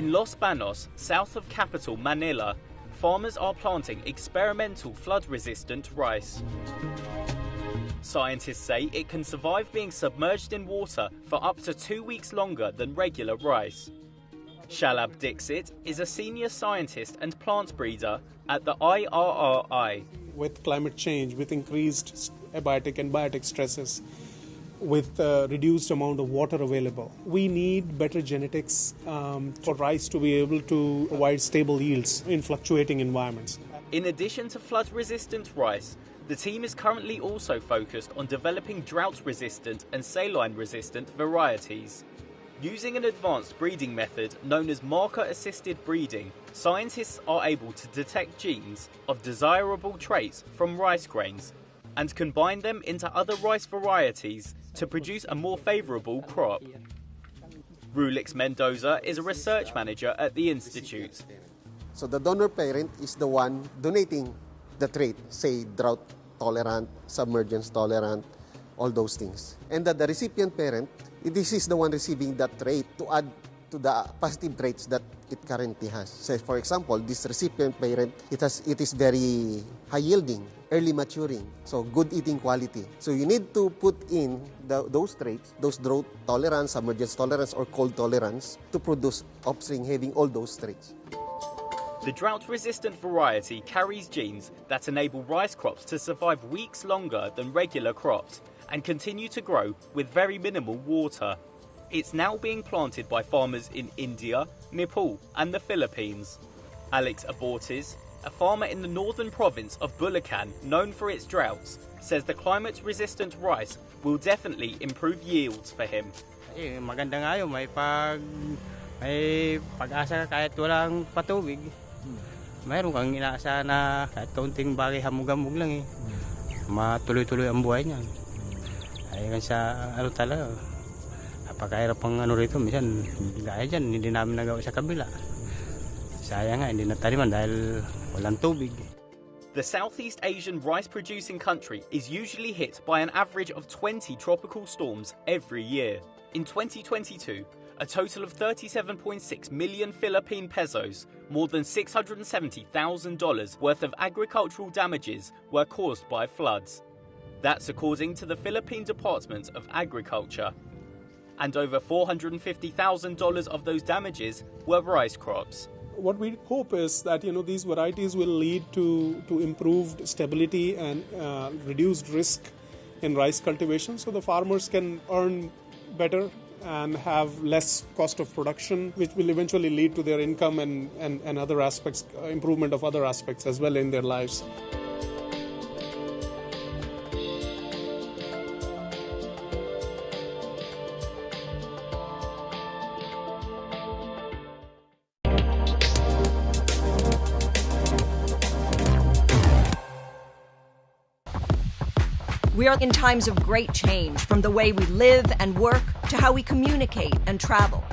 In Los Banos, south of capital Manila, farmers are planting experimental flood-resistant rice. Scientists say it can survive being submerged in water for up to 2 weeks longer than regular rice. Shalab Dixit is a senior scientist and plant breeder at the IRRI. With climate change, with increased abiotic and biotic stresses, with reduced amount of water available, we need better genetics for rice to be able to provide stable yields in fluctuating environments. In addition to flood-resistant rice, the team is currently also focused on developing drought-resistant and saline-resistant varieties. Using an advanced breeding method known as marker-assisted breeding, scientists are able to detect genes of desirable traits from rice grains and combine them into other rice varieties to produce a more favourable crop. Rulix Mendoza is a research manager at the Institute. So the donor parent is the one donating the trait, say drought tolerant, submergence tolerant, all those things. And the recipient parent, this is the one receiving that trait to add to the positive traits that it currently has. So for example, this recipient parent, it is very high yielding, early maturing, so good eating quality. So you need to put in those traits, those drought tolerance, submergence tolerance, or cold tolerance to produce offspring having all those traits. The drought-resistant variety carries genes that enable rice crops to survive weeks longer than regular crops and continue to grow with very minimal water. It's now being planted by farmers in India, Nepal and the Philippines. Alex Abortes, a farmer in the northern province of Bulacan known for its droughts, says the climate-resistant rice will definitely improve yields for him. Maganda nga yun, may pag-asa kahit walang patubig. Mayroon kang inaasa na kahit kaunting bagay hamog-hamog lang matuloy-tuloy ang buhay niyan. Ay sa talaga. Napakahirap ang rito, minsan gaya dyan, hindi namin nagawa sa kabila. Sayang nga, hindi nataniman dahil walang tubig. The Southeast Asian rice-producing country is usually hit by an average of 20 tropical storms every year. In 2022, a total of 37.6 million Philippine pesos, more than $670,000 worth of agricultural damages were caused by floods. That's according to the Philippine Department of Agriculture. And over $450,000 of those damages were rice crops. What we hope is that these varieties will lead to improved stability and reduced risk in rice cultivation, so the farmers can earn better and have less cost of production, which will eventually lead to their income and other aspects, improvement of other aspects as well in their lives. We are in times of great change, from the way we live and work to how we communicate and travel.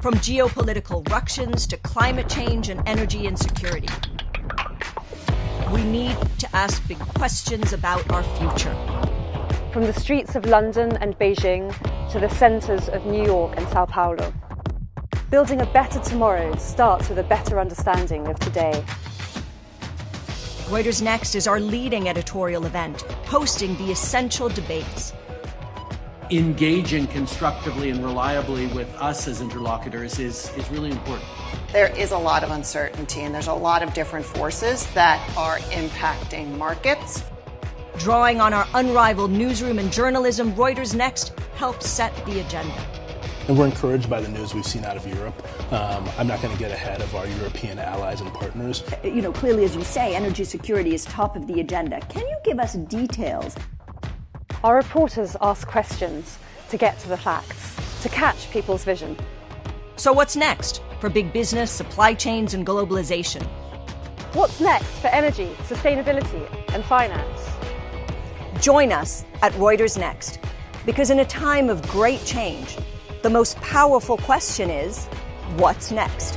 From geopolitical ructions to climate change and energy insecurity. We need to ask big questions about our future. From the streets of London and Beijing to the centres of New York and Sao Paulo. Building a better tomorrow starts with a better understanding of today. Reuters Next is our leading editorial event, hosting the essential debates. Engaging constructively and reliably with us as interlocutors is really important. There is a lot of uncertainty and there's a lot of different forces that are impacting markets. Drawing on our unrivaled newsroom and journalism, Reuters Next helps set the agenda. And we're encouraged by the news we've seen out of Europe. I'm not going to get ahead of our European allies and partners. Clearly, as you say, energy security is top of the agenda. Can you give us details? Our reporters ask questions to get to the facts, to catch people's vision. So what's next for big business, supply chains, and globalization? What's next for energy, sustainability, and finance? Join us at Reuters Next, because in a time of great change, the most powerful question is, what's next?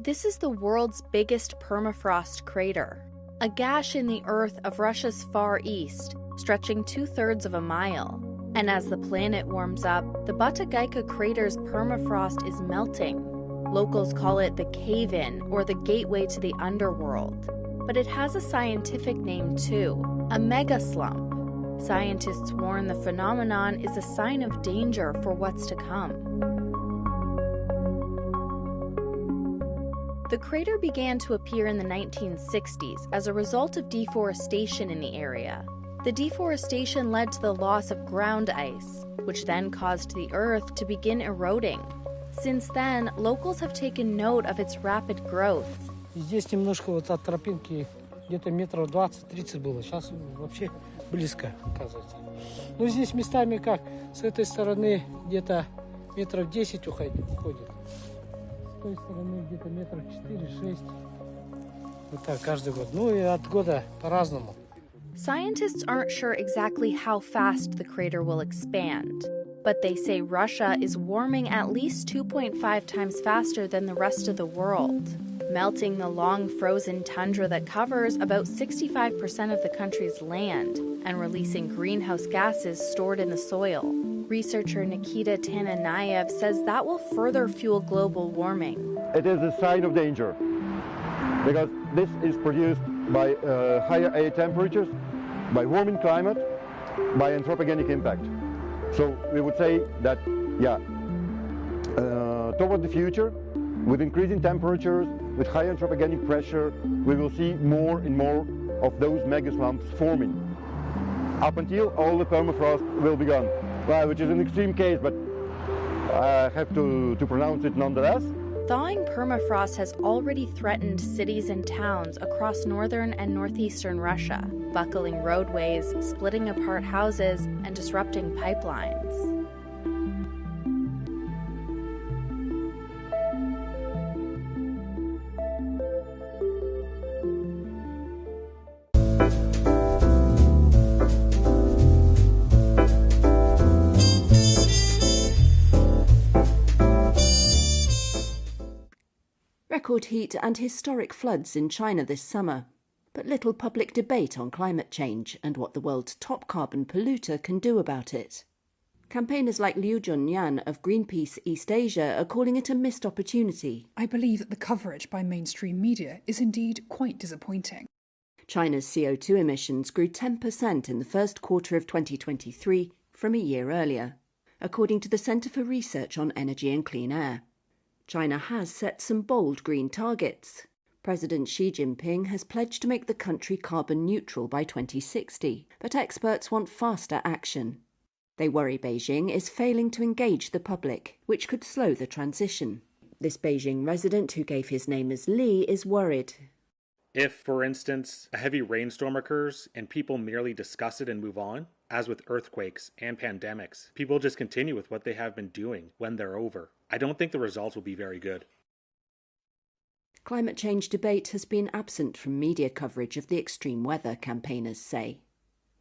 This is the world's biggest permafrost crater, a gash in the earth of Russia's far east, stretching 2/3 of a mile. And as the planet warms up, the Batagayka crater's permafrost is melting. Locals call it the cave-in, or the gateway to the underworld. But it has a scientific name too, a megaslump. Scientists warn the phenomenon is a sign of danger for what's to come. The crater began to appear in the 1960s as a result of deforestation in the area. The deforestation led to the loss of ground ice, which then caused the earth to begin eroding. Since then, locals have taken note of its rapid growth. Здесь немножко вот от тропинки где-то метров 20-30 было. Сейчас вообще близко, оказывается. Ну, здесь местами как, с этой стороны где-то метров 10 уходит. С той стороны где-то метров 4-6. Вот так каждый год. Ну и от года по-разному. Scientists aren't sure exactly how fast the crater will expand, but they say Russia is warming at least 2.5 times faster than the rest of the world, melting the long frozen tundra that covers about 65% of the country's land and releasing greenhouse gases stored in the soil. Researcher Nikita Tananayev says that will further fuel global warming. It is a sign of danger because this is produced by higher air temperatures, by warming climate, by anthropogenic impact. So we would say that, toward the future, with increasing temperatures, with high anthropogenic pressure, we will see more and more of those mega slumps forming, up until all the permafrost will be gone. Well, which is an extreme case, but I have to pronounce it nonetheless. Thawing permafrost has already threatened cities and towns across northern and northeastern Russia, buckling roadways, splitting apart houses, and disrupting pipelines. Record heat and historic floods in China this summer, but little public debate on climate change and what the world's top carbon polluter can do about it. Campaigners like Liu Junyan of Greenpeace East Asia are calling it a missed opportunity. I believe that the coverage by mainstream media is indeed quite disappointing. China's CO2 emissions grew 10% in the first quarter of 2023 from a year earlier, according to the Centre for Research on Energy and Clean Air. China has set some bold green targets. President Xi Jinping has pledged to make the country carbon neutral by 2060, but experts want faster action. They worry Beijing is failing to engage the public, which could slow the transition. This Beijing resident, who gave his name as Li, is worried. If, for instance, a heavy rainstorm occurs and people merely discuss it and move on, as with earthquakes and pandemics, people just continue with what they have been doing when they're over. I don't think the results will be very good. Climate change debate has been absent from media coverage of the extreme weather, campaigners say.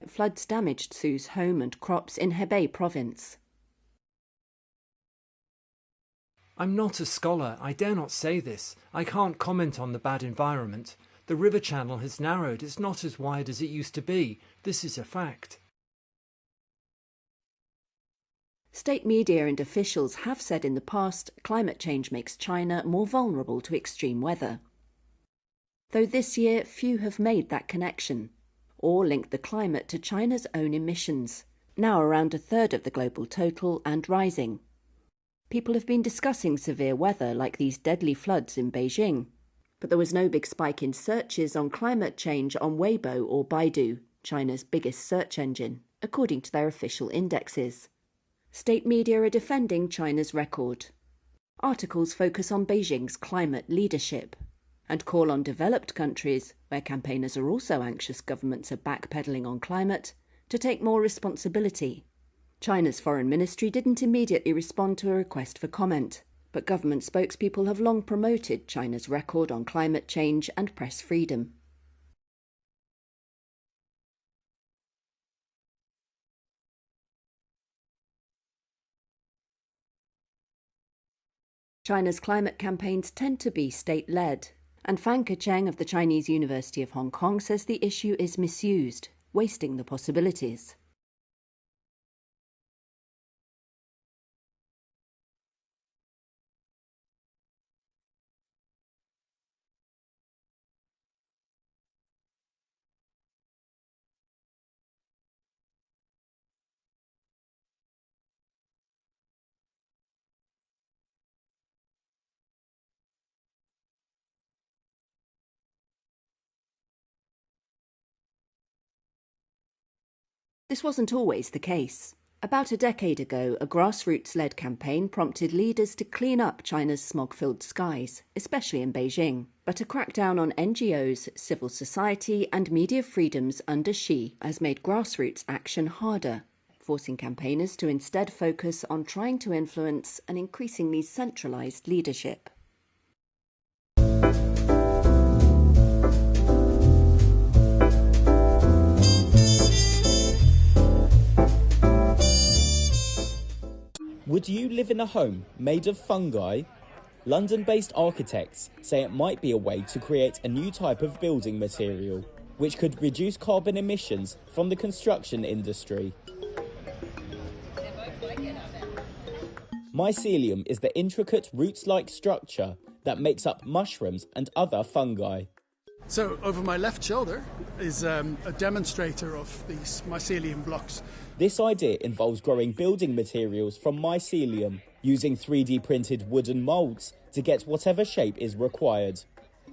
Floods damaged Su's home and crops in Hebei province. I'm not a scholar, I dare not say this. I can't comment on the bad environment. The river channel has narrowed, it's not as wide as it used to be. This is a fact. State media and officials have said in the past climate change makes China more vulnerable to extreme weather. Though this year few have made that connection, or linked the climate to China's own emissions, now around a third of the global total and rising. People have been discussing severe weather like these deadly floods in Beijing, but there was no big spike in searches on climate change on Weibo or Baidu, China's biggest search engine, according to their official indexes. State media are defending China's record. Articles focus on Beijing's climate leadership and call on developed countries, where campaigners are also anxious governments are backpedaling on climate, to take more responsibility. China's foreign ministry didn't immediately respond to a request for comment, but government spokespeople have long promoted China's record on climate change and press freedom. China's climate campaigns tend to be state-led, and Fan Kecheng of the Chinese University of Hong Kong says the issue is misused, wasting the possibilities. This wasn't always the case. About a decade ago, a grassroots-led campaign prompted leaders to clean up China's smog-filled skies, especially in Beijing. But a crackdown on NGOs, civil society and media freedoms under Xi has made grassroots action harder, forcing campaigners to instead focus on trying to influence an increasingly centralized leadership. Would you live in a home made of fungi? London-based architects say it might be a way to create a new type of building material, which could reduce carbon emissions from the construction industry. Mycelium is the intricate roots-like structure that makes up mushrooms and other fungi. So over my left shoulder is a demonstrator of these mycelium blocks. This idea involves growing building materials from mycelium, using 3D printed wooden moulds to get whatever shape is required.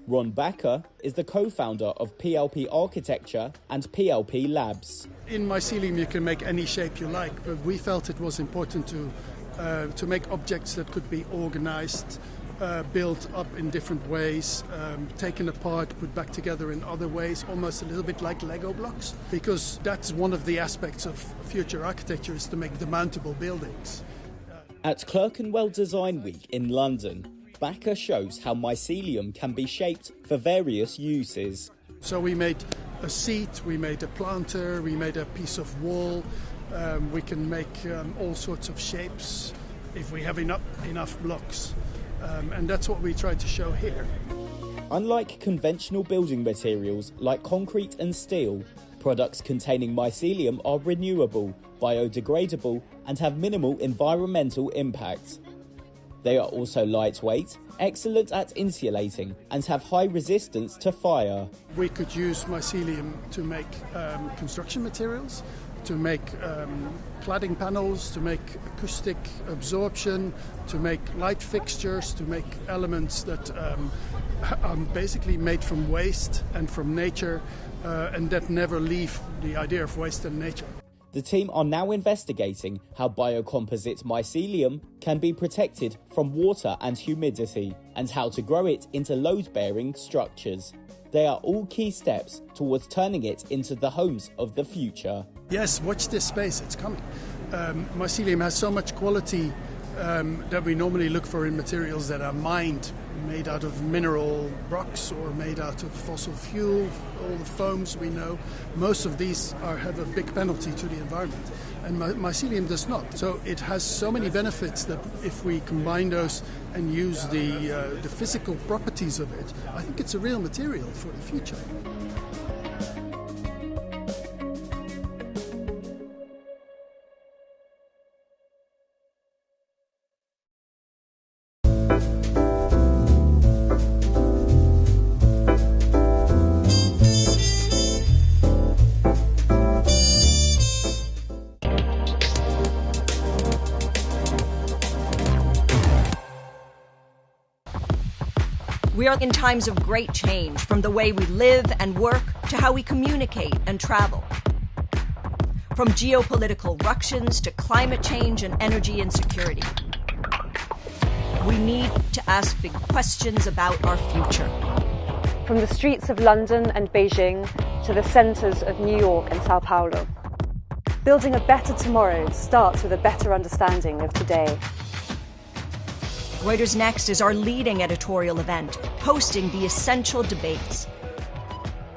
Ron Backer is the co-founder of PLP Architecture and PLP Labs. In mycelium you can make any shape you like, but we felt it was important to make objects that could be organized, built up in different ways, taken apart, put back together in other ways, almost a little bit like Lego blocks, because that's one of the aspects of future architecture, is to make demountable buildings. At Clerkenwell Design Week in London, Backer shows how mycelium can be shaped for various uses. So we made a seat, we made a planter, we made a piece of wall. We can make all sorts of shapes if we have enough blocks. And that's what we try to show here. Unlike conventional building materials like concrete and steel, products containing mycelium are renewable, biodegradable, and have minimal environmental impact. They are also lightweight, excellent at insulating, and have high resistance to fire. We could use mycelium to make construction materials, to make cladding panels, to make acoustic absorption, to make light fixtures, to make elements that are basically made from waste and from nature, and that never leave the idea of waste and nature. The team are now investigating how biocomposite mycelium can be protected from water and humidity, and how to grow it into load-bearing structures. They are all key steps towards turning it into the homes of the future. Yes, watch this space, it's coming. Mycelium has so much quality that we normally look for in materials that are mined, made out of mineral rocks or made out of fossil fuel. All the foams we know, most of these have a big penalty to the environment, and mycelium does not. So it has so many benefits that if we combine those and use the physical properties of it, I think it's a real material for the future. We are in times of great change, from the way we live and work to how we communicate and travel. From geopolitical ructions to climate change and energy insecurity. We need to ask big questions about our future. From the streets of London and Beijing to the centres of New York and Sao Paulo. Building a better tomorrow starts with a better understanding of today. Reuters Next is our leading editorial event, hosting the essential debates.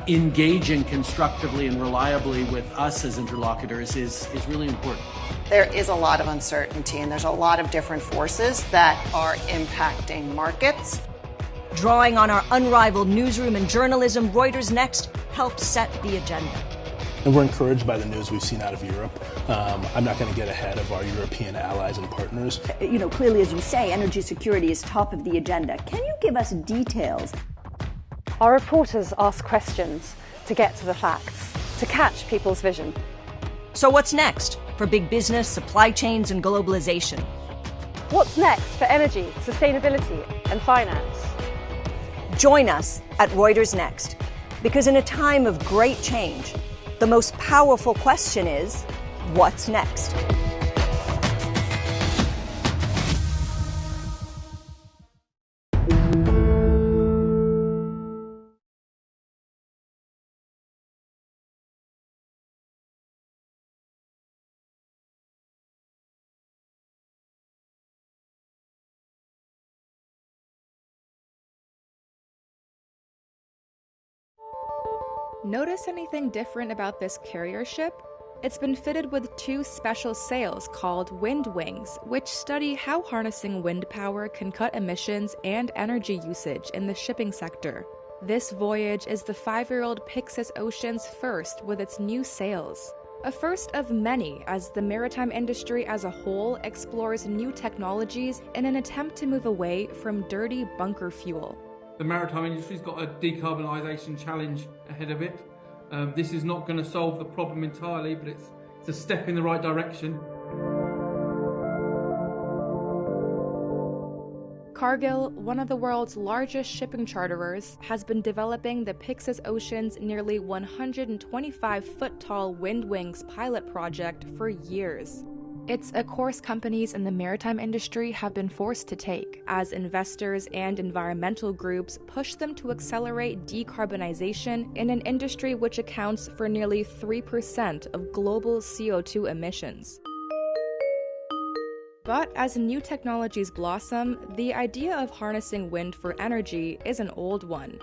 Engaging constructively and reliably with us as interlocutors is really important. There is a lot of uncertainty, and there's a lot of different forces that are impacting markets. Drawing on our unrivaled newsroom and journalism, Reuters Next helps set the agenda. And we're encouraged by the news we've seen out of Europe. I'm not going to get ahead of our European allies and partners. You know, clearly, as you say, energy security is top of the agenda. Can you give us details? Our reporters ask questions to get to the facts, to catch people's vision. So what's next for big business, supply chains, and globalization? What's next for energy, sustainability, and finance? Join us at Reuters Next, because in a time of great change, the most powerful question is, what's next? Notice anything different about this carrier ship? It's been fitted with 2 special sails called wind wings, which study how harnessing wind power can cut emissions and energy usage in the shipping sector. This voyage is the 5-year-old Pyxis Ocean's first with its new sails. A first of many as the maritime industry as a whole explores new technologies in an attempt to move away from dirty bunker fuel. The maritime industry's got a decarbonisation challenge ahead of it. This is not going to solve the problem entirely, but it's a step in the right direction. Cargill, one of the world's largest shipping charterers, has been developing the Pyxis Ocean's nearly 125-foot-tall wind wings pilot project for years. It's a course companies in the maritime industry have been forced to take, as investors and environmental groups push them to accelerate decarbonization in an industry which accounts for nearly 3% of global CO2 emissions. But as new technologies blossom, the idea of harnessing wind for energy is an old one.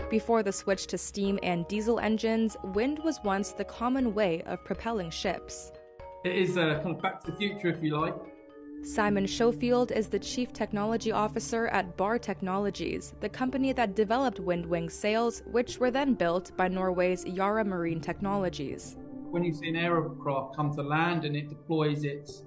Before the switch to steam and diesel engines, wind was once the common way of propelling ships. It is kind of back to the future, if you like. Simon Schofield is the Chief Technology Officer at Bar Technologies, the company that developed Windwing sails, which were then built by Norway's Yara Marine Technologies. When you see an aircraft come to land and it deploys its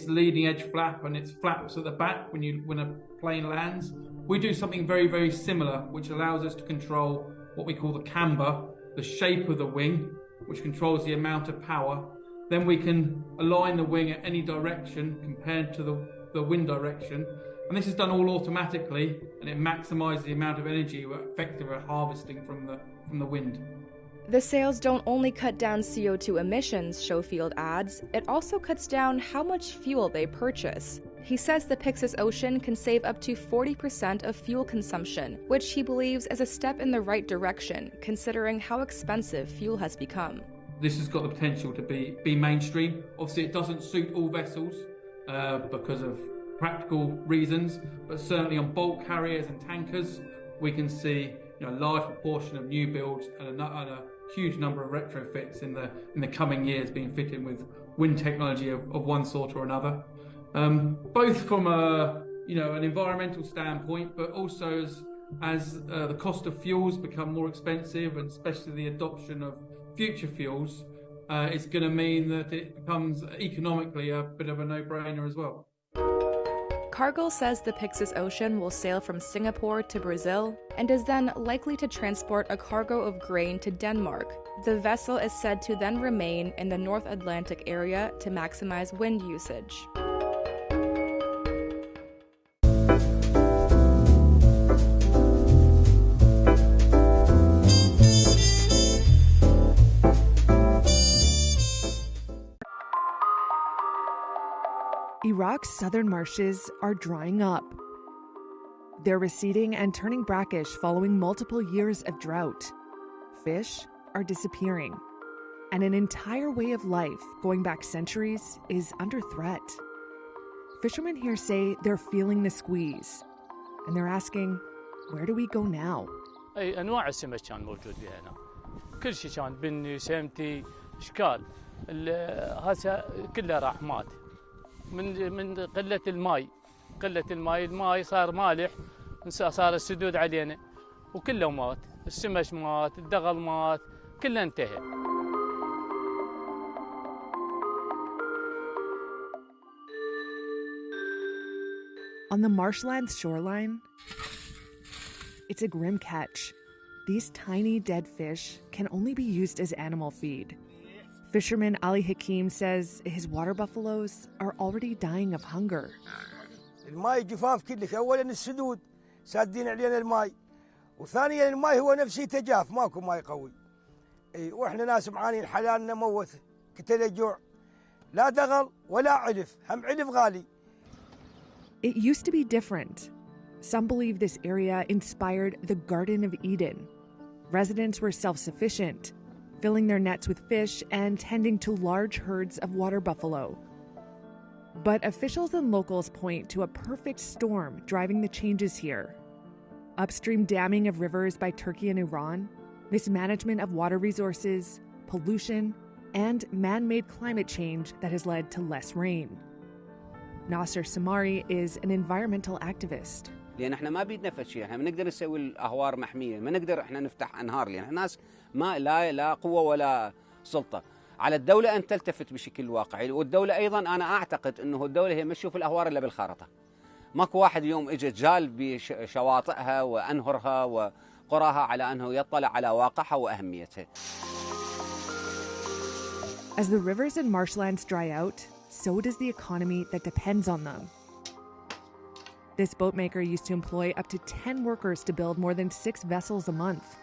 leading edge flap and its flaps at the back when a plane lands, we do something very, very similar, which allows us to control what we call the camber, the shape of the wing, which controls the amount of power. Then we can align the wing at any direction compared to the wind direction. And this is done all automatically, and it maximizes the amount of energy we're effectively harvesting from the wind. The sails don't only cut down CO2 emissions, Schofield adds, it also cuts down how much fuel they purchase. He says the Pyxis Ocean can save up to 40% of fuel consumption, which he believes is a step in the right direction, considering how expensive fuel has become. This has got the potential to be mainstream. Obviously, it doesn't suit all vessels because of practical reasons, but certainly on bulk carriers and tankers, we can see a large proportion of new builds and a huge number of retrofits in the coming years being fitted with wind technology of one sort or another. Both from an environmental standpoint, but also as the cost of fuels become more expensive, and especially the adoption of future fuels, it's going to mean that it becomes economically a bit of a no-brainer as well. Cargill says the Pyxis Ocean will sail from Singapore to Brazil and is then likely to transport a cargo of grain to Denmark. The vessel is said to then remain in the North Atlantic area to maximize wind usage. Iraq's southern marshes are drying up. They're receding and turning brackish following multiple years of drought. Fish are disappearing, and an entire way of life going back centuries is under threat. Fishermen here say they're feeling the squeeze, and they're asking, where do we go now? أي أنواع السمك كان موجود بها هنا. كل شيء كان بني سمتي إشكال. هسه كله راح مات. من قلة الماء صار مالح، صار السدود علينا وكله مات، السمك مات، الدغل مات، كله انتهى. On the marshland's shoreline, it's a grim catch. These tiny dead fish can only be used as animal feed. Fisherman Ali Hakim says his water buffaloes are already dying of hunger. الماء جفاف كلش، أولاً السدود سادين علينا الماء، وثانياً الماء هو نفسه تجاف، ماكو ماء قوي. وإحنا ناس معانين حلالنا موت، قتل جوع، لا دغل ولا علف، هم علف غالي. It used to be different. Some believe this area inspired the Garden of Eden. Residents were self-sufficient, filling their nets with fish and tending to large herds of water buffalo. But officials and locals point to a perfect storm driving the changes here. Upstream damming of rivers by Turkey and Iran, mismanagement of water resources, pollution, and man-made climate change that has led to less rain. Nasser Samari is an environmental activist. لأن احنا ما بيدنا فد شيء، احنا ما نقدر نسوي الأهوار محمية، ما نقدر احنا نفتح أنهار، لأن الناس ما لا قوة ولا سلطة. على الدولة أن تلتفت بشكل واقعي، والدولة أيضا أنا أعتقد أنه الدولة هي ما تشوف الأهوار إلا بالخارطة. ماكو واحد اليوم اجى جال بشواطئها وأنهرها وقراها على أنه يطلع على واقعها وأهميتها. As the rivers and marshlands dry out, so does the economy that depends on them. This boatmaker used to employ up to 10 workers to build more than 6 vessels a month.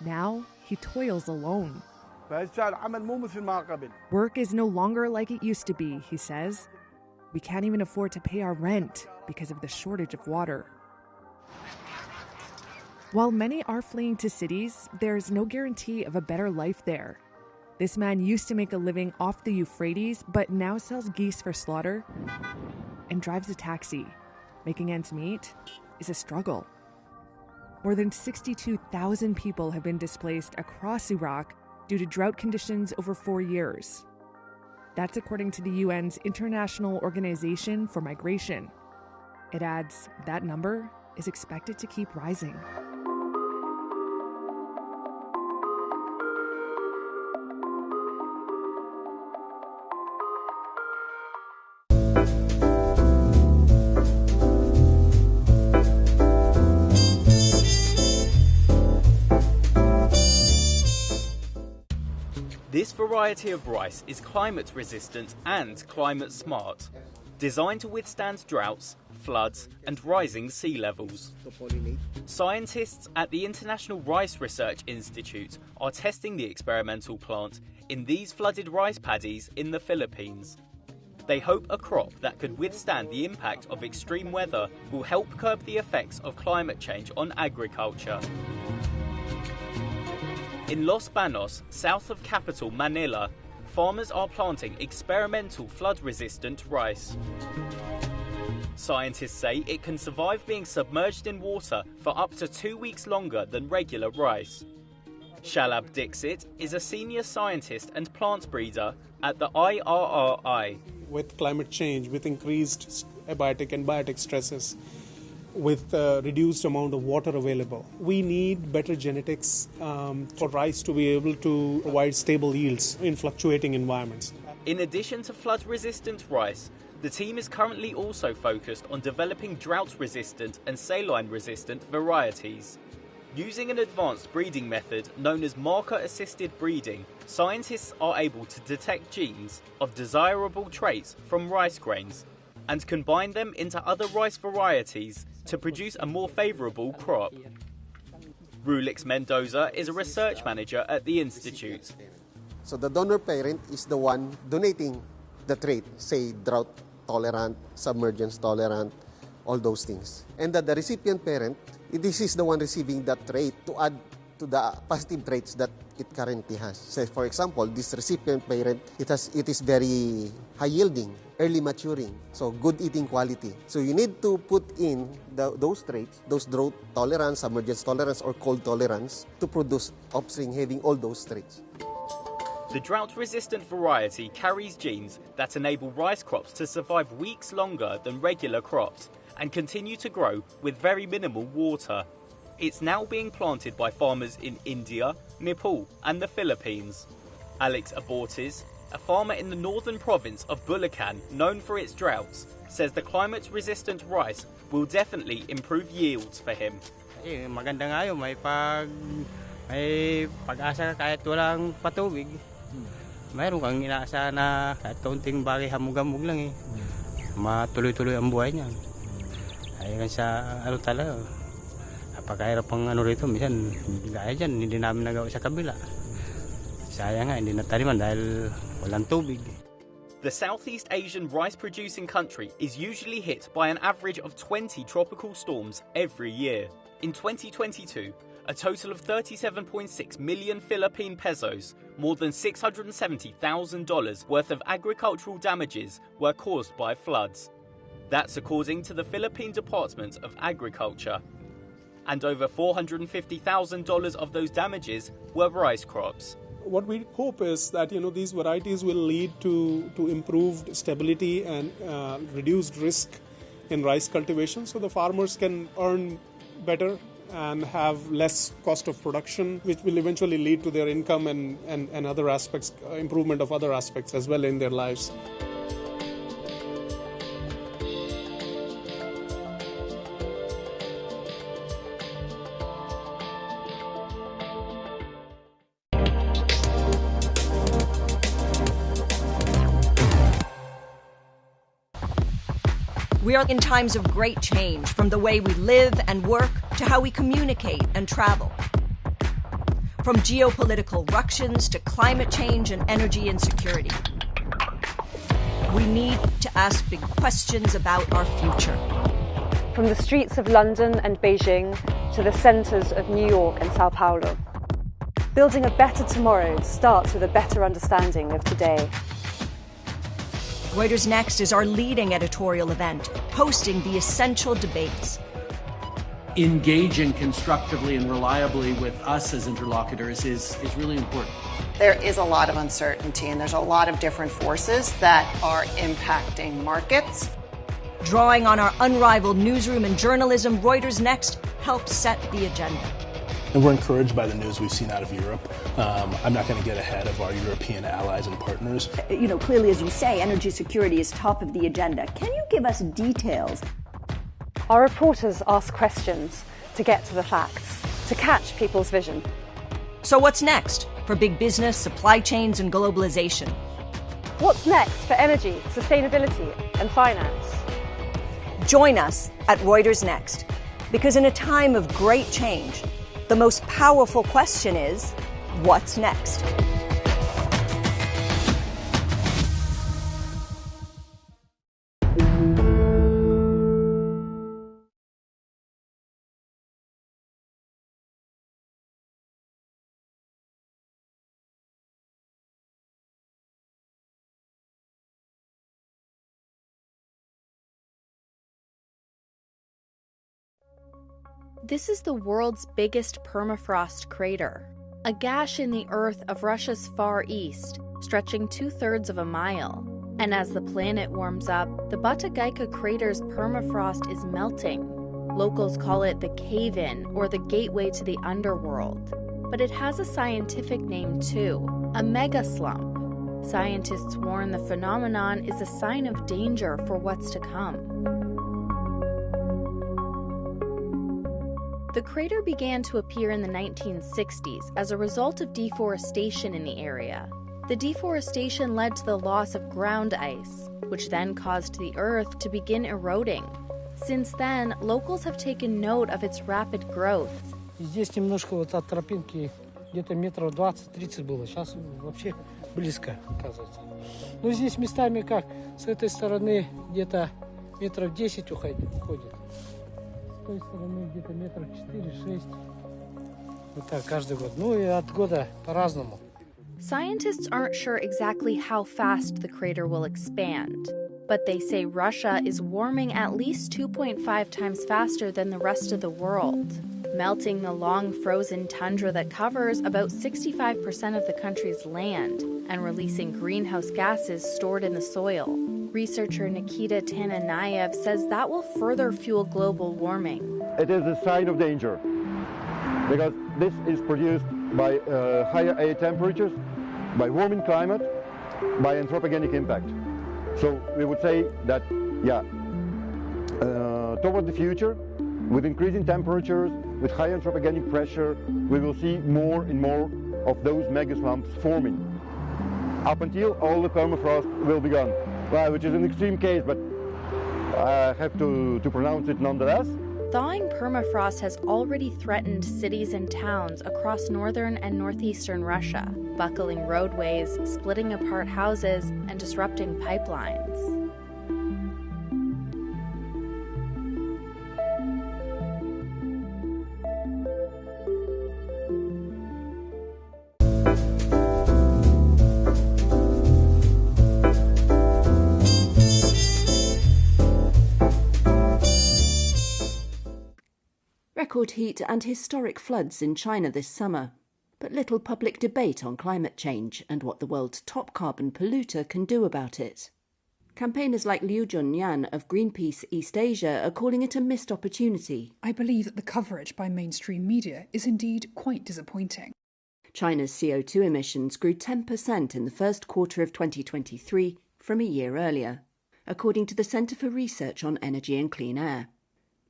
Now he toils alone. Work is no longer like it used to be, he says. We can't even afford to pay our rent because of the shortage of water. While many are fleeing to cities, there's no guarantee of a better life there. This man used to make a living off the Euphrates, but now sells geese for slaughter and drives a taxi. Making ends meet is a struggle. More than 62,000 people have been displaced across Iraq due to drought conditions over 4 years. That's according to the UN's International Organization for Migration. It adds that number is expected to keep rising. This variety of rice is climate resistant and climate smart, designed to withstand droughts, floods and rising sea levels. Scientists at the International Rice Research Institute are testing the experimental plant in these flooded rice paddies in the Philippines. They hope a crop that could withstand the impact of extreme weather will help curb the effects of climate change on agriculture. In Los Banos, south of capital Manila, farmers are planting experimental flood-resistant rice. Scientists say it can survive being submerged in water for up to 2 weeks longer than regular rice. Shalab Dixit is a senior scientist and plant breeder at the IRRI. With climate change, with increased abiotic and biotic stresses, with reduced amount of water available, we need better genetics for rice to be able to provide stable yields in fluctuating environments. In addition to flood-resistant rice, the team is currently also focused on developing drought-resistant and saline-resistant varieties. Using an advanced breeding method known as marker-assisted breeding, scientists are able to detect genes of desirable traits from rice grains and combine them into other rice varieties to produce a more favourable crop. Rulix Mendoza is a research manager at the institute. So the donor parent is the one donating the trait, say drought tolerant, submergence tolerant, all those things. And the recipient parent, this is the one receiving that trait to add to the positive traits that it currently has. Say for example, this recipient parent, it is very high yielding, early maturing, so good eating quality. So you need to put in those traits, those drought tolerance, submergence tolerance, or cold tolerance to produce offspring having all those traits. The drought-resistant variety carries genes that enable rice crops to survive weeks longer than regular crops and continue to grow with very minimal water. It's now being planted by farmers in India, Nepal and the Philippines. Alex Abortes, a farmer in the northern province of Bulacan, known for its droughts, says the climate-resistant rice will definitely improve yields for him. Maganda nga yun, may pag-asa kahit walang patubig. Mayroon kang inaasa na kahit kaunting bagay hamog-hamog lang matuloy-tuloy ang buhay niya. Ayun sa talaga. Napakahirap ang rito, minsan gaya dyan, hindi namin nagawa sa kabila. Sayang nga, hindi nataniman dahil walang tubig. The Southeast Asian rice-producing country is usually hit by an average of 20 tropical storms every year. In 2022, a total of 37.6 million Philippine pesos, more than $670,000 worth of agricultural damages were caused by floods. That's according to the Philippine Department of Agriculture. And over $450,000 of those damages were rice crops. what we hope is that these varieties will lead to improved stability and reduced risk in rice cultivation, so the farmers can earn better and have less cost of production, which will eventually lead to their income and other aspects, improvement of other aspects as well in their lives. We are in times of great change, from the way we live and work to how we communicate and travel. From geopolitical ructions to climate change and energy insecurity. We need to ask big questions about our future. From the streets of London and Beijing to the centres of New York and Sao Paulo. Building a better tomorrow starts with a better understanding of today. Reuters Next is our leading editorial event, hosting the essential debates. Engaging constructively and reliably with us as interlocutors is really important. There is a lot of uncertainty, and there's a lot of different forces that are impacting markets. Drawing on our unrivaled newsroom and journalism, Reuters Next helps set the agenda. And we're encouraged by the news we've seen out of Europe. I'm not going to get ahead of our European allies and partners. Clearly, as you say, energy security is top of the agenda. Can you give us details? Our reporters ask questions to get to the facts, to catch people's vision. So what's next for big business, supply chains, and globalization? What's next for energy, sustainability, and finance? Join us at Reuters Next, because in a time of great change, the most powerful question is, what's next? This is the world's biggest permafrost crater, a gash in the earth of Russia's far east, stretching 2/3 of a mile. And as the planet warms up, the Batagayka crater's permafrost is melting. Locals call it the cave-in, or the gateway to the underworld. But it has a scientific name too, a megaslump. Scientists warn the phenomenon is a sign of danger for what's to come. The crater began to appear in the 1960s as a result of deforestation in the area. The deforestation led to the loss of ground ice, which then caused the earth to begin eroding. Since then, locals have taken note of its rapid growth. Здесь немножко вот от тропинки где-то метров 20-30 было. Сейчас вообще близко, оказывается. Но здесь местами как? С этой стороны где-то метров 10 уходит. С той стороны где-то метров 4-6. Вот так каждый год. Ну и от года по-разному. Scientists aren't sure exactly how fast the crater will expand, but they say Russia is warming at least 2.5 times faster than the rest of the world, melting the long frozen tundra that covers about 65% of the country's land and releasing greenhouse gases stored in the soil. Researcher Nikita Tananayev says that will further fuel global warming. It is a sign of danger because this is produced by higher air temperatures, by warming climate, by anthropogenic impact. So we would say that, toward the future, with increasing temperatures, with high anthropogenic pressure, we will see more and more of those megaslumps forming. Up until all the permafrost will be gone. Well, which is an extreme case, but I have to pronounce it nonetheless. Thawing permafrost has already threatened cities and towns across northern and northeastern Russia, buckling roadways, splitting apart houses, and disrupting pipelines. Record heat and historic floods in China this summer. but little public debate on climate change and what the world's top carbon polluter can do about it. Campaigners like Liu Junyan of Greenpeace East Asia are calling it a missed opportunity. I believe that the coverage by mainstream media is indeed quite disappointing. China's CO2 emissions grew 10% in the first quarter of 2023 from a year earlier, according to the Centre for Research on Energy and Clean Air.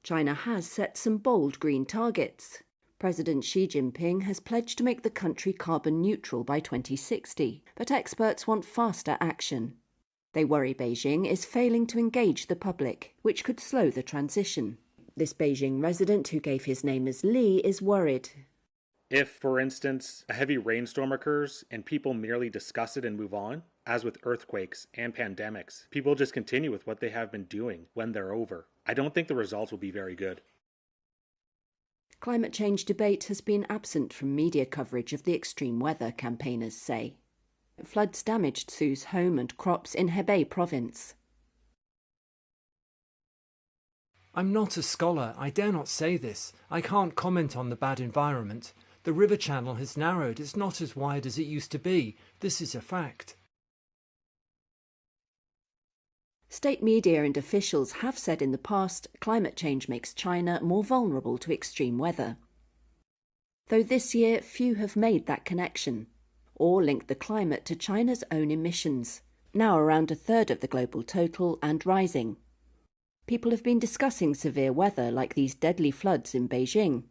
China has set some bold green targets. President Xi Jinping has pledged to make the country carbon neutral by 2060, but experts want faster action. They worry Beijing is failing to engage the public, which could slow the transition. This Beijing resident, who gave his name as Li, is worried. If, for instance, a heavy rainstorm occurs and people merely discuss it and move on, as with earthquakes and pandemics, people just continue with what they have been doing when they're over. I don't think the results will be very good. Climate change debate has been absent from media coverage of the extreme weather, campaigners say. Floods damaged Su's home and crops in Hebei province. I'm not a scholar, I dare not say this. I can't comment on the bad environment. The river channel has narrowed, it's not as wide as it used to be. This is a fact. State media and officials have said in the past climate change makes China more vulnerable to extreme weather. Though this year few have made that connection, or linked the climate to China's own emissions, now around a third of the global total and rising. People have been discussing severe weather like these deadly floods in Beijing,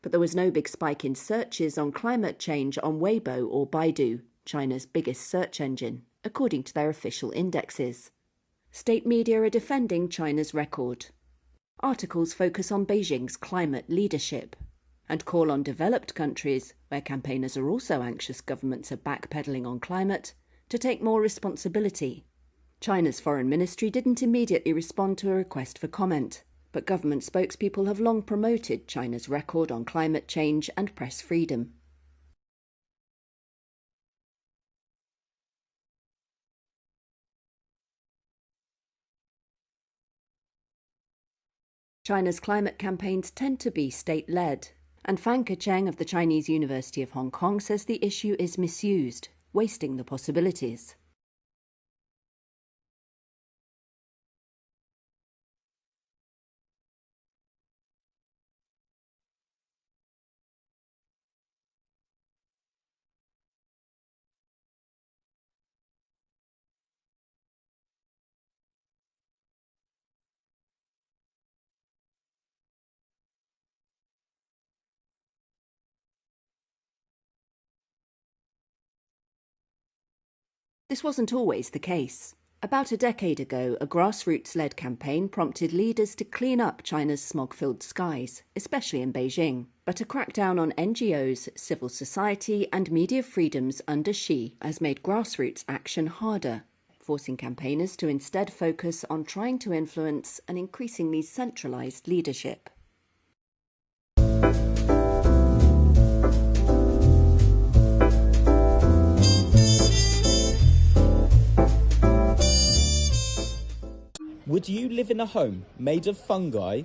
but there was no big spike in searches on climate change on Weibo or Baidu, China's biggest search engine, according to their official indexes. State media are defending China's record. Articles focus on Beijing's climate leadership and call on developed countries, where campaigners are also anxious governments are backpedalling on climate, to take more responsibility. China's foreign ministry didn't immediately respond to a request for comment, but government spokespeople have long promoted China's record on climate change and press freedom. China's climate campaigns tend to be state-led, and Fan Kecheng of the Chinese University of Hong Kong says the issue is misused, wasting the possibilities. This wasn't always the case. About a decade ago, a grassroots-led campaign prompted leaders to clean up China's smog-filled skies, especially in Beijing. But a crackdown on NGOs, civil society and media freedoms under Xi has made grassroots action harder, forcing campaigners to instead focus on trying to influence an increasingly centralized leadership. Would you live in a home made of fungi?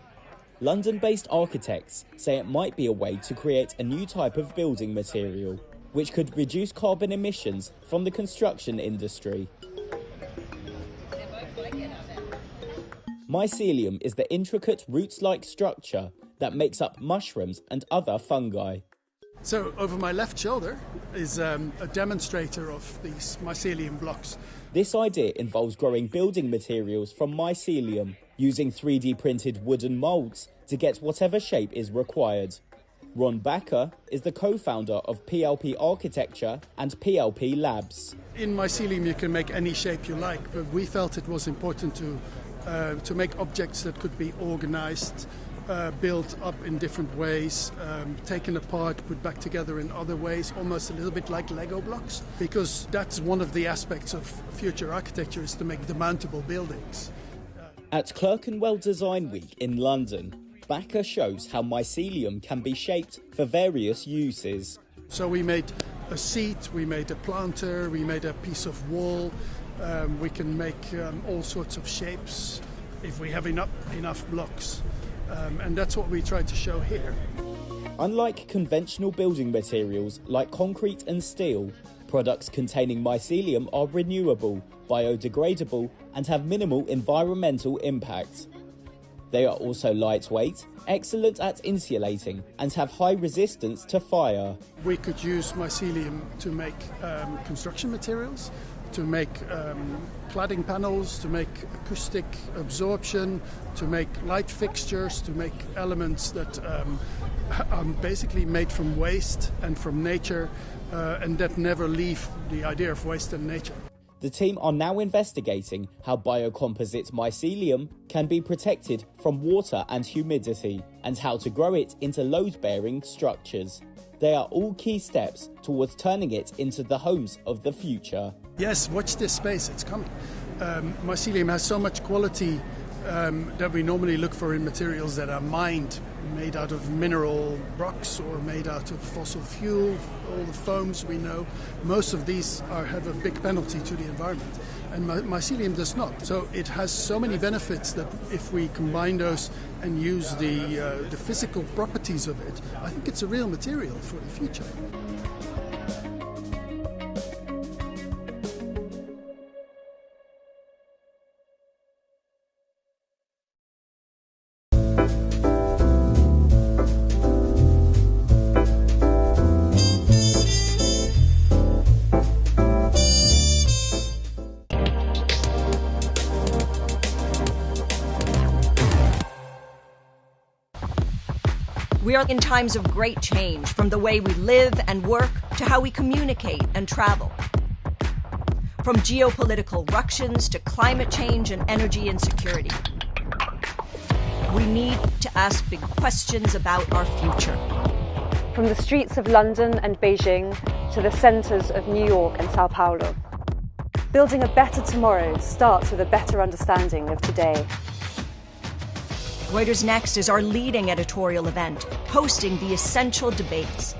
London-based architects say it might be a way to create a new type of building material, which could reduce carbon emissions from the construction industry. Mycelium is the intricate roots-like structure that makes up mushrooms and other fungi. So over my left shoulder is a demonstrator of these mycelium blocks. This idea involves growing building materials from mycelium, using 3D printed wooden moulds to get whatever shape is required. Ron Backer is the co-founder of PLP Architecture and PLP Labs. In mycelium you can make any shape you like, but we felt it was important to make objects that could be organized, built up in different ways, taken apart, put back together in other ways, almost a little bit like Lego blocks, because that's one of the aspects of future architecture, is to make demountable buildings. At Clerkenwell Design Week in London, Backer shows how mycelium can be shaped for various uses. So we made a seat, we made a planter, we made a piece of wall. We can make all sorts of shapes if we have enough blocks. And that's what we try to show here. Unlike conventional building materials like concrete and steel, products containing mycelium are renewable, biodegradable, and have minimal environmental impact. They are also lightweight, excellent at insulating, and have high resistance to fire. We could use mycelium to make construction materials, to make cladding panels, to make acoustic absorption, to make light fixtures, to make elements that are basically made from waste and from nature, and that never leave the idea of waste and nature. The team are now investigating how biocomposite mycelium can be protected from water and humidity, and how to grow it into load-bearing structures. They are all key steps towards turning it into the homes of the future. Yes, watch this space, it's coming. Mycelium has so much quality that we normally look for in materials that are mined, made out of mineral rocks or made out of fossil fuel, all the foams we know. Most of these have a big penalty to the environment, and mycelium does not. So it has so many benefits that if we combine those and use the physical properties of it, I think it's a real material for the future. We are in times of great change, from the way we live and work to how we communicate and travel. From geopolitical ructions to climate change and energy insecurity. We need to ask big questions about our future. From the streets of London and Beijing to the centres of New York and Sao Paulo. Building a better tomorrow starts with a better understanding of today. Reuters Next is our leading editorial event, hosting the essential debates.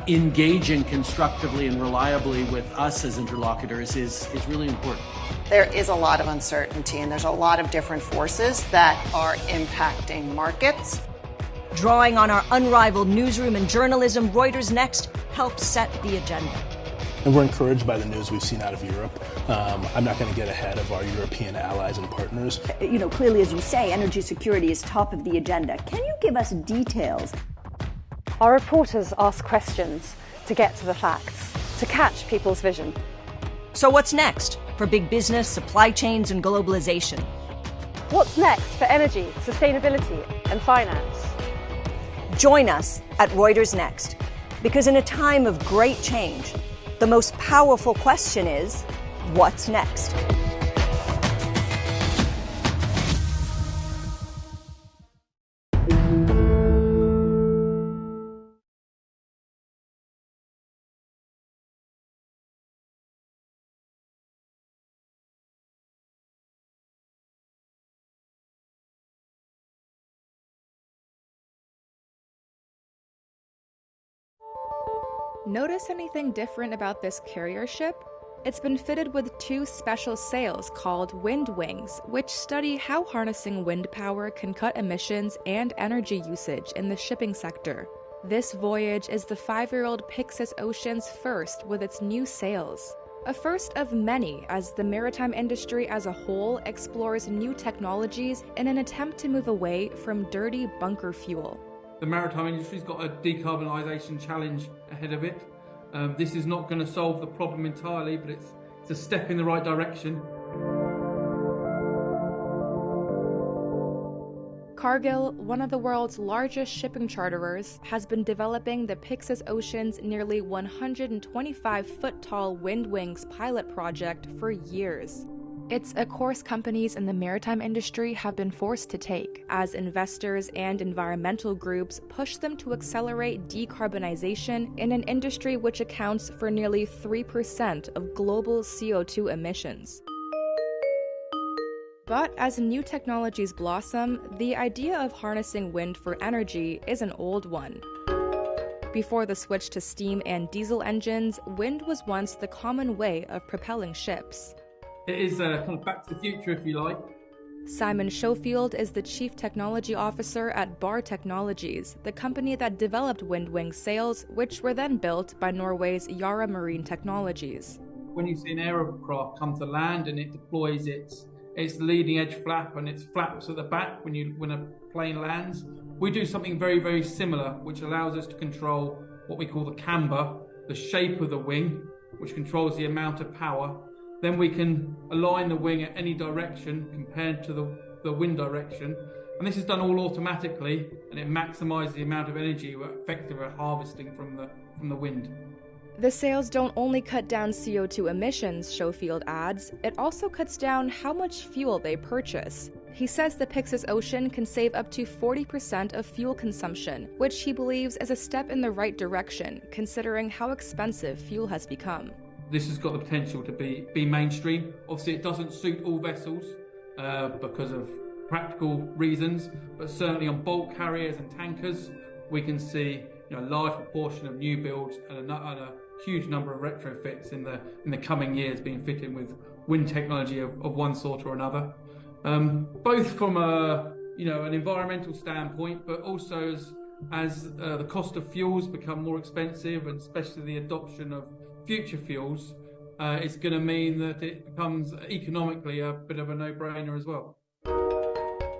Engaging constructively and reliably with us as interlocutors is really important. There is a lot of uncertainty, and there's a lot of different forces that are impacting markets. Drawing on our unrivaled newsroom and journalism, Reuters Next helps set the agenda. And we're encouraged by the news we've seen out of Europe. I'm not going to get ahead of our European allies and partners. You know, clearly, as you say, energy security is top of the agenda. Can you give us details? Our reporters ask questions to get to the facts, to catch people's vision. So what's next for big business, supply chains, and globalization? What's next for energy, sustainability, and finance? Join us at Reuters Next, because in a time of great change, the most powerful question is, what's next? Notice anything different about this carrier ship? It's been fitted with 2 special sails called wind wings, which study how harnessing wind power can cut emissions and energy usage in the shipping sector. This voyage is the 5-year-old Pyxis Ocean's first with its new sails. A first of many, as the maritime industry as a whole explores new technologies in an attempt to move away from dirty bunker fuel. The maritime industry's got a decarbonisation challenge ahead of it. This is not going to solve the problem entirely, but it's a step in the right direction. Cargill, one of the world's largest shipping charterers, has been developing the Pyxis Ocean's nearly 125-foot-tall wind wings pilot project for years. It's a course companies in the maritime industry have been forced to take, as investors and environmental groups push them to accelerate decarbonization in an industry which accounts for nearly 3% of global CO2 emissions. But as new technologies blossom, the idea of harnessing wind for energy is an old one. Before the switch to steam and diesel engines, wind was once the common way of propelling ships. It is kind of back to the future, if you like. Simon Schofield is the Chief Technology Officer at Bar Technologies, the company that developed Windwing sails, which were then built by Norway's Yara Marine Technologies. When you see an aircraft come to land and it deploys its leading edge flap and its flaps at the back when a plane lands, we do something very, very similar, which allows us to control what we call the camber, the shape of the wing, which controls the amount of power. Then we can align the wing at any direction compared to the wind direction. And this is done all automatically, and it maximizes the amount of energy we're effectively harvesting from the wind. The sails don't only cut down CO2 emissions, Schofield adds, it also cuts down how much fuel they purchase. He says the Pyxis Ocean can save up to 40% of fuel consumption, which he believes is a step in the right direction, considering how expensive fuel has become. This has got the potential to be mainstream. Obviously, it doesn't suit all vessels because of practical reasons, but certainly on bulk carriers and tankers, we can see a large proportion of new builds and a huge number of retrofits in the coming years being fitted with wind technology of one sort or another. Both from an environmental standpoint, but also as the cost of fuels become more expensive, and especially the adoption of future fuels, it's going to mean that it becomes economically a bit of a no-brainer as well.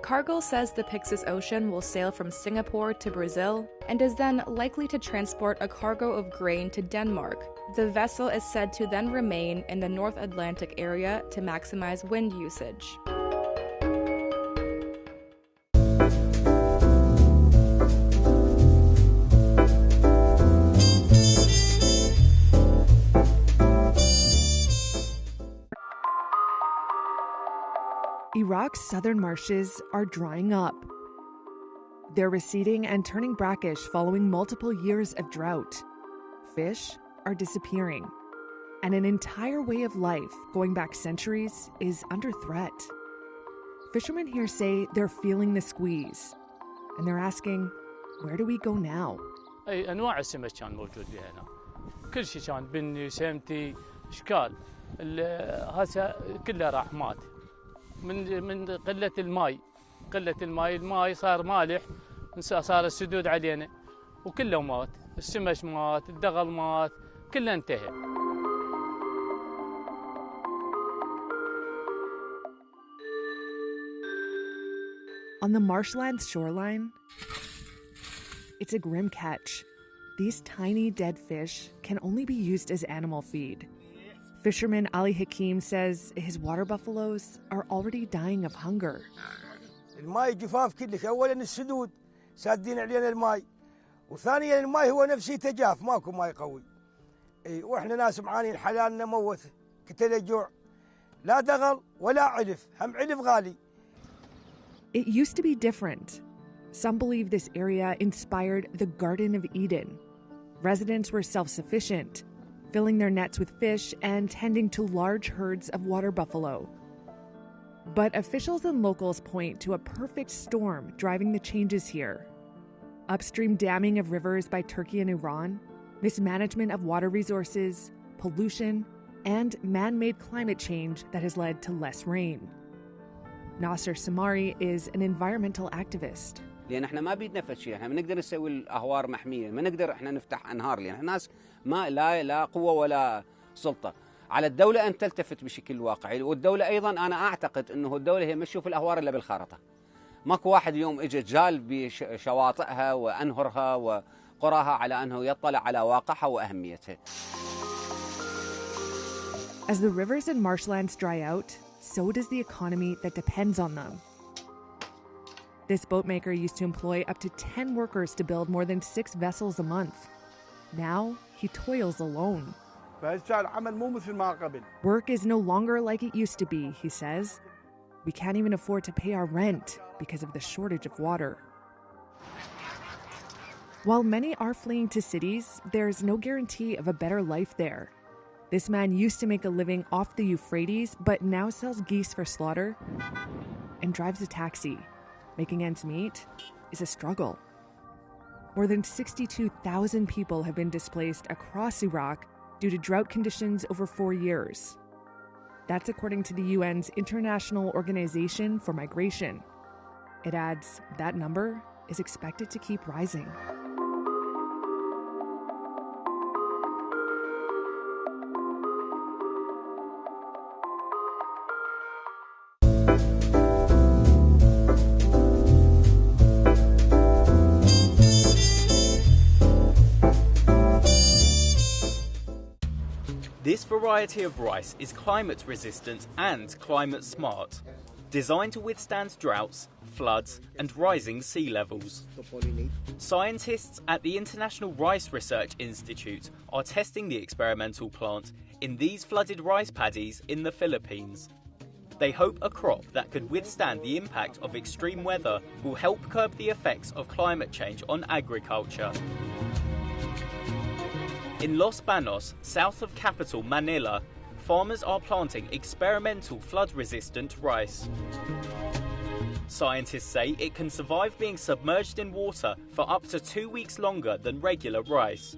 Cargill says the Pyxis Ocean will sail from Singapore to Brazil and is then likely to transport a cargo of grain to Denmark. The vessel is said to then remain in the North Atlantic area to maximize wind usage. Iraq's southern marshes are drying up. They're receding and turning brackish following multiple years of drought. Fish are disappearing, and an entire way of life going back centuries is under threat. Fishermen here say they're feeling the squeeze, and they're asking, where do we go now? أي أنواع السمك كان موجود بها هنا. كل شيء كان بني سمتي إشكال. هسه كله راح مات. من قلة الماء صار مالح، صار السدود علينا وكله مات، السمك مات، الدغل مات، كله انتهى. On the marshland's shoreline, it's a grim catch. These tiny dead fish can only be used as animal feed. Fisherman Ali Hakim says his water buffaloes are already dying of hunger. الماء جفاف كلش، أولاً السدود سادين علينا الماء، وثانياً الماء هو نفسه تجاف، ماكو ماء قوي. وإحنا ناس معانين حلالنا موت، قتل جوع، لا دغل ولا علف، هم علف غالي. It used to be different. Some believe this area inspired the Garden of Eden. Residents were self-sufficient, filling their nets with fish and tending to large herds of water buffalo. But officials and locals point to a perfect storm driving the changes here. Upstream damming of rivers by Turkey and Iran, mismanagement of water resources, pollution, and man-made climate change that has led to less rain. Nasser Samari is an environmental activist. لأن احنا ما بيدنا فد شيء، احنا ما نقدر نسوي الأهوار محمية، ما نقدر احنا نفتح أنهار، لأن احنا ناس ما لا قوة ولا سلطة. على الدولة أن تلتفت بشكل واقعي، والدولة أيضا أنا أعتقد أنه الدولة هي ما تشوف الأهوار إلا بالخارطة. ماكو واحد اليوم إجا جال بشواطئها وأنهرها وقراها على أنه يطلع على واقعها وأهميتها. As the rivers and marshlands dry out, so does the economy that depends on them. This boatmaker used to employ up to 10 workers to build more than 6 vessels a month. Now, he toils alone. Work is no longer like it used to be, he says. We can't even afford to pay our rent because of the shortage of water. While many are fleeing to cities, there's no guarantee of a better life there. This man used to make a living off the Euphrates, but now sells geese for slaughter and drives a taxi. Making ends meet is a struggle. More than 62,000 people have been displaced across Iraq due to drought conditions over 4 years. That's according to the UN's International Organization for Migration. It adds that number is expected to keep rising. This variety of rice is climate resistant and climate smart, designed to withstand droughts, floods and rising sea levels. Scientists at the International Rice Research Institute are testing the experimental plant in these flooded rice paddies in the Philippines. They hope a crop that could withstand the impact of extreme weather will help curb the effects of climate change on agriculture. In Los Banos, south of capital Manila, farmers are planting experimental flood-resistant rice. Scientists say it can survive being submerged in water for up to 2 weeks longer than regular rice.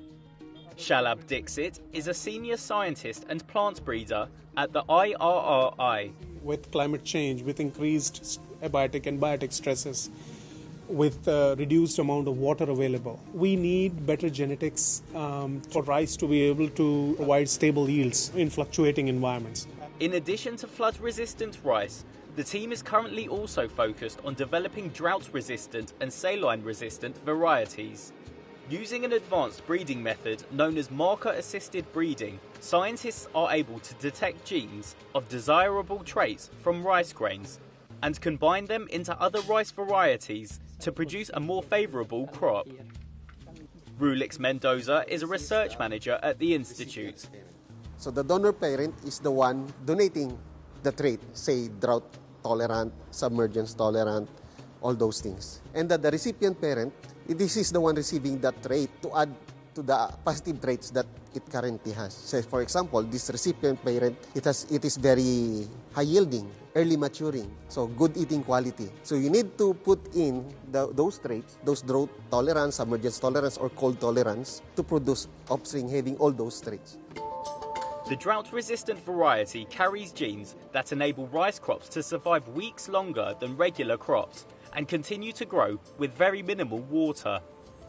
Shalab Dixit is a senior scientist and plant breeder at the IRRI. With climate change, with increased abiotic and biotic stresses, with reduced amount of water available, we need better genetics for rice to be able to provide stable yields in fluctuating environments. In addition to flood-resistant rice, the team is currently also focused on developing drought-resistant and saline-resistant varieties. Using an advanced breeding method known as marker-assisted breeding, scientists are able to detect genes of desirable traits from rice grains and combine them into other rice varieties to produce a more favourable crop. Rulix Mendoza is a research manager at the institute. So the donor parent is the one donating the trait, say drought tolerant, submergence tolerant, all those things. And the recipient parent, this is the one receiving that trait to add to the positive traits that it currently has. Say, for example, this recipient parent, it is very high yielding, early maturing, so good eating quality. So you need to put in those traits, those drought tolerance, submergence tolerance, or cold tolerance to produce offspring having all those traits. The drought-resistant variety carries genes that enable rice crops to survive weeks longer than regular crops and continue to grow with very minimal water.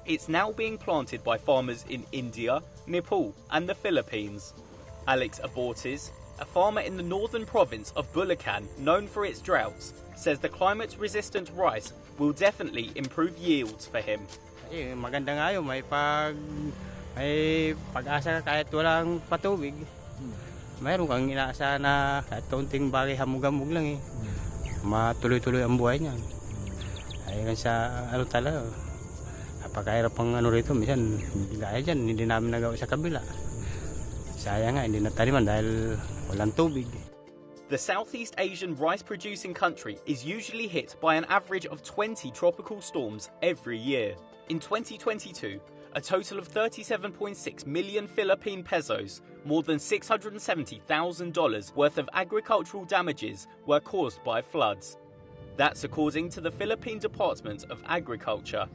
It's now being planted by farmers in India, Nepal and the Philippines. Alex Abortes, a farmer in the northern province of Bulacan known for its droughts, says the climate-resistant rice will definitely improve yields for him. Maganda nga yun, may pag-asa kahit walang patubig. Mayroon kang inaasa na kahit kaunting bagay hamog-hamog lang matuloy-tuloy ang buhay niyan. Ayun sa talaga. Napakahirap ang rito, minsan gaya dyan, hindi namin nagawa sa kabila. Sayang nga, hindi nataniman dahil walang tubig. The Southeast Asian rice-producing country is usually hit by an average of 20 tropical storms every year. In 2022, a total of 37.6 million Philippine pesos, more than $670,000 worth of agricultural damages were caused by floods. That's according to the Philippine Department of Agriculture.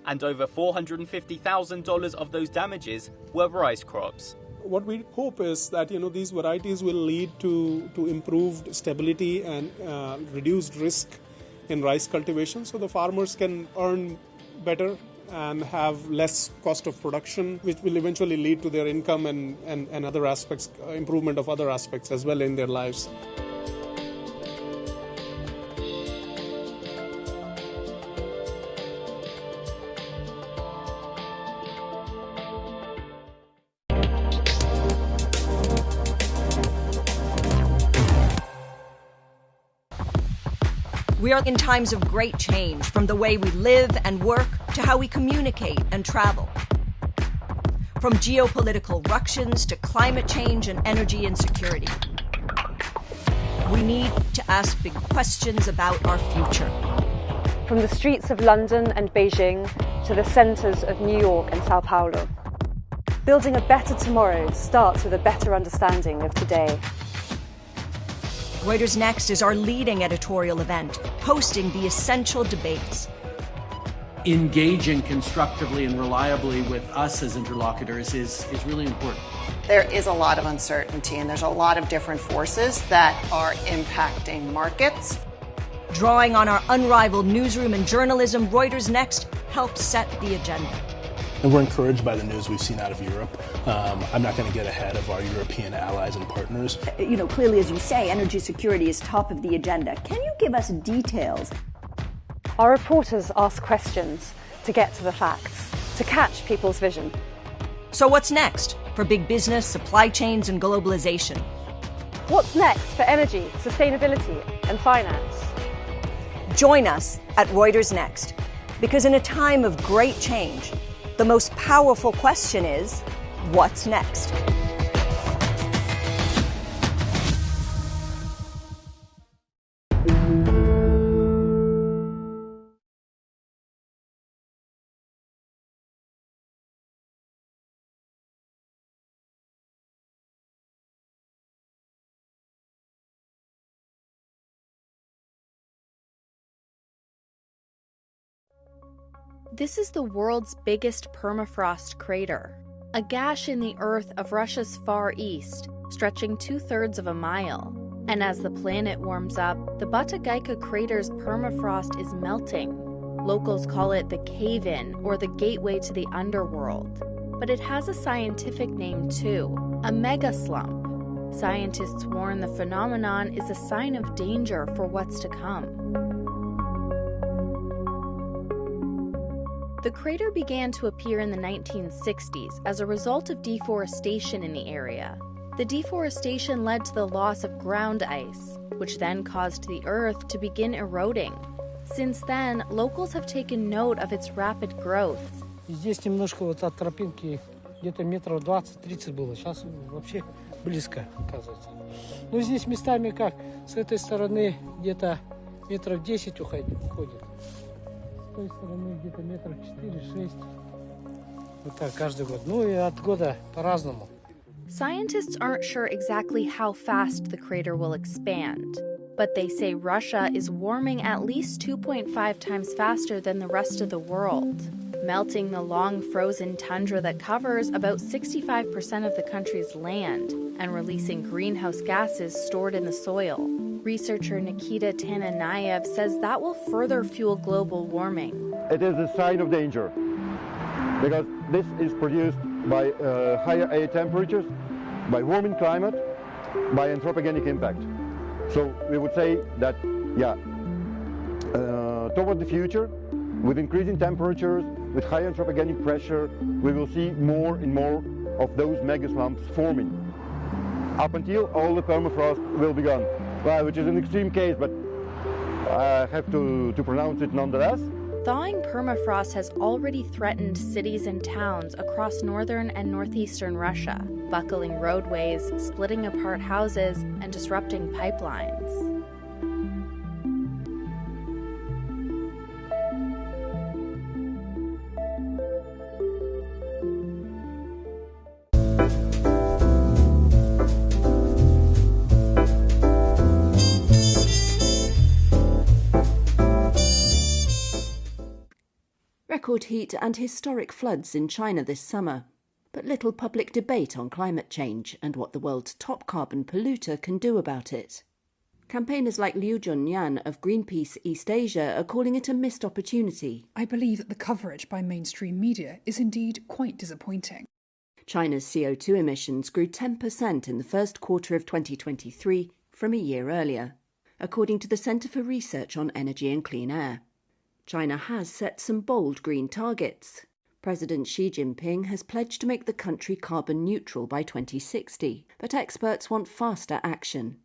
And over $450,000 of those damages were rice crops. What we hope is that these varieties will lead to improved stability and reduced risk in rice cultivation, so the farmers can earn better and have less cost of production, which will eventually lead to their income and other aspects, improvement of other aspects as well in their lives. We are in times of great change, from the way we live and work to how we communicate and travel. From geopolitical ructions to climate change and energy insecurity. We need to ask big questions about our future. From the streets of London and Beijing to the centres of New York and Sao Paulo. Building a better tomorrow starts with a better understanding of today. Reuters Next is our leading editorial event, hosting the essential debates. Engaging constructively and reliably with us as interlocutors is really important. There is a lot of uncertainty, and there's a lot of different forces that are impacting markets. Drawing on our unrivaled newsroom and journalism, Reuters Next helped set the agenda. And we're encouraged by the news we've seen out of Europe. I'm not going to get ahead of our European allies and partners. Clearly, as you say, energy security is top of the agenda. Can you give us details? Our reporters ask questions to get to the facts, to catch people's vision. So what's next for big business, supply chains, and globalization? What's next for energy, sustainability, and finance? Join us at Reuters Next, because in a time of great change, the most powerful question is, what's next? This is the world's biggest permafrost crater, a gash in the earth of Russia's far east, stretching 2/3 of a mile. And as the planet warms up, the Batagayka crater's permafrost is melting. Locals call it the cave-in or the gateway to the underworld. But it has a scientific name too, a megaslump. Scientists warn the phenomenon is a sign of danger for what's to come. The crater began to appear in the 1960s as a result of deforestation in the area. The deforestation led to the loss of ground ice, which then caused the earth to begin eroding. Since then, locals have taken note of its rapid growth. Здесь немножко вот от тропинки где-то метров 20-30 было. Сейчас вообще близко, оказывается. Но здесь местами как, с этой стороны где-то метров 10 уходит. С той стороны где-то метров 4-6. Вот так каждый год. Ну и от года по-разному. Scientists aren't sure exactly how fast the crater will expand, but they say Russia is warming at least 2.5 times faster than the rest of the world, melting the long frozen tundra that covers about 65% of the country's land and releasing greenhouse gases stored in the soil. Researcher Nikita Tananayev says that will further fuel global warming. It is a sign of danger because this is produced by higher air temperatures, by warming climate, by anthropogenic impact. So we would say that, toward the future, with increasing temperatures, with high anthropogenic pressure, we will see more and more of those megaslumps forming, up until all the permafrost will be gone. Well, which is an extreme case, but I have to pronounce it nonetheless. Thawing permafrost has already threatened cities and towns across northern and northeastern Russia, buckling roadways, splitting apart houses, and disrupting pipelines. Record heat and historic floods in China this summer, but little public debate on climate change and what the world's top carbon polluter can do about it. Campaigners like Liu Junyan of Greenpeace East Asia are calling it a missed opportunity. I believe that the coverage by mainstream media is indeed quite disappointing. China's CO2 emissions grew 10% in the first quarter of 2023 from a year earlier, according to the Centre for Research on Energy and Clean Air. China has set some bold green targets. President Xi Jinping has pledged to make the country carbon neutral by 2060, but experts want faster action.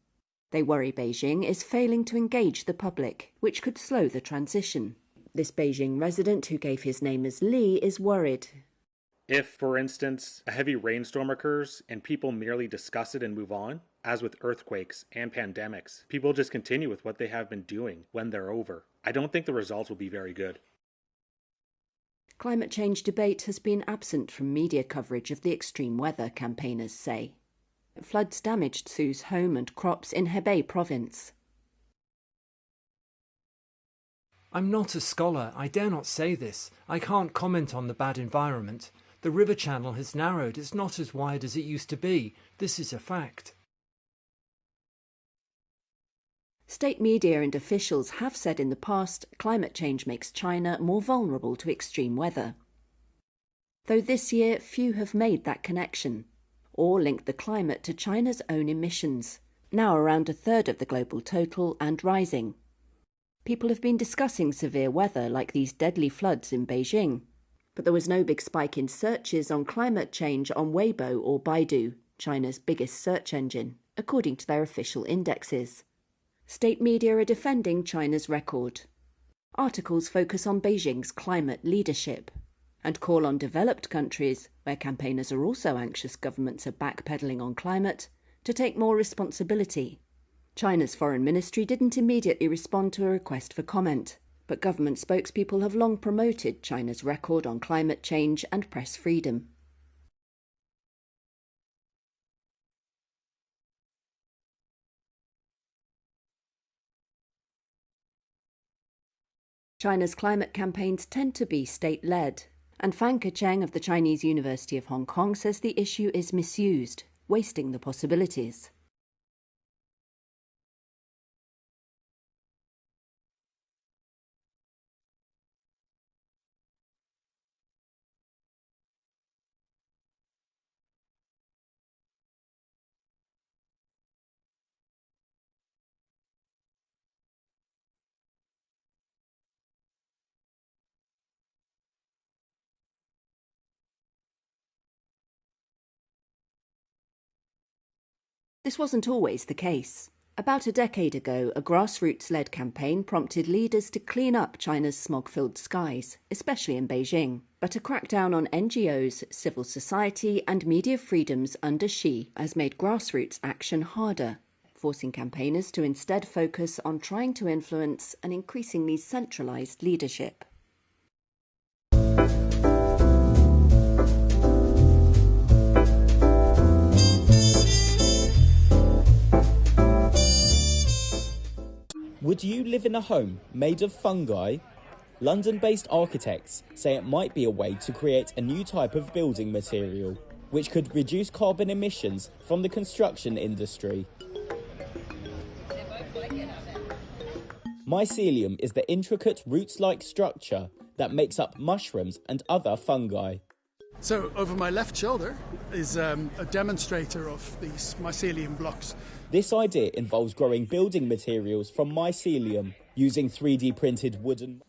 They worry Beijing is failing to engage the public, which could slow the transition. This Beijing resident, who gave his name as Li, is worried. If, for instance, a heavy rainstorm occurs and people merely discuss it and move on, as with earthquakes and pandemics, people just continue with what they have been doing when they're over. I don't think the results will be very good. Climate change debate has been absent from media coverage of the extreme weather, campaigners say. Floods damaged Su's home and crops in Hebei province. I'm not a scholar, I dare not say this. I can't comment on the bad environment. The river channel has narrowed. It's not as wide as it used to be. This is a fact. State media and officials have said in the past climate change makes China more vulnerable to extreme weather. Though this year few have made that connection, or linked the climate to China's own emissions, now around a third of the global total and rising. People have been discussing severe weather like these deadly floods in Beijing, but there was no big spike in searches on climate change on Weibo or Baidu, China's biggest search engine, according to their official indexes. State media are defending China's record. Articles focus on Beijing's climate leadership and call on developed countries, where campaigners are also anxious governments are backpedaling on climate, to take more responsibility. China's foreign ministry didn't immediately respond to a request for comment, but government spokespeople have long promoted China's record on climate change and press freedom. China's climate campaigns tend to be state-led, and Fan Kecheng of the Chinese University of Hong Kong says the issue is misused, wasting the possibilities. This wasn't always the case. About a decade ago, a grassroots-led campaign prompted leaders to clean up China's smog-filled skies, especially in Beijing. But a crackdown on NGOs, civil society and media freedoms under Xi has made grassroots action harder, forcing campaigners to instead focus on trying to influence an increasingly centralized leadership. Would you live in a home made of fungi? London-based architects say it might be a way to create a new type of building material, which could reduce carbon emissions from the construction industry. Mycelium is the intricate roots-like structure that makes up mushrooms and other fungi. So over my left shoulder is a demonstrator of these mycelium blocks. This idea involves growing building materials from mycelium using 3D printed wooden.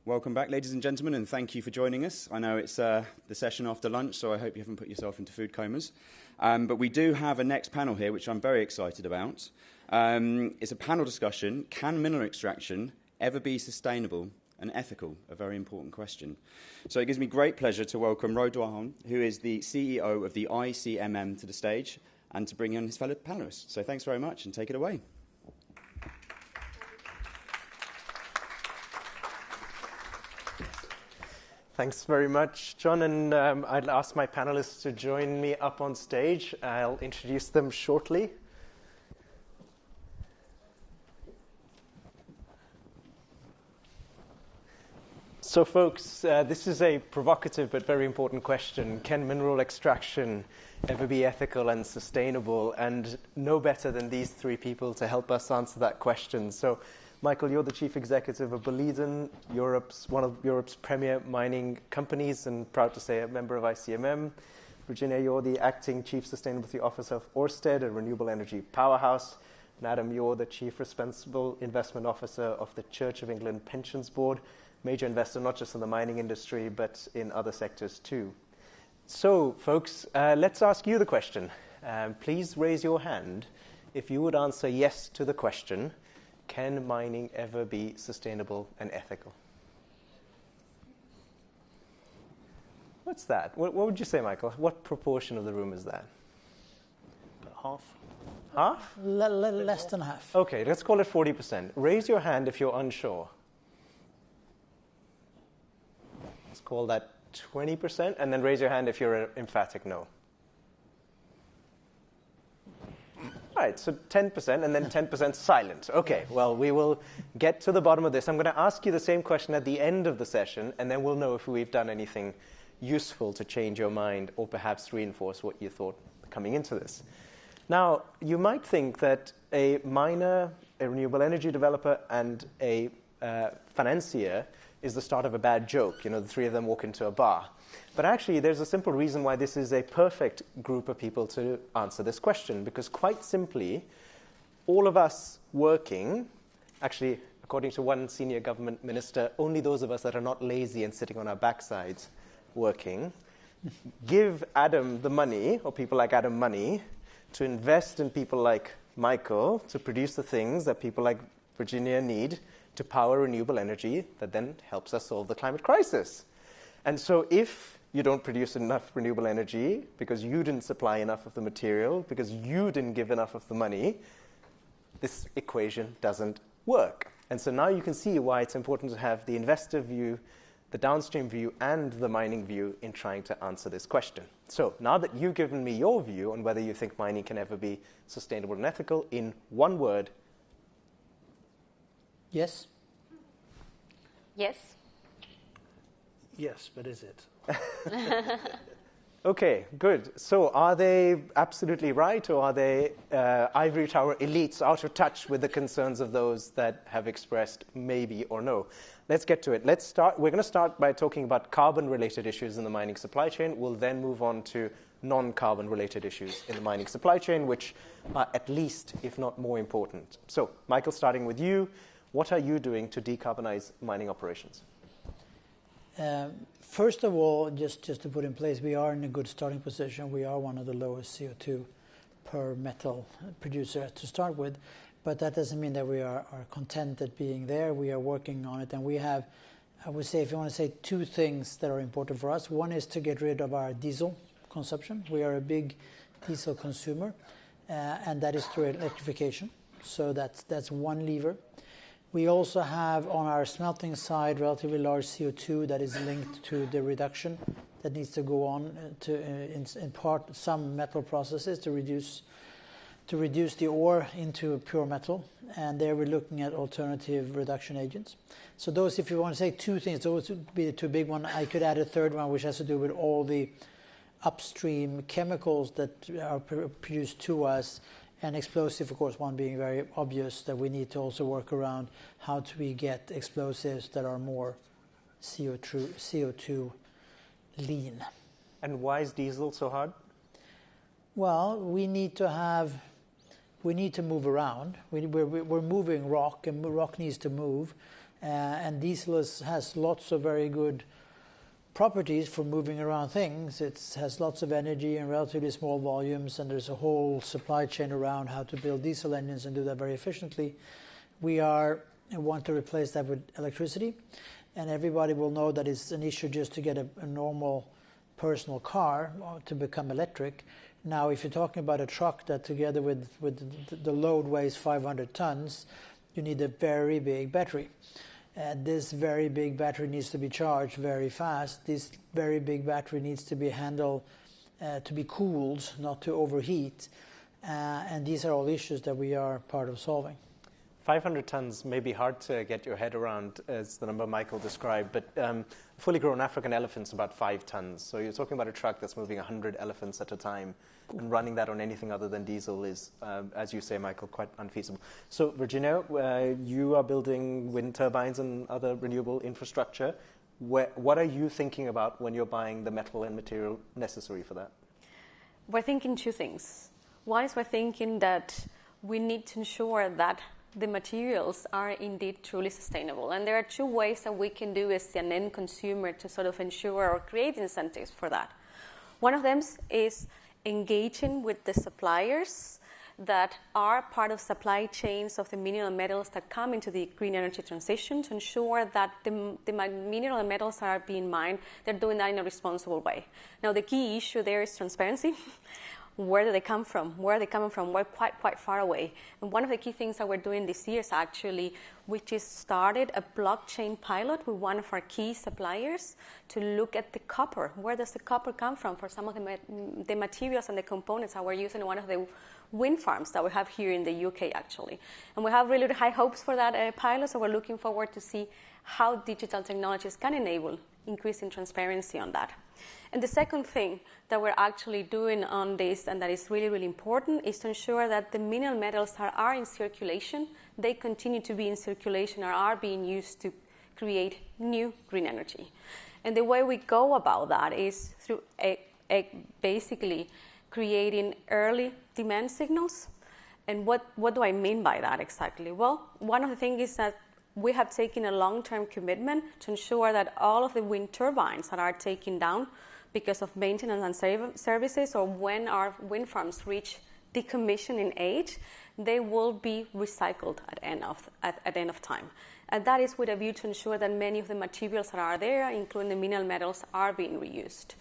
Welcome back, ladies and gentlemen, and thank you for joining us. I know it's the session after lunch, so I hope you haven't put yourself into food comas. But we do have a next panel here, which I'm very excited about. It's a panel discussion: can mineral extraction ever be sustainable and ethical? A very important question. So it gives me great pleasure to welcome Ro Duahong, who is the CEO of the ICMM, to the stage, and to bring in his fellow panelists. So thanks very much, and take it away. Thanks very much, John, and I'd ask my panelists to join me up on stage. I'll introduce them shortly. So folks, this is a provocative but very important question. Can mineral extraction ever be ethical and sustainable? And no better than these three people to help us answer that question. So Michael, you're the chief executive of Boliden, one of Europe's premier mining companies, and proud to say a member of ICMM. Virginia, you're the acting chief sustainability officer of Ørsted, a renewable energy powerhouse. And Adam, you're the chief responsible investment officer of the Church of England Pensions Board, major investor not just in the mining industry, but in other sectors too. So, folks, let's ask you the question. Please raise your hand if you would answer yes to the question, can mining ever be sustainable and ethical? What's that? What would you say, Michael? What proportion of the room is that? Half. Half? Less than half. Okay, let's call it 40%. Raise your hand if you're unsure. Let's call that 20%, and then raise your hand if you're an emphatic no. All right, so 10% and then 10% silent. Okay, well, we will get to the bottom of this. I'm going to ask you the same question at the end of the session, and then we'll know if we've done anything useful to change your mind or perhaps reinforce what you thought coming into this. Now, you might think that a miner, a renewable energy developer, and a financier is the start of a bad joke. You know, the three of them walk into a bar. But actually, there's a simple reason why this is a perfect group of people to answer this question, because quite simply, all of us working, actually, according to one senior government minister, only those of us that are not lazy and sitting on our backsides working, give Adam the money, or people like Adam money, to invest in people like Michael to produce the things that people like Virginia need to power renewable energy that then helps us solve the climate crisis. And so if you don't produce enough renewable energy because you didn't supply enough of the material, because you didn't give enough of the money, this equation doesn't work. And so now you can see why it's important to have the investor view, the downstream view, and the mining view in trying to answer this question. So now that you've given me your view on whether you think mining can ever be sustainable and ethical, in one word. Yes. Yes. Yes, but is it? Okay, good. So are they absolutely right, or are they ivory tower elites out of touch with the concerns of those that have expressed maybe or no? Let's get to it. We're going to start by talking about carbon-related issues in the mining supply chain. We'll then move on to non-carbon-related issues in the mining supply chain, which are at least, if not more important. So, Michael, starting with you, what are you doing to decarbonize mining operations? First of all, just to put in place, we are in a good starting position. We are one of the lowest CO2 per metal producer to start with, but that doesn't mean that we are content at being there. We are working on it, and we have, I would say, if you want to say two things that are important for us, one is to get rid of our diesel consumption. We are a big diesel consumer, and that is through electrification. So that's one lever. We also have on our smelting side relatively large CO2 that is linked to the reduction that needs to go on to in part some metal processes to reduce the ore into pure metal, and there we're looking at alternative reduction agents. So those, if you want to say two things, those would be the two big ones. I could add a third one, which has to do with all the upstream chemicals that are produced to us. And explosive, of course, one being very obvious, that we need to also work around how do we get explosives that are more CO2 lean. And why is diesel so hard? Well, we need to move around. We're moving rock, and rock needs to move. And diesel has lots of very good properties for moving around things. It has lots of energy in relatively small volumes, and there's a whole supply chain around how to build diesel engines and do that very efficiently. We want to replace that with electricity, and everybody will know that it's an issue just to get a normal personal car to become electric. Now, if you're talking about a truck that together with the load weighs 500 tons, you need a very big battery. This very big battery needs to be charged very fast. This very big battery needs to be handled, to be cooled, not to overheat. And these are all issues that we are part of solving. 500 tons may be hard to get your head around, as the number Michael described, but fully grown African elephant's about 5 tons. So you're talking about a truck that's moving 100 elephants at a time, and running that on anything other than diesel is, as you say, Michael, quite unfeasible. So, Virginia, you are building wind turbines and other renewable infrastructure. What are you thinking about when you're buying the metal and material necessary for that? We're thinking two things. One is we're thinking that we need to ensure that the materials are indeed truly sustainable. And there are two ways that we can do as an end consumer to sort of ensure or create incentives for that. One of them is engaging with the suppliers that are part of supply chains of the mineral metals that come into the green energy transition to ensure that the mineral metals are being mined, they're doing that in a responsible way. Now, the key issue there is transparency. where do they come from? Where are they coming from? We're quite far away. And one of the key things that we're doing this year is actually, we just started a blockchain pilot with one of our key suppliers to look at the copper. Where does the copper come from for some of the materials and the components that we're using in one of the wind farms that we have here in the UK, actually. And we have really high hopes for that pilot, so we're looking forward to see how digital technologies can enable increasing transparency on that. And the second thing that we're actually doing on this, and that is really, really important, is to ensure that the mineral metals that are in circulation, they continue to be in circulation or are being used to create new green energy. And the way we go about that is through basically creating early demand signals. And what do I mean by that exactly? Well, one of the things is that we have taken a long-term commitment to ensure that all of the wind turbines that are taken down because of maintenance and services, or when our wind farms reach decommissioning age, they will be recycled at end of time. And that is with a view to ensure that many of the materials that are there, including the mineral metals, are being reused.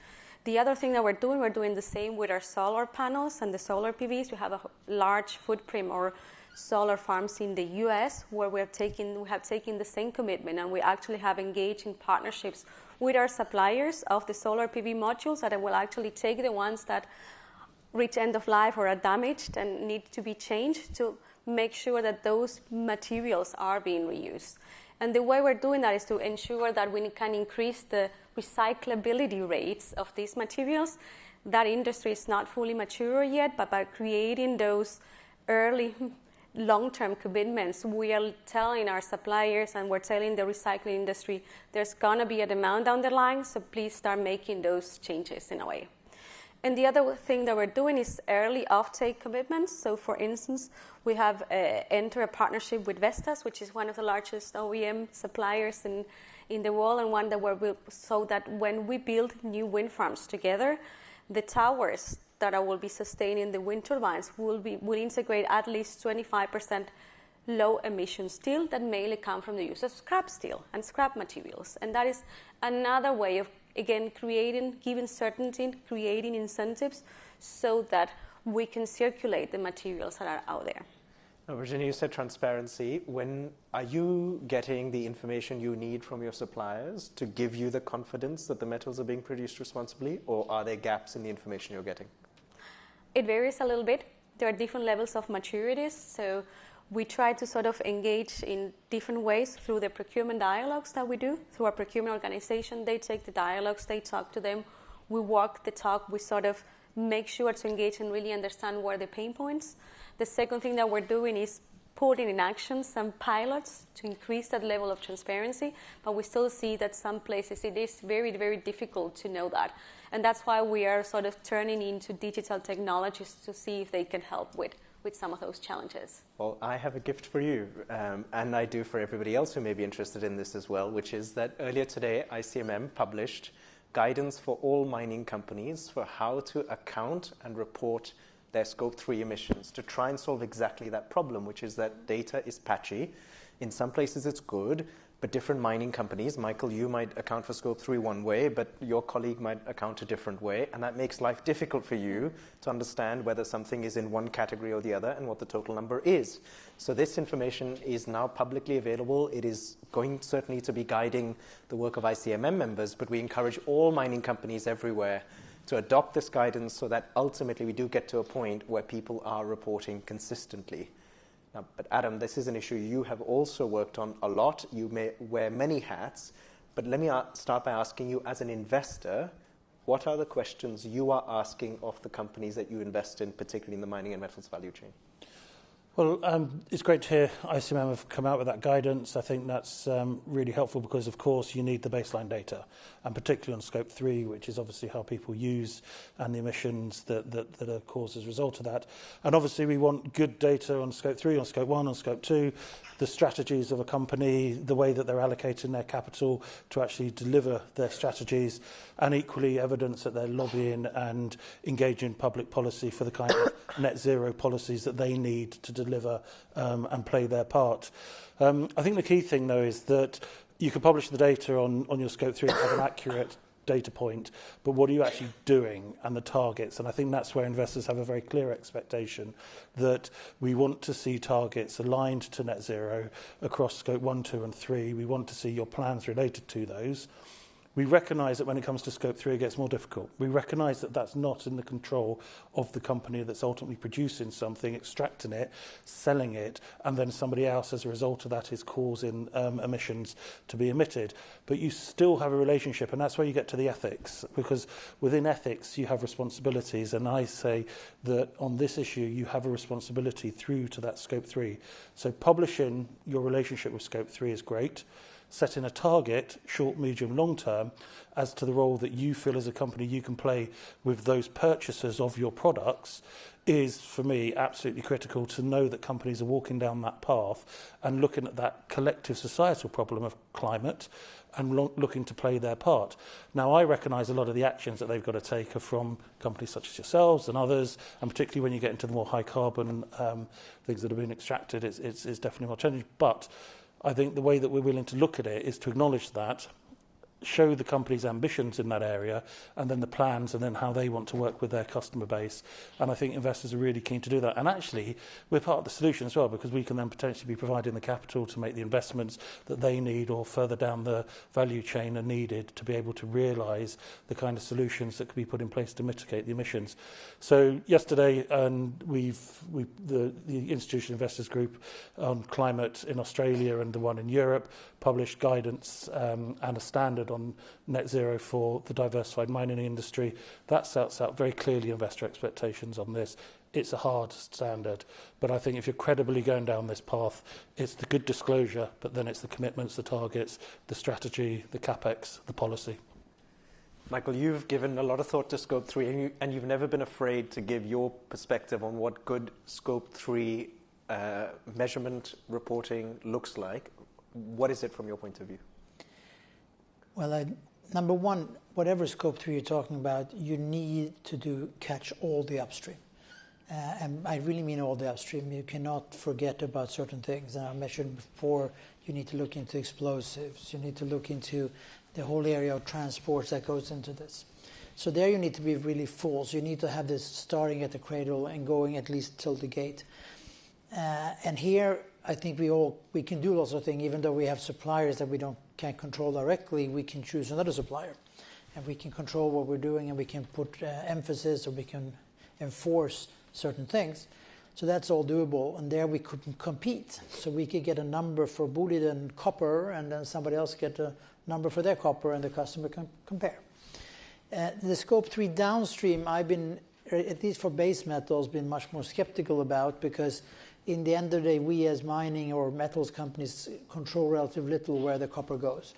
The other thing that we're doing the same with our solar panels and the solar PVs. We have a large footprint or solar farms in the US where we have taken the same commitment, and we actually have engaged in partnerships with our suppliers of the solar PV modules that will actually take the ones that reach end of life or are damaged and need to be changed to make sure that those materials are being reused. And the way we're doing that is to ensure that we can increase the recyclability rates of these materials. That industry is not fully mature yet, but by creating those early long-term commitments, we are telling our suppliers and we're telling the recycling industry there's going to be a demand down the line, so please start making those changes in a way. And the other thing that we're doing is early offtake commitments. So for instance, we have entered a partnership with Vestas, which is one of the largest OEM suppliers in the world, and one that so that when we build new wind farms together, the towers that will be sustaining the wind turbines will integrate at least 25% low emission steel that mainly come from the use of scrap steel and scrap materials. And that is another way of, again, giving certainty, creating incentives so that we can circulate the materials that are out there. Now, Virginia, you said transparency. When are you getting the information you need from your suppliers to give you the confidence that the metals are being produced responsibly, or are there gaps in the information you're getting? It varies a little bit. There are different levels of maturities, so we try to sort of engage in different ways through the procurement dialogues that we do. Through our procurement organization, they take the dialogues, they talk to them, we walk the talk, we sort of make sure to engage and really understand where the pain points. The second thing that we're doing is putting in action some pilots to increase that level of transparency, but we still see that some places it is very, very difficult to know that. And that's why we are sort of turning into digital technologies to see if they can help with some of those challenges. Well, I have a gift for you, and I do for everybody else who may be interested in this as well, which is that earlier today, ICMM published guidance for all mining companies for how to account and report their Scope 3 emissions to try and solve exactly that problem, which is that data is patchy. In some places it's good, but different mining companies, Michael, you might account for Scope 3 one way, but your colleague might account a different way, and that makes life difficult for you to understand whether something is in one category or the other and what the total number is. So this information is now publicly available. It is going certainly to be guiding the work of ICMM members, but we encourage all mining companies everywhere to adopt this guidance so that ultimately we do get to a point where people are reporting consistently. Now, but Adam, this is an issue you have also worked on a lot. You may wear many hats, but let me start by asking you, as an investor, what are the questions you are asking of the companies that you invest in, particularly in the mining and metals value chain? Well, it's great to hear ICMM have come out with that guidance. I think that's really helpful because, of course, you need the baseline data, and particularly on Scope 3, which is obviously how people use and the emissions that are caused as a result of that. And obviously we want good data on Scope 3, on Scope 1, on Scope 2, the strategies of a company, the way that they're allocating their capital to actually deliver their strategies, and equally evidence that they're lobbying and engaging public policy for the kind of net zero policies that they need to deliver and play their part. I think the key thing, though, is that you can publish the data on your Scope 3 and have an accurate data point, but what are you actually doing and the targets? And I think that's where investors have a very clear expectation that we want to see targets aligned to net zero across scope 1, 2 and 3. We want to see your plans related to those. We recognise that when it comes to scope 3, it gets more difficult. We recognise that that's not in the control of the company that's ultimately producing something, extracting it, selling it, and then somebody else, as a result of that, is causing emissions to be emitted. But you still have a relationship, and that's where you get to the ethics, because within ethics, you have responsibilities, and I say that on this issue, you have a responsibility through to that scope 3. So publishing your relationship with scope 3 is great. Setting a target, short, medium, long term, as to the role that you feel as a company you can play with those purchasers of your products is, for me, absolutely critical to know that companies are walking down that path and looking at that collective societal problem of climate and looking to play their part. Now, I recognise a lot of the actions that they've got to take are from companies such as yourselves and others, and particularly when you get into the more high carbon things that are being extracted, it's definitely more challenging. But I think the way that we're willing to look at it is to acknowledge that, show the company's ambitions in that area, and then the plans, and then how they want to work with their customer base. And I think investors are really keen to do that. And actually, we're part of the solution as well, because we can then potentially be providing the capital to make the investments that they need or further down the value chain are needed to be able to realise the kind of solutions that can be put in place to mitigate the emissions. So yesterday, the Institutional Investors Group on climate in Australia and the one in Europe published guidance and a standard on net zero for the diversified mining industry. That sets out very clearly investor expectations on this. It's a hard standard, but I think if you're credibly going down this path, it's the good disclosure, but then it's the commitments, the targets, the strategy, the capex, the policy. Michael, you've given a lot of thought to Scope 3, and you've never been afraid to give your perspective on what good Scope 3 measurement reporting looks like. What is it from your point of view? Well, number one, whatever Scope 3 you're talking about, you need to catch all the upstream. And I really mean all the upstream. You cannot forget about certain things. And I mentioned before, you need to look into explosives. You need to look into the whole area of transport that goes into this. So there you need to be really full. So you need to have this starting at the cradle and going at least till the gate. And here, I think we can do lots of things. Even though we have suppliers that we can't control directly, we can choose another supplier. And we can control what we're doing, and we can put emphasis, or we can enforce certain things. So that's all doable, and there we could compete. So we could get a number for Boliden copper, and then somebody else get a number for their copper, and the customer can compare. The Scope 3 downstream, I've been, at least for base metals, been much more skeptical about, because in the end of the day, we as mining or metals companies control relatively little where the copper goes,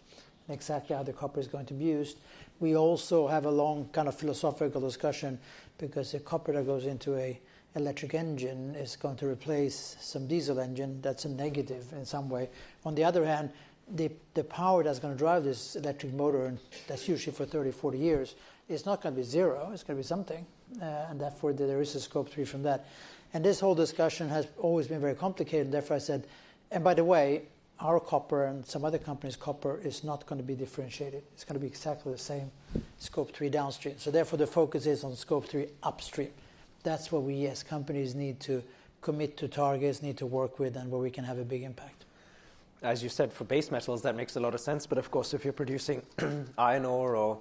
and exactly how the copper is going to be used. We also have a long kind of philosophical discussion, because the copper that goes into a electric engine is going to replace some diesel engine. That's a negative in some way. On the other hand, the power that's going to drive this electric motor, and that's usually for 30, 40 years, it's not going to be zero. It's going to be something. And therefore, there is a Scope 3 from that. And this whole discussion has always been very complicated. Therefore, I said, and by the way, our copper and some other companies' copper is not going to be differentiated. It's going to be exactly the same Scope 3 downstream. So therefore, the focus is on Scope 3 upstream. That's what we as companies need to commit to targets, need to work with, and where we can have a big impact. As you said, for base metals, that makes a lot of sense. But of course, if you're producing iron ore or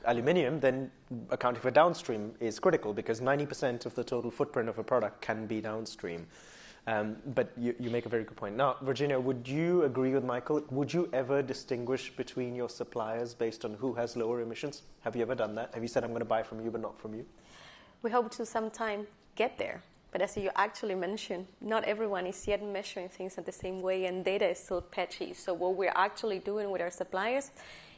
aluminium, then accounting for downstream is critical, because 90% of the total footprint of a product can be downstream. But you make a very good point. Now, Virginia, would you agree with Michael? Would you ever distinguish between your suppliers based on who has lower emissions? Have you ever done that? Have you said, I'm going to buy from you but not from you? We hope to sometime get there. But as you actually mentioned, not everyone is yet measuring things in the same way, and data is still patchy. So what we're actually doing with our suppliers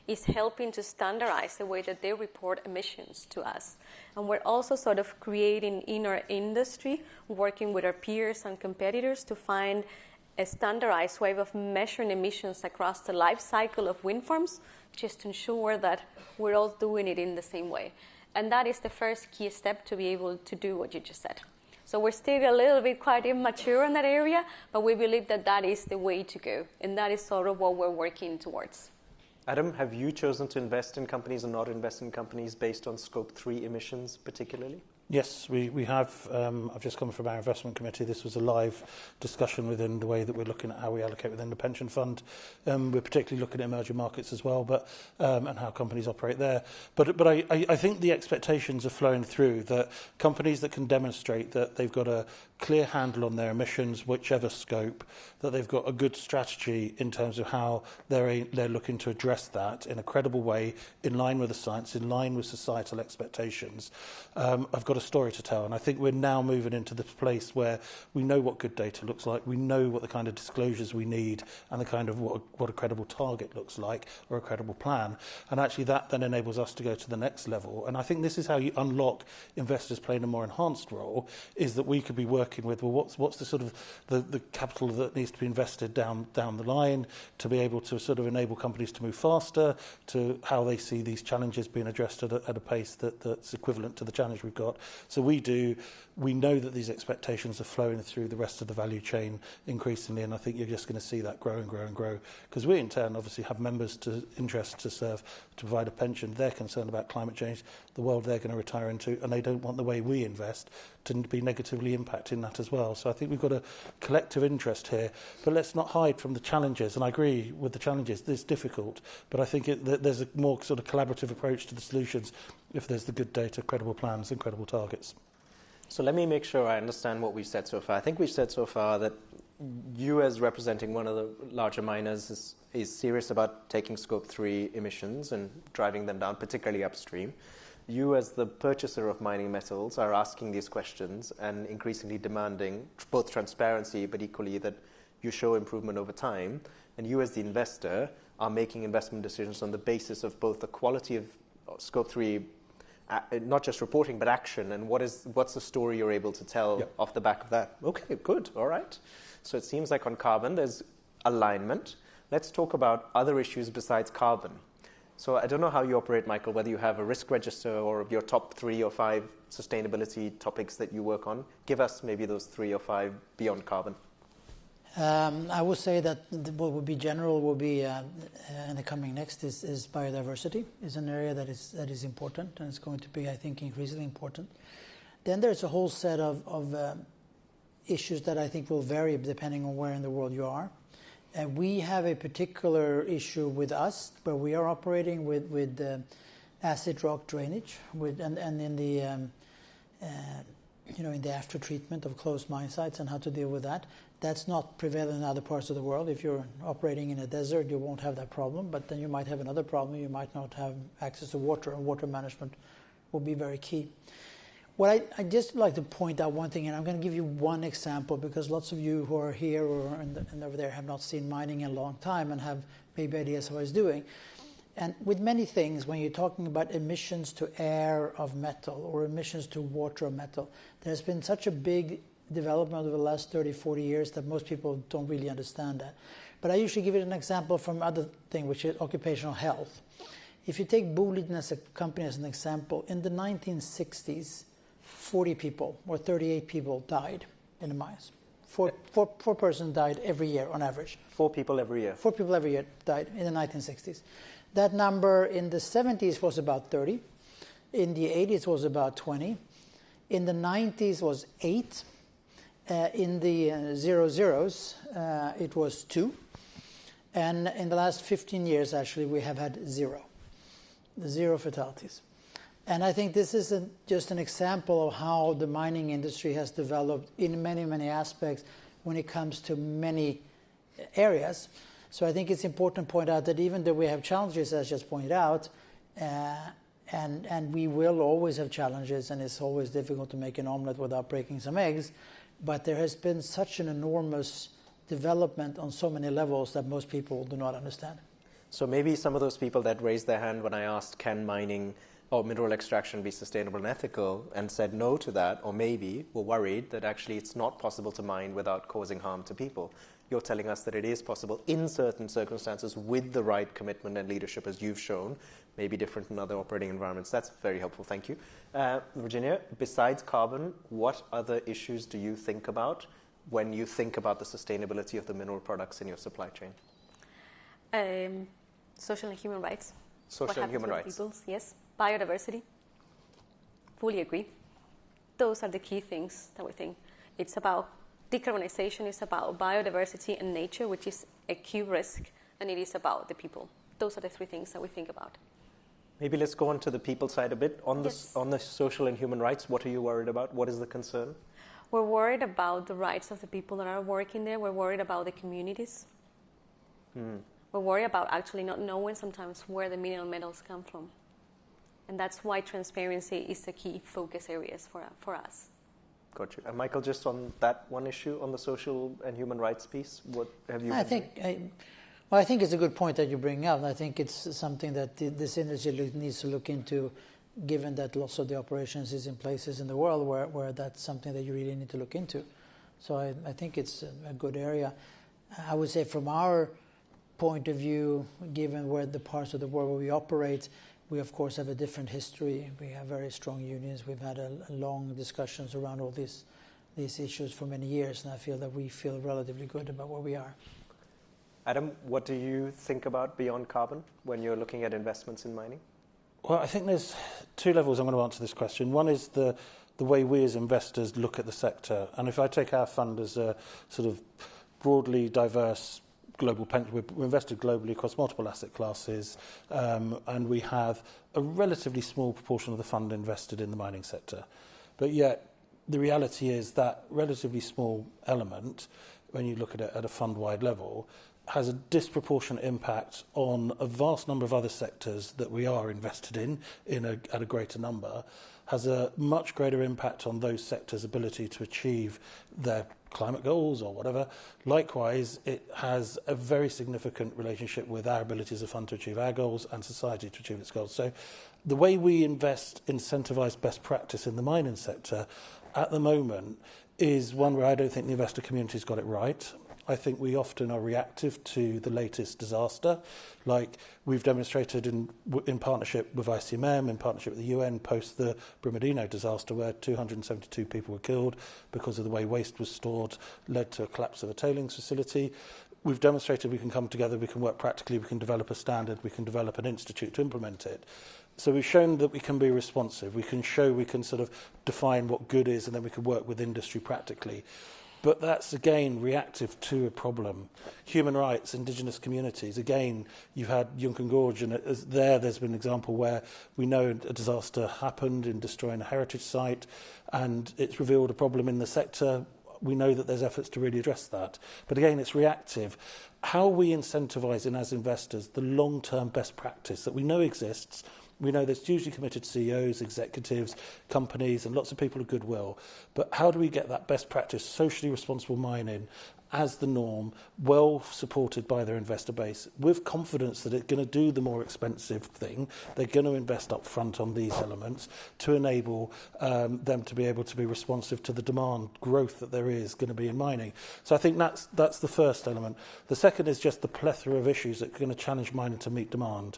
is helping to standardize the way that they report emissions to us. And we're also sort of creating in our industry, working with our peers and competitors to find a standardized way of measuring emissions across the life cycle of wind farms, just to ensure that we're all doing it in the same way. And that is the first key step to be able to do what you just said. So we're still a little bit quite immature in that area, but we believe that that is the way to go. And that is sort of what we're working towards. Adam, have you chosen to invest in companies and not invest in companies based on Scope 3 emissions particularly? Yes, we have. I've just come from our investment committee. This was a live discussion within the way that we're looking at how we allocate within the pension fund. We're particularly looking at emerging markets as well, but and how companies operate there. But I think the expectations are flowing through that companies that can demonstrate that they've got a clear handle on their emissions, whichever scope, that they've got a good strategy in terms of how they're looking to address that in a credible way, in line with the science, in line with societal expectations. I've got a story to tell, and I think we're now moving into this place where we know what good data looks like, we know what the kind of disclosures we need, and the kind of what a credible target looks like, or a credible plan. And actually that then enables us to go to the next level. And I think this is how you unlock investors playing a more enhanced role, is that we could be working with, well, what's the sort of the capital that needs to be invested down the line to be able to sort of enable companies to move faster, to how they see these challenges being addressed at a pace that's equivalent to the challenge we've got. So we know that these expectations are flowing through the rest of the value chain increasingly, and I think you're just going to see that grow and grow and grow, because we in turn obviously have members to interest to serve, to provide a pension. They're concerned about climate change, the world they're going to retire into, and they don't want the way we invest to be negatively impacting that as well. So I think we've got a collective interest here, but let's not hide from the challenges. And I agree with the challenges. It's difficult, but I think there's a more sort of collaborative approach to the solutions if there's the good data, credible plans and credible targets. So let me make sure I understand what we've said so far. I think we've said so far that you, as representing one of the larger miners, is serious about taking Scope 3 emissions and driving them down, particularly upstream. You, as the purchaser of mining metals, are asking these questions and increasingly demanding both transparency, but equally that you show improvement over time. And you, as the investor, are making investment decisions on the basis of both the quality of Scope 3, not just reporting, but action, and what's the story you're able to tell off the back of that. Okay, good, all right. So it seems like on carbon there's alignment. Let's talk about other issues besides carbon. So I don't know how you operate, Michael, whether you have a risk register or your top 3 or 5 sustainability topics that you work on. Give us maybe those 3 or 5 beyond carbon. I would say that what would be general will be in the coming next is biodiversity is an area that is important, and it's going to be, I think, increasingly important. Then there's a whole set of issues that I think will vary depending on where in the world you are. We have a particular issue with us where we are operating with acid rock drainage, and in the in the after treatment of closed mine sites and how to deal with that. That's not prevalent in other parts of the world. If you're operating in a desert, you won't have that problem, but then you might have another problem. You might not have access to water, and water management will be very key. What I just like to point out one thing, and I'm going to give you one example because lots of you who are here and over there have not seen mining in a long time and have maybe ideas how it's doing. And with many things, when you're talking about emissions to air of metal or emissions to water of metal, there's been such a big development over the last 30, 40 years that most people don't really understand that. But I usually give it an example from other thing, which is occupational health. If you take Boliden as a company as an example, in the 1960s, 40 people or 38 people died in the mines. Four persons died every year on average. 4 people every year. 4 people every year died in the 1960s. That number in the 70s was about 30. In the 80s was about 20. In the 90s was 8. In the 00s, it was 2. And in the last 15 years, actually, we have had 0 fatalities. And I think this is just an example of how the mining industry has developed in many, many aspects when it comes to many areas. So I think it's important to point out that even though we have challenges, as just pointed out, and we will always have challenges, and it's always difficult to make an omelette without breaking some eggs, but there has been such an enormous development on so many levels that most people do not understand. So maybe some of those people that raised their hand when I asked, can mining or mineral extraction be sustainable and ethical, and said no to that, or maybe were worried that actually it's not possible to mine without causing harm to people. You're telling us that it is possible in certain circumstances with the right commitment and leadership, as you've shown, maybe different in other operating environments. That's very helpful. Thank you. Virginia, besides carbon, what other issues do you think about when you think about the sustainability of the mineral products in your supply chain? Social and human rights. Social and human rights. Peoples, yes. Biodiversity. Fully agree. Those are the key things that we think. It's about decarbonization, it's about biodiversity and nature, which is a key risk, and it is about the people. Those are the three things that we think about. Maybe let's go on to the people side a bit. On the social and human rights, what are you worried about? What is the concern? We're worried about the rights of the people that are working there. We're worried about the communities. We're worried about actually not knowing sometimes where the mineral metals come from. And that's why transparency is the key focus areas for us. Got you. And Michael, just on that one issue, on the social and human rights piece, what have you been doing? I think it's a good point that you bring up. I think it's something that this industry needs to look into, given that lots of the operations is in places in the world where that's something that you really need to look into. So I think it's a good area. I would say from our point of view, given where the parts of the world where we operate, we of course have a different history. We have very strong unions. We've had a long discussions around all these issues for many years, and I feel that we feel relatively good about where we are. Adam, what do you think about beyond carbon when you're looking at investments in mining? Well, I think there's two levels I'm going to answer this question. One is the way we as investors look at the sector. And if I take our fund as a sort of broadly diverse global pension, we're invested globally across multiple asset classes, and we have a relatively small proportion of the fund invested in the mining sector. But yet, the reality is that relatively small element, when you look at it at a fund-wide level, has a disproportionate impact on a vast number of other sectors that we are invested at a greater number, has a much greater impact on those sectors' ability to achieve their climate goals or whatever. Likewise, it has a very significant relationship with our ability as a fund to achieve our goals and society to achieve its goals. So the way we incentivise best practice in the mining sector at the moment is one where I don't think the investor community's got it right. I think we often are reactive to the latest disaster, like we've demonstrated in partnership with ICMM, in partnership with the UN, post the Brumadinho disaster, where 272 people were killed because of the way waste was stored, led to a collapse of a tailings facility. We've demonstrated we can come together, we can work practically, we can develop a standard, we can develop an institute to implement it. So we've shown that we can be responsive, we can sort of define what good is, and then we can work with industry practically. But that's, again, reactive to a problem. Human rights, indigenous communities, again, you've had Yunkin Gorge, and there's been an example where we know a disaster happened in destroying a heritage site, and it's revealed a problem in the sector. We know that there's efforts to really address that. But again, it's reactive. How we incentivise as investors the long-term best practice that we know exists. We know there's hugely committed CEOs, executives, companies, and lots of people of goodwill. But how do we get that best practice, socially responsible mining, as the norm, well supported by their investor base, with confidence that it's going to do the more expensive thing? They're going to invest up front on these elements to enable them to be able to be responsive to the demand growth that there is going to be in mining. So I think that's the first element. The second is just the plethora of issues that are going to challenge mining to meet demand.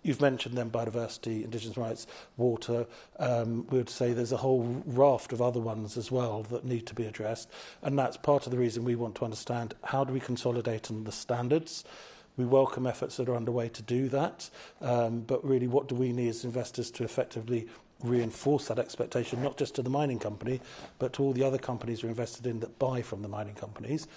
You've mentioned them, biodiversity, indigenous rights, water. We would say there's a whole raft of other ones as well that need to be addressed. And that's part of the reason we want to understand how do we consolidate on the standards. We welcome efforts that are underway to do that. But really, what do we need as investors to effectively reinforce that expectation, not just to the mining company, but to all the other companies we're invested in that buy from the mining companies?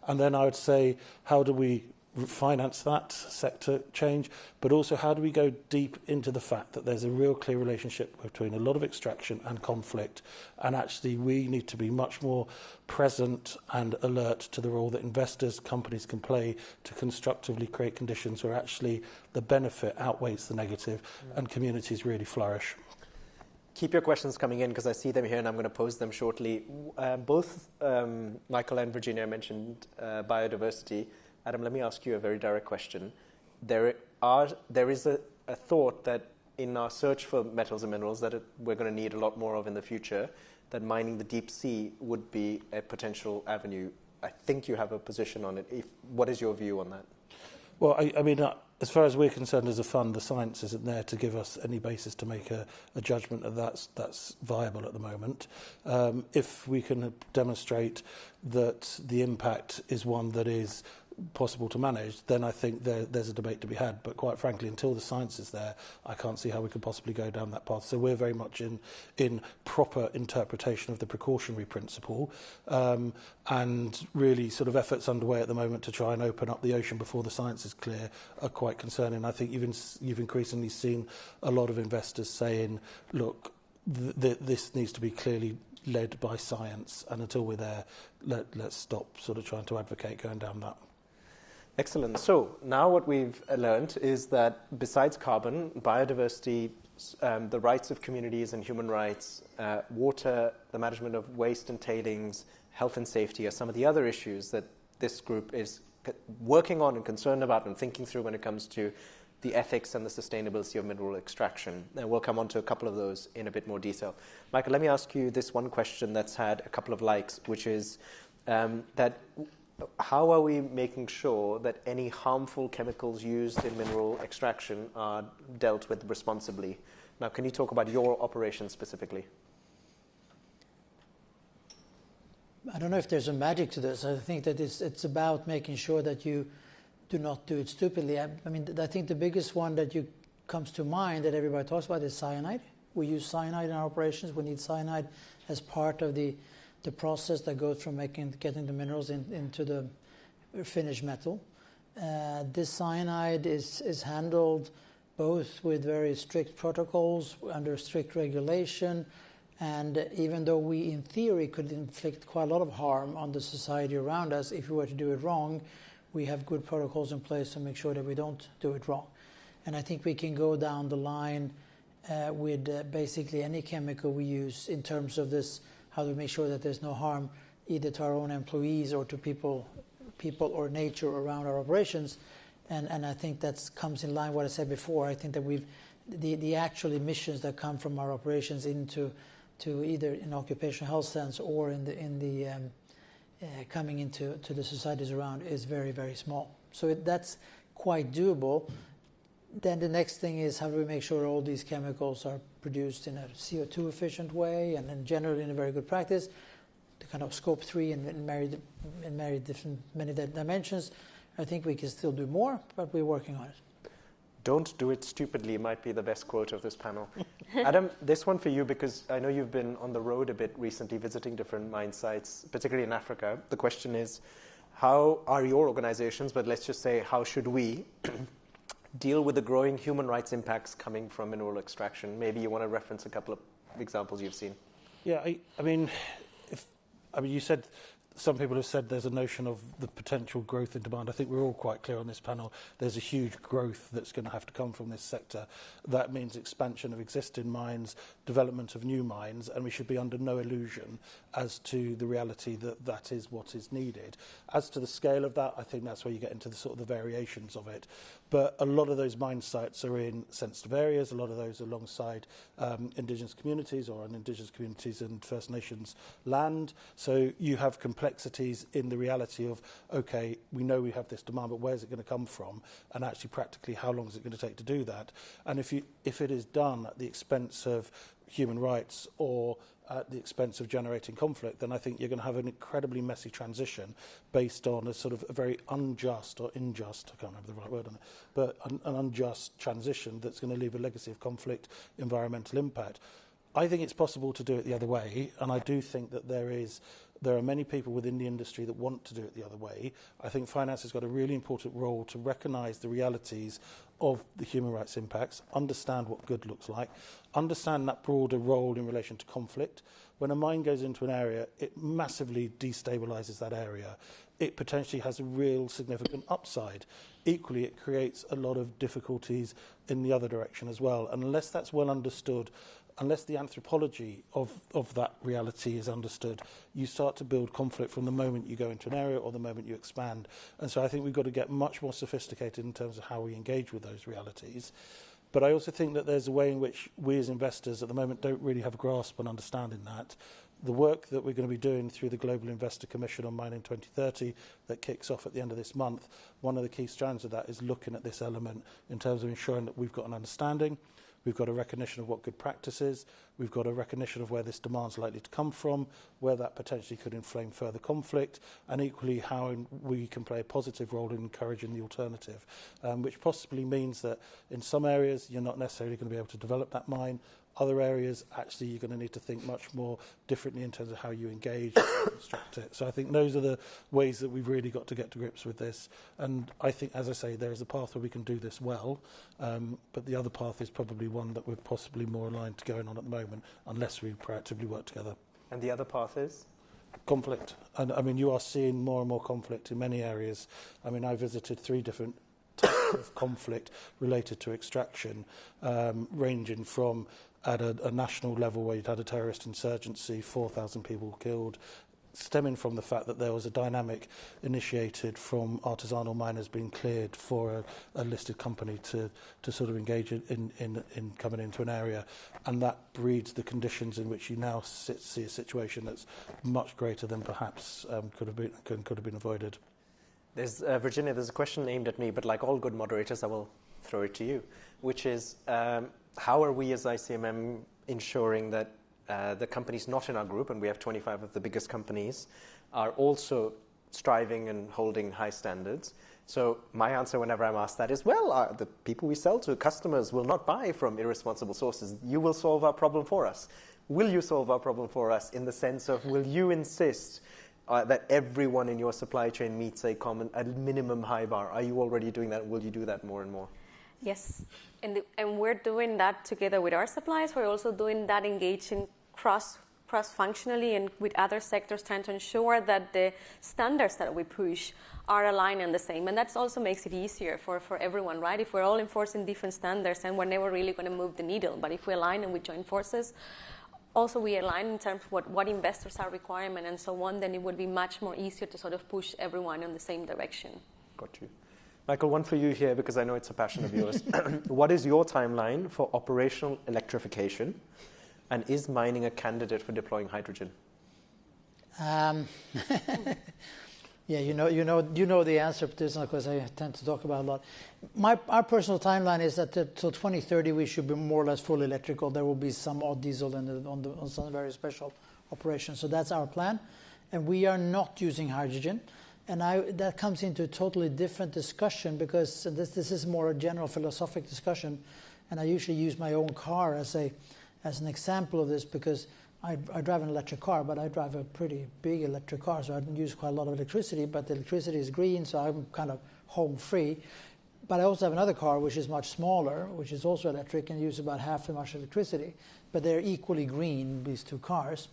And then I would say, how do we finance that sector change, but also how do we go deep into the fact that there's a real clear relationship between a lot of extraction and conflict, and actually we need to be much more present and alert to the role that investors, companies can play to constructively create conditions where actually the benefit outweighs the negative and communities really flourish. Keep your questions coming in because I see them here and I'm going to pose them shortly. Both Michael and Virginia mentioned biodiversity. Adam, let me ask you a very direct question. There is a thought that in our search for metals and minerals that we're going to need a lot more of in the future, that mining the deep sea would be a potential avenue. I think you have a position on it. What is your view on that? Well, I mean, as far as we're concerned as a fund, the science isn't there to give us any basis to make a judgment that that's viable at the moment. If we can demonstrate that the impact is one that is possible to manage, then I think there's a debate to be had. But quite frankly, until the science is there, I can't see how we could possibly go down that path. So we're very much in proper interpretation of the precautionary principle, and really sort of efforts underway at the moment to try and open up the ocean before the science is clear are quite concerning. I think you've increasingly seen a lot of investors saying, look, this needs to be clearly led by science, and until we're there, let's stop sort of trying to advocate going down that. Excellent. So now what we've learned is that besides carbon, biodiversity, the rights of communities and human rights, water, the management of waste and tailings, health and safety are some of the other issues that this group is working on and concerned about and thinking through when it comes to the ethics and the sustainability of mineral extraction. And we'll come on to a couple of those in a bit more detail. Michael, let me ask you this one question that's had a couple of likes, which is that how are we making sure that any harmful chemicals used in mineral extraction are dealt with responsibly? Now, can you talk about your operations specifically? I don't know if there's a magic to this. I think that it's about making sure that you do not do it stupidly. I mean, I think the biggest one that comes to mind that everybody talks about is cyanide. We use cyanide in our operations. We need cyanide as part of the process that goes from getting the minerals into the finished metal. This cyanide is handled both with very strict protocols, under strict regulation, and even though we, in theory, could inflict quite a lot of harm on the society around us if we were to do it wrong, we have good protocols in place to make sure that we don't do it wrong. And I think we can go down the line with basically any chemical we use in terms of this, how to make sure that there's no harm either to our own employees or to people or nature around our operations. And I think that comes in line with what I said before. I think that the actual emissions that come from our operations into either in occupational health sense or coming into the societies around is very, very small. So that's quite doable. Then the next thing is how do we make sure all these chemicals are produced in a CO2 efficient way and then generally in a very good practice, the kind of scope 3 in many dimensions. I think we can still do more, but we're working on it. Don't do it stupidly might be the best quote of this panel. Adam, this one for you, because I know you've been on the road a bit recently visiting different mine sites, particularly in Africa. The question is, how are your organizations, but let's just say how should we deal with the growing human rights impacts coming from mineral extraction? Maybe you want to reference a couple of examples you've seen. Yeah, I mean, you said some people have said there's a notion of the potential growth in demand. I think we're all quite clear on this panel. There's a huge growth that's going to have to come from this sector. That means expansion of existing mines, development of new mines, and we should be under no illusion as to the reality that that is what is needed. As to the scale of that, I think that's where you get into the sort of the variations of it. But a lot of those mine sites are in sensitive areas. A lot of those are alongside indigenous communities or on indigenous communities and First Nations land. So you have complexities in the reality of, okay, we know we have this demand, but where's it going to come from? And actually practically how long is it going to take to do that? And if it is done at the expense of human rights or at the expense of generating conflict, then I think you're going to have an incredibly messy transition based on a sort of a very unjust or unjust, I can't remember the right word on it, but an unjust transition that's going to leave a legacy of conflict, environmental impact. I think it's possible to do it the other way, and I do think that there are many people within the industry that want to do it the other way. I think finance has got a really important role to recognise the realities of the human rights impacts, understand what good looks like, understand that broader role in relation to conflict. When a mine goes into an area, it massively destabilises that area. It potentially has a real significant upside. Equally, it creates a lot of difficulties in the other direction as well. And unless that's well understood, unless the anthropology of that reality is understood, you start to build conflict from the moment you go into an area or the moment you expand. And so I think we've got to get much more sophisticated in terms of how we engage with those realities. But I also think that there's a way in which we as investors at the moment don't really have a grasp on understanding that. The work that we're going to be doing through the Global Investor Commission on Mining 2030 that kicks off at the end of this month, one of the key strands of that is looking at this element in terms of ensuring that we've got an understanding, we've got a recognition of what good practice is, we've got a recognition of where this demand's likely to come from, where that potentially could inflame further conflict, and equally how we can play a positive role in encouraging the alternative, which possibly means that in some areas you're not necessarily going to be able to develop that mine. Other areas, actually, you're going to need to think much more differently in terms of how you engage and construct it. So I think those are the ways that we've really got to get to grips with this. And I think, as I say, there is a path where we can do this well, but the other path is probably one that we're possibly more aligned to going on at the moment, unless we proactively work together. And the other path is? Conflict. And I mean, you are seeing more and more conflict in many areas. I mean, I visited 3 different types of conflict related to extraction, ranging from at a national level where you'd had a terrorist insurgency, 4,000 people killed, stemming from the fact that there was a dynamic initiated from artisanal miners being cleared for a listed company to sort of engage in coming into an area. And that breeds the conditions in which you now see a situation that's much greater than perhaps could have been avoided. There's Virginia, there's a question aimed at me, but like all good moderators, I will throw it to you, which is how are we as ICMM ensuring that the companies not in our group, and we have 25 of the biggest companies, are also striving and holding high standards? So my answer whenever I'm asked that is, well, the people we sell to, customers, will not buy from irresponsible sources. You will solve our problem for us. Will you solve our problem for us in the sense of, will you insist that everyone in your supply chain meets a minimum high bar? Are you already doing that? Will you do that more and more? Yes, and we're doing that together with our suppliers. We're also doing that engaging cross-functionally and with other sectors, trying to ensure that the standards that we push are aligned and the same. And that also makes it easier for everyone, right? If we're all enforcing different standards, then we're never really going to move the needle. But if we align and we join forces, also we align in terms of what investors are requiring and so on, then it would be much more easier to sort of push everyone in the same direction. Got you. Michael, one for you here, because I know it's a passion of yours. What is your timeline for operational electrification, and is mining a candidate for deploying hydrogen? Yeah, you know the answer to this, because I tend to talk about it a lot. Our personal timeline is that till 2030 we should be more or less fully electrical. There will be some odd diesel on some very special operations. So that's our plan, and we are not using hydrogen. And that comes into a totally different discussion, because this is more a general philosophic discussion, and I usually use my own car as an example of this, because I drive an electric car, but I drive a pretty big electric car, so I don't use quite a lot of electricity, but the electricity is green, so I'm kind of home free. But I also have another car which is much smaller, which is also electric and uses about half as much electricity, but they're equally green, these 2 cars.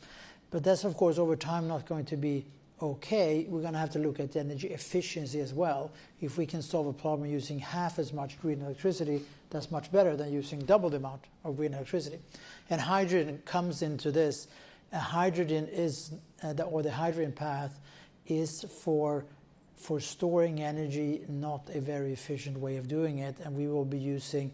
But that's, of course, over time not going to be okay. We're going to have to look at the energy efficiency as well. If we can solve a problem using half as much green electricity, that's much better than using double the amount of green electricity. And hydrogen comes into this. Hydrogen is, or the hydrogen path, is for storing energy, not a very efficient way of doing it, and we will be using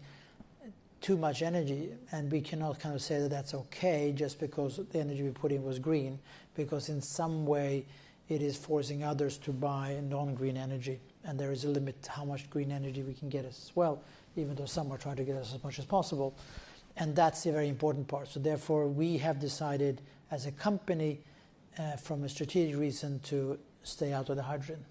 too much energy, and we cannot kind of say that that's okay just because the energy we put in was green, because in some way it is forcing others to buy non-green energy, and there is a limit to how much green energy we can get as well, even though some are trying to get as much as possible. And that's a very important part. So therefore we have decided as a company, from a strategic reason, to stay out of the hydrogen.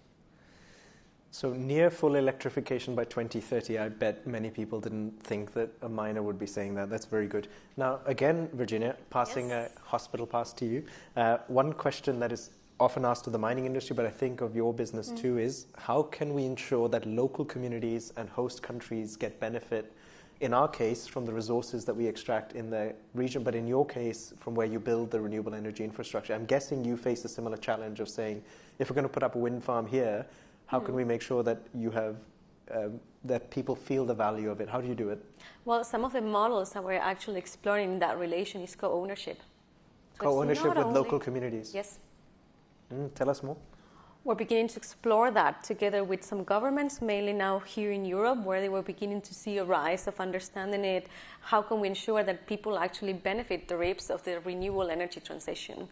So near full electrification by 2030, I bet many people didn't think that a miner would be saying that. That's very good. Now, again, Virginia, passing a hospital pass to you. One question that is often asked of the mining industry, but I think of your business too, is how can we ensure that local communities and host countries get benefit, in our case, from the resources that we extract in the region, but in your case, from where you build the renewable energy infrastructure? I'm guessing you face a similar challenge of saying, if we're going to put up a wind farm here, how can we make sure that you have that people feel the value of it? How do you do it? Well, some of the models that we're actually exploring in that relation is co-ownership. Co-ownership with local communities? Yes. Tell us more. we're beginning to explore that together with some governments, mainly now here in Europe, where they were beginning to see a rise of understanding it. How can we ensure that people actually benefit the reaps of the renewable energy transition?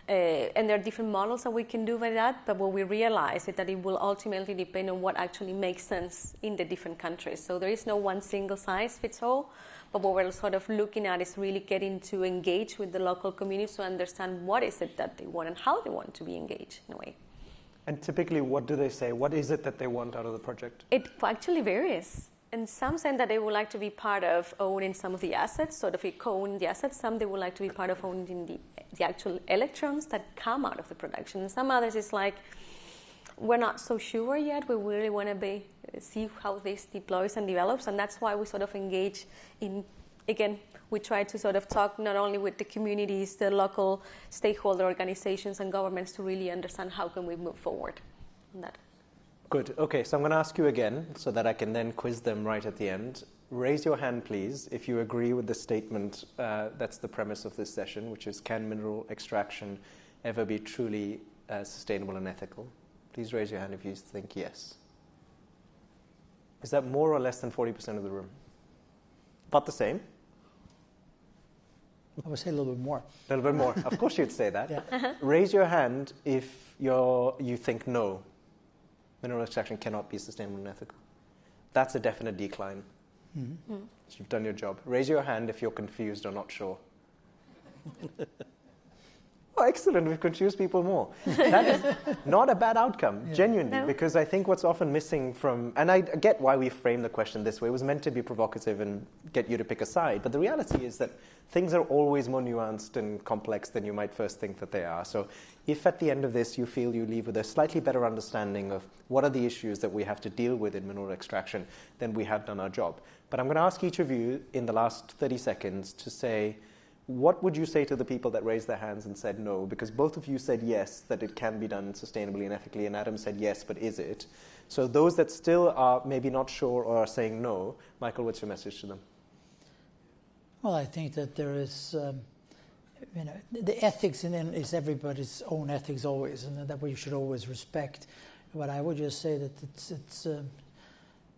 And there are different models that we can do by that, but what we realize is that it will ultimately depend on what actually makes sense in the different countries. So there is no one single size fits all, but what we're sort of looking at is really getting to engage with the local communities to understand what is it that they want and how they want to be engaged in a way. And typically, what do they say? What is it that they want out of the project? It actually varies. And some say that they would like to be part of owning some of the assets, sort of co-owning the assets. Some they would like to be part of owning the actual electrons that come out of the production. And some others is like, we're not so sure yet. We really want to see how this deploys and develops. And that's why we sort of engage in, again, we try to sort of talk not only with the communities, the local stakeholder organizations and governments to really understand how can we move forward on that. Good. Okay, so I'm going to ask you again so that I can then quiz them right at the end. Raise your hand, please, if you agree with the statement that's the premise of this session, which is, can mineral extraction ever be truly sustainable and ethical? Please raise your hand if you think yes. Is that more or less than 40% of the room? About the same? I would say a little bit more. A little bit more. Of course you'd say that. Yeah. Raise your hand if you think no, mineral extraction cannot be sustainable and ethical. That's a definite decline. Mm-hmm. So you've done your job. Raise your hand if you're confused or not sure. Oh, excellent. We've confused people more. That is not a bad outcome, genuinely, because I think what's often missing from, and I get why we framed the question this way. It was meant to be provocative and get you to pick a side. But the reality is that things are always more nuanced and complex than you might first think that they are. So if at the end of this you feel you leave with a slightly better understanding of what are the issues that we have to deal with in mineral extraction, then we have done our job. But I'm going to ask each of you in the last 30 seconds to say, what would you say to the people that raised their hands and said no? Because both of you said yes, that it can be done sustainably and ethically, and Adam said yes, but is it? So those that still are maybe not sure or are saying no, Michael, what's your message to them? Well, I think that there is, the ethics is everybody's own ethics always, and that we should always respect. But I would just say that it's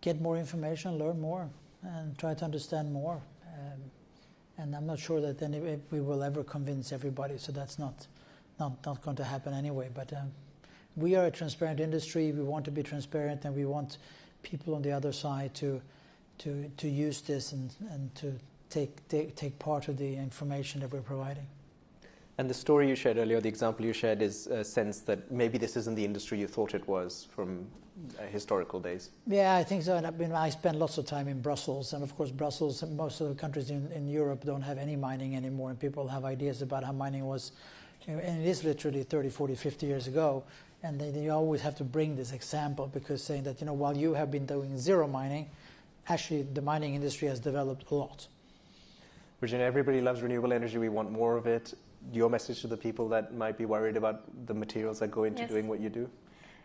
get more information, learn more, and try to understand more. And I'm not sure that then we will ever convince everybody, so that's not going to happen anyway. But we are a transparent industry. We want to be transparent, and we want people on the other side to use this and to take part of the information that we're providing. And the story you shared earlier, the example you shared, is a sense that maybe this isn't the industry you thought it was from historical days. Yeah, I think so. And I spent lots of time in Brussels, and of course Brussels and most of the countries in Europe don't have any mining anymore, and people have ideas about how mining was, and it is literally 30, 40, 50 years ago, and then you always have to bring this example, because saying that, while you have been doing zero mining, actually the mining industry has developed a lot. Regina, everybody loves renewable energy. We want more of it. Your message to the people that might be worried about the materials that go into doing what you do?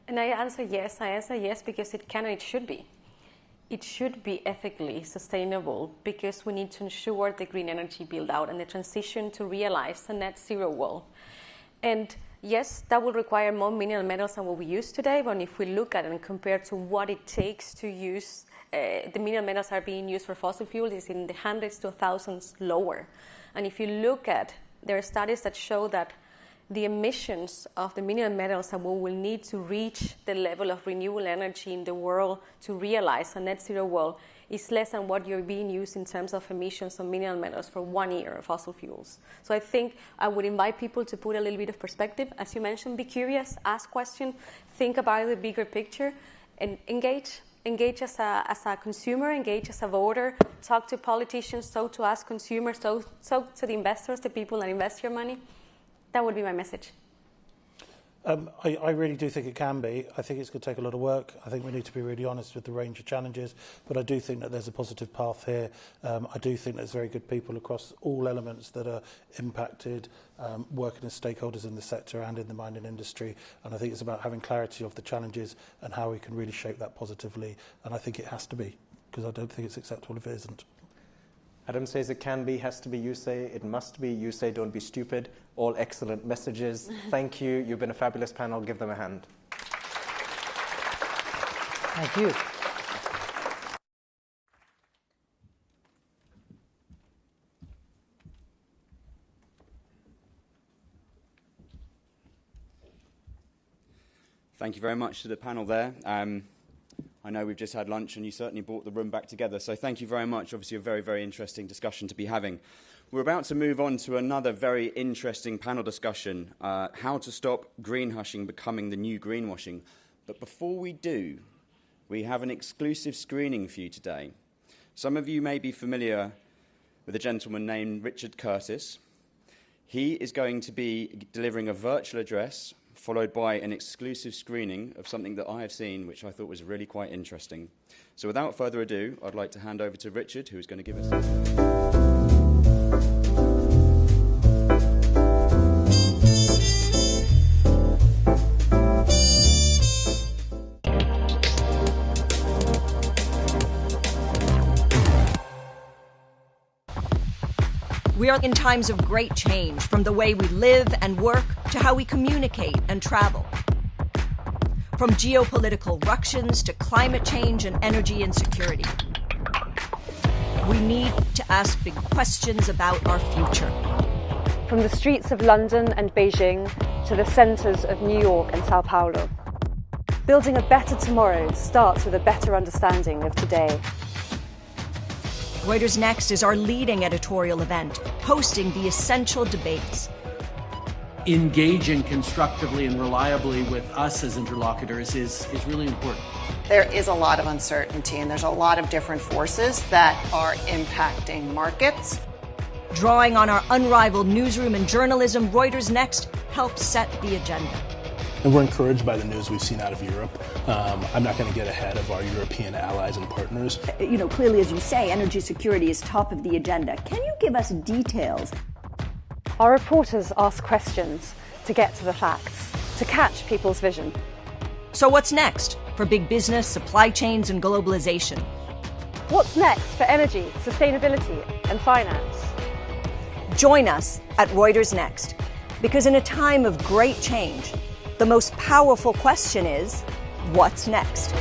And I answer yes. I answer yes because it can and it should be. It should be ethically sustainable because we need to ensure the green energy build out and the transition to realize a net zero world. And yes, that will require more mineral metals than what we use today. But if we look at it and compare to what it takes to use, the mineral metals are being used for fossil fuels is in the hundreds to thousands lower. And if you look at, there are studies that show that the emissions of the mineral metals that we will need to reach the level of renewable energy in the world to realize a net zero world is less than what you're being used in terms of emissions of mineral metals for 1 year of fossil fuels. So I think I would invite people to put a little bit of perspective. As you mentioned, be curious, ask questions, think about the bigger picture, and engage. Engage as a consumer, engage as a voter, talk to politicians, talk to us consumers, talk to the investors, the people that invest your money. That would be my message. I really do think it can be. I think it's going to take a lot of work. I think we need to be really honest with the range of challenges, but I do think that there's a positive path here. I do think there's very good people across all elements that are impacted, working as stakeholders in the sector and in the mining industry, and I think it's about having clarity of the challenges and how we can really shape that positively, and I think it has to be, because I don't think it's acceptable if it isn't. Adam says it can be, has to be. You say it must be. You say don't be stupid. All excellent messages. Thank you. You've been a fabulous panel. Give them a hand. Thank you. Thank you very much to the panel there. I know we've just had lunch and you certainly brought the room back together, so thank you very much. Obviously a very, very interesting discussion to be having. We're about to move on to another very interesting panel discussion, how to stop greenhushing becoming the new greenwashing. But before we do, we have an exclusive screening for you today. Some of you may be familiar with a gentleman named Richard Curtis. He is going to be delivering a virtual address followed by an exclusive screening of something that I have seen, which I thought was really quite interesting. So without further ado, I'd like to hand over to Richard, who is going to give us... We are in times of great change, from the way we live and work to how we communicate and travel. From geopolitical ructions to climate change and energy insecurity. We need to ask big questions about our future. From the streets of London and Beijing to the centres of New York and Sao Paulo. Building a better tomorrow starts with a better understanding of today. Reuters Next is our leading editorial event, hosting the essential debates. Engaging constructively and reliably with us as interlocutors is really important. There is a lot of uncertainty and there's a lot of different forces that are impacting markets. Drawing on our unrivaled newsroom and journalism, Reuters Next helps set the agenda. And we're encouraged by the news we've seen out of Europe. I'm not going to get ahead of our European allies and partners. You know, clearly, as you say, energy security is top of the agenda. Can you give us details? Our reporters ask questions to get to the facts, to catch people's vision. So what's next for big business, supply chains, and globalization? What's next for energy, sustainability, and finance? Join us at Reuters Next, because in a time of great change, the most powerful question is, what's next?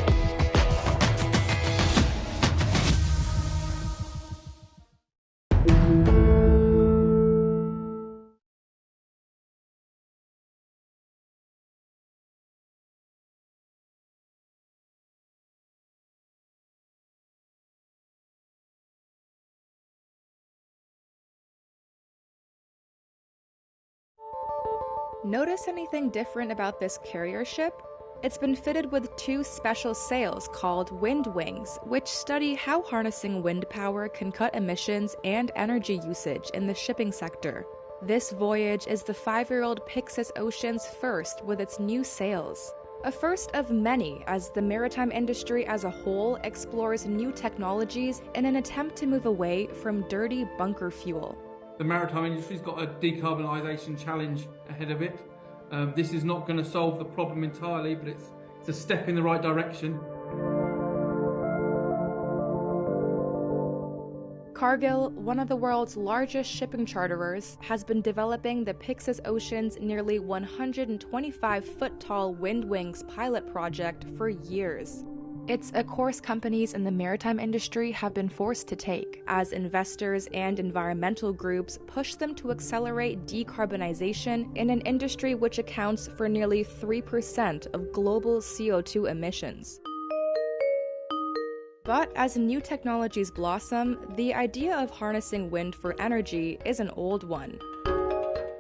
Notice anything different about this carrier ship? It's been fitted with 2 special sails called wind wings, which study how harnessing wind power can cut emissions and energy usage in the shipping sector. This voyage is the 5-year-old Pyxis Ocean's first with its new sails. A first of many as the maritime industry as a whole explores new technologies in an attempt to move away from dirty bunker fuel. The maritime industry's got a decarbonisation challenge ahead of it. This is not going to solve the problem entirely, but it's a step in the right direction. Cargill, one of the world's largest shipping charterers, has been developing the Pyxis Ocean's nearly 125-foot-tall wind wings pilot project for years. It's a course companies in the maritime industry have been forced to take, as investors and environmental groups push them to accelerate decarbonization in an industry which accounts for nearly 3% of global CO2 emissions. But as new technologies blossom, the idea of harnessing wind for energy is an old one.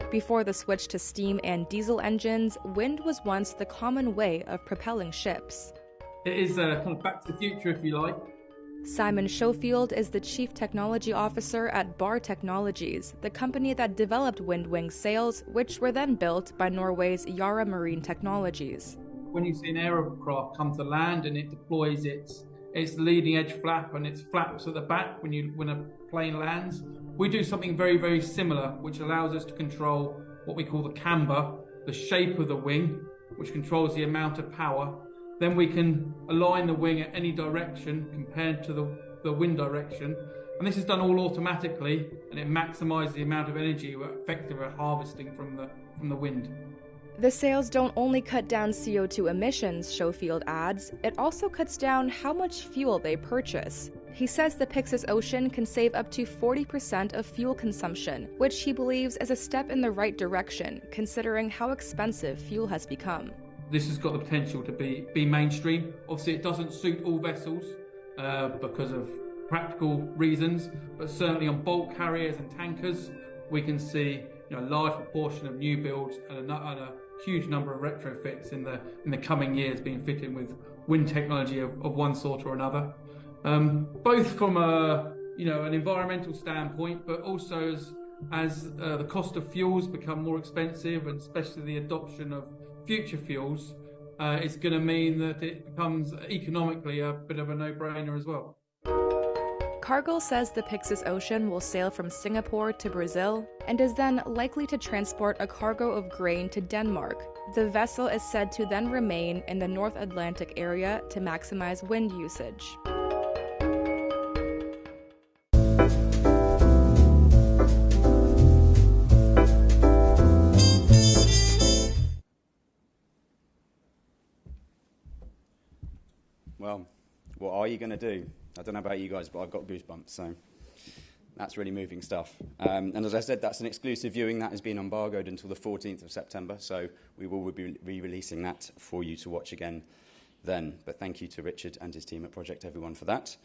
Before the switch to steam and diesel engines, wind was once the common way of propelling ships. It is kind of back to the future, if you like. Simon Schofield is the Chief Technology Officer at Bar Technologies, the company that developed Windwing sails, which were then built by Norway's Yara Marine Technologies. When you see an aircraft come to land and it deploys its leading edge flap and its flaps at the back when a plane lands, we do something very, very similar, which allows us to control what we call the camber, the shape of the wing, which controls the amount of power. Then we can align the wing at any direction compared to the wind direction. And this is done all automatically, and it maximises the amount of energy we're effectively harvesting from the wind. The sales don't only cut down CO2 emissions, Schofield adds, it also cuts down how much fuel they purchase. He says the Pyxis Ocean can save up to 40% of fuel consumption, which he believes is a step in the right direction, considering how expensive fuel has become. This has got the potential to be mainstream. Obviously, it doesn't suit all vessels because of practical reasons, but certainly on bulk carriers and tankers, we can see a large proportion of new builds and a huge number of retrofits in the coming years being fitted with wind technology of one sort or another. Both from an environmental standpoint, but also as the cost of fuels become more expensive, and especially the adoption of future fuels, it's going to mean that it becomes economically a bit of a no-brainer as well. Cargill says the Pyxis Ocean will sail from Singapore to Brazil and is then likely to transport a cargo of grain to Denmark. The vessel is said to then remain in the North Atlantic area to maximize wind usage. Well, what are you going to do? I don't know about you guys, but I've got goosebumps, so that's really moving stuff. And as I said, that's an exclusive viewing. That has been embargoed until the 14th of September, so we will be re-releasing that for you to watch again then. But thank you to Richard and his team at Project Everyone for that.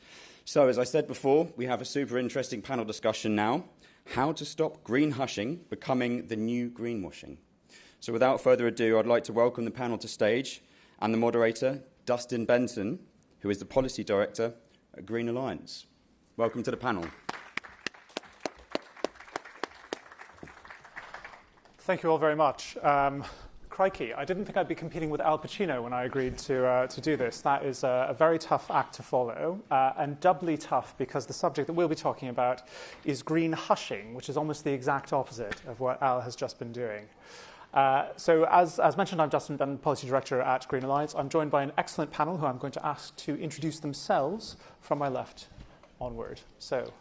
So, as I said before, we have a super interesting panel discussion now. How to stop green hushing becoming the new greenwashing. So without further ado, I'd like to welcome the panel to stage and the moderator, Dustin Benton, who is the Policy Director at Green Alliance. Welcome to the panel. Thank you all very much. Crikey, I didn't think I'd be competing with Al Pacino when I agreed to do this. That is a very tough act to follow, and doubly tough because the subject that we'll be talking about is green hushing, which is almost the exact opposite of what Al has just been doing. So as mentioned, I'm Dustin Benton, Policy Director at Green Alliance. I'm joined by an excellent panel who I'm going to ask to introduce themselves from my left onward. So,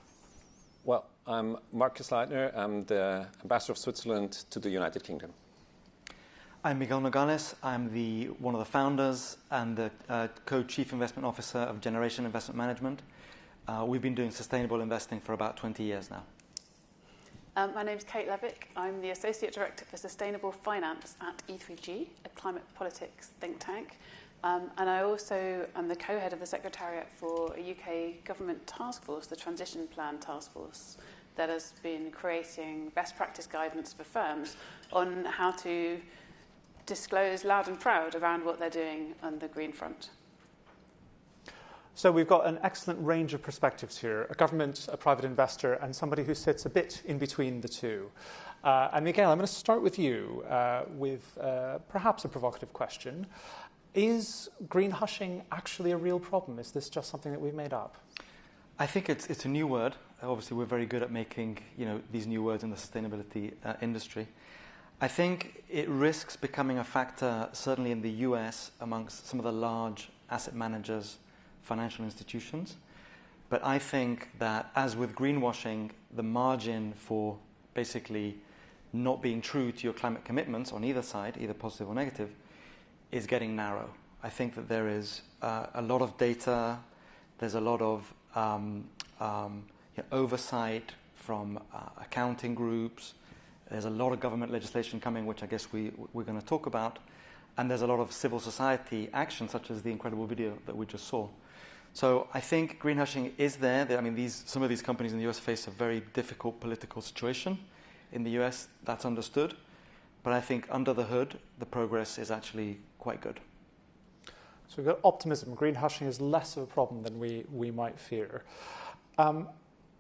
well, I'm Marcus Leitner. I'm the Ambassador of Switzerland to the United Kingdom. I'm Miguel Nogales. I'm one of the founders and the Co-Chief Investment Officer of Generation Investment Management. We've been doing sustainable investing for about 20 years now. My name's Kate Levick. I'm the Associate Director for Sustainable Finance at E3G, a climate politics think tank. And I also am the co-head of the Secretariat for a UK government task force, the Transition Plan Task Force, that has been creating best practice guidance for firms on how to disclose loud and proud around what they're doing on the green front. So we've got an excellent range of perspectives here, a government, a private investor, and somebody who sits a bit in between the two. And Miguel, I'm going to start with you with perhaps a provocative question. Is green hushing actually a real problem? Is this just something that we've made up? I think it's a new word. Obviously, we're very good at making these new words in the sustainability industry. I think it risks becoming a factor, certainly in the US, amongst some of the large asset managers, financial institutions. But I think that, as with greenwashing, the margin for basically not being true to your climate commitments on either side, either positive or negative, is getting narrow. I think that there is a lot of data, there's a lot of oversight from accounting groups, there's a lot of government legislation coming, which I guess we're going to talk about, and there's a lot of civil society action, such as the incredible video that we just saw. So I think green hushing is there. I mean, some of these companies in the US face a very difficult political situation. In the US, that's understood. But I think under the hood, the progress is actually quite good. So we've got optimism. Green hushing is less of a problem than we might fear.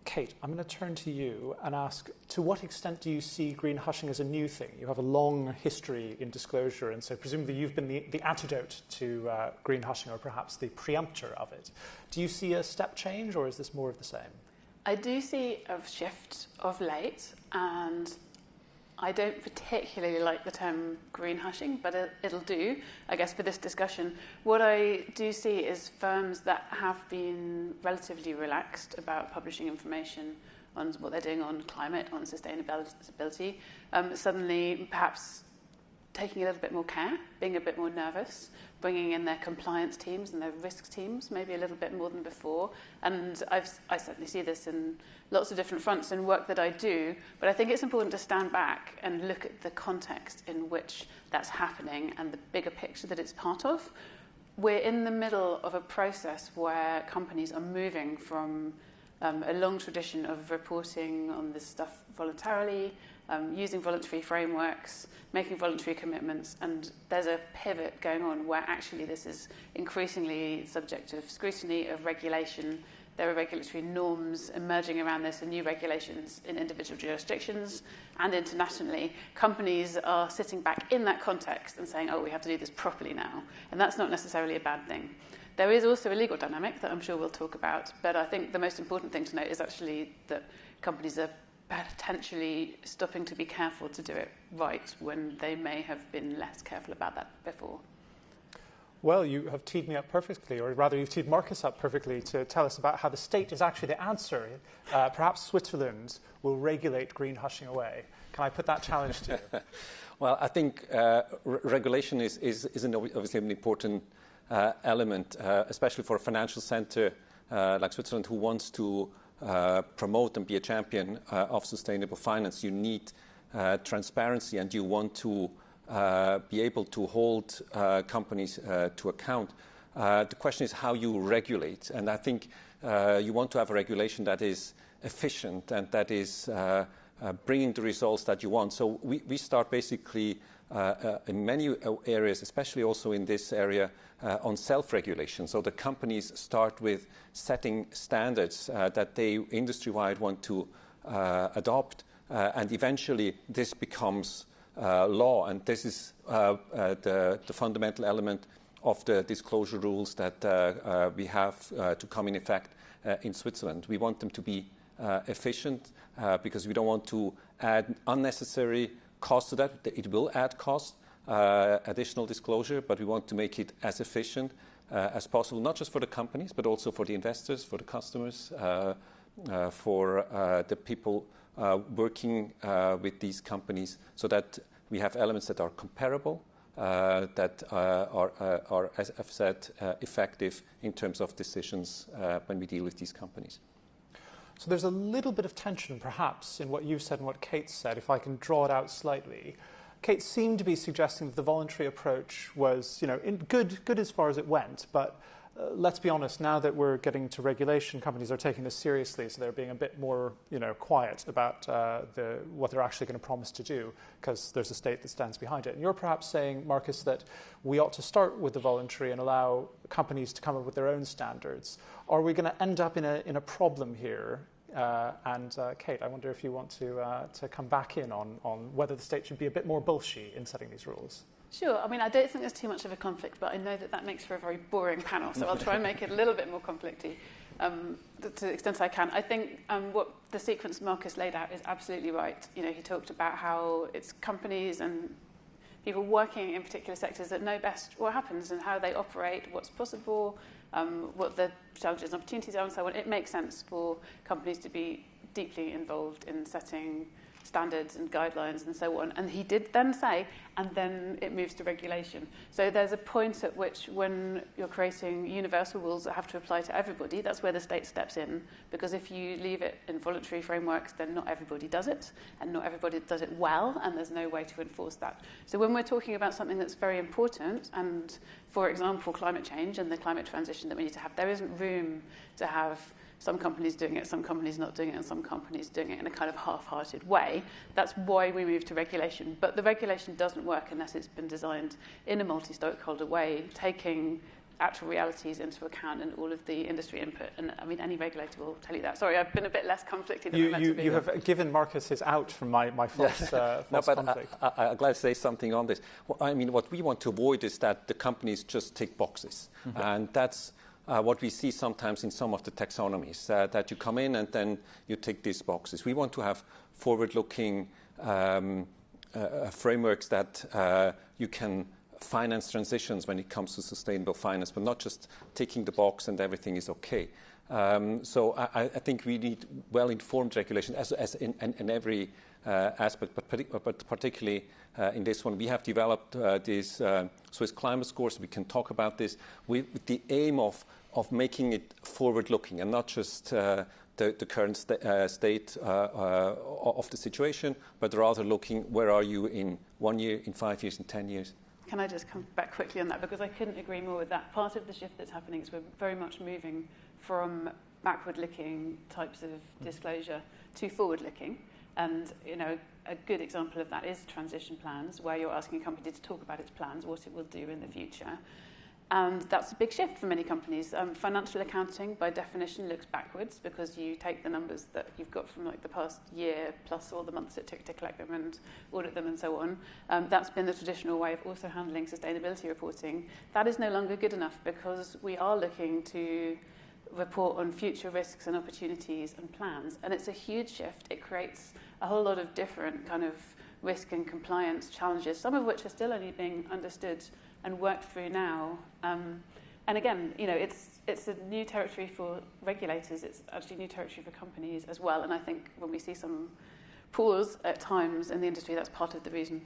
Kate, I'm going to turn to you and ask, to what extent do you see green hushing as a new thing? You have a long history in disclosure, and so presumably you've been the antidote to green hushing, or perhaps the preemptor of it. Do you see a step change, or is this more of the same? I do see a shift of late, and I don't particularly like the term green hushing, but it'll do, I guess, for this discussion. What I do see is firms that have been relatively relaxed about publishing information on what they're doing on climate, on sustainability, suddenly perhaps taking a little bit more care, being a bit more nervous, bringing in their compliance teams and their risk teams maybe a little bit more than before. And I certainly see this in lots of different fronts in work that I do, but I think it's important to stand back and look at the context in which that's happening and the bigger picture that it's part of. We're in the middle of a process where companies are moving from a long tradition of reporting on this stuff voluntarily, using voluntary frameworks, making voluntary commitments, and there's a pivot going on where actually this is increasingly subject of scrutiny, of regulation. There are regulatory norms emerging around this and new regulations in individual jurisdictions and internationally. Companies are sitting back in that context and saying, oh, we have to do this properly now. And that's not necessarily a bad thing. There is also a legal dynamic that I'm sure we'll talk about, but I think the most important thing to note is actually that companies are potentially stopping to be careful to do it right when they may have been less careful about that before. Well, you have teed me up perfectly, or rather you've teed Marcus up perfectly to tell us about how the state is actually the answer. Perhaps Switzerland will regulate green hushing away. Can I put that challenge to you? Well, I think regulation is obviously an important element, especially for a financial center like Switzerland who wants to promote and be a champion of sustainable finance. You need transparency, and you want to be able to hold companies to account. The question is how you regulate, and I think you want to have a regulation that is efficient and that is bringing the results that you want. So we start basically in many areas, especially also in this area, on self-regulation. So the companies start with setting standards that they industry-wide want to adopt, and eventually this becomes law. And this is the fundamental element of the disclosure rules that we have to come in effect in Switzerland. We want them to be efficient because we don't want to add unnecessary cost to that. It will add cost, additional disclosure, but we want to make it as efficient as possible, not just for the companies, but also for the investors, for the customers, for the people working with these companies, so that we have elements that are comparable, that are, as I've said, effective in terms of decisions when we deal with these companies. So there's a little bit of tension, perhaps, in what you've said and what Kate said, if I can draw it out slightly. Kate seemed to be suggesting that the voluntary approach was, good as far as it went, but let's be honest, now that we're getting to regulation, companies are taking this seriously, so they're being a bit more, quiet about what they're actually going to promise to do, because there's a state that stands behind it. And you're perhaps saying, Marcus, that we ought to start with the voluntary and allow companies to come up with their own standards. Are we going to end up in a problem here? And Kate, I wonder if you want to come back in on whether the state should be a bit more bullshy in setting these rules. Sure. I mean, I don't think there's too much of a conflict, but I know that makes for a very boring panel, so I'll try and make it a little bit more conflicty to the extent I can. I think what the sequence Marcus laid out is absolutely right. He talked about how it's companies and people working in particular sectors that know best what happens and how they operate, what's possible, what the challenges and opportunities are, and so on. It makes sense for companies to be deeply involved in setting standards and guidelines and so on. And he did then say, and then it moves to regulation. So there's a point at which when you're creating universal rules that have to apply to everybody, that's where the state steps in. Because if you leave it in voluntary frameworks, then not everybody does it, and not everybody does it well, and there's no way to enforce that. So when we're talking about something that's very important, and for example, climate change and the climate transition that we need to have, there isn't room to have some companies doing it, some companies not doing it, and some companies doing it in a kind of half-hearted way. That's why we move to regulation. But the regulation doesn't work unless it's been designed in a multi-stakeholder way, taking actual realities into account and all of the industry input. And I mean, any regulator will tell you that. Sorry, I've been a bit less conflicted than I meant to be. You have given Marcus his out from my false, false conflict. I'm glad to say something on this. Well, I mean, what we want to avoid is that the companies just tick boxes. Mm-hmm. And that's what we see sometimes in some of the taxonomies, that you come in and then you tick these boxes. We want to have forward-looking frameworks that you can finance transitions when it comes to sustainable finance, but not just ticking the box and everything is okay. So I think we need well-informed regulation as in every aspect, but particularly in this one. We have developed these Swiss climate scores. We can talk about this with the aim of making it forward-looking and not just the current state of the situation, but rather looking where are you in 1 year, in 5 years, in 10 years. Can I just come back quickly on that? Because I couldn't agree more with that. Part of the shift that's happening is we're very much moving from backward-looking types of disclosure to forward-looking. And, you know, a good example of that is transition plans, where you're asking a company to talk about its plans, what it will do in the future. And that's a big shift for many companies. Financial accounting, by definition, looks backwards because you take the numbers that you've got from like the past year plus all the months it took to collect them and audit them and so on. That's been the traditional way of also handling sustainability reporting. That is no longer good enough because we are looking to report on future risks and opportunities and plans. And it's a huge shift. It creates a whole lot of different kind of risk and compliance challenges, some of which are still only being understood and worked through now. And again, you know, it's a new territory for regulators. It's actually new territory for companies as well. And I think when we see some pause at times in the industry, that's part of the reason.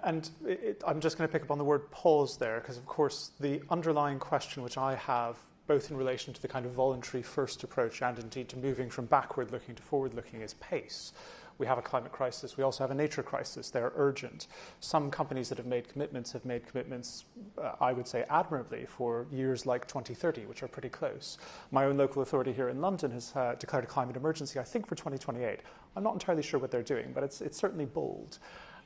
And I'm just going to pick up on the word pause there, because of course the underlying question which I have, both in relation to the kind of voluntary first approach and indeed to moving from backward looking to forward looking, is pace. We have a climate crisis. We also have a nature crisis. They're urgent. Some companies that have made commitments, I would say, admirably for years like 2030, which are pretty close. My own local authority here in London has declared a climate emergency, I think, for 2028. I'm not entirely sure what they're doing, but it's certainly bold.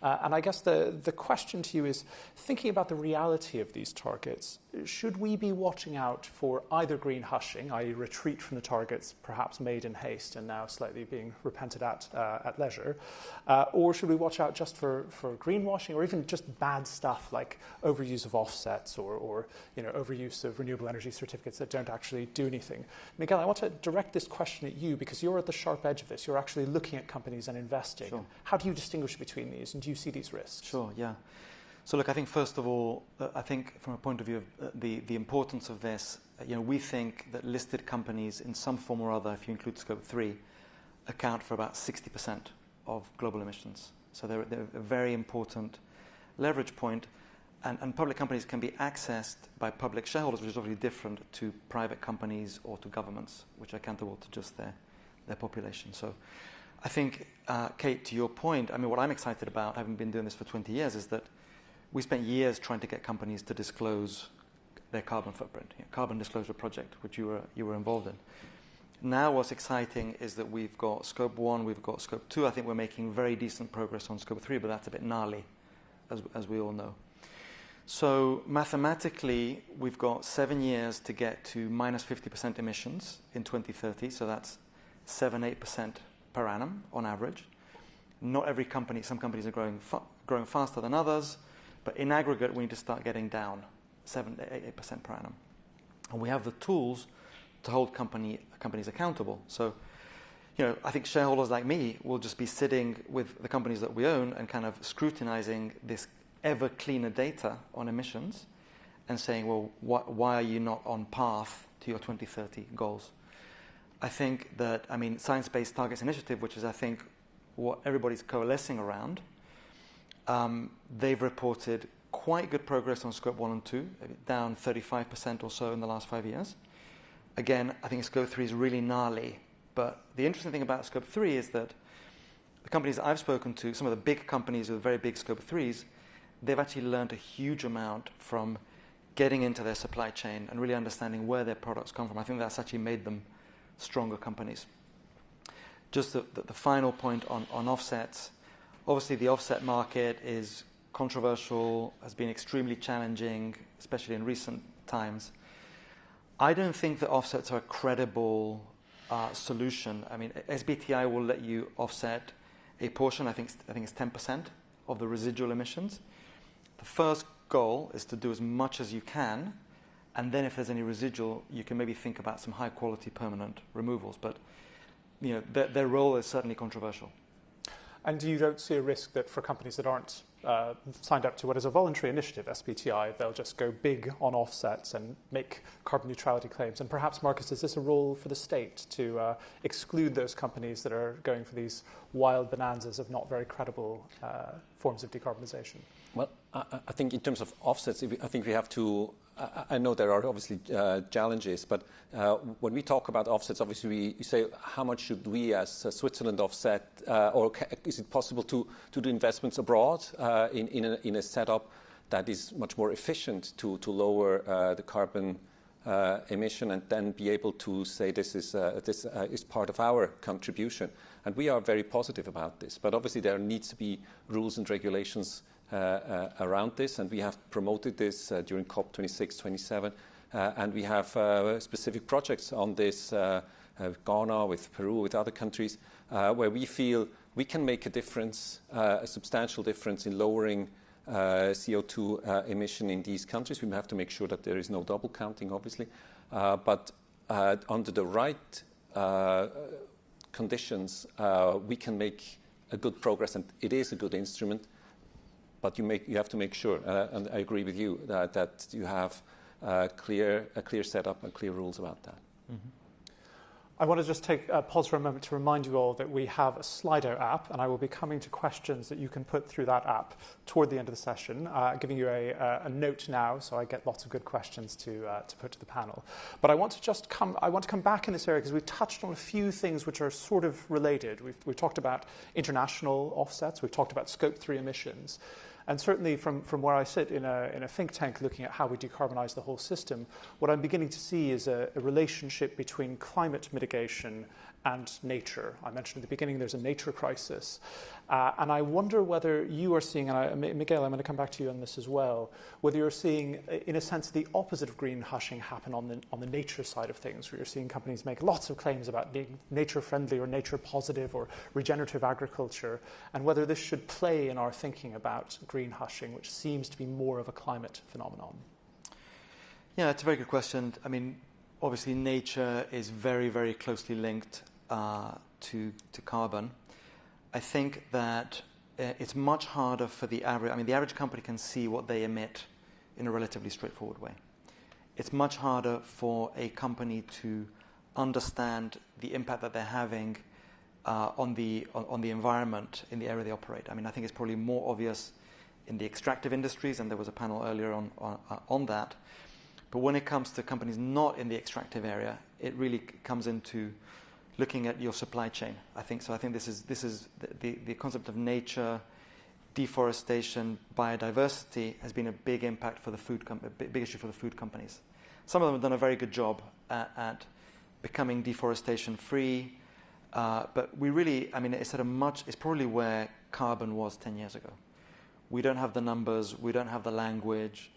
And I guess the question to you is, thinking about the reality of these targets, should we be watching out for either green hushing, i.e. retreat from the targets perhaps made in haste and now slightly being repented at leisure, or should we watch out just for greenwashing or even just bad stuff like overuse of offsets or overuse of renewable energy certificates that don't actually do anything? Miguel, I want to direct this question at you because you're at the sharp edge of this. You're actually looking at companies and investing. Sure. How do you distinguish between these? And do you see these risks? Sure, yeah. So look, I think first of all, I think from a point of view of the importance of this, we think that listed companies in some form or other, if you include Scope 3, account for about 60% of global emissions. So they're a very important leverage point, and public companies can be accessed by public shareholders, which is obviously different to private companies or to governments, which are accountable to just their population. So I think, Kate, to your point, I mean, what I'm excited about, having been doing this for 20 years, is that we spent years trying to get companies to disclose their carbon footprint, carbon disclosure project, which you were involved in. Now what's exciting is that we've got Scope 1, we've got Scope 2. I think we're making very decent progress on Scope 3, but that's a bit gnarly, as we all know. So mathematically, we've got 7 years to get to minus 50% emissions in 2030, so that's 7-8% per annum on average. Not every company, some companies are growing faster than others, but in aggregate, we need to start getting down 7-8% per annum. And we have the tools to hold companies accountable. So, I think shareholders like me will just be sitting with the companies that we own and kind of scrutinizing this ever cleaner data on emissions and saying, well, why are you not on path to your 2030 goals? I think that, Science-Based Targets Initiative, which is, I think, what everybody's coalescing around, they've reported quite good progress on Scope 1 and 2, down 35% or so in the last 5 years. Again, I think Scope 3 is really gnarly. But the interesting thing about Scope 3 is that the companies that I've spoken to, some of the big companies with very big Scope 3s, they've actually learned a huge amount from getting into their supply chain and really understanding where their products come from. I think that's actually made them stronger companies. Just the final point on offsets. Obviously, the offset market is controversial, has been extremely challenging, especially in recent times. I don't think that offsets are a credible solution. I mean, SBTi will let you offset a portion, I think it's 10% of the residual emissions. The first goal is to do as much as you can, and then if there's any residual, you can maybe think about some high-quality permanent removals. But their role is certainly controversial. And you don't see a risk that for companies that aren't signed up to what is a voluntary initiative, SBTI. They'll just go big on offsets and make carbon neutrality claims. And perhaps, Marcus, is this a role for the state to exclude those companies that are going for these wild bonanzas of not very credible forms of decarbonisation? Well, I think in terms of offsets, I think we have to. I know there are obviously challenges, but when we talk about offsets, obviously we say how much should we as Switzerland offset, or is it possible to do investments abroad in a setup that is much more efficient to lower the carbon emission, and then be able to say this is part of our contribution. And we are very positive about this, but obviously there needs to be rules and regulations around this, and we have promoted this during COP26, 27, and we have specific projects on this with Ghana, with Peru, with other countries, where we feel we can make a difference, a substantial difference in lowering CO2 emission in these countries. We have to make sure that there is no double counting, obviously, but under the right conditions, we can make a good progress, and it is a good instrument. But you have to make sure, and I agree with you, that you have a clear setup and clear rules about that. Mm-hmm. I want to just pause for a moment to remind you all that we have a Slido app, and I will be coming to questions that you can put through that app toward the end of the session, giving you a note now, so I get lots of good questions to put to the panel. But I want to come back in this area because we've touched on a few things which are sort of related. We've talked about international offsets, we've talked about Scope 3 emissions. And certainly from where I sit in a think tank looking at how we decarbonize the whole system, what I'm beginning to see is a relationship between climate mitigation and nature. I mentioned at the beginning there's a nature crisis. And I wonder whether you are seeing, and Miguel, I'm going to come back to you on this as well, whether you're seeing, in a sense, the opposite of green hushing happen on the nature side of things, where you're seeing companies make lots of claims about being nature-friendly or nature-positive or regenerative agriculture, and whether this should play in our thinking about green hushing, which seems to be more of a climate phenomenon. Yeah, it's a very good question. I mean, obviously nature is very, very closely linked to carbon. I think that it's much harder for the average company can see what they emit in a relatively straightforward way. It's much harder for a company to understand the impact that they're having on the environment in the area they operate. I mean, I think it's probably more obvious in the extractive industries, and there was a panel earlier on that. But when it comes to companies not in the extractive area, it really comes into looking at your supply chain. I think this is the concept of nature, deforestation, biodiversity has been a big impact for the big issue for the food companies. Some of them have done a very good job at becoming deforestation free, but we really, I mean, it's probably where carbon was 10 years ago. We don't have the numbers, we don't have the language,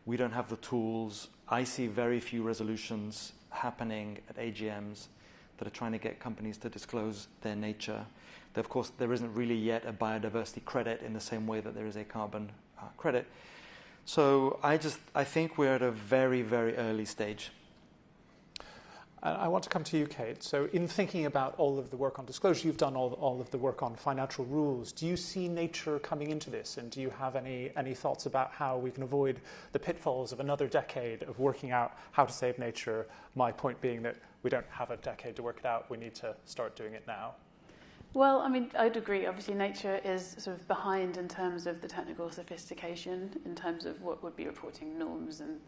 we don't have the tools. I see very few resolutions happening at AGMs that are trying to get companies to disclose their nature. Of course, there isn't really yet a biodiversity credit in the same way that there is a carbon credit. So I think we're at a very, very early stage. I want to come to you, Kate. So in thinking about all of the work on disclosure, you've done all of the work on financial rules. Do you see nature coming into this? And do you have any thoughts about how we can avoid the pitfalls of another decade of working out how to save nature? My point being that we don't have a decade to work it out. We need to start doing it now. Well, I mean, I'd agree. Obviously, nature is sort of behind in terms of the technical sophistication, in terms of what would be reporting norms and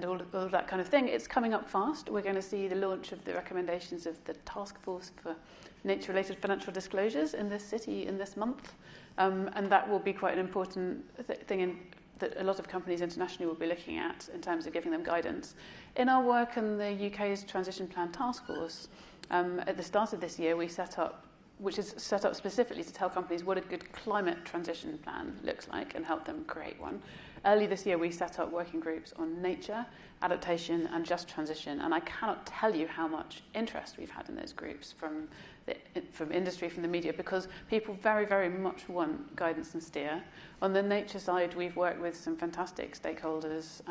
all of that kind of thing. It's coming up fast. We're going to see the launch of the recommendations of the Task Force for Nature-Related Financial Disclosures in this city in this month. And that will be quite an important thing that a lot of companies internationally will be looking at in terms of giving them guidance. In our work in the UK's Transition Plan Task Force, at the start of this year, we set up, which is set up specifically to tell companies what a good climate transition plan looks like and help them create one. Early this year, we set up working groups on nature, adaptation, and just transition. And I cannot tell you how much interest we've had in those groups from industry, from the media, because people very, very much want guidance and steer. On the nature side, we've worked with some fantastic stakeholders,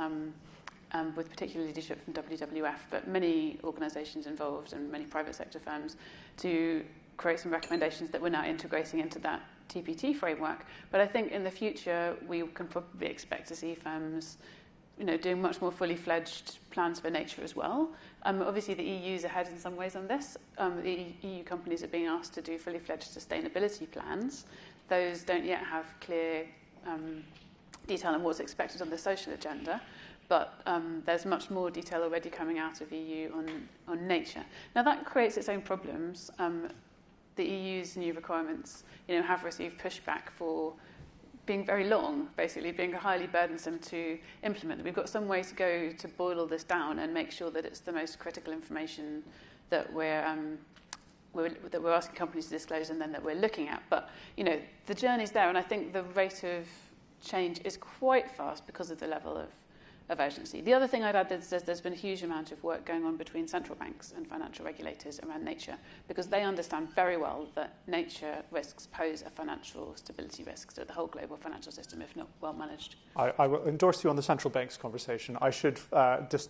with particular leadership from WWF, but many organisations involved and many private sector firms to create some recommendations that we're now integrating into that TPT framework. But I think in the future we can probably expect to see firms, doing much more fully fledged plans for nature as well. Obviously, the EU is ahead in some ways on this. The EU companies are being asked to do fully fledged sustainability plans. Those don't yet have clear detail on what's expected on the social agenda, but there's much more detail already coming out of EU on nature. Now, that creates its own problems. The EU's new requirements, have received pushback for being very long, basically being highly burdensome to implement. We've got some way to go to boil all this down and make sure that it's the most critical information that we're asking companies to disclose and then that we're looking at. But, the journey's there, and I think the rate of change is quite fast because of the level of urgency. The other thing I'd add is there's been a huge amount of work going on between central banks and financial regulators around nature, because they understand very well that nature risks pose a financial stability risk to the whole global financial system if not well managed. I will endorse you on the central banks conversation. I should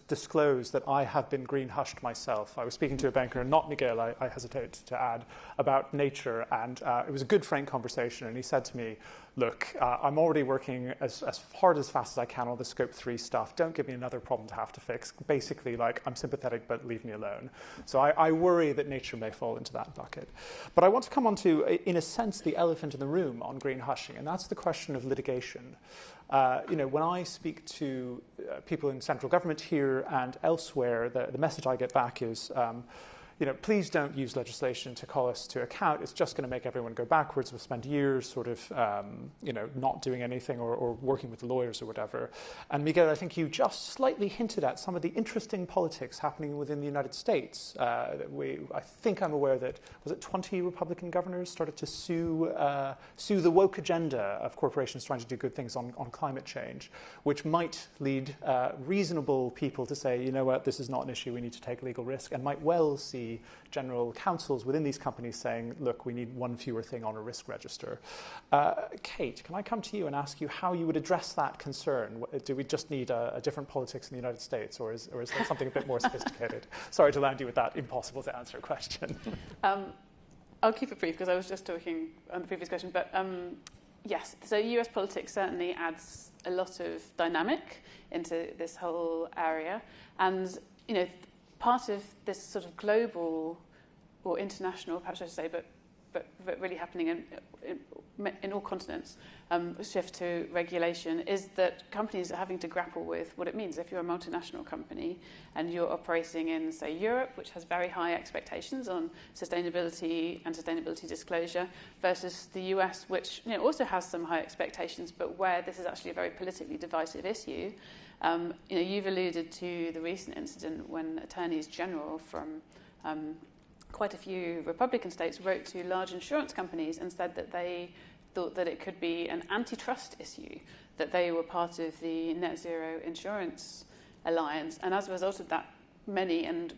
disclose that I have been green hushed myself. I was speaking to a banker, not Miguel, I hesitate to add, about nature, and it was a good, frank conversation, and he said to me, look, I'm already working as hard, as fast as I can on the Scope 3 stuff. Don't give me another problem to have to fix. Basically, I'm sympathetic, but leave me alone. So I worry that nature may fall into that bucket. But I want to come on to, in a sense, the elephant in the room on green hushing, and that's the question of litigation. When I speak to people in central government here and elsewhere, the message I get back is, please don't use legislation to call us to account. It's just going to make everyone go backwards. We'll spend years sort of, not doing anything or working with the lawyers or whatever. And Miguel, I think you just slightly hinted at some of the interesting politics happening within the United States. I think I'm aware that, was it 20 Republican governors started to sue the woke agenda of corporations trying to do good things on climate change, which might lead reasonable people to say, you know what, this is not an issue, we need to take legal risk, and might well see general counsels within these companies saying, look, we need one fewer thing on a risk register. Kate, can I come to you and ask you how you would address that concern? Do we just need a different politics in the United States, or is there something a bit more sophisticated? Sorry to land you with that impossible to answer question. I'll keep it brief because I was just talking on the previous question, but yes, so US politics certainly adds a lot of dynamic into this whole area, and part of this sort of global or international, perhaps I should say, but really happening in all continents, shift to regulation is that companies are having to grapple with what it means if you're a multinational company and you're operating in, say, Europe, which has very high expectations on sustainability and sustainability disclosure, versus the US, which also has some high expectations, but where this is actually a very politically divisive issue. You've alluded to the recent incident when attorneys general from quite a few Republican states wrote to large insurance companies and said that they thought that it could be an antitrust issue, that they were part of the Net Zero Insurance Alliance. And as a result of that, many and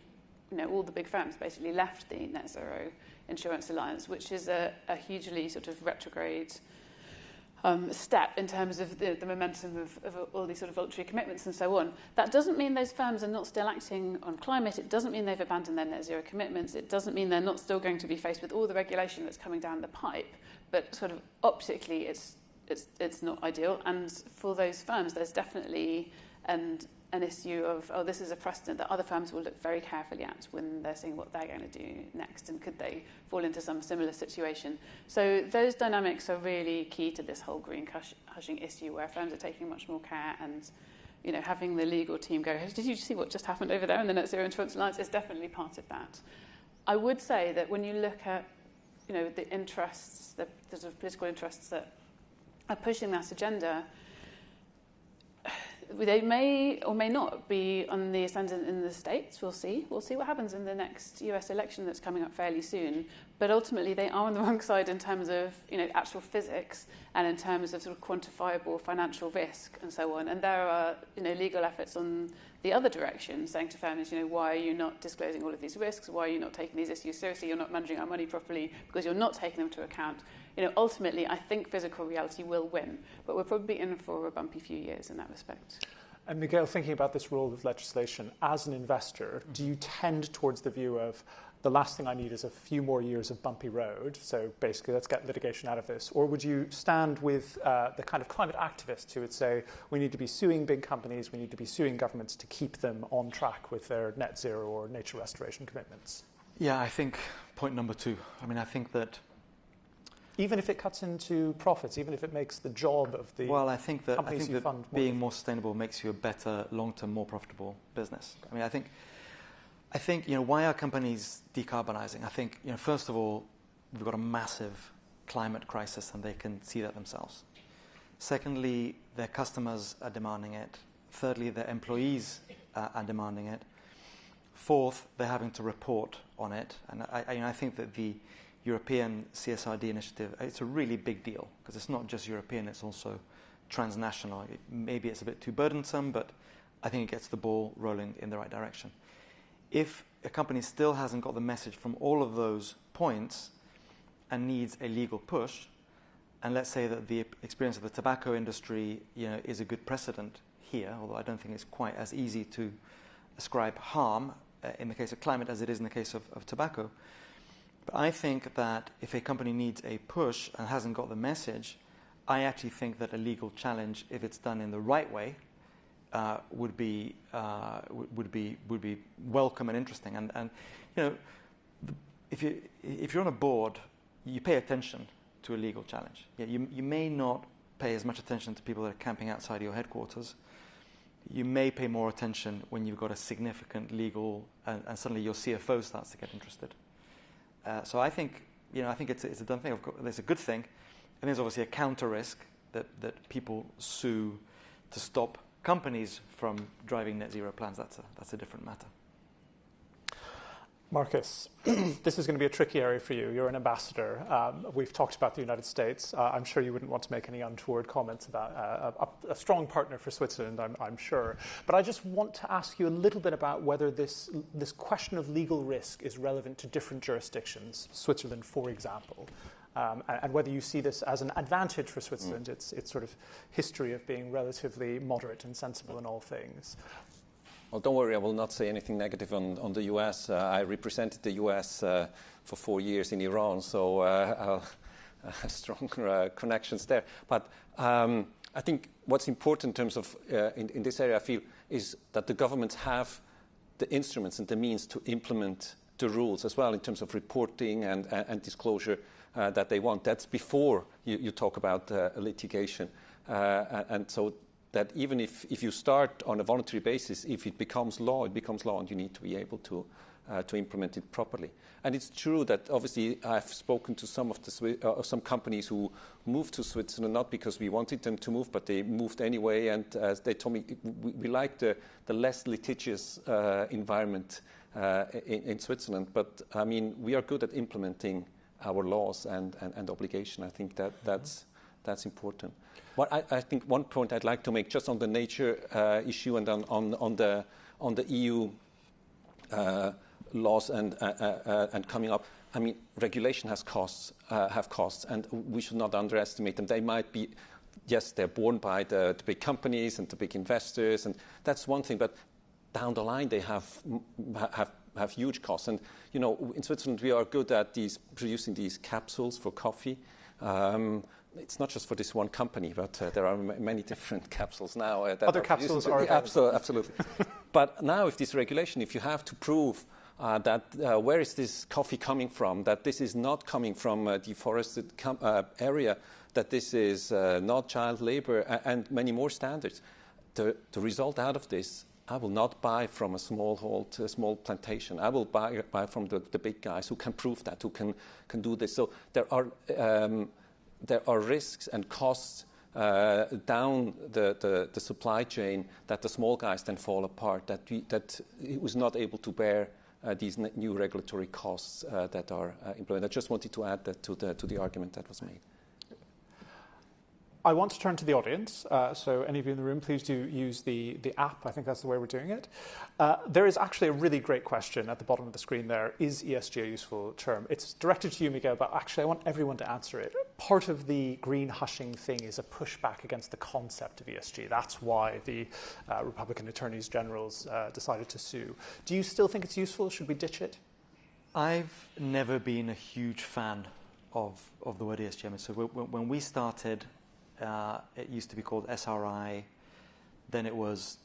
all the big firms basically left the Net Zero Insurance Alliance, which is a hugely sort of retrograde step in terms of the momentum of all these sort of voluntary commitments and so on. That doesn't mean those firms are not still acting on climate. It doesn't mean they've abandoned their net zero commitments. It doesn't mean they're not still going to be faced with all the regulation that's coming down the pipe. But sort of optically, it's not ideal. And for those firms, there's definitely an issue of, this is a precedent that other firms will look very carefully at when they're seeing what they're going to do next, and could they fall into some similar situation. So those dynamics are really key to this whole green hushing issue, where firms are taking much more care, and having the legal team go, did you see what just happened over there in the Net Zero Insurance Alliance, is definitely part of that. I would say that when you look at the interests, the sort of political interests that are pushing that agenda, they may or may not be on the ascendant in the States. We'll see. We'll see what happens in the next US election that's coming up fairly soon. But ultimately, they are on the wrong side in terms of actual physics and in terms of sort of quantifiable financial risk and so on. And there are legal efforts on the other direction, saying to firms, why are you not disclosing all of these risks? Why are you not taking these issues seriously? You're not managing our money properly because you're not taking them into account. Ultimately, I think physical reality will win, but we're probably in for a bumpy few years in that respect. And Miguel, thinking about this role of legislation as an investor, do you tend towards the view of the last thing I need is a few more years of bumpy road, so basically let's get litigation out of this? Or would you stand with the kind of climate activists who would say we need to be suing big companies, we need to be suing governments to keep them on track with their net zero or nature restoration commitments? Yeah, I think point number two. I mean, I think that even if it cuts into profits, even if it makes the job of the companies you fund more being more sustainable makes you a better, long-term, more profitable business. I mean, I think why are companies decarbonizing? I think first of all, we've got a massive climate crisis, and they can see that themselves. Secondly, their customers are demanding it. Thirdly, their employees are demanding it. Fourth, they're having to report on it, and I think that the European CSRD initiative, it's a really big deal because it's not just European, it's also transnational. Maybe it's a bit too burdensome, but I think it gets the ball rolling in the right direction. If a company still hasn't got the message from all of those points and needs a legal push, and let's say that the experience of the tobacco industry is a good precedent here, although I don't think it's quite as easy to ascribe harm in the case of climate as it is in the case of tobacco. But I think that if a company needs a push and hasn't got the message, I actually think that a legal challenge, if it's done in the right way, would be welcome and interesting. And if you're on a board, you pay attention to a legal challenge. You may not pay as much attention to people that are camping outside your headquarters. You may pay more attention when you've got a significant legal, and suddenly your CFO starts to get interested. So I think it's a done thing. There's a good thing, and there's obviously a counter risk that people sue to stop companies from driving net zero plans. That's a different matter. Marcus, this is going to be a tricky area for you. You're an ambassador. We've talked about the United States. I'm sure you wouldn't want to make any untoward comments about a strong partner for Switzerland, I'm sure. But I just want to ask you a little bit about whether this question of legal risk is relevant to different jurisdictions, Switzerland, for example, and whether you see this as an advantage for Switzerland, its sort of history of being relatively moderate and sensible in all things. Well, don't worry, I will not say anything negative on the US. I represented the US for 4 years in Iran, so I have strong connections there. But I think what's important in terms of, in this area, I feel, is that the governments have the instruments and the means to implement the rules as well in terms of reporting and disclosure that they want. That's before you talk about litigation. And so that even if you start on a voluntary basis, if it becomes law, and you need to be able to implement it properly. And it's true that obviously I've spoken to some of some companies who moved to Switzerland not because we wanted them to move, but they moved anyway, and they told me we like the less litigious environment in Switzerland. But I mean, we are good at implementing our laws and obligation. I think that's important. What I think one point I'd like to make just on the nature issue and on the EU laws and coming up. I mean, regulation have costs, and we should not underestimate them. They might be, yes, they're borne by the big companies and the big investors, and that's one thing. But down the line, they have huge costs. And in Switzerland, we are good at producing these capsules for coffee. It's not just for this one company, but there are many different capsules now. Other capsules are absolutely. But now, if this regulation, if you have to prove that where is this coffee coming from, that this is not coming from a deforested area, that this is not child labor, and many more standards, the result out of this, I will not buy from a small plantation. I will buy from the big guys who can prove that, who can do this. So there are risks and costs down the supply chain that the small guys then fall apart, that it was not able to bear these new regulatory costs that are employed. I just wanted to add that to the argument that was made. I want to turn to the audience. So any of you in the room, please do use the app. I think that's the way we're doing it. There is actually a really great question at the bottom of the screen there. Is ESG a useful term? It's directed to you, Miguel, but actually I want everyone to answer it. Part of the green hushing thing is a pushback against the concept of ESG. That's why the Republican attorneys generals decided to sue. Do you still think it's useful? Should we ditch it? I've never been a huge fan of the word ESG. I mean, so when we started, it used to be called SRI. Then it was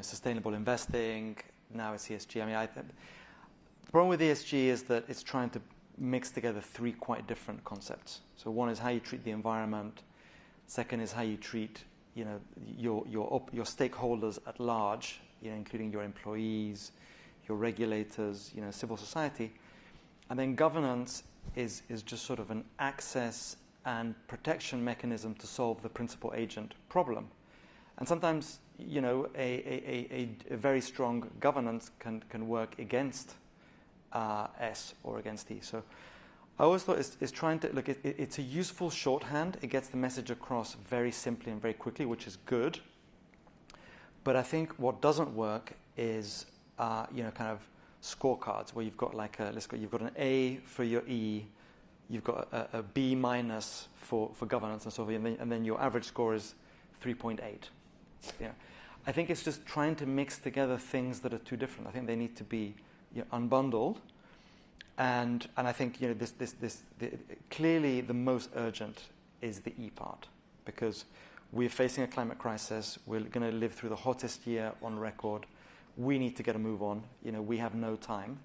sustainable investing. Now it's ESG. I mean, the problem with ESG is that it's trying to mix together three quite different concepts. So one is how you treat the environment. Second is how you treat your stakeholders at large, including your employees, your regulators, civil society. And then governance is just sort of an access and protection mechanism to solve the principal agent problem. And sometimes, a very strong governance can work against S or against E. So I always thought it's trying to look. It's a useful shorthand. It gets the message across very simply and very quickly, which is good. But I think what doesn't work is kind of scorecards where you've got you've got an A for your E, you've got a B minus for governance and so forth, and then your average score is 3.8. I think it's just trying to mix together things that are too different. I think they need to be unbundled, and I think clearly the most urgent is the E part, because we're facing a climate crisis. We're going to live through the hottest year on record. We need to get a move on. We have no time.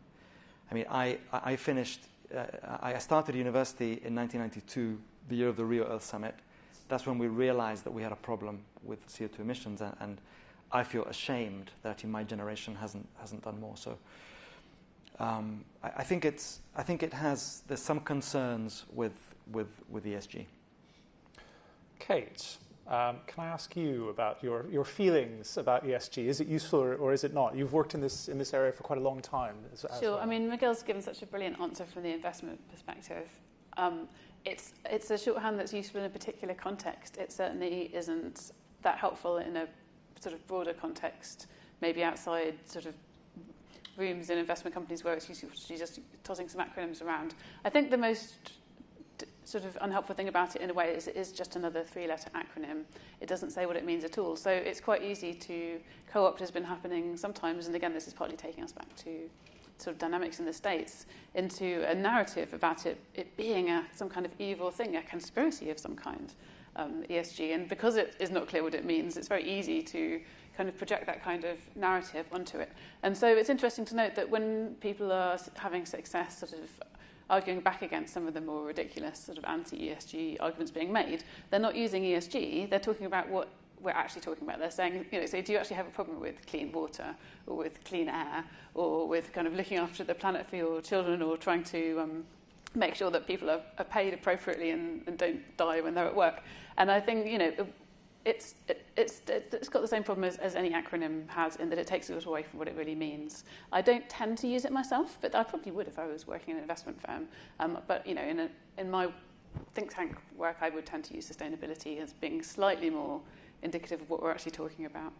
I mean, I finished. I started university in 1992, the year of the Rio Earth Summit. That's when we realized that we had a problem with CO2 emissions, and I feel ashamed that actually my generation hasn't done more. So I think there's some concerns with ESG. Kate, can I ask you about your feelings about ESG? Is it useful or is it not? You've worked in this area for quite a long time. Sure. I mean, Miguel's given such a brilliant answer from the investment perspective. It's a shorthand that's useful in a particular context. It certainly isn't that helpful in a sort of broader context, maybe outside sort of rooms in investment companies where it's useful to just tossing some acronyms around. I think the most sort of unhelpful thing about it in a way is it is just another three-letter acronym. It doesn't say what it means at all. So it's quite easy to co-opt, has been happening sometimes, and again, this is partly taking us back to sort of dynamics in the States, into a narrative about it being some kind of evil thing, a conspiracy of some kind, ESG. And because it is not clear what it means, it's very easy to kind of project that kind of narrative onto it. And so it's interesting to note that when people are having success sort of arguing back against some of the more ridiculous sort of anti-ESG arguments being made, they're not using ESG, they're talking about what we're actually talking about. They're saying, so do you actually have a problem with clean water or with clean air or with kind of looking after the planet for your children or trying to make sure that people are paid appropriately and don't die when they're at work? And I think, it's got the same problem as any acronym has, in that it takes it away from what it really means. I don't tend to use it myself, but I probably would if I was working in an investment firm. But in my think tank work, I would tend to use sustainability as being slightly more indicative of what we're actually talking about.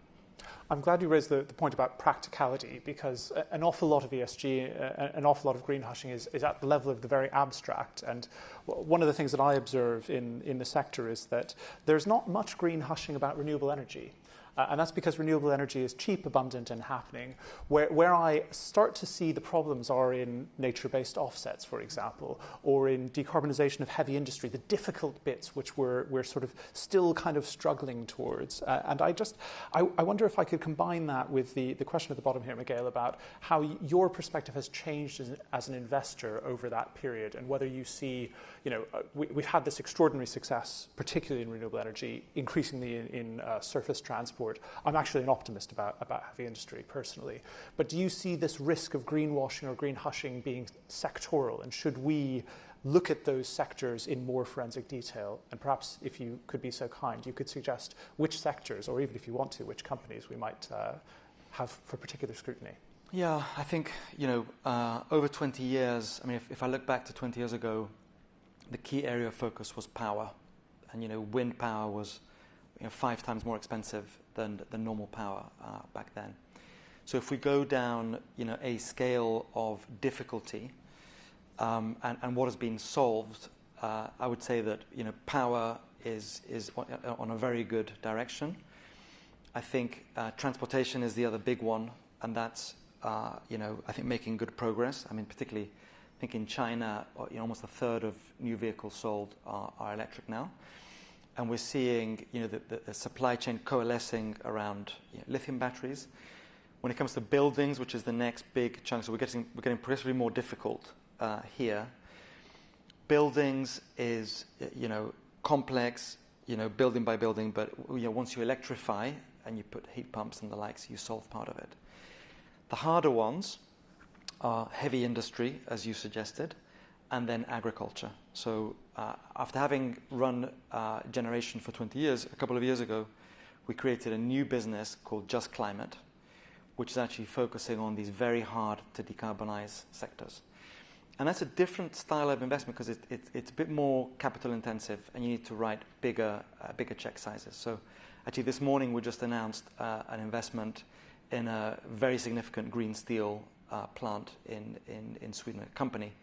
I'm glad you raised the point about practicality, because an awful lot of ESG, an awful lot of greenwashing is at the level of the very abstract. And one of the things that I observe in the sector is that there's not much greenwashing about renewable energy. And that's because renewable energy is cheap, abundant, and happening. Where I start to see the problems are in nature-based offsets, for example, or in decarbonisation of heavy industry, the difficult bits which we're sort of still kind of struggling towards. And I wonder if I could combine that with the question at the bottom here, Miguel, about how your perspective has changed as an investor over that period, and whether you see, we've had this extraordinary success, particularly in renewable energy, increasingly in surface transport. I'm actually an optimist about heavy industry personally. But do you see this risk of greenwashing or greenhushing being sectoral? And should we look at those sectors in more forensic detail? And perhaps, if you could be so kind, you could suggest which sectors, or even if you want to, which companies we might have for particular scrutiny. Yeah, I think, over 20 years, I mean, if I look back to 20 years ago, the key area of focus was power. And, wind power was 5 times more expensive than normal power back then. So if we go down, a scale of difficulty and what has been solved, I would say that power is on a very good direction. I think transportation is the other big one, and that's I think making good progress. I mean, particularly, I think in China, almost a third of new vehicles sold are electric now. And we're seeing, the supply chain coalescing around lithium batteries. When it comes to buildings, which is the next big chunk, so we're getting progressively more difficult here. Buildings is, complex, building by building, but once you electrify and you put heat pumps and the likes, you solve part of it. The harder ones are heavy industry, as you suggested, and then agriculture. So after having run generation for 20 years, a couple of years ago, we created a new business called Just Climate, which is actually focusing on these very hard to decarbonize sectors. And that's a different style of investment because it's a bit more capital intensive and you need to write bigger check sizes. So actually this morning we just announced an investment in a very significant green steel plant in Sweden, a company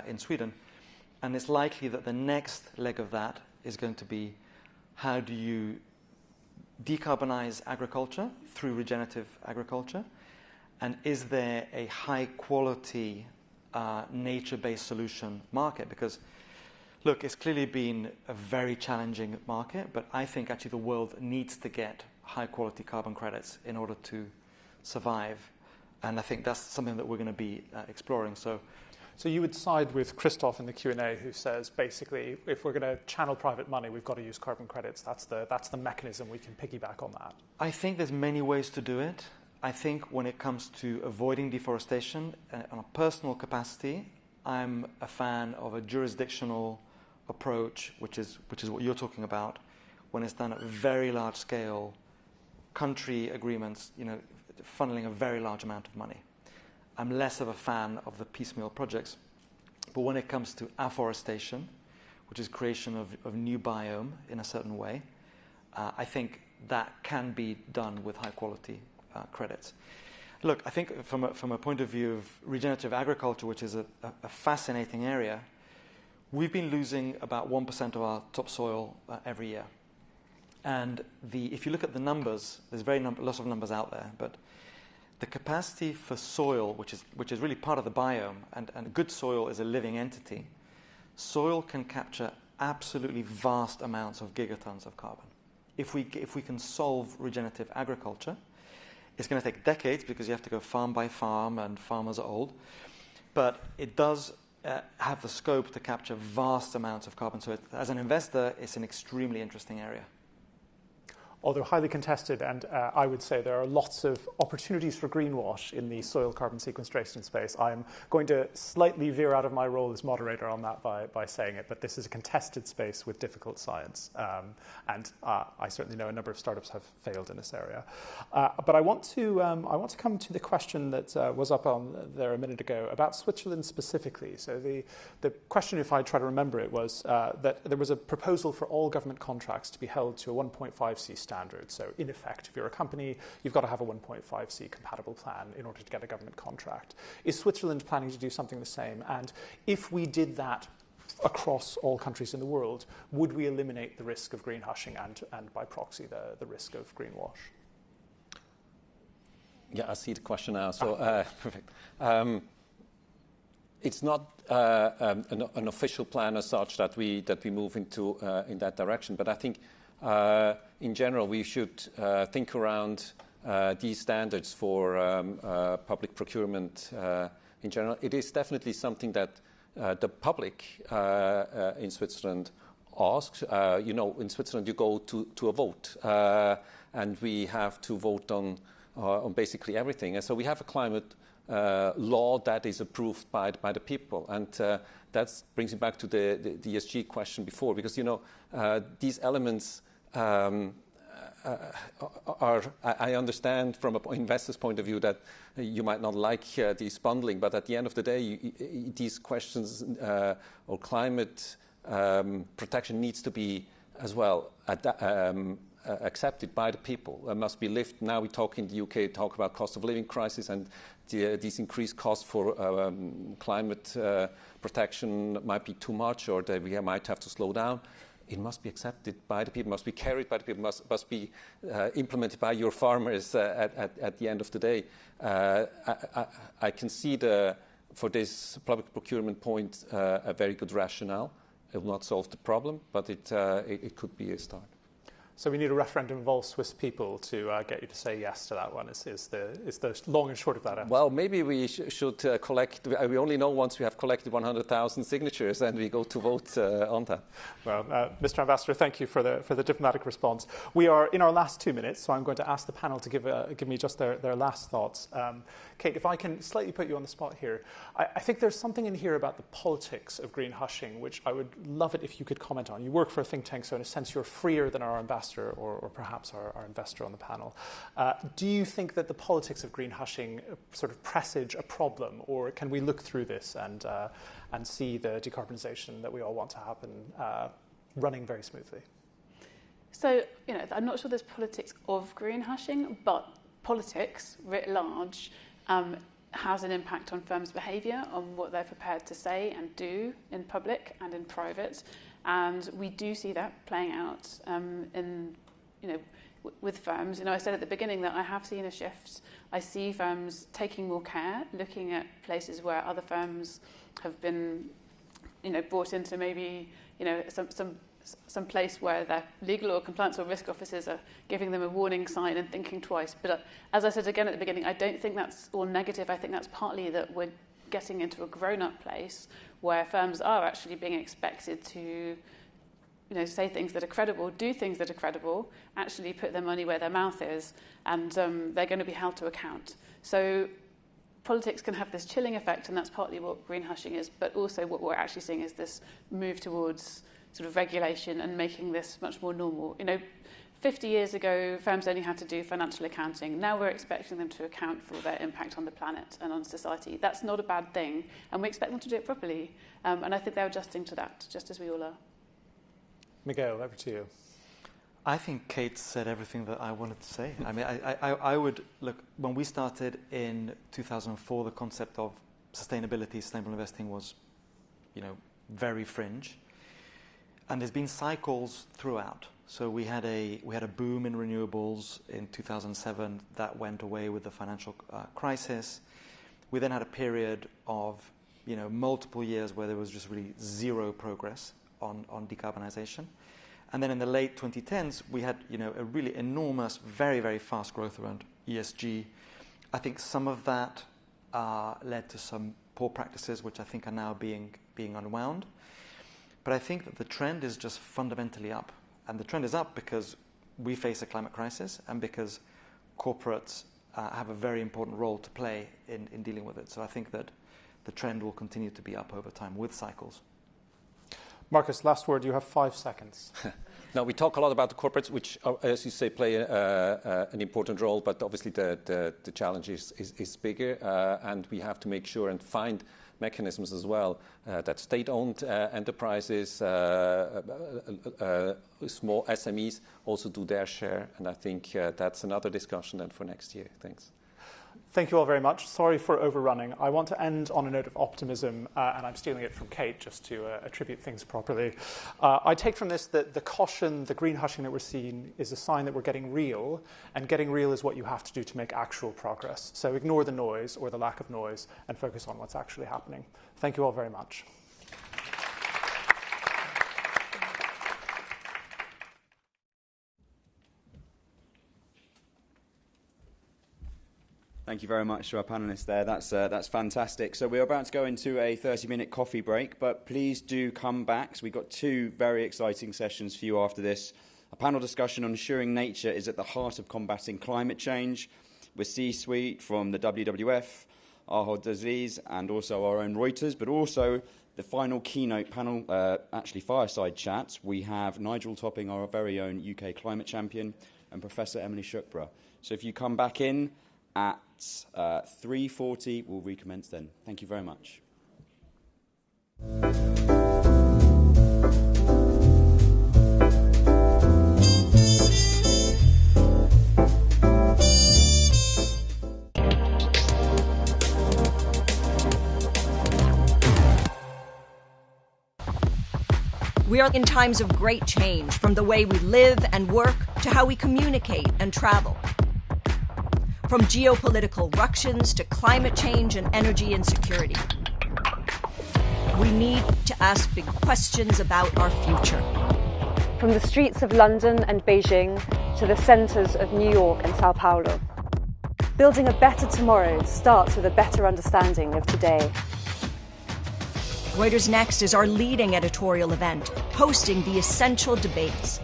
in Sweden. And it's likely that the next leg of that is going to be how do you decarbonize agriculture through regenerative agriculture? And is there a high quality nature-based solution market? Because look, it's clearly been a very challenging market, but I think actually the world needs to get high quality carbon credits in order to survive. And I think that's something that we're going to be exploring. So you would side with Christoph in the Q&A, who says basically, if we're going to channel private money, we've got to use carbon credits. That's the mechanism we can piggyback on that. I think there's many ways to do it. I think when it comes to avoiding deforestation, on a personal capacity, I'm a fan of a jurisdictional approach, which is what you're talking about, when it's done at very large scale, country agreements, funneling a very large amount of money. I'm less of a fan of the piecemeal projects. But when it comes to afforestation, which is creation of new biome in a certain way, I think that can be done with high quality credits. Look, I think from a point of view of regenerative agriculture, which is a fascinating area, we've been losing about 1% of our topsoil every year. And if you look at the numbers, there's lots of numbers out there, but the capacity for soil, which is really part of the biome, and good soil is a living entity, soil can capture absolutely vast amounts of gigatons of carbon. If we can solve regenerative agriculture, it's going to take decades because you have to go farm by farm and farmers are old, but it does have the scope to capture vast amounts of carbon. So as an investor, it's an extremely interesting area. Although highly contested, and I would say there are lots of opportunities for greenwash in the soil carbon sequestration space. I'm going to slightly veer out of my role as moderator on that by saying it, but this is a contested space with difficult science, and I certainly know a number of startups have failed in this area. But I want to come to the question that was up on there a minute ago about Switzerland specifically. So the question, if I try to remember it, was that there was a proposal for all government contracts to be held to a 1.5C standard. So in effect, if you're a company, you've got to have a 1.5C compatible plan in order to get a government contract. Is Switzerland planning to do something the same? And if we did that across all countries in the world, would we eliminate the risk of greenwashing and by proxy the risk of greenwash? Yeah, I see the question now. So perfect. It's not an official plan as such that we move into in that direction, but I think in general, we should think around these standards for public procurement in general. It is definitely something that the public in Switzerland asks. In Switzerland, you go to a vote, and we have to vote on basically everything. And so we have a climate law that is approved by the people, and that brings me back to the ESG question before, because these elements. I understand from an investor's point of view that you might not like this bundling, but at the end of the day, these questions or climate protection needs to be as well accepted by the people. It must be lived. Now we talk in the UK, talk about cost of living crisis and these increased costs for climate protection might be too much, or that we might have to slow down. it must be accepted by the people, must be carried by the people, must be implemented by your farmers at the end of the day. I can see for this public procurement point a very good rationale. It will not solve the problem, but it could be a start. So we need a referendum of all Swiss people to get you to say yes to that one, is the long and short of that answer. Well, maybe we should collect, we only know once we have collected 100,000 signatures and we go to vote on that. Well, Mr. Ambassador, thank you for the diplomatic response. We are in our last 2 minutes, so I'm going to ask the panel to give me just their last thoughts. Kate, if I can slightly put you on the spot here, I think there's something in here about the politics of green hushing, which I would love it if you could comment on. You work for a think tank, so in a sense you're freer than our ambassador or perhaps our investor on the panel. Do you think that the politics of green hushing sort of presage a problem, or can we look through this and see the decarbonisation that we all want to happen running very smoothly? So, I'm not sure there's politics of green hushing, but politics writ large has an impact on firms' behaviour, on what they're prepared to say and do in public and in private. And we do see that playing out with firms. I said at the beginning that I have seen a shift. I see firms taking more care, looking at places where other firms have been, brought into maybe, some place where their legal or compliance or risk officers are giving them a warning sign and thinking twice. But as I said again at the beginning, I don't think that's all negative. I think that's partly that we're getting into a grown-up place where firms are actually being expected to, say things that are credible, do things that are credible, actually put their money where their mouth is, and they're going to be held to account. So politics can have this chilling effect, and that's partly what green hushing is, but also what we're actually seeing is this move towards sort of regulation and making this much more normal. 50 years ago, firms only had to do financial accounting. Now we're expecting them to account for their impact on the planet and on society. That's not a bad thing, and we expect them to do it properly. And I think they're adjusting to that, just as we all are. Miguel, over to you. I think Kate said everything that I wanted to say. I mean, I would look, when we started in 2004, the concept of sustainable investing was, very fringe. And there's been cycles throughout. So we had a boom in renewables in 2007 that went away with the financial crisis. We then had a period of multiple years where there was just really zero progress on decarbonization. And then in the late 2010s, we had a really enormous, very, very fast growth around ESG. I think some of that led to some poor practices, which I think are now being unwound. But I think that the trend is just fundamentally up. And the trend is up because we face a climate crisis and because corporates have a very important role to play in dealing with it. So I think that the trend will continue to be up over time with cycles. Marcus, last word. You have 5 seconds. Now, we talk a lot about the corporates, which, as you say, play an important role, but obviously the challenge is bigger, and we have to make sure and find mechanisms as well that state-owned enterprises, small SMEs also do their share, and I think that's another discussion then for next year. Thanks. Thank you all very much. Sorry for overrunning. I want to end on a note of optimism, and I'm stealing it from Kate just to attribute things properly. I take from this that the caution, the green hushing that we're seeing is a sign that we're getting real, and getting real is what you have to do to make actual progress. So ignore the noise or the lack of noise and focus on what's actually happening. Thank you all very much. Thank you very much to our panellists there. That's fantastic. So we're about to go into a 30-minute coffee break, but please do come back. So we've got 2 very exciting sessions for you after this. A panel discussion on ensuring nature is at the heart of combating climate change with C-suite from the WWF, Ahold Delhaize, and also our own Reuters, but also the final keynote panel, actually fireside chat. We have Nigel Topping, our very own UK climate champion, and Professor Emily Shukbra. So if you come back in at 3:40, we'll recommence then. Thank you very much. We are in times of great change, from the way we live and work to how we communicate and travel. From geopolitical ructions to climate change and energy insecurity. We need to ask big questions about our future. From the streets of London and Beijing to the centres of New York and Sao Paulo. Building a better tomorrow starts with a better understanding of today. Reuters Next is our leading editorial event, hosting the essential debates.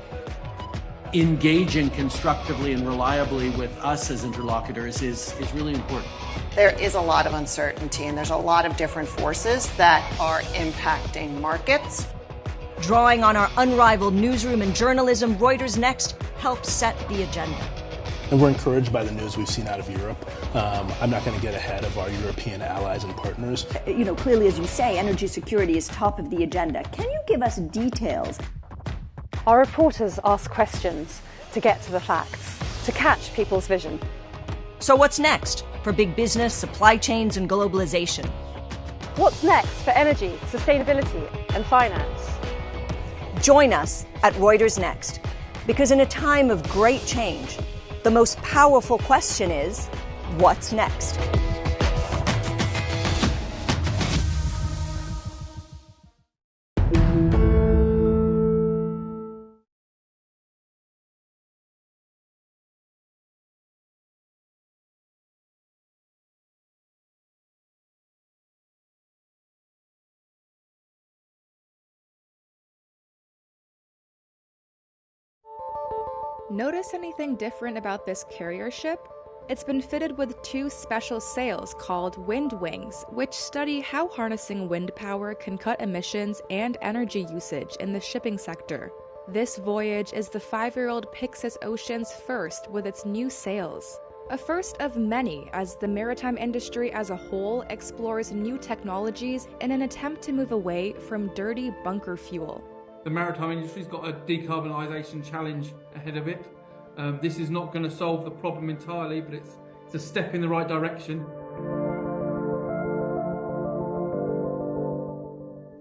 Engaging constructively and reliably with us as interlocutors is really important. There is a lot of uncertainty, and there's a lot of different forces that are impacting markets. Drawing on our unrivaled newsroom and journalism, Reuters Next helps set the agenda. And we're encouraged by the news we've seen out of Europe. I'm not going to get ahead of our European allies and partners. Clearly, as you say, energy security is top of the agenda. Can you give us details? Our reporters ask questions to get to the facts, to catch people's vision. So what's next for big business, supply chains, and globalization? What's next for energy, sustainability, and finance? Join us at Reuters Next, because in a time of great change, the most powerful question is, what's next? Notice anything different about this carrier ship? It's been fitted with 2 special sails called wind wings, which study how harnessing wind power can cut emissions and energy usage in the shipping sector. This voyage is the 5-year-old Pyxis Ocean's first with its new sails. A first of many, as the maritime industry as a whole explores new technologies in an attempt to move away from dirty bunker fuel. The maritime industry's got a decarbonisation challenge ahead of it. This is not going to solve the problem entirely, but it's a step in the right direction.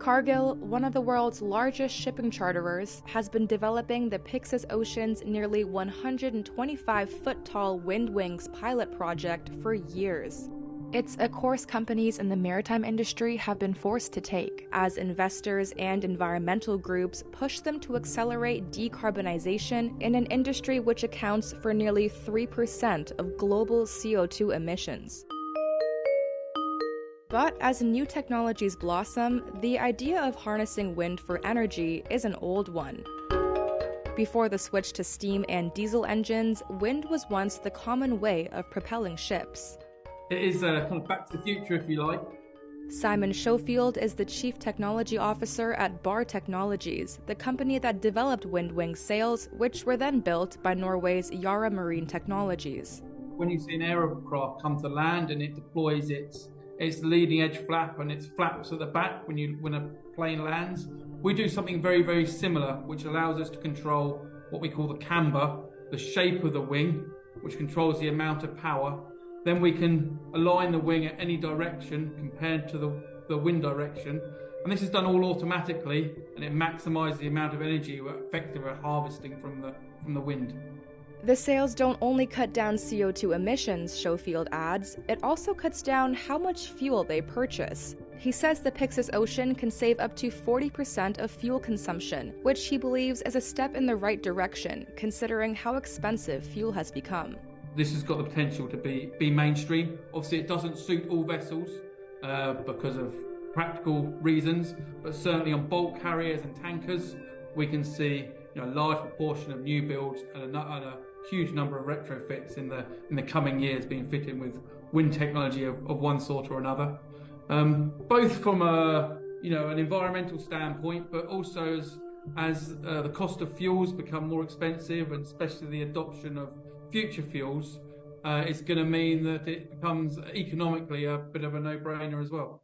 Cargill, one of the world's largest shipping charterers, has been developing the Pyxis Ocean's nearly 125-foot-tall wind wings pilot project for years. It's a course companies in the maritime industry have been forced to take, as investors and environmental groups push them to accelerate decarbonization in an industry which accounts for nearly 3% of global CO2 emissions. But as new technologies blossom, the idea of harnessing wind for energy is an old one. Before the switch to steam and diesel engines, wind was once the common way of propelling ships. It is kind of back to the future, if you like. Simon Schofield is the Chief Technology Officer at Bar Technologies, the company that developed Windwing sails, which were then built by Norway's Yara Marine Technologies. When you see an aircraft come to land and it deploys its leading edge flap and its flaps at the back when a plane lands, we do something very, very similar, which allows us to control what we call the camber, the shape of the wing, which controls the amount of power. Then we can align the wing at any direction compared to the wind direction. And this is done all automatically, and it maximizes the amount of energy we're effectively harvesting from the wind. The sails don't only cut down CO2 emissions, Schofield adds, it also cuts down how much fuel they purchase. He says the Pyxis Ocean can save up to 40% of fuel consumption, which he believes is a step in the right direction, considering how expensive fuel has become. This has got the potential to be mainstream. Obviously, it doesn't suit all vessels because of practical reasons, but certainly on bulk carriers and tankers, we can see a large proportion of new builds and a huge number of retrofits in the coming years being fitted with wind technology of one sort or another. Both from an environmental standpoint, but also as the cost of fuels become more expensive, and especially the adoption of future fuels, it's going to mean that it becomes economically a bit of a no-brainer as well.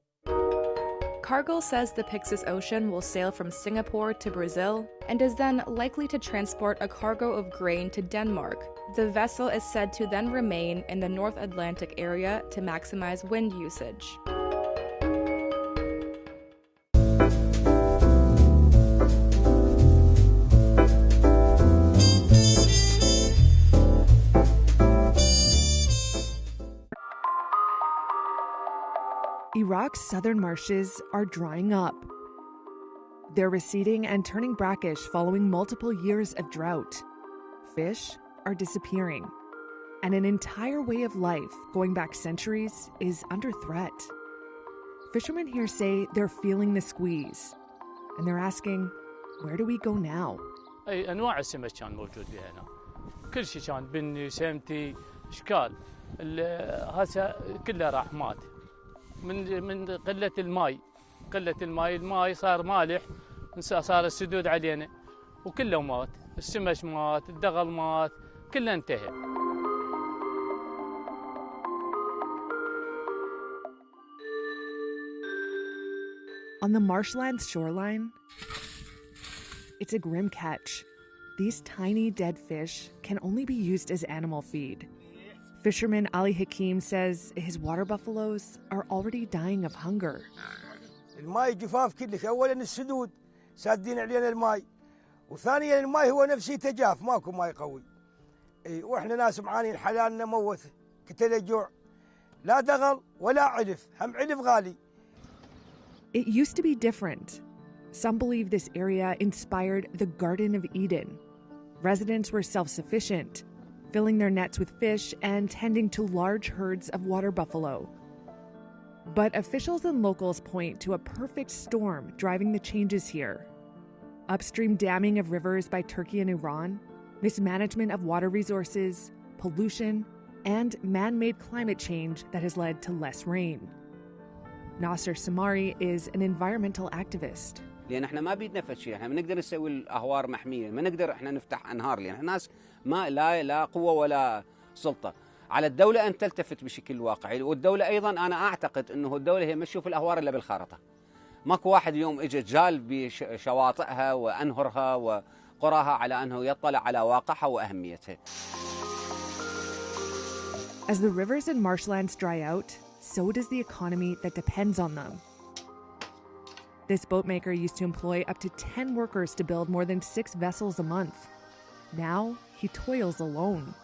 Cargill says the Pyxis Ocean will sail from Singapore to Brazil and is then likely to transport a cargo of grain to Denmark. The vessel is said to then remain in the North Atlantic area to maximize wind usage. Iraq's southern marshes are drying up. They're receding and turning brackish following multiple years of drought. Fish are disappearing. And an entire way of life, going back centuries, is under threat. Fishermen here say they're feeling the squeeze. And they're asking, where do we go now? أي أنواع السمك كان موجود بها هنا. كل شيء كان بني سمتي أشكال. هسه كله راح مات. من قلة الماء. الماء صار مالح. صار السدود علينا. وكله مات. السمك مات، الدغل مات، كله انتهى. On the marshland's shoreline, it's a grim catch. These tiny dead fish can only be used as animal feed. Fisherman Ali Hakim says his water buffaloes are already dying of hunger. الماء جفاف كلش، أولاً السدود سادين علينا الماء، وثانياً الماء هو نفسه تجاف، ماكو ماء قوي. وإحنا ناس معانين حلالنا موت، قتل جوع، لا دغل ولا علف، هم علف غالي. It used to be different. Some believe this area inspired the Garden of Eden. Residents were self-sufficient, filling their nets with fish and tending to large herds of water buffalo. But officials and locals point to a perfect storm driving the changes here. Upstream damming of rivers by Turkey and Iran, mismanagement of water resources, pollution, and man-made climate change that has led to less rain. Nasser Samari is an environmental activist. لأن احنا ما بيدنا فد شيء، احنا ما نقدر نسوي الأهوار محمية، ما نقدر احنا نفتح أنهار، لأن احنا ناس ما لا قوة ولا سلطة. على الدولة أن تلتفت بشكل واقعي، والدولة أيضا أنا أعتقد أنه الدولة هي ما تشوف الأهوار إلا بالخارطة. ماكو واحد اليوم اجى جال بشواطئها وأنهرها وقراها على أنه يطلع على واقعها وأهميتها. As the rivers and marshlands dry out, so does the economy that depends on them. This boatmaker used to employ up to 10 workers to build more than 6 vessels a month. Now, he toils alone.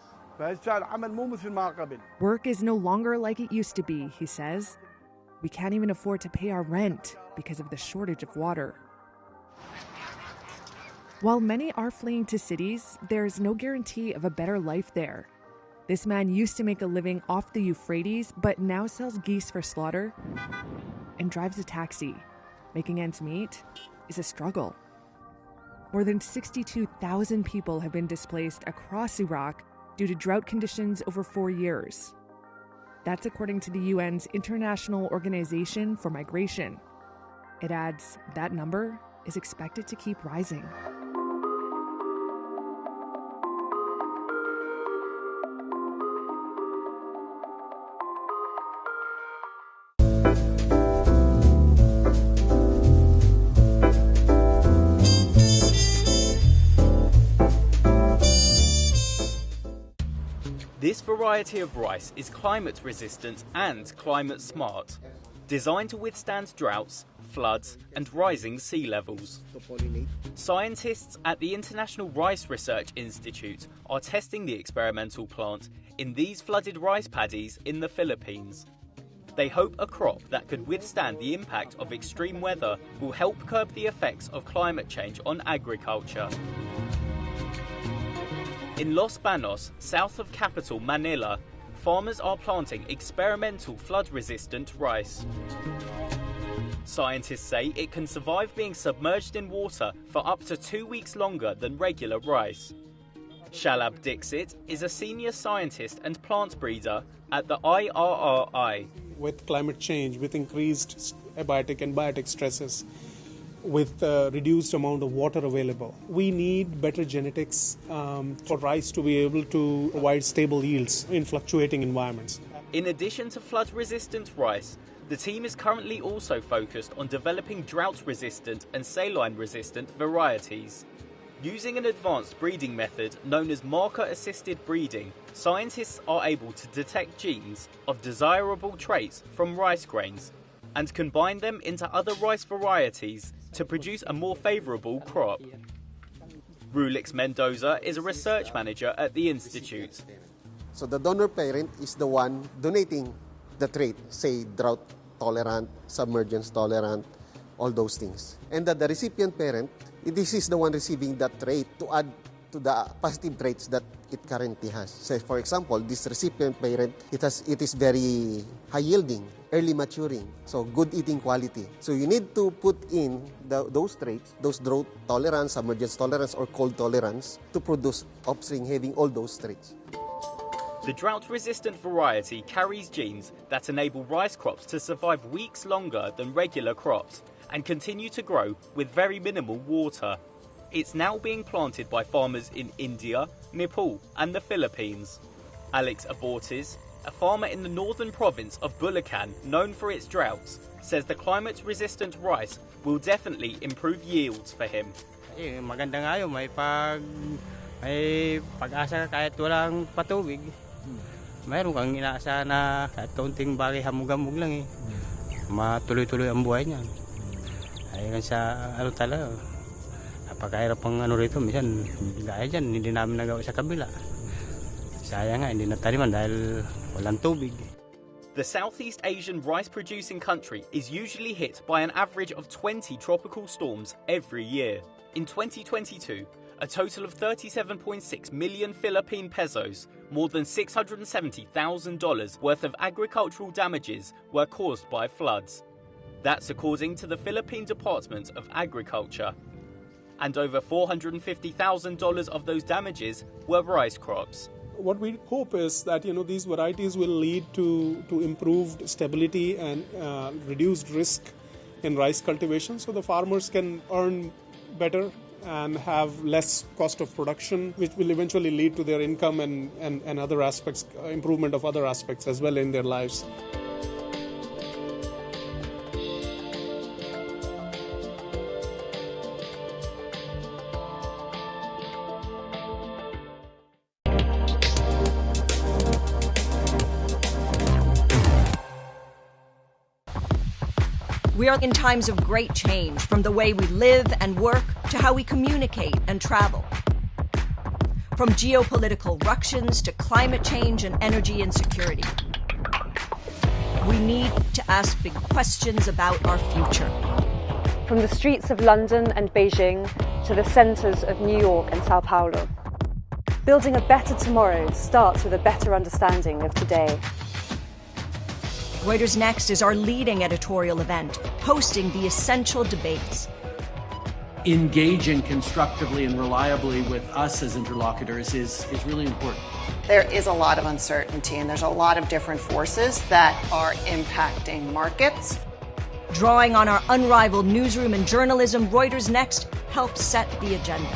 Work is no longer like it used to be, he says. We can't even afford to pay our rent because of the shortage of water. While many are fleeing to cities, there's no guarantee of a better life there. This man used to make a living off the Euphrates, but now sells geese for slaughter and drives a taxi. Making ends meet is a struggle. More than 62,000 people have been displaced across Iraq due to drought conditions over 4 years. That's according to the UN's International Organization for Migration. It adds that number is expected to keep rising. This variety of rice is climate resistant and climate smart, designed to withstand droughts, floods, and rising sea levels. Scientists at the International Rice Research Institute are testing the experimental plant in these flooded rice paddies in the Philippines. They hope a crop that could withstand the impact of extreme weather will help curb the effects of climate change on agriculture. In Los Banos, south of capital Manila, farmers are planting experimental flood-resistant rice. Scientists say it can survive being submerged in water for up to 2 weeks longer than regular rice. Shalab Dixit is a senior scientist and plant breeder at the IRRI. With climate change, with increased abiotic and biotic stresses, with reduced amount of water available, we need better genetics for rice to be able to provide stable yields in fluctuating environments. In addition to flood-resistant rice, the team is currently also focused on developing drought-resistant and saline-resistant varieties. Using an advanced breeding method known as marker-assisted breeding, scientists are able to detect genes of desirable traits from rice grains and combine them into other rice varieties to produce a more favourable crop. Rulix Mendoza is a research manager at the institute. So the donor parent is the one donating the trait, say drought tolerant, submergence tolerant, all those things. And that the recipient parent, this is the one receiving that trait to add to the positive traits that it currently has. So for example, this recipient parent, it is very high yielding, early maturing, so good eating quality. So you need to put in those traits, those drought tolerance, submergence tolerance, or cold tolerance to produce offspring having all those traits. The drought-resistant variety carries genes that enable rice crops to survive weeks longer than regular crops and continue to grow with very minimal water. It's now being planted by farmers in India, Nepal and the Philippines. Alex Abortes, a farmer in the northern province of Bulacan known for its droughts, says the climate-resistant rice will definitely improve yields for him. Maganda nga yun, may pag-asa kahit walang patubig. Mayroon kang inaasahan na kahit kaunting bagay hamog-hamog lang matuloy-tuloy ang buhay niyan. Ay sa talaga. Napakahirap ang rito, minsan gaya dyan, hindi namin nagawa sa kabila. Sayang nga, hindi nataniman dahil walang tubig. The Southeast Asian rice-producing country is usually hit by an average of 20 tropical storms every year. In 2022, a total of 37.6 million Philippine pesos, more than $670,000 worth of agricultural damages were caused by floods. That's according to the Philippine Department of Agriculture. And over $450,000 of those damages were rice crops. What we hope is that these varieties will lead to improved stability and reduced risk in rice cultivation, so the farmers can earn better and have less cost of production, which will eventually lead to their income and other aspects, improvement of other aspects as well in their lives. We are in times of great change, from the way we live and work to how we communicate and travel. From geopolitical ructions to climate change and energy insecurity. We need to ask big questions about our future. From the streets of London and Beijing to the centres of New York and Sao Paulo. Building a better tomorrow starts with a better understanding of today. Reuters Next is our leading editorial event, hosting the essential debates. Engaging constructively and reliably with us as interlocutors is really important. There is a lot of uncertainty and there's a lot of different forces that are impacting markets. Drawing on our unrivaled newsroom and journalism, Reuters Next helps set the agenda.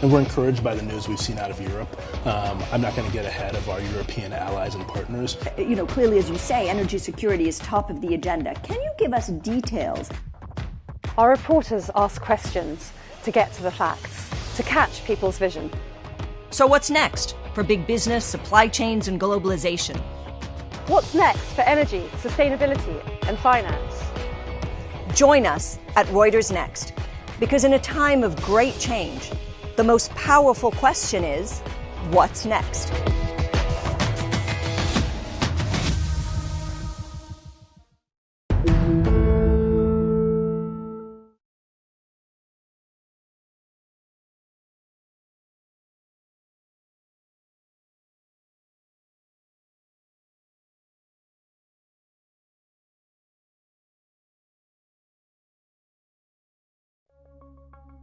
And we're encouraged by the news we've seen out of Europe. I'm not going to get ahead of our European allies and partners. Clearly, as you say, energy security is top of the agenda. Can you give us details? Our reporters ask questions to get to the facts, to catch people's vision. So what's next for big business, supply chains, and globalization? What's next for energy, sustainability, and finance? Join us at Reuters Next, because in a time of great change, the most powerful question is, what's next?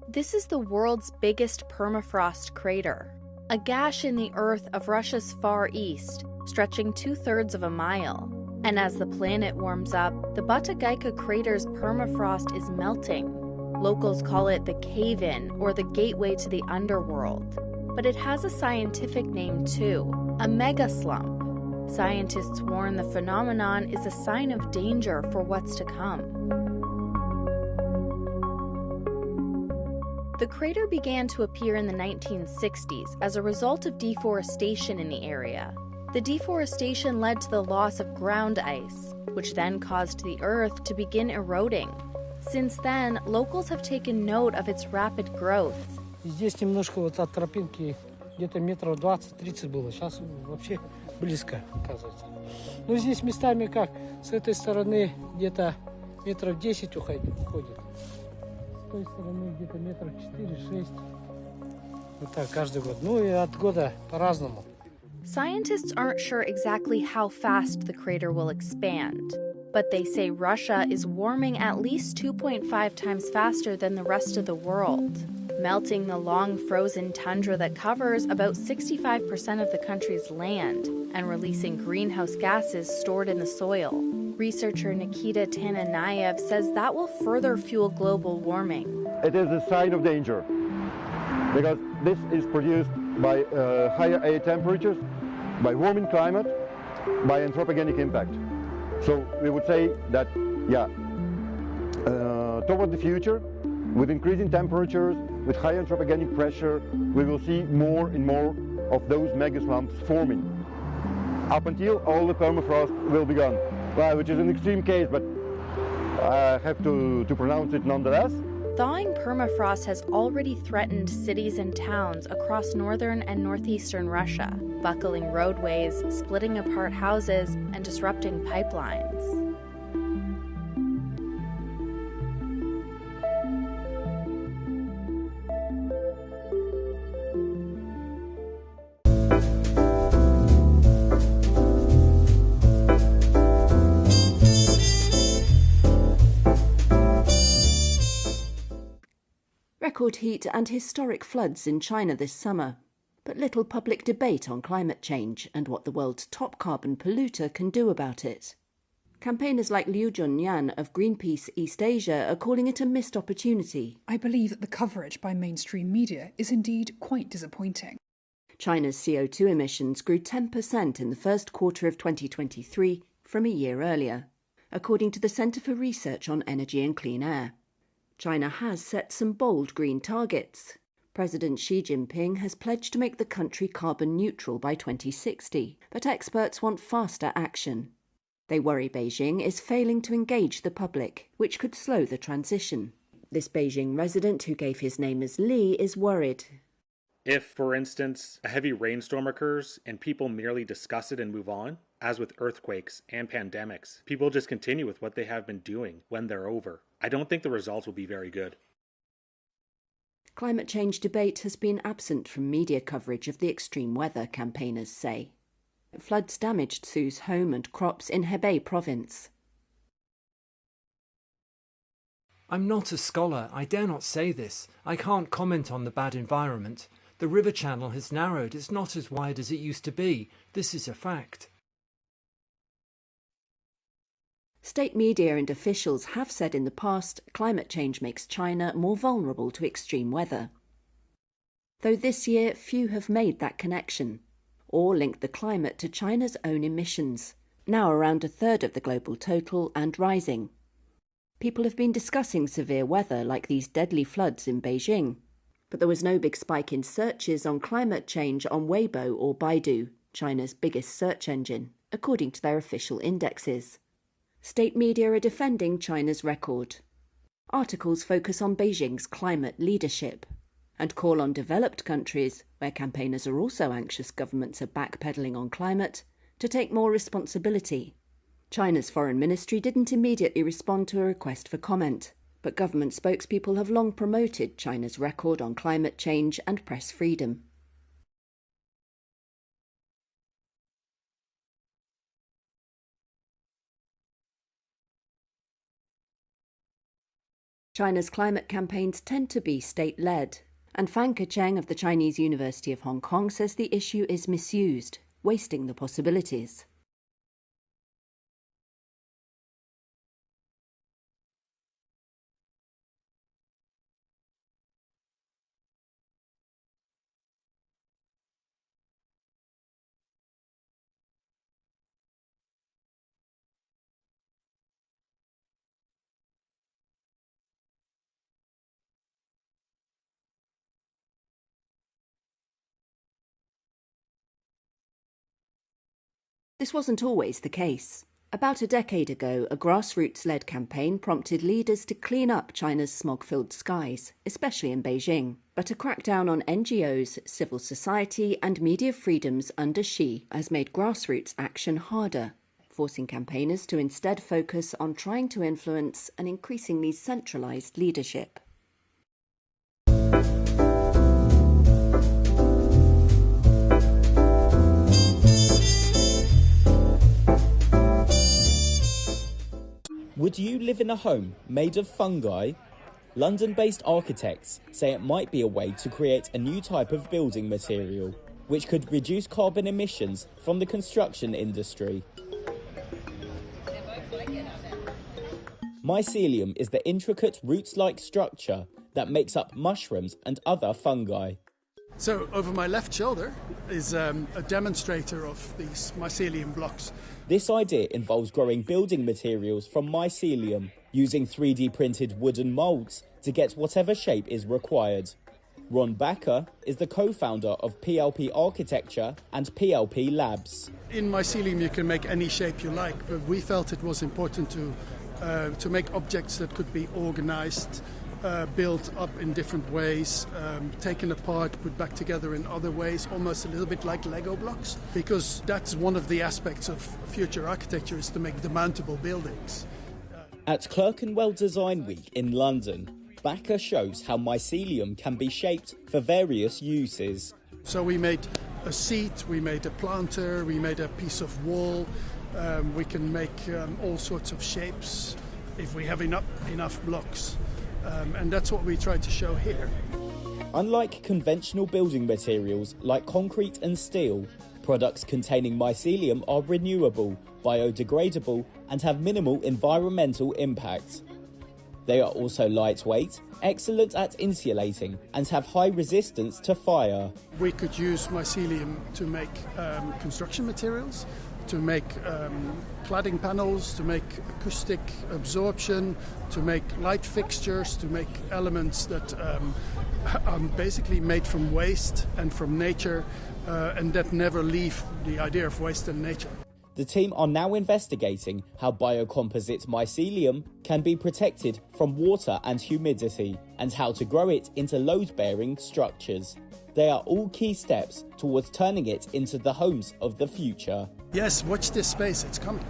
This is the world's biggest permafrost crater, a gash in the earth of Russia's far east, stretching 2/3 of a mile. And as the planet warms up, the Batagayka crater's permafrost is melting. Locals call it the cave-in or the gateway to the underworld. But it has a scientific name too, a megaslump. Scientists warn the phenomenon is a sign of danger for what's to come. The crater began to appear in the 1960s as a result of deforestation in the area. The deforestation led to the loss of ground ice, which then caused the earth to begin eroding. Since then, locals have taken note of its rapid growth. Здесь немножко от тропинки где-то метров 20-30 было. Сейчас вообще близко, оказывается. Но здесь местами как, с этой стороны где-то метров 10 уходит. С той стороны где-то метров 4-6. Вот так каждый год. Ну и от года по-разному. Scientists aren't sure exactly how fast the crater will expand, but they say Russia is warming at least 2.5 times faster than the rest of the world, melting the long frozen tundra that covers about 65% of the country's land and releasing greenhouse gases stored in the soil. Researcher Nikita Tananayev says that will further fuel global warming. It is a sign of danger because this is produced by higher air temperatures, by warming climate, by anthropogenic impact. So we would say that, toward the future, with increasing temperatures, with high anthropogenic pressure, we will see more and more of those mega slumps forming. Up until all the permafrost will be gone, well, which is an extreme case, but I have to pronounce it nonetheless. Thawing permafrost has already threatened cities and towns across northern and northeastern Russia, buckling roadways, splitting apart houses, and disrupting pipelines. Record heat and historic floods in China this summer, but little public debate on climate change and what the world's top carbon polluter can do about it. Campaigners like Liu Junyan of Greenpeace East Asia are calling it a missed opportunity. I believe that the coverage by mainstream media is indeed quite disappointing. China's CO2 emissions grew 10% in the first quarter of 2023 from a year earlier, according to the Centre for Research on Energy and Clean Air. China has set some bold green targets. President Xi Jinping has pledged to make the country carbon neutral by 2060, but experts want faster action. They worry Beijing is failing to engage the public, which could slow the transition. This Beijing resident, who gave his name as Li, is worried. If, for instance, a heavy rainstorm occurs and people merely discuss it and move on, as with earthquakes and pandemics, people just continue with what they have been doing when they're over. I don't think the results will be very good. Climate change debate has been absent from media coverage of the extreme weather, campaigners say. Floods damaged Su's home and crops in Hebei province. I'm not a scholar, I dare not say this. I can't comment on the bad environment. The river channel has narrowed, it's not as wide as it used to be. This is a fact. State media and officials have said in the past climate change makes China more vulnerable to extreme weather. Though this year few have made that connection, or linked the climate to China's own emissions, now around a third of the global total and rising. People have been discussing severe weather like these deadly floods in Beijing, but there was no big spike in searches on climate change on Weibo or Baidu, China's biggest search engine, according to their official indexes. State media are defending China's record. Articles focus on Beijing's climate leadership and call on developed countries, where campaigners are also anxious governments are backpedalling on climate, to take more responsibility. China's foreign ministry didn't immediately respond to a request for comment, but government spokespeople have long promoted China's record on climate change and press freedom. China's climate campaigns tend to be state-led, and Fan Kecheng of the Chinese University of Hong Kong says the issue is misused, wasting the possibilities. This wasn't always the case. About a decade ago, a grassroots-led campaign prompted leaders to clean up China's smog-filled skies, especially in Beijing. But a crackdown on NGOs, civil society and media freedoms under Xi has made grassroots action harder, forcing campaigners to instead focus on trying to influence an increasingly centralised leadership. Would you live in a home made of fungi? London-based architects say it might be a way to create a new type of building material, which could reduce carbon emissions from the construction industry. Mycelium is the intricate roots-like structure that makes up mushrooms and other fungi. So over my left shoulder is a demonstrator of these mycelium blocks. This idea involves growing building materials from mycelium, using 3D printed wooden moulds to get whatever shape is required. Ron Backer is the co-founder of PLP Architecture and PLP Labs. In mycelium you can make any shape you like, but we felt it was important to make objects that could be organized, built up in different ways, taken apart, put back together in other ways, almost a little bit like Lego blocks, because that's one of the aspects of future architecture, is to make demountable buildings. At Clerkenwell Design Week in London, Backer shows how mycelium can be shaped for various uses. So we made a seat, we made a planter, we made a piece of wall, we can make all sorts of shapes if we have enough blocks. And that's what we tried to show here. Unlike conventional building materials like concrete and steel, products containing mycelium are renewable, biodegradable and have minimal environmental impact. They are also lightweight, excellent at insulating and have high resistance to fire. We could use mycelium to make construction materials, to make cladding panels, to make acoustic absorption, to make light fixtures, to make elements that are basically made from waste and from nature, and that never leave the idea of waste and nature. The team are now investigating how biocomposite mycelium can be protected from water and humidity, and how to grow it into load-bearing structures. They are all key steps towards turning it into the homes of the future. Yes, watch this space, it's coming.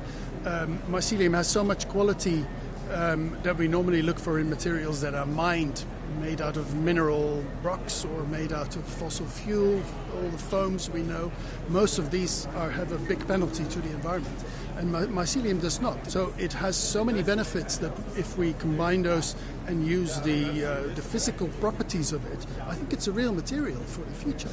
Mycelium has so much quality that we normally look for in materials that are mined, made out of mineral rocks or made out of fossil fuel, all the foams we know. Most of these have a big penalty to the environment, and mycelium does not. So it has so many benefits that if we combine those and use the physical properties of it, I think it's a real material for the future.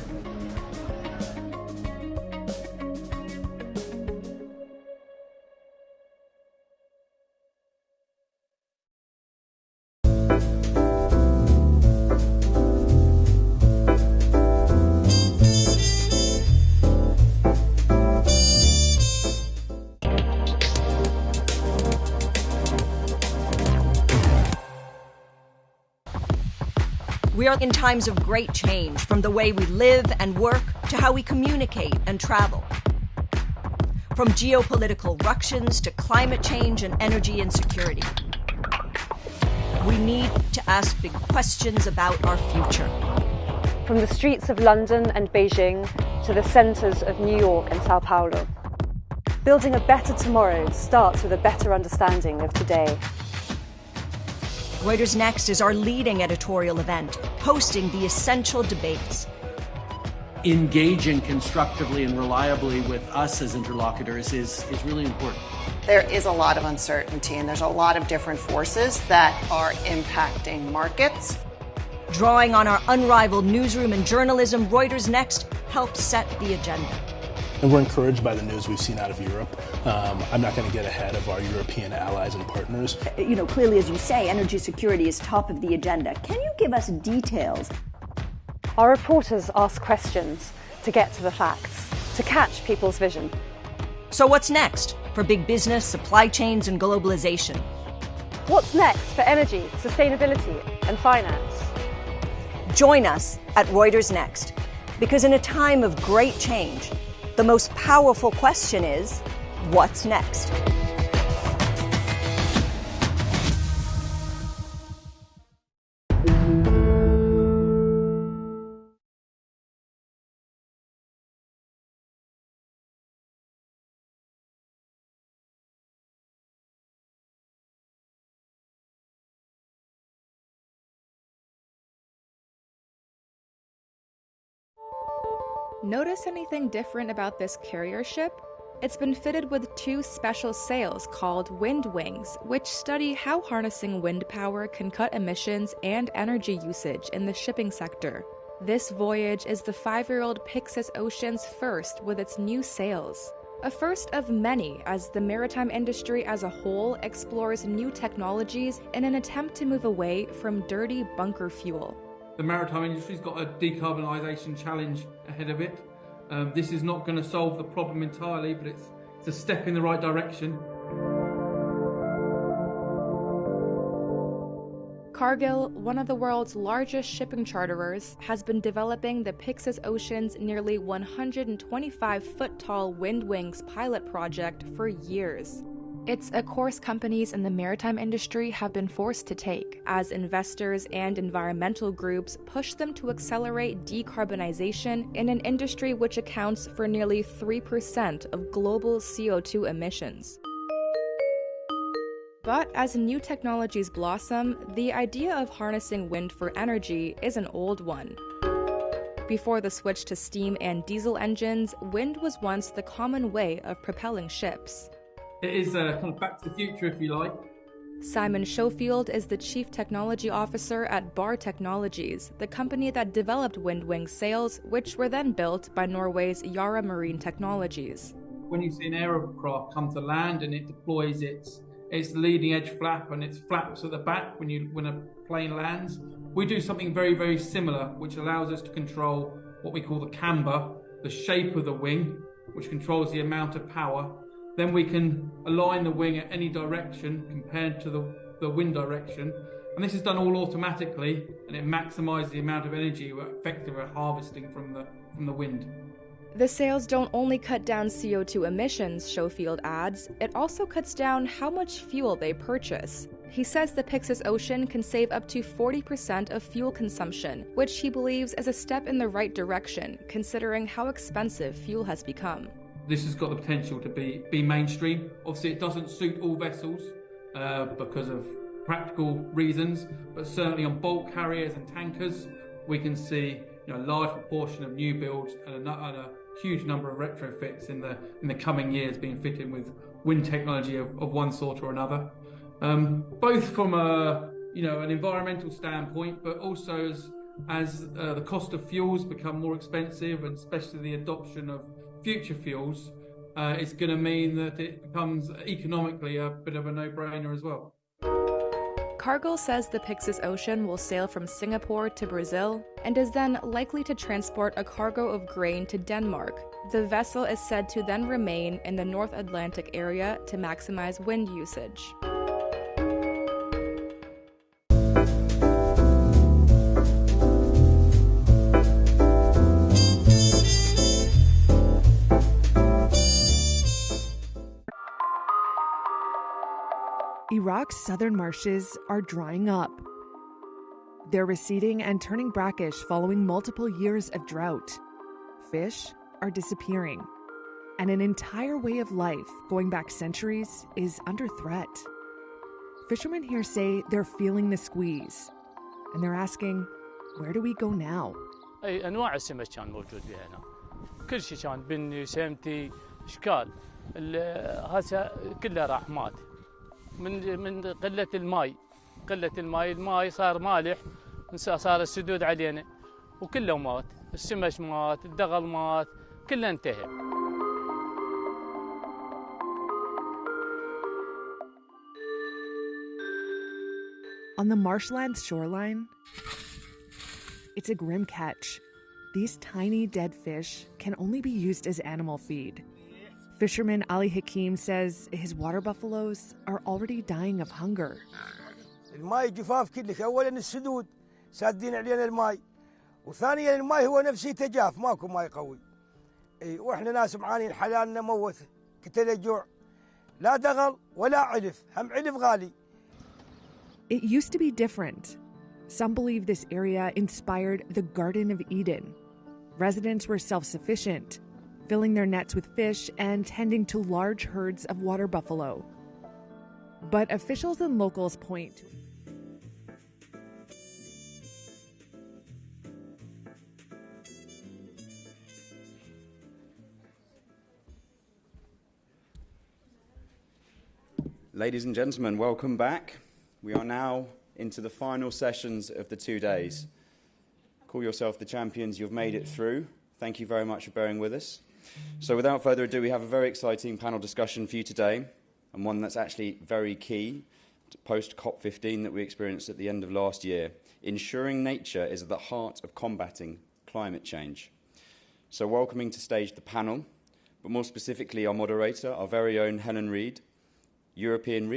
We are in times of great change, from the way we live and work to how we communicate and travel. From geopolitical ructions to climate change and energy insecurity. We need to ask big questions about our future. From the streets of London and Beijing to the centres of New York and Sao Paulo. Building a better tomorrow starts with a better understanding of today. Reuters Next is our leading editorial event, hosting the essential debates. Engaging constructively and reliably with us as interlocutors is really important. There is a lot of uncertainty and there's a lot of different forces that are impacting markets. Drawing on our unrivaled newsroom and journalism, Reuters Next helps set the agenda. And we're encouraged by the news we've seen out of Europe. I'm not going to get ahead of our European allies and partners. You know, clearly, as you say, energy security is top of the agenda. Can you give us details? Our reporters ask questions to get to the facts, to catch people's vision. So what's next for big business, supply chains, and globalization? What's next for energy, sustainability, and finance? Join us at Reuters Next, because in a time of great change, the most powerful question is, what's next? Notice anything different about this carrier ship? It's been fitted with 2 special sails called wind wings, which study how harnessing wind power can cut emissions and energy usage in the shipping sector. This voyage is the 5-year-old Pyxis Ocean's first with its new sails. A first of many as the maritime industry as a whole explores new technologies in an attempt to move away from dirty bunker fuel. The maritime industry's got a decarbonisation challenge ahead of it. This is not going to solve the problem entirely, but it's a step in the right direction. Cargill, one of the world's largest shipping charterers, has been developing the Pyxis Ocean's nearly 125-foot-tall wind wings pilot project for years. It's a course companies in the maritime industry have been forced to take, as investors and environmental groups push them to accelerate decarbonization in an industry which accounts for nearly 3% of global CO2 emissions. But as new technologies blossom, the idea of harnessing wind for energy is an old one. Before the switch to steam and diesel engines, wind was once the common way of propelling ships. It is kind of back to the future, if you like. Simon Schofield is the Chief Technology Officer at Bar Technologies, the company that developed Windwing sails, which were then built by Norway's Yara Marine Technologies. When you see an aircraft come to land and it deploys its leading edge flap and its flaps at the back when a plane lands, we do something very, very similar, which allows us to control what we call the camber, the shape of the wing, which controls the amount of power. Then we can align the wing at any direction compared to the wind direction. And this is done all automatically, and it maximizes the amount of energy we're effectively harvesting from the wind. The sails don't only cut down CO2 emissions, Schofield adds, it also cuts down how much fuel they purchase. He says the Pyxis Ocean can save up to 40% of fuel consumption, which he believes is a step in the right direction, considering how expensive fuel has become. This has got the potential to be mainstream. Obviously, it doesn't suit all vessels because of practical reasons, but certainly on bulk carriers and tankers, we can see a large proportion of new builds and a huge number of retrofits in the coming years being fitted with wind technology of one sort or another. Both from an environmental standpoint, but also as the cost of fuels become more expensive, and especially the adoption of future fuels, it's going to mean that it becomes economically a bit of a no-brainer as well. Cargill says the Pyxis Ocean will sail from Singapore to Brazil and is then likely to transport a cargo of grain to Denmark. The vessel is said to then remain in the North Atlantic area to maximize wind usage. Iraq's southern marshes are drying up. They're receding and turning brackish following multiple years of drought. Fish are disappearing, and an entire way of life going back centuries is under threat. Fishermen here say they're feeling the squeeze, and they're asking, where do we go now? أي أنواع السمك كان موجود بها هنا. كل شيء كان بني سمتي إشكال. هسه كله راح مات. من قلة الماء صار مالح، صار السدود علينا وكله مات، السمك مات، الدغل مات، كله انتهى. On the marshland's shoreline, it's a grim catch. These tiny dead fish can only be used as animal feed. Fisherman Ali Hakim says his water buffaloes are already dying of hunger. الماي جفاف كلش، أولاً السدود سادين علينا الماي، وثانياً الماي هو نفسه تجاف، ماكو ماي قوي. وإحنا ناس معانين حلالنا موت، قتل جوع، لا دغل ولا علف، هم علف غالي. It used to be different. Some believe this area inspired the Garden of Eden. Residents were self-sufficient, filling their nets with fish and tending to large herds of water buffalo. But officials and locals point to Ladies and gentlemen, welcome back. We are now into the final sessions of the 2 days. Call yourself the champions, you've made it through. Thank you very much for bearing with us. So without further ado, we have a very exciting panel discussion for you today, and one that's actually very key to post-COP15 that we experienced at the end of last year. Ensuring nature is at the heart of combating climate change. So welcoming to stage the panel, but more specifically our moderator, our very own Helen Reid, European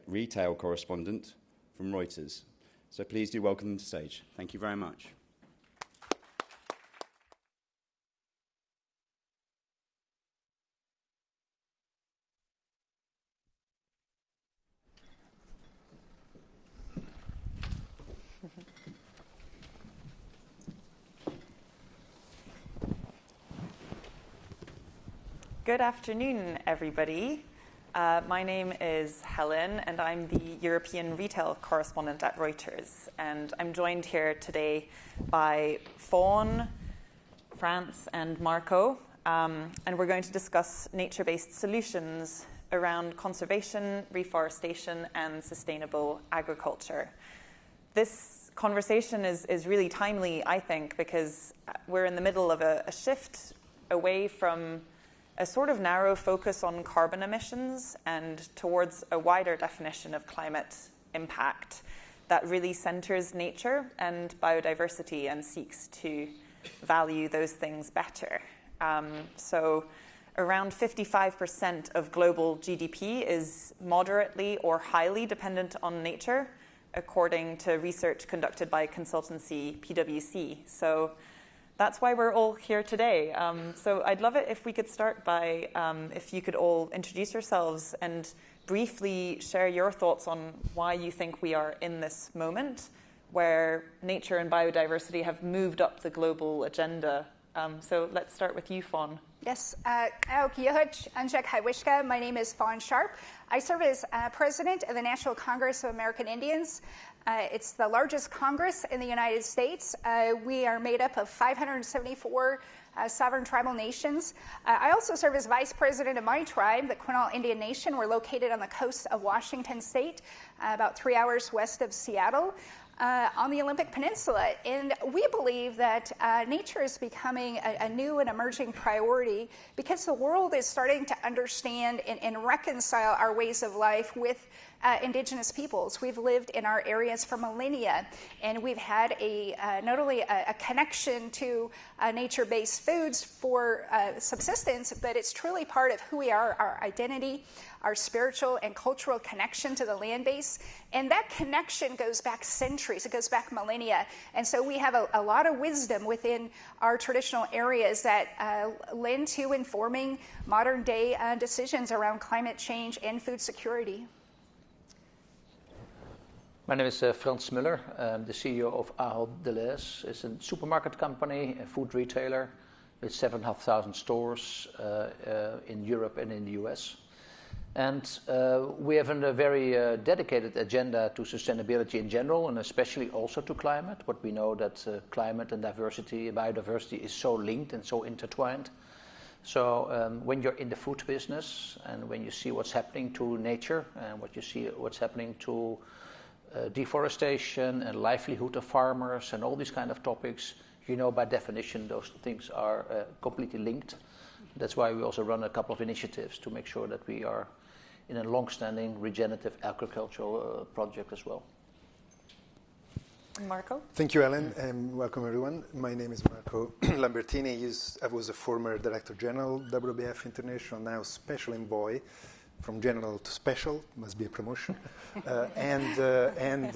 retail correspondent from Reuters. So please do welcome them to stage. Thank you very much. Good afternoon, everybody. My name is Helen, and I'm the European retail correspondent at Reuters. And I'm joined here today by Fawn, France, and Marco. And we're going to discuss nature-based solutions around conservation, reforestation, and sustainable agriculture. This conversation is really timely, I think, because we're in the middle of a shift away from a sort of narrow focus on carbon emissions and towards a wider definition of climate impact that really centers nature and biodiversity and seeks to value those things better. So around 55% of global GDP is moderately or highly dependent on nature, according to research conducted by consultancy PwC. So that's why we're all here today. So I'd love it if we could start by, if you could all introduce yourselves and briefly share your thoughts on why you think we are in this moment where nature and biodiversity have moved up the global agenda. So let's start with you, Fawn. Yes, my name is Fawn Sharp. I serve as president of the National Congress of American Indians. It's the largest Congress in the United States. We are made up of 574 sovereign tribal nations. I also serve as vice president of my tribe, the Quinault Indian Nation. We're located on the coast of Washington State, about 3 hours west of Seattle. On the Olympic Peninsula. And we believe that nature is becoming a new and emerging priority because the world is starting to understand and reconcile our ways of life with indigenous peoples. We've lived in our areas for millennia, and we've had not only a connection to nature-based foods for subsistence, but it's truly part of who we are, our identity, our spiritual and cultural connection to the land base. And that connection goes back centuries, it goes back millennia. And so we have a lot of wisdom within our traditional areas that lend to informing modern day decisions around climate change and food security. My name is Frans Muller. I'm the CEO of Ahold Delhaize. It's a supermarket company, a food retailer with 7,500 stores in Europe and in the US. And we have a very dedicated agenda to sustainability in general, and especially also to climate. But we know that climate and diversity, biodiversity is so linked and so intertwined. So when you're in the food business and when you see what's happening to nature and what's happening to deforestation and livelihood of farmers and all these kind of topics, you know by definition those things are completely linked. That's why we also run a couple of initiatives to make sure that we are in a long-standing regenerative agricultural project as well. Marco? Thank you, Ellen, and welcome everyone. My name is Marco Lambertini. I was a former Director General, WWF International, now Special Envoy. From general to special, must be a promotion. And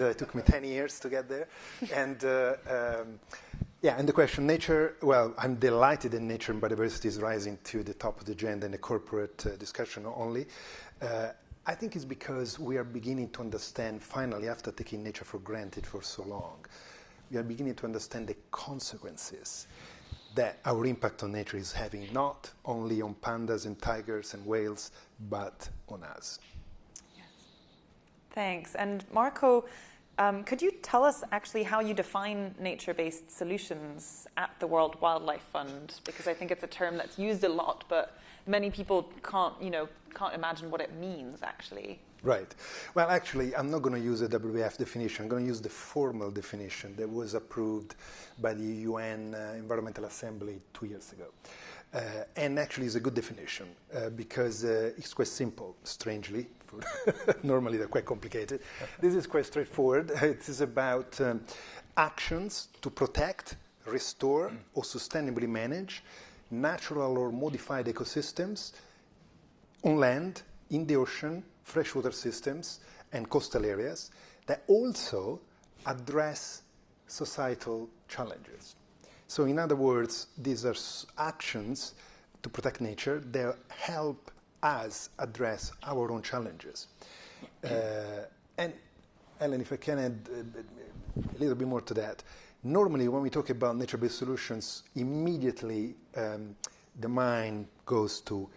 it took me 10 years to get there. And the question, nature, well, I'm delighted that nature and biodiversity is rising to the top of the agenda in the corporate discussion only. I think it's because we are beginning to understand, finally, after taking nature for granted for so long, we are beginning to understand the consequences that our impact on nature is having, not only on pandas and tigers and whales, but on us. Yes. Thanks. And Marco, could you tell us actually how you define nature-based solutions at the World Wildlife Fund? Because I think it's a term that's used a lot, but many people can't imagine what it means actually. Right. Well, actually, I'm not going to use a WWF definition. I'm going to use the formal definition that was approved by the UN Environmental Assembly 2 years ago. And actually, it's a good definition because it's quite simple, strangely. Normally, they're quite complicated. This is quite straightforward. It is about actions to protect, restore, or sustainably manage natural or modified ecosystems on land, in the ocean, freshwater systems, and coastal areas that also address societal challenges. So in other words, these are actions to protect nature that help us address our own challenges. And Ellen, if I can add a little bit more to that, normally when we talk about nature-based solutions, immediately the mind goes to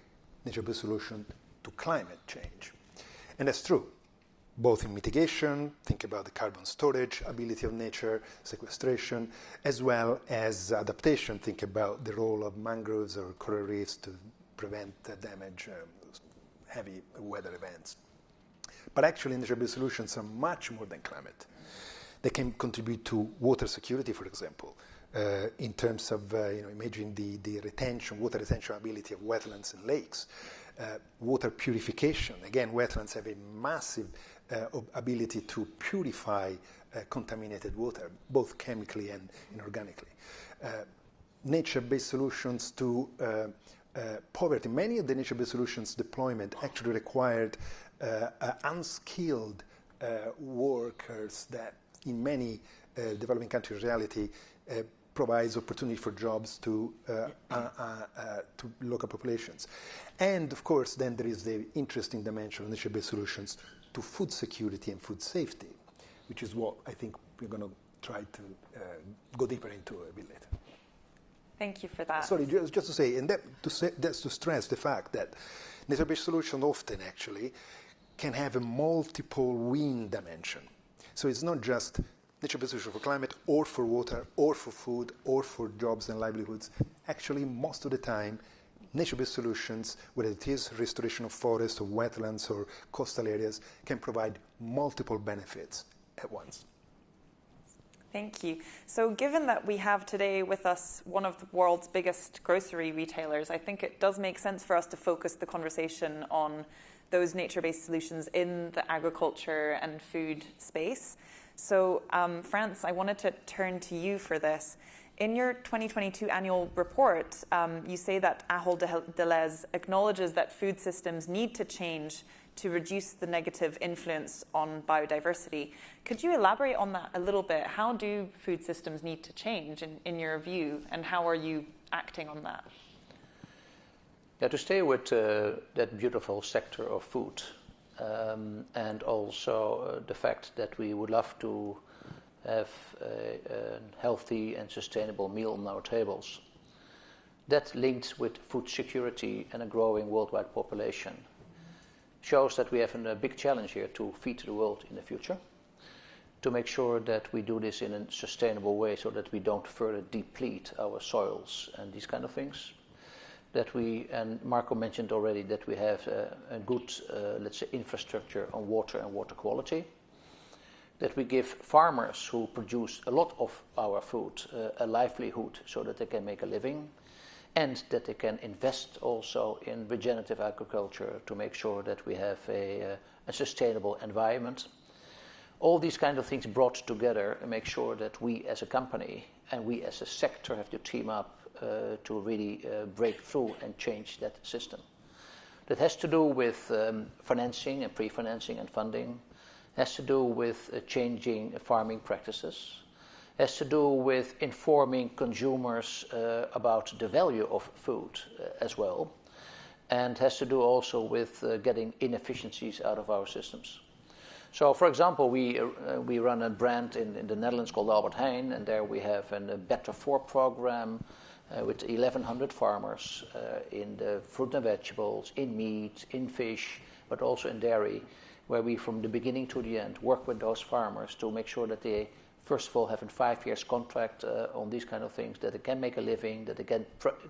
nature-based solution to climate change. And that's true, both in mitigation, think about the carbon storage ability of nature, sequestration, as well as adaptation, think about the role of mangroves or coral reefs to prevent damage, heavy weather events. But actually, nature-based solutions are much more than climate. They can contribute to water security, for example, in terms of imagine the retention, water retention ability of wetlands and lakes. Water purification. Again, wetlands have a massive ability to purify contaminated water, both chemically and inorganically. Nature-based solutions to poverty. Many of the nature-based solutions deployment actually required unskilled workers that in many developing countries' reality provides opportunity for jobs to local populations. And of course, then there is the interesting dimension of nature-based solutions to food security and food safety, which is what I think we're going to try to go deeper into a bit later. Thank you for that. Sorry, just to say, and that's to stress the fact that nature-based solutions often actually can have a multiple win dimension. So it's not just nature-based solution for climate or for water or for food or for jobs and livelihoods. Actually, most of the time, nature-based solutions, whether it is restoration of forests or wetlands or coastal areas, can provide multiple benefits at once. Thank you. So given that we have today with us one of the world's biggest grocery retailers, I think it does make sense for us to focus the conversation on those nature-based solutions in the agriculture and food space. So, France, I wanted to turn to you for this. In your 2022 annual report, you say that Ahold Delhaize acknowledges that food systems need to change to reduce the negative influence on biodiversity. Could you elaborate on that a little bit? How do food systems need to change in your view, and how are you acting on that? Yeah, to stay with that beautiful sector of food, and also the fact that we would love to have a healthy and sustainable meal on our tables. That linked with food security and a growing worldwide population shows that we have a big challenge here to feed the world in the future, to make sure that we do this in a sustainable way so that we don't further deplete our soils and these kind of things. That we, and Marco mentioned already, that we have a good, let's say, infrastructure on water and water quality. That we give farmers who produce a lot of our food a livelihood so that they can make a living, and that they can invest also in regenerative agriculture to make sure that we have a sustainable environment. All these kind of things brought together and make sure that we as a company and we as a sector have to team up to really break through and change that system. That has to do with financing and pre-financing and funding, has to do with changing farming practices, has to do with informing consumers about the value of food as well, and has to do also with getting inefficiencies out of our systems. So, for example, we run a brand in the Netherlands called Albert Heijn, and there we have a Better For program with 1,100 farmers in the fruit and vegetables, in meat, in fish, but also in dairy, where we, from the beginning to the end, work with those farmers to make sure that they, first of all, have a 5 years contract on these kind of things, that they can make a living, that they can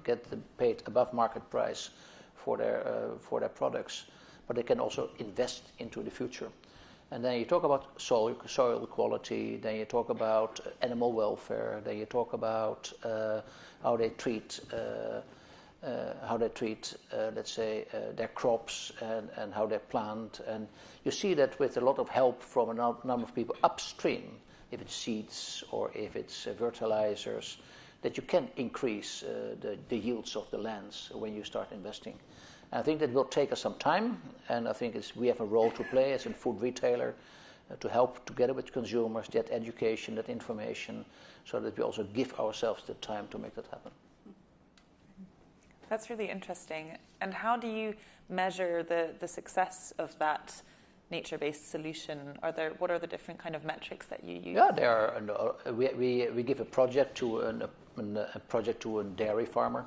get paid above market price for their products, but they can also invest into the future. And then you talk about soil quality, then you talk about animal welfare, then you talk about how they treat, let's say, their crops and how they plant. And you see that with a lot of help from a number of people upstream, if it's seeds or if it's fertilizers, that you can increase the yields of the lands when you start investing. And I think that will take us some time, and I think we have a role to play as a food retailer to help together with consumers that education, that information, so that we also give ourselves the time to make that happen. That's really interesting. And how do you measure the success of that nature-based solution? What are the different kind of metrics that you use? Yeah, there are. We give a project to a dairy farmer,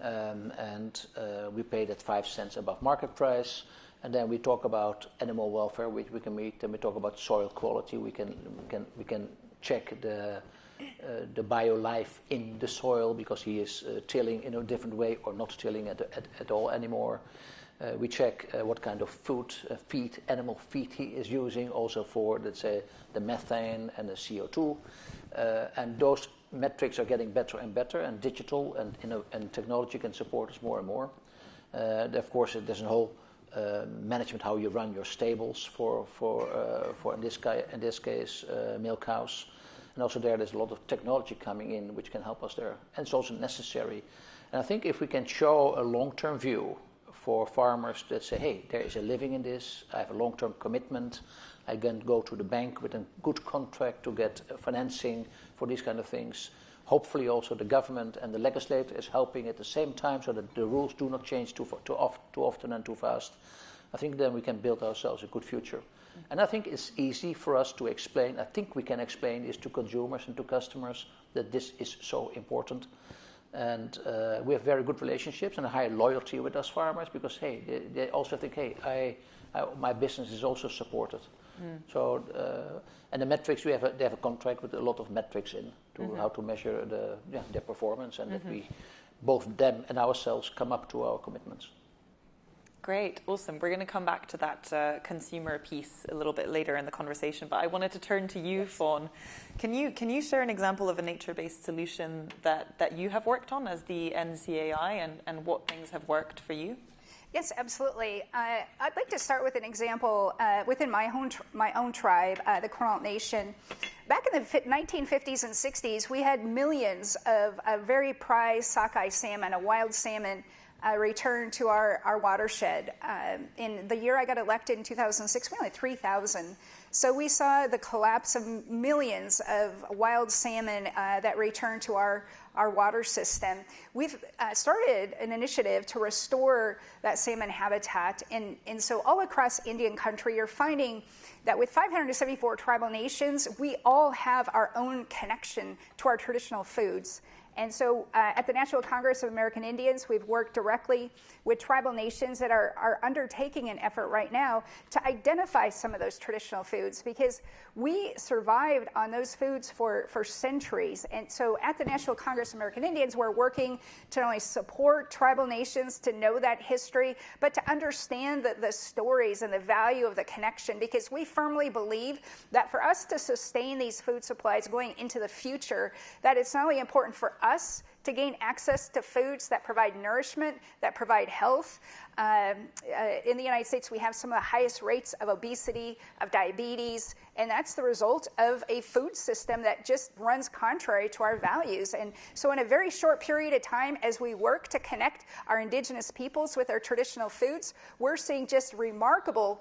and we pay that 5 cents above market price. And then we talk about animal welfare, which we can meet. Then we talk about soil quality. We can check the bio-life in the soil because he is tilling in a different way or not tilling at all anymore. We check what kind of feed, animal feed he is using, also for, let's say, the methane and the CO2. And those metrics are getting better and better, and digital and technology can support us more and more. Of course, there's a whole management how you run your stables for in this case milk cows, and also there's a lot of technology coming in which can help us there, and it's also necessary. And I think if we can show a long-term view for farmers that say, hey, there is a living in this, I have a long-term commitment, I can go to the bank with a good contract to get financing for these kind of things. Hopefully also the government and the legislator is helping at the same time so that the rules do not change too often and too fast. I think then we can build ourselves a good future. And I think it's easy for us to explain. I think we can explain this to consumers and to customers that this is so important. And we have very good relationships and a high loyalty with us farmers because, hey, they also think, hey, my business is also supported. So, and the metrics, they have a contract with a lot of metrics in to how to measure their performance, and that we, both them and ourselves, come up to our commitments. Great, awesome. We're going to come back to that consumer piece a little bit later in the conversation, but I wanted to turn to you, Fawn. Can you share an example of a nature-based solution that you have worked on as the NCAI, and what things have worked for you? Yes, absolutely. I'd like to start with an example within my own tribe, the Quinault Nation. Back in the 1950s and 60s, we had millions of very prized sockeye salmon, a wild salmon, returned to our watershed. In the year I got elected in 2006, we only had 3,000. So we saw the collapse of millions of wild salmon that returned to our water system. We've started an initiative to restore that salmon habitat. And so all across Indian country, you're finding that with 574 tribal nations, we all have our own connection to our traditional foods. And so at the National Congress of American Indians, we've worked directly with tribal nations that are undertaking an effort right now to identify some of those traditional foods, because we survived on those foods for centuries. And so at the National Congress of American Indians, we're working to not only support tribal nations to know that history, but to understand the stories and the value of the connection, because we firmly believe that for us to sustain these food supplies going into the future, that it's not only important for us to gain access to foods that provide nourishment, that provide health. In the United States, we have some of the highest rates of obesity, of diabetes, and that's the result of a food system that just runs contrary to our values. And so in a very short period of time, as we work to connect our indigenous peoples with our traditional foods, we're seeing just remarkable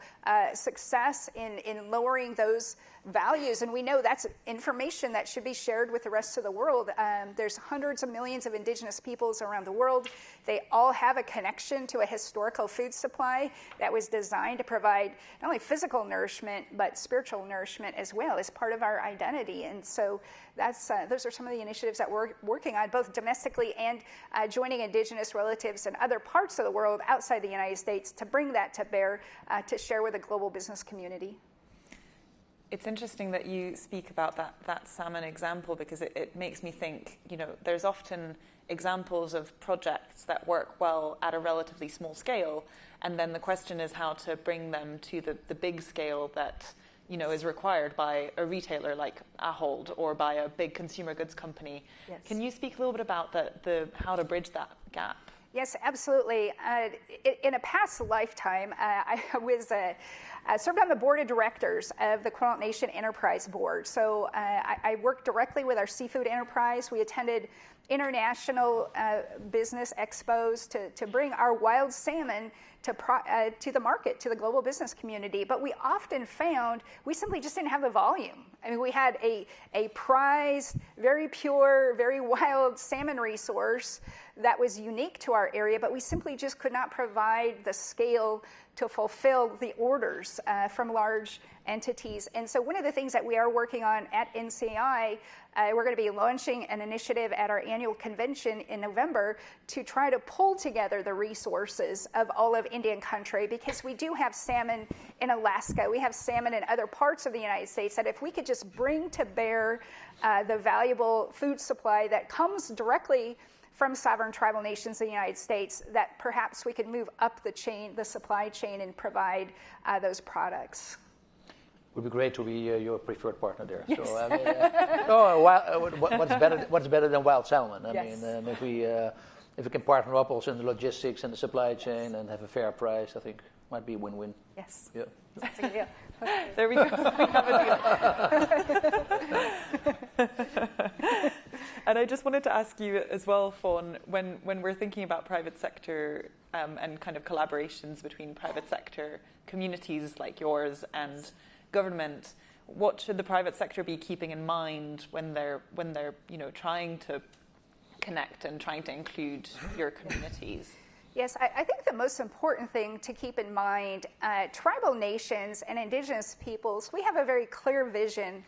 success in lowering those values. And we know that's information that should be shared with the rest of the world. There's hundreds of millions of indigenous peoples around the world. They all have a connection to a historical food supply that was designed to provide not only physical nourishment, but spiritual nourishment as well as part of our identity. And so that's those are some of the initiatives that we're working on, both domestically and joining indigenous relatives in other parts of the world outside the United States to bring that to bear, to share with the global business community. It's interesting that you speak about that salmon example, because it makes me think, there's often examples of projects that work well at a relatively small scale, And then the question is how to bring them to the big scale that is required by a retailer like Ahold or by a big consumer goods company. Yes. Can you speak a little bit about the how to bridge that gap? Yes, absolutely. In a past lifetime, I was served on the board of directors of the Quinault Nation Enterprise Board. So I worked directly with our seafood enterprise. We attended international business expos to bring our wild salmon to the market, to the global business community. But we often found we simply just didn't have the volume. I mean, we had a prized, very pure, very wild salmon resource that was unique to our area, but we simply just could not provide the scale to fulfill the orders from large entities. And so one of the things that we are working on at NCI, we're going to be launching an initiative at our annual convention in November to try to pull together the resources of all of Indian country, because we do have salmon in Alaska, we have salmon in other parts of the United States, that if we could just bring to bear the valuable food supply that comes directly from sovereign tribal nations in the United States, that perhaps we could move up the chain, the supply chain, and provide those products. It would be great to be your preferred partner there. Yes. So, what's better than wild salmon? I Yes. mean, if we can partner up also in the logistics and the supply chain and have a fair price, I think might be a win-win. Yes. Yeah. That's a good deal. There we go. We have a deal. And I just wanted to ask you as well, Fawn, when we're thinking about private sector and kind of collaborations between private sector communities like yours and government, what should the private sector be keeping in mind when they're trying to connect and trying to include your communities? Yes, I think the most important thing to keep in mind, tribal nations and indigenous peoples, we have a very clear vision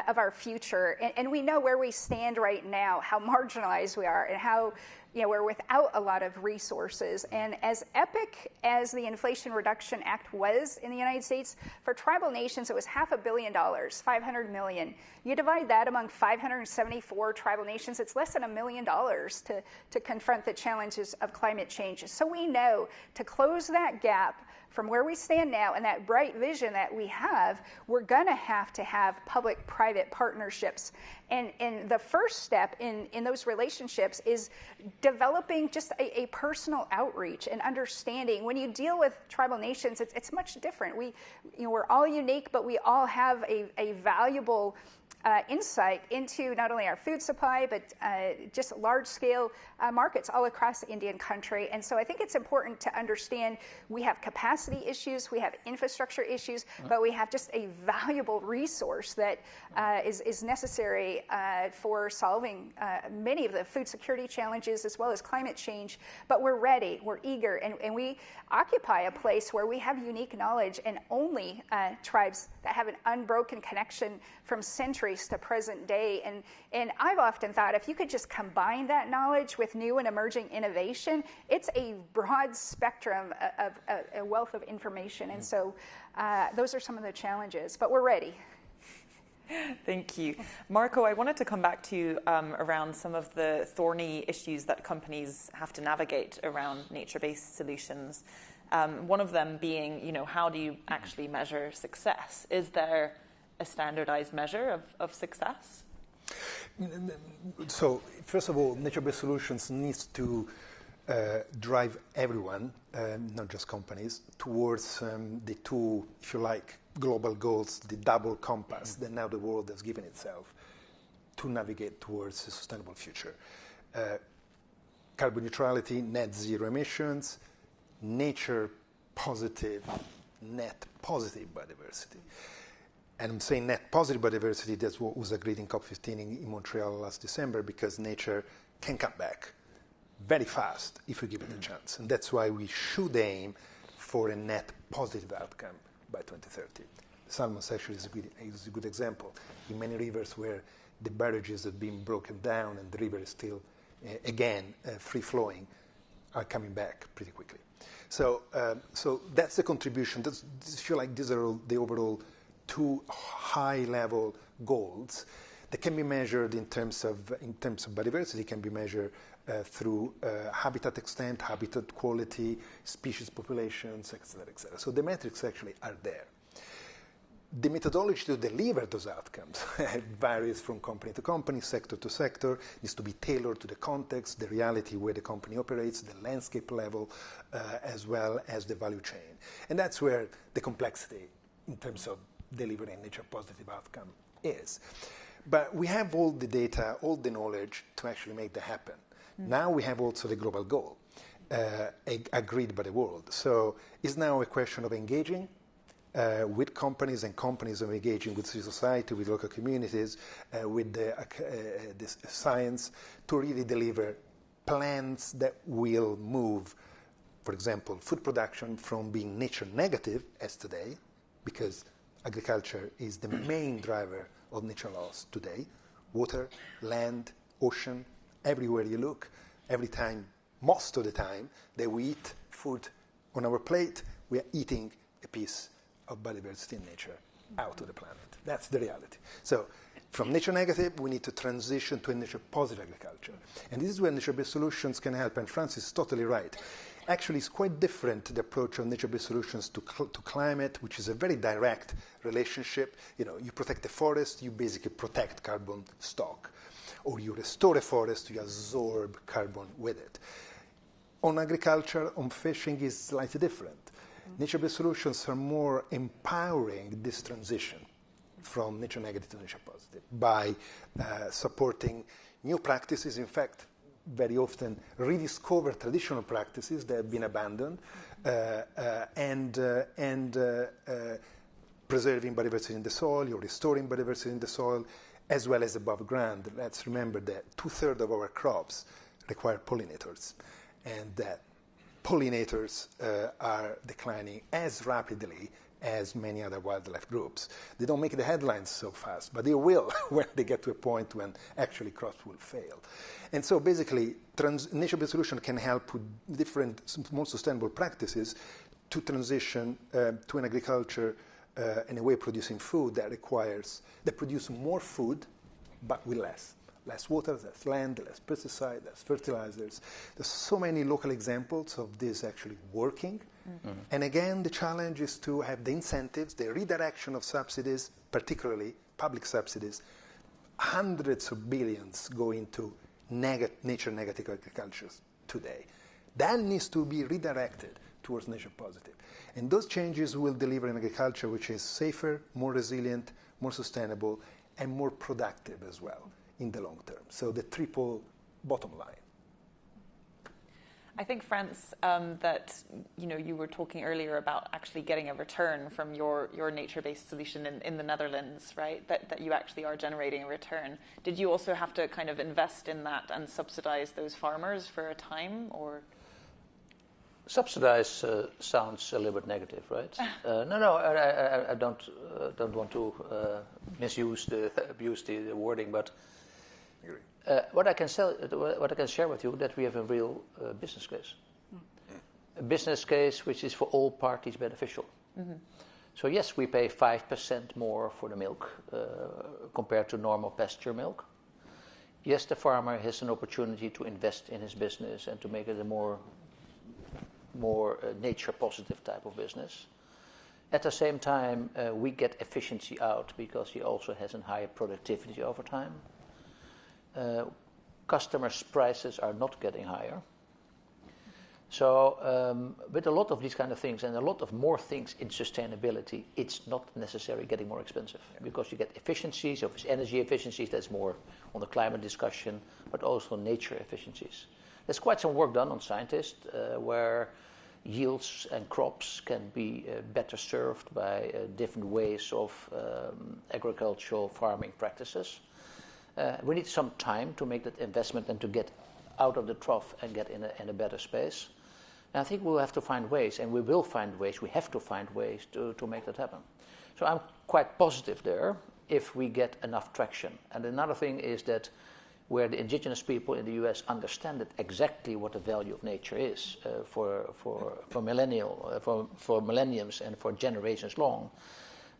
of our future, and we know where we stand right now, how marginalized we are, and how we're without a lot of resources. And as epic as the Inflation Reduction Act was in the United States, for tribal nations it was $500 million, $500 million. You divide that among 574 tribal nations, it's less than $1 million to confront the challenges of climate change. So we know to close that gap from where we stand now and that bright vision that we have, we're going to have public-private partnerships. And the first step in those relationships is developing just a personal outreach and understanding. When you deal with tribal nations, it's much different. We're all unique, but we all have a valuable insight into not only our food supply, but just large-scale markets all across Indian country. And so I think it's important to understand we have capacity issues, we have infrastructure issues, but we have just a valuable resource that is necessary for solving many of the food security challenges as well as climate change. But we're ready, we're eager, and we occupy a place where we have unique knowledge, and only tribes that have an unbroken connection from centuries to present day. And I've often thought if you could just combine that knowledge with new and emerging innovation, it's a broad spectrum of a wealth of information. And so those are some of the challenges, but we're ready. Thank you. Marco, I wanted to come back to you around some of the thorny issues that companies have to navigate around nature-based solutions. One of them being, how do you actually measure success? Is there a standardized measure of success? So, first of all, nature-based solutions needs to drive everyone, not just companies, towards the two, if you like, global goals, the double compass that now the world has given itself to navigate towards a sustainable future. Carbon neutrality, net zero emissions, nature positive, net positive biodiversity. And I'm saying net positive biodiversity, that's what was agreed in COP15 in Montreal last December, because nature can come back very fast if we give it a chance. And that's why we should aim for a net positive outcome by 2030. The salmon section is a good example. In many rivers where the barrages have been broken down and the river is still, free-flowing, are coming back pretty quickly. So that's the contribution. I feel like these are the overall two high-level goals They can be measured in terms of biodiversity, can be measured through habitat extent, habitat quality, species populations, etc., etc. So the metrics actually are there. The methodology to deliver those outcomes varies from company to company, sector to sector, needs to be tailored to the context, the reality where the company operates, the landscape level, as well as the value chain. And that's where the complexity in terms of delivering nature positive outcome is. But we have all the data, all the knowledge to actually make that happen. Now we have also the global goal agreed by the world. So it's now a question of engaging with companies and companies of engaging with civil society, with local communities, with this science to really deliver plans that will move, for example, food production from being nature negative as today, because agriculture is the main driver of nature loss today. Water, land, ocean, everywhere you look, every time, most of the time, that we eat food on our plate, we are eating a piece of biodiversity in nature out of the planet. That's the reality. So from nature negative, we need to transition to a nature positive agriculture. And this is where nature-based solutions can help. And Francis is totally right. Actually, it's quite different, the approach of nature-based solutions to climate, which is a very direct relationship. You know, you protect the forest, you basically protect carbon stock. Or you restore a forest, you absorb carbon with it. On agriculture, on fishing is slightly different. Nature-based solutions are more empowering this transition from nature negative to nature positive by supporting new practices, in fact, very often rediscover traditional practices that have been abandoned and preserving biodiversity in the soil or restoring biodiversity in the soil as well as above ground. Let's remember that 2/3 of our crops require pollinators and that pollinators are declining as rapidly as many other wildlife groups. They don't make the headlines so fast, but they will when they get to a point when actually crops will fail. And so basically, nature-based solution can help with different, more sustainable practices to transition to an agriculture in a way producing food that produce more food, but with less. Less water, less land, less pesticide, less fertilizers. There's so many local examples of this actually working. Mm-hmm. And again, the challenge is to have the incentives, the redirection of subsidies, particularly public subsidies. Hundreds of billions go into nature negative agriculture today. That needs to be redirected towards nature positive. And those changes will deliver an agriculture which is safer, more resilient, more sustainable, and more productive as well in the long term. So the triple bottom line. I think, Frans, that you were talking earlier about actually getting a return from your nature-based solution in the Netherlands, right? That you actually are generating a return. Did you also have to kind of invest in that and subsidize those farmers for a time, or? Subsidize sounds a little bit negative, right? No, I don't want to abuse the wording, but what I can share with you that we have a real business case, a business case which is for all parties beneficial. Mm-hmm. So yes, we pay 5% more for the milk compared to normal pasture milk. Yes, the farmer has an opportunity to invest in his business and to make it a more nature positive type of business. At the same time, we get efficiency out because he also has a higher productivity over time. Customers' prices are not getting higher. So with a lot of these kind of things and a lot of more things in sustainability, it's not necessarily getting more expensive because you get efficiencies, of energy efficiencies, that's more on the climate discussion, but also nature efficiencies. There's quite some work done on scientists where yields and crops can be better served by different ways of agricultural farming practices. We need some time to make that investment and to get out of the trough and get in a better space. And I think we'll have to find ways, and we will find ways, we have to find ways to make that happen. So I'm quite positive there if we get enough traction. And another thing is that where the indigenous people in the US understand exactly what the value of nature is for millenniums and for generations long,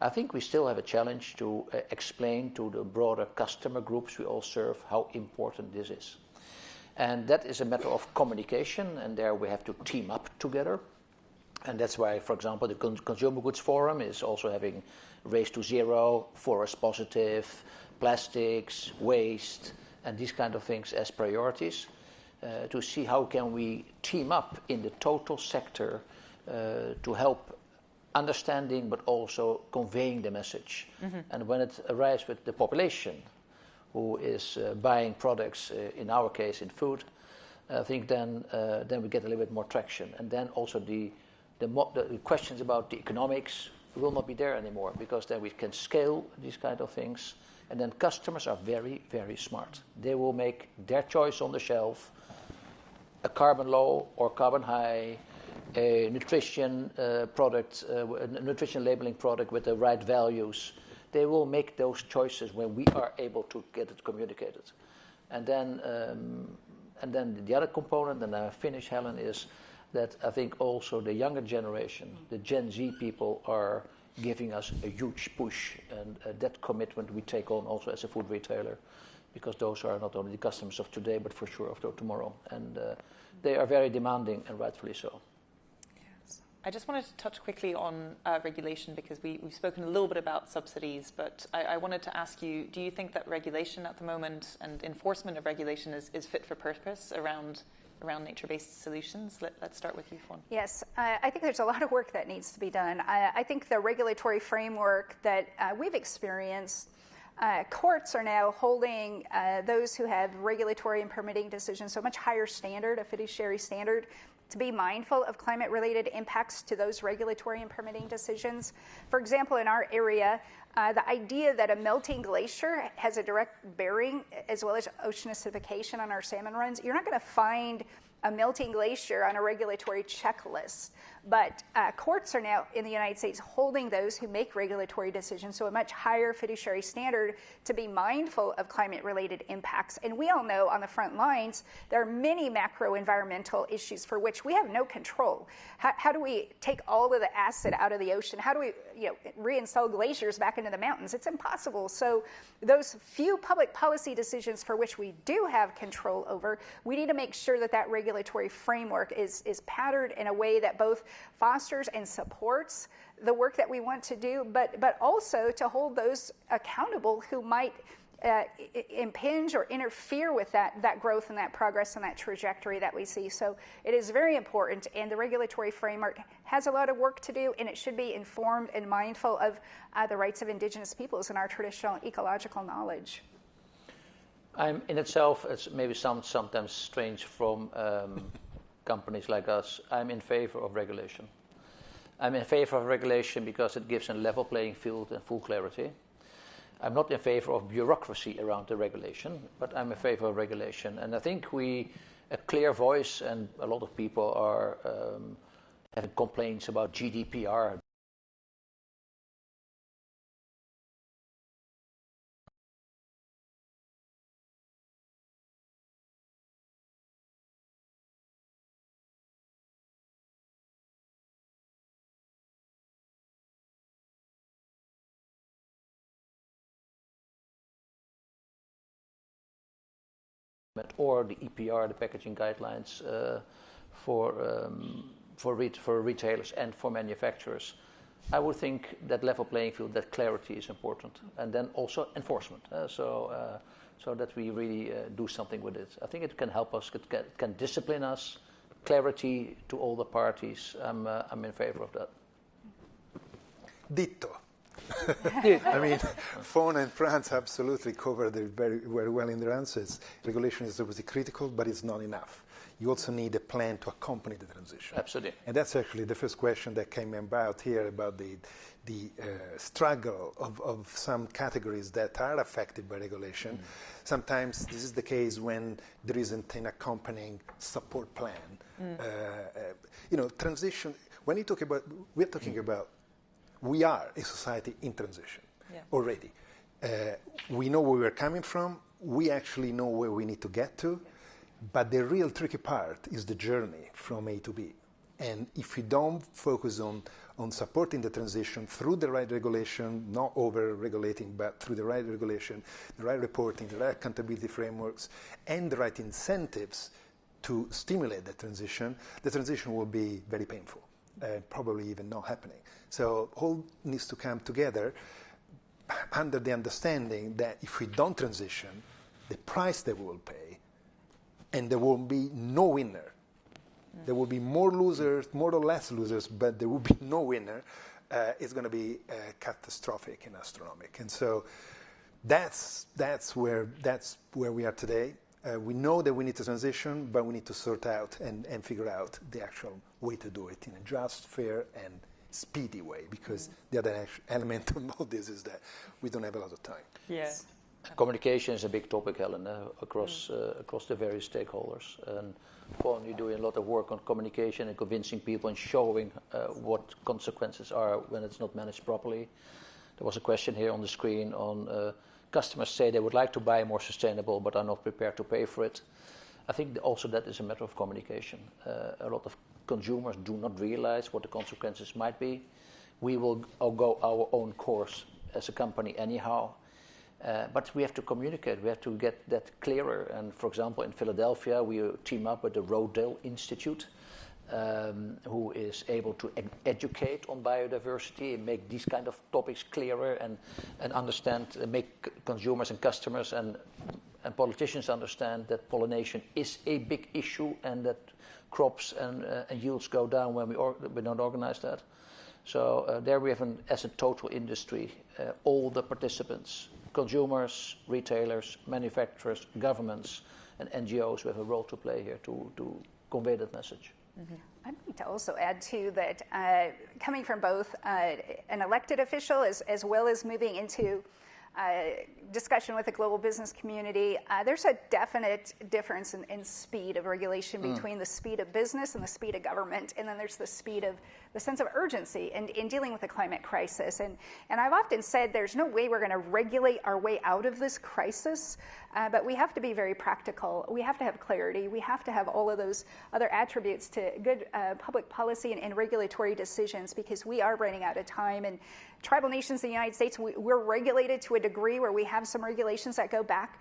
I think we still have a challenge to explain to the broader customer groups we all serve how important this is. And that is a matter of communication, and there we have to team up together. And that's why, for example, the Consumer Goods Forum is also having Race to Zero, Forest Positive, plastics, waste, and these kind of things as priorities to see how can we team up in the total sector to help understanding but also conveying the message. And when it arrives with the population who is buying products, in our case in food, I think then we get a little bit more traction. And then also the questions about the economics will not be there anymore, because then we can scale these kind of things. And then customers are very, very smart. They will make their choice on the shelf, a carbon low or carbon high, a nutrition product, a nutrition labeling product with the right values. They will make those choices when we are able to get it communicated. And then the other component, and I finish, Helen, is that I think also the younger generation, the Gen Z people, are giving us a huge push, and that commitment we take on also as a food retailer, because those are not only the customers of today, but for sure of tomorrow. And they are very demanding, and rightfully so. I just wanted to touch quickly on regulation, because we've spoken a little bit about subsidies, but I wanted to ask you, do you think that regulation at the moment and enforcement of regulation is fit for purpose around nature-based solutions? Let's start with you, Fawn. Yes, I think there's a lot of work that needs to be done. I think the regulatory framework that we've experienced, courts are now holding those who have regulatory and permitting decisions to a much higher standard, a fiduciary standard, to be mindful of climate-related impacts to those regulatory and permitting decisions. For example, in our area, the idea that a melting glacier has a direct bearing, as well as ocean acidification on our salmon runs, you're not going to find a melting glacier on a regulatory checklist. But courts are now in the United States holding those who make regulatory decisions to a much higher fiduciary standard to be mindful of climate-related impacts. And we all know on the front lines, there are many macro-environmental issues for which we have no control. How do we take all of the acid out of the ocean? How do we reinstall glaciers back into the mountains? It's impossible. So those few public policy decisions for which we do have control over, we need to make sure that that regulatory framework is patterned in a way that both fosters and supports the work that we want to do, but also to hold those accountable who might impinge or interfere with that growth and that progress and that trajectory that we see. So it is very important, and the regulatory framework has a lot of work to do, and it should be informed and mindful of the rights of indigenous peoples and our traditional ecological knowledge. In itself, it's maybe sometimes strange from companies like us. I'm in favor of regulation. I'm in favor of regulation because it gives a level playing field and full clarity. I'm not in favor of bureaucracy around the regulation, but I'm in favor of regulation. And I think a clear voice, and a lot of people are having complaints about GDPR. Or the EPR, the packaging guidelines for retailers and for manufacturers. I would think that level playing field, that clarity is important, and then also enforcement. So that we really do something with it. I think it can help us. It can discipline us. Clarity to all the parties. I'm in favor of that. Ditto. I mean, Fawn and Franz absolutely covered it very well in their answers. Regulation is obviously critical, but it's not enough. You also need a plan to accompany the transition. Absolutely. And that's actually the first question that came about here about the struggle of some categories that are affected by regulation. Sometimes this is the case when there isn't an accompanying support plan. Transition, when you talk about, we're talking about, we are a society in transition already. We know where we're coming from. We actually know where we need to get to. But the real tricky part is the journey from A to B. And if we don't focus on on supporting the transition through the right regulation, not over-regulating, but through the right regulation, the right reporting, the right accountability frameworks, and the right incentives to stimulate the transition will be very painful, probably even not happening. So all needs to come together under the understanding that if we don't transition, the price that we will pay, and there will be no winner. There will be more losers, more or less losers, but there will be no winner. It's going to be catastrophic and astronomical. And so that's where we are today. We know that we need to transition, but we need to sort out and figure out the actual way to do it in a just, fair, and speedy way, because the other element of all this is that we don't have a lot of time. Yes. Communication is a big topic, Helen, across the various stakeholders. And Fawn, you're doing a lot of work on communication and convincing people and showing what consequences are when it's not managed properly. There was a question here on the screen on customers say they would like to buy more sustainable but are not prepared to pay for it. I think also that is a matter of communication. A lot of consumers do not realize what the consequences might be. We will go our own course as a company anyhow. But we have to communicate. We have to get that clearer. And for example, in Philadelphia, we team up with the Rodale Institute, who is able to educate on biodiversity and make these kind of topics clearer and understand, make consumers and customers and politicians understand that pollination is a big issue and that crops and yields go down when we don't organize that. So there we have, as a total industry, all the participants, consumers, retailers, manufacturers, governments, and NGOs, we have a role to play here to convey that message. Mm-hmm. I'd like to also add, too, that coming from both an elected official as well as moving into discussion with the global business community, there's a definite difference in speed of regulation between the speed of business and the speed of government, and then there's the speed of the sense of urgency in dealing with the climate crisis. And I've often said there's no way we're going to regulate our way out of this crisis, but we have to be very practical. We have to have clarity. We have to have all of those other attributes to good public policy and regulatory decisions, because we are running out of time. And tribal nations in the United States, we're regulated to a degree where we have some regulations that go back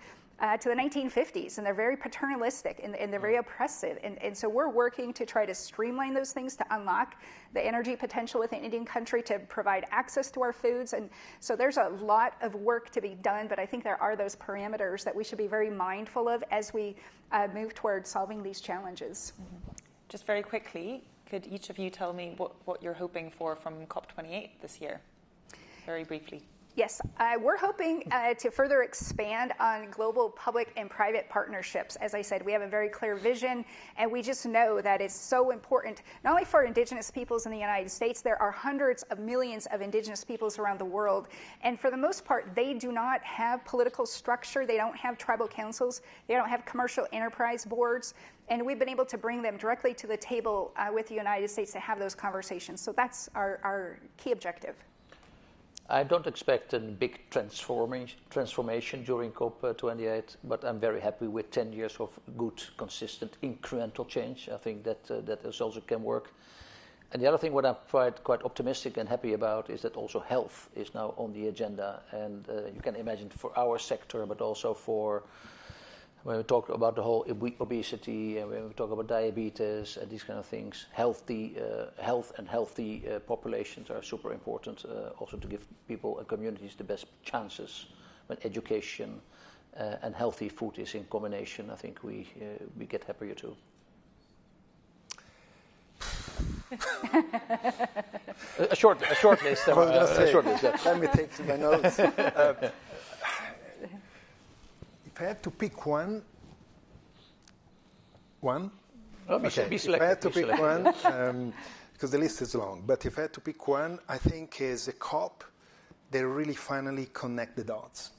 to the 1950s, and they're very paternalistic and they're very oppressive. And so we're working to try to streamline those things to unlock the energy potential within Indian country to provide access to our foods. And so there's a lot of work to be done, but I think there are those parameters that we should be very mindful of as we move toward solving these challenges. Mm-hmm. Just very quickly, could each of you tell me what you're hoping for from COP28 this year? Very briefly. Yes, we're hoping to further expand on global public and private partnerships. As I said, we have a very clear vision, and we just know that it's so important, not only for Indigenous peoples in the United States. There are hundreds of millions of Indigenous peoples around the world, and for the most part, they do not have political structure. They don't have tribal councils. They don't have commercial enterprise boards, and we've been able to bring them directly to the table with the United States to have those conversations. So that's our key objective. I don't expect a big transformation during COP28, but I'm very happy with 10 years of good, consistent, incremental change. I think that also can work. And the other thing what I'm quite optimistic and happy about is that also health is now on the agenda. And you can imagine for our sector, but also for when we talk about the whole obesity and when we talk about diabetes and these kind of things, health and healthy populations are super important, also to give people and communities the best chances when education and healthy food is in combination. I think we get happier too. a short list. A short list. Yeah. Let me take my notes. If I had to pick one. Okay. Be selective. If I had to pick one, because the list is long, but if I had to pick one, I think is a COP that really finally connect the dots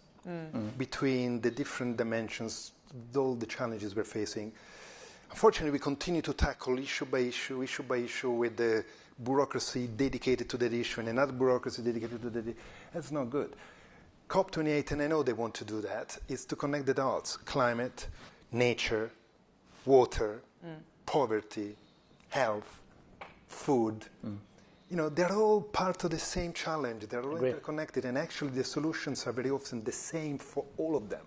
between the different dimensions, all the challenges we're facing. Unfortunately, we continue to tackle issue by issue with the bureaucracy dedicated to that issue and another bureaucracy dedicated to that issue. That's not good. COP28, and I know they want to do that, is to connect the dots. Climate, nature, water, poverty, health, food. they're all part of the same challenge. They're all interconnected, and actually the solutions are very often the same for all of them.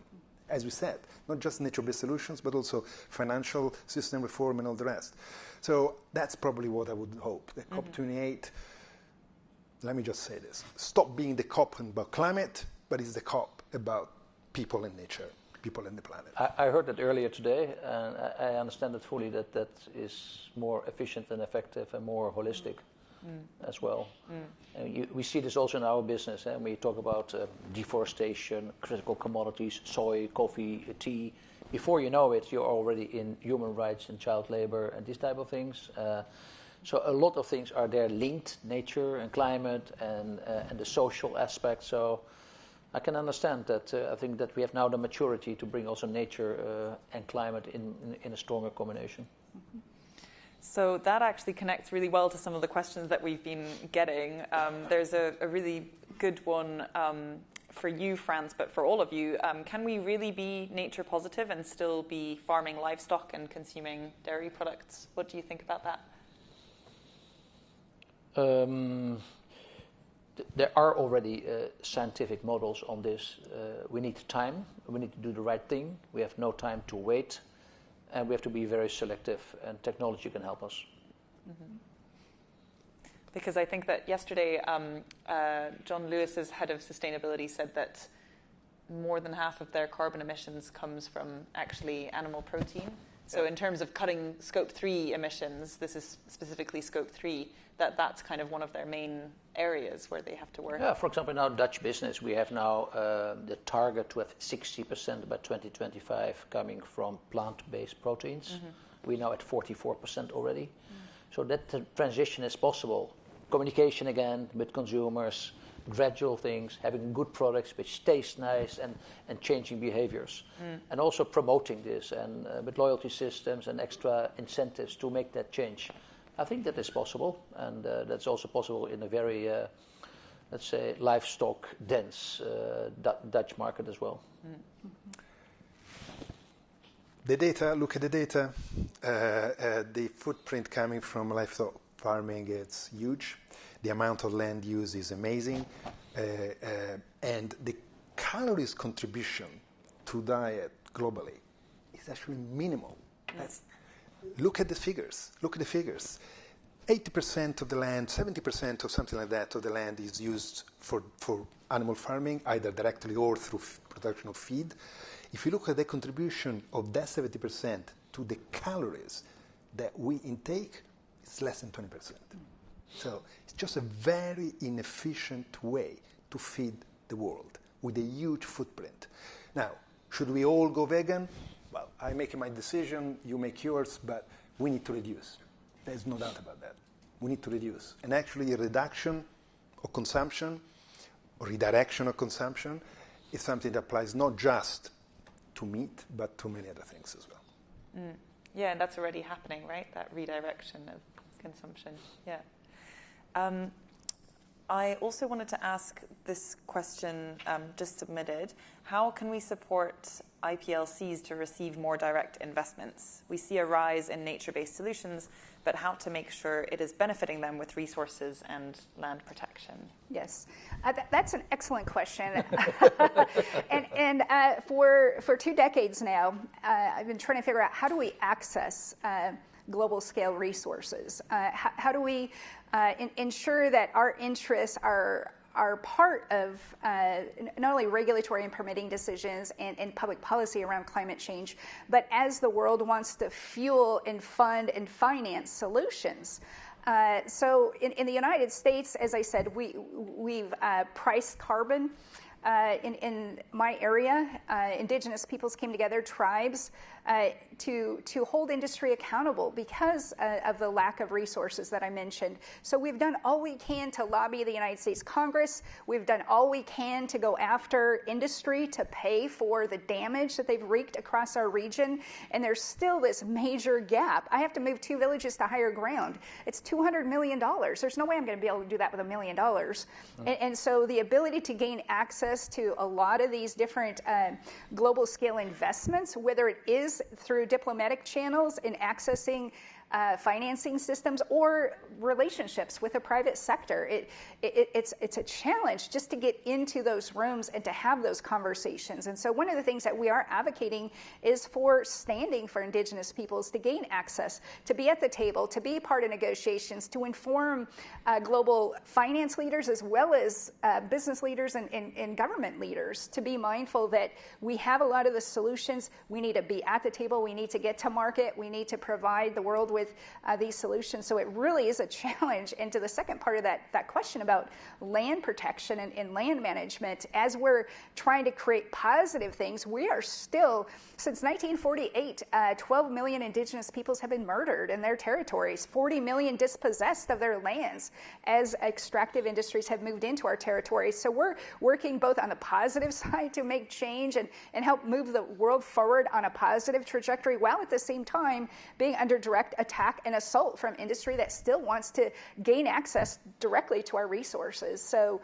As we said, not just nature-based solutions, but also financial system reform and all the rest. So that's probably what I would hope. The COP28, let me just say this, stop being the COP about climate, but it's the COP about people and nature, people and the planet. I heard that earlier today, and I understand it fully that is more efficient and effective and more holistic as well. We see this also in our business, and we talk about deforestation, critical commodities, soy, coffee, tea. Before you know it, you're already in human rights and child labor and these type of things. So a lot of things are there linked, nature and climate and the social aspect. So I can understand that. I think that we have now the maturity to bring also nature and climate in a stronger combination. So that actually connects really well to some of the questions that we've been getting. There's a really good one for you, Franz, but for all of you. Can we really be nature positive and still be farming livestock and consuming dairy products? What do you think about that? There are already scientific models on this. We need time. We need to do the right thing. We have no time to wait. And we have to be very selective, and technology can help us. Because I think that yesterday, John Lewis's head of sustainability said that more than half of their carbon emissions comes from actually animal protein. So in terms of cutting Scope 3 emissions, this is specifically Scope 3, that's kind of one of their main areas where they have to work. Yeah, for example, in our Dutch business, we have now the target to have 60% by 2025 coming from plant-based proteins. We're now at 44% already. So that transition is possible. Communication again with consumers, gradual things, having good products which taste nice and changing behaviors. And also promoting this and with loyalty systems and extra incentives to make that change. I think that is possible, and that's also possible in a very, let's say, livestock-dense Dutch market as well. The data, look at the data. The footprint coming from livestock farming, it's huge. The amount of land use is amazing. And the calories contribution to diet globally is actually minimal. Look at the figures. 80% of the land, 70% or something like that of the land is used for animal farming, either directly or through production of feed. If you look at the contribution of that 70% to the calories that we intake, it's less than 20%. So it's just a very inefficient way to feed the world with a huge footprint. Now, should we all go vegan? Well, I'm making my decision, you make yours, but we need to reduce. There's no doubt about that. We need to reduce. And actually, a reduction of consumption or redirection of consumption is something that applies not just to meat, but to many other things as well. Yeah, and that's already happening, right? That redirection of consumption. Yeah. I also wanted to ask this question just submitted. How can we support IPLCs to receive more direct investments? We see a rise in nature-based solutions, but how to make sure it is benefiting them with resources and land protection? Yes, that's an excellent question. and for 2 decades now, I've been trying to figure out how do we access global scale resources? How do we ensure that our interests are part of not only regulatory and permitting decisions and public policy around climate change, but as the world wants to fuel and fund and finance solutions. So in the United States, as I said, we've priced carbon. In my area, indigenous peoples came together, tribes, to hold industry accountable because of the lack of resources that I mentioned. So we've done all we can to lobby the United States Congress. We've done all we can to go after industry to pay for the damage that they've wreaked across our region. And there's still this major gap. I have to move 2 villages to higher ground. It's $200 million. There's no way I'm going to be able to do that with $1 million. And so the ability to gain access to a lot of these different global scale investments, whether it is through diplomatic channels in accessing financing systems or relationships with the private sector. It's a challenge just to get into those rooms and to have those conversations. And so one of the things that we are advocating is for standing for Indigenous peoples to gain access, to be at the table, to be part of negotiations, to inform global finance leaders as well as business leaders and government leaders, to be mindful that we have a lot of the solutions. We need to be at the table. We need to get to market. We need to provide the world with these solutions. So it really is a challenge. And to the second part of that question about land protection and land management, as we're trying to create positive things, we are still, since 1948, 12 million Indigenous peoples have been murdered in their territories, 40 million dispossessed of their lands as extractive industries have moved into our territories. So we're working both on the positive side to make change and help move the world forward on a positive trajectory, while at the same time being under direct attack and assault from industry that still wants to gain access directly to our resources. So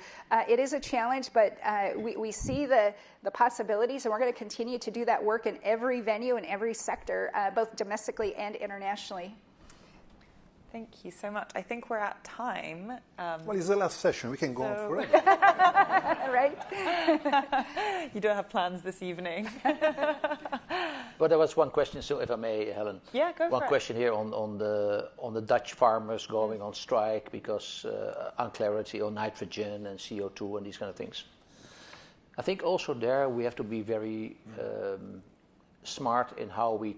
it is a challenge, but we see the possibilities, and we're going to continue to do that work in every venue and every sector, both domestically and internationally. Thank you so much. I think we're at time. Well, it's the last session. We can go on forever. Right? You don't have plans this evening. But there was one question, so if I may, Helen. Yeah, go for it. One question here on the Dutch farmers going on strike because unclarity on nitrogen and CO2 and these kind of things. I think also there we have to be very smart in how we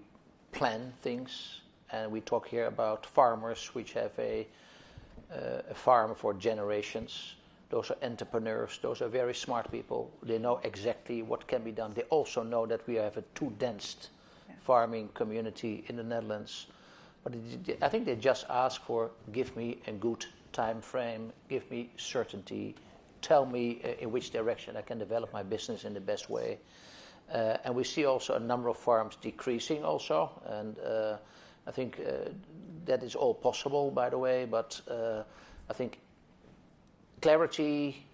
plan things. And we talk here about farmers which have a farm for generations. Those are entrepreneurs. Those are very smart people. They know exactly what can be done. They also know that we have a too dense farming community in the Netherlands. But I think they just ask for, give me a good time frame, give me certainty, tell me in which direction I can develop my business in the best way. And we see also a number of farms decreasing also. And I think that is all possible, by the way, but I think clarity,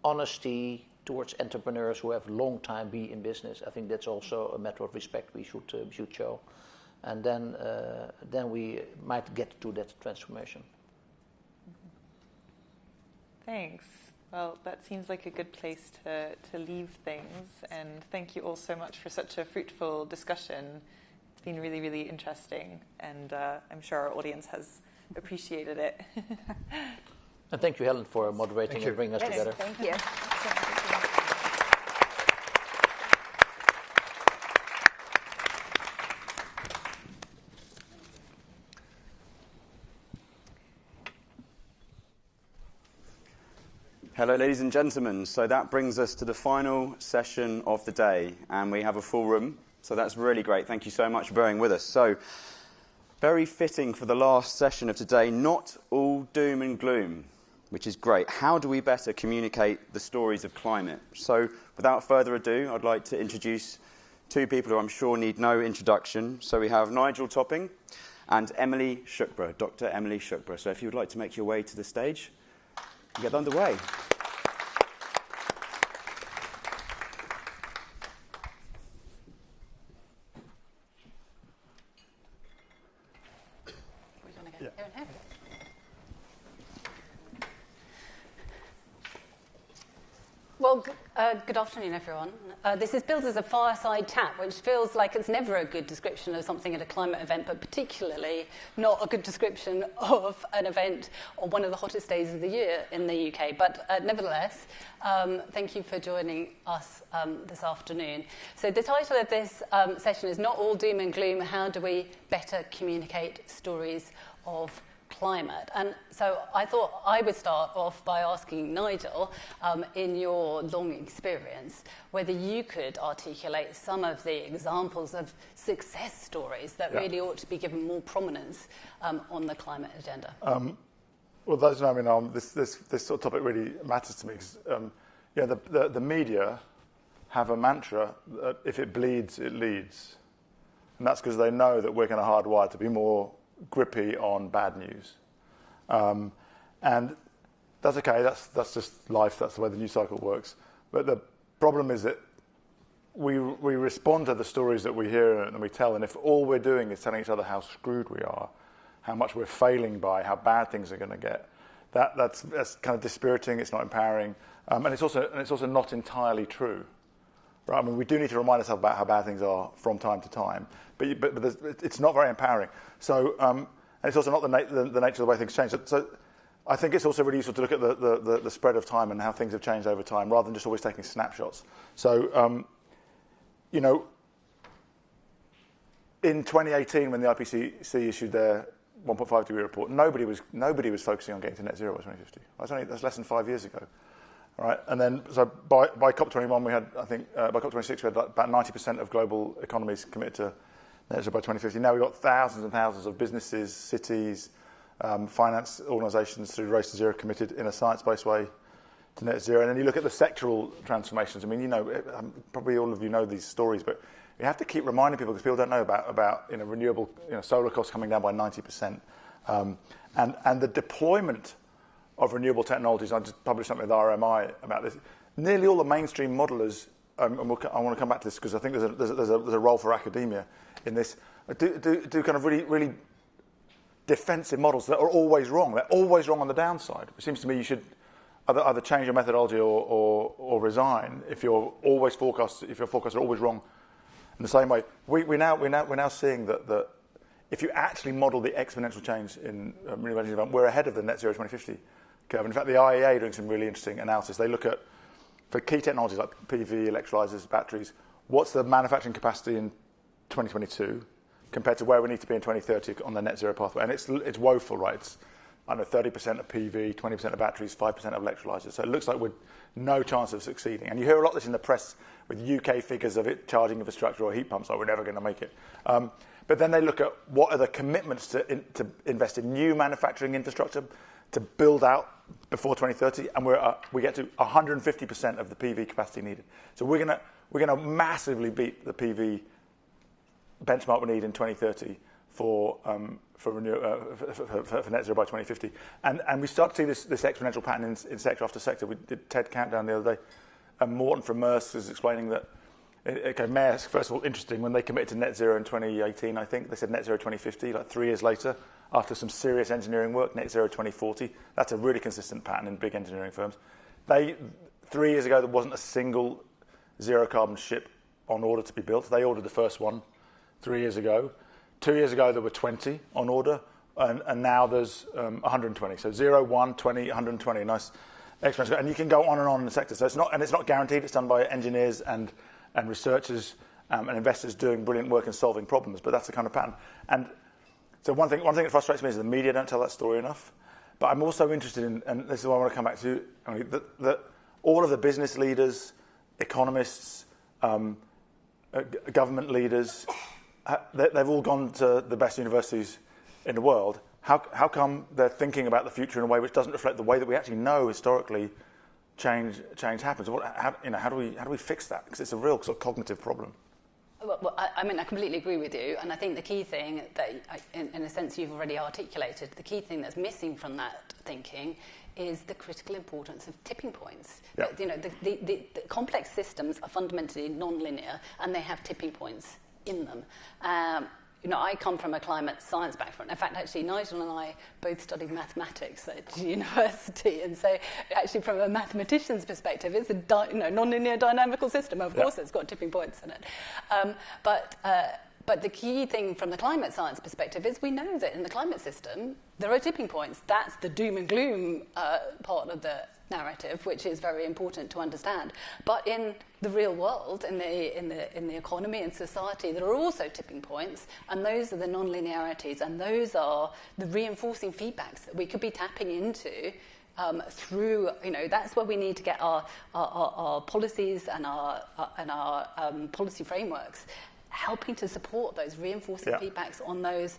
honesty towards entrepreneurs who have long time be in business, I think that's also a matter of respect we should show. And then we might get to that transformation. Thanks. Well, that seems like a good place to leave things. And thank you all so much for such a fruitful discussion. It's been really, really interesting, and I'm sure our audience has appreciated it. And thank you, Helen, for moderating and bringing us together. Thank you. Hello, ladies and gentlemen. So that brings us to the final session of the day, and we have a full room. So that's really great. Thank you so much for bearing with us. So, very fitting for the last session of today, not all doom and gloom, which is great. How do we better communicate the stories of climate? So, without further ado, I'd like to introduce two people who I'm sure need no introduction. So we have Nigel Topping and Emily Shukborough, Dr. Emily Shukborough. So if you would like to make your way to the stage, get underway. Well, good afternoon, everyone. This is billed as a fireside chat, which feels like it's never a good description of something at a climate event, but particularly not a good description of an event on one of the hottest days of the year in the UK. But nevertheless, thank you for joining us this afternoon. So the title of this session is Not All Doom and Gloom, How Do We Better Communicate Stories of Climate? And so I thought I would start off by asking Nigel, in your long experience, whether you could articulate some of the examples of success stories that really ought to be given more prominence on the climate agenda. Well, those know me, this sort of topic really matters to me because the media have a mantra that if it bleeds, it leads. And that's because they know that we're kind of hardwired to be more grippy on bad news. And that's okay, that's just life, that's the way the news cycle works. But the problem is that we respond to the stories that we hear and we tell, and if all we're doing is telling each other how screwed we are, how much we're failing by, how bad things are going to get. That's kind of dispiriting. It's not empowering, and it's also not entirely true, right? I mean, we do need to remind ourselves about how bad things are from time to time, but it's not very empowering. So, and it's also not the nature of the way things change. So I think it's also really useful to look at the spread of time and how things have changed over time, rather than just always taking snapshots. So, you know, in 2018, when the IPCC issued their 1.5 degree report, nobody was focusing on getting to net zero by 2050. That's less than 5 years ago, all right? And then, so by COP21, we had, I think, by COP26, we had about 90% of global economies committed to net zero by 2050. Now we've got thousands and thousands of businesses, cities, finance organisations through Race to Zero committed in a science-based way to net zero. And then you look at the sectoral transformations. I mean, you know, probably all of you know these stories, but you have to keep reminding people, because people don't know about renewable, solar costs coming down by 90%, and the deployment of renewable technologies. I just published something with RMI about this. Nearly all the mainstream modelers, I want to come back to this because I think there's a role for academia in this. Do kind of really defensive models that are always wrong. They're always wrong on the downside. It seems to me you should either change your methodology or resign if your forecasts are always wrong. In the same way, we're now seeing that if you actually model the exponential change in renewable energy development, we're ahead of the net zero 2050 curve. And in fact, the IEA are doing some really interesting analysis. They look at, for key technologies like PV, electrolyzers, batteries, what's the manufacturing capacity in 2022 compared to where we need to be in 2030 on the net zero pathway. And it's woeful, right? It's, I don't know, 30% of PV, 20% of batteries, 5% of electrolyzers. So it looks like we're no chance of succeeding. And you hear a lot of this in the press with UK figures of it, charging infrastructure or heat pumps, like we're never going to make it. But then they look at what are the commitments to invest in new manufacturing infrastructure to build out before 2030, and we get to 150% of the PV capacity needed. So we're gonna massively beat the PV benchmark we need in 2030 for net zero by 2050, and we start to see this exponential pattern in sector after sector. We did TED Countdown the other day, and Morton from Maersk is explaining that. Okay, Maersk, first of all, interesting, when they committed to net zero in 2018, I think, they said net zero 2050, like 3 years later, after some serious engineering work, net zero 2040. That's a really consistent pattern in big engineering firms. 3 years ago, there wasn't a single zero carbon ship on order to be built. They ordered the first one 3 years ago. 2 years ago, there were 20 on order, and now there's 120. So 0, 1, 20, 120, nice exponential. And you can go on and on in the sector. So it's not guaranteed. It's done by engineers and researchers and investors doing brilliant work in solving problems, but that's the kind of pattern. And so one thing that frustrates me is the media don't tell that story enough. But I'm also interested in, and this is what I want to come back to, that all of the business leaders, economists, government leaders, they've all gone to the best universities in the world. How come they're thinking about the future in a way which doesn't reflect the way that we actually know historically change happens? How do we fix that? Because it's a real sort of cognitive problem. Well, I mean, I completely agree with you, and I think the key thing that, in a sense, you've already articulated, the key thing that's missing from that thinking is the critical importance of tipping points. Yeah. The complex systems are fundamentally non-linear, and they have tipping points in them. I come from a climate science background. In fact, actually, Nigel and I both studied mathematics at university, and so actually, from a mathematician's perspective, it's a non-linear dynamical system. Of course, it's got tipping points in it. But the key thing from the climate science perspective is we know that in the climate system there are tipping points. That's the doom and gloom part of the narrative, which is very important to understand. But in the real world, in the economy and society, there are also tipping points, and those are the non-linearities, and those are the reinforcing feedbacks that we could be tapping into through. That's where we need to get our policies and our policy frameworks, helping to support those reinforcing feedbacks on those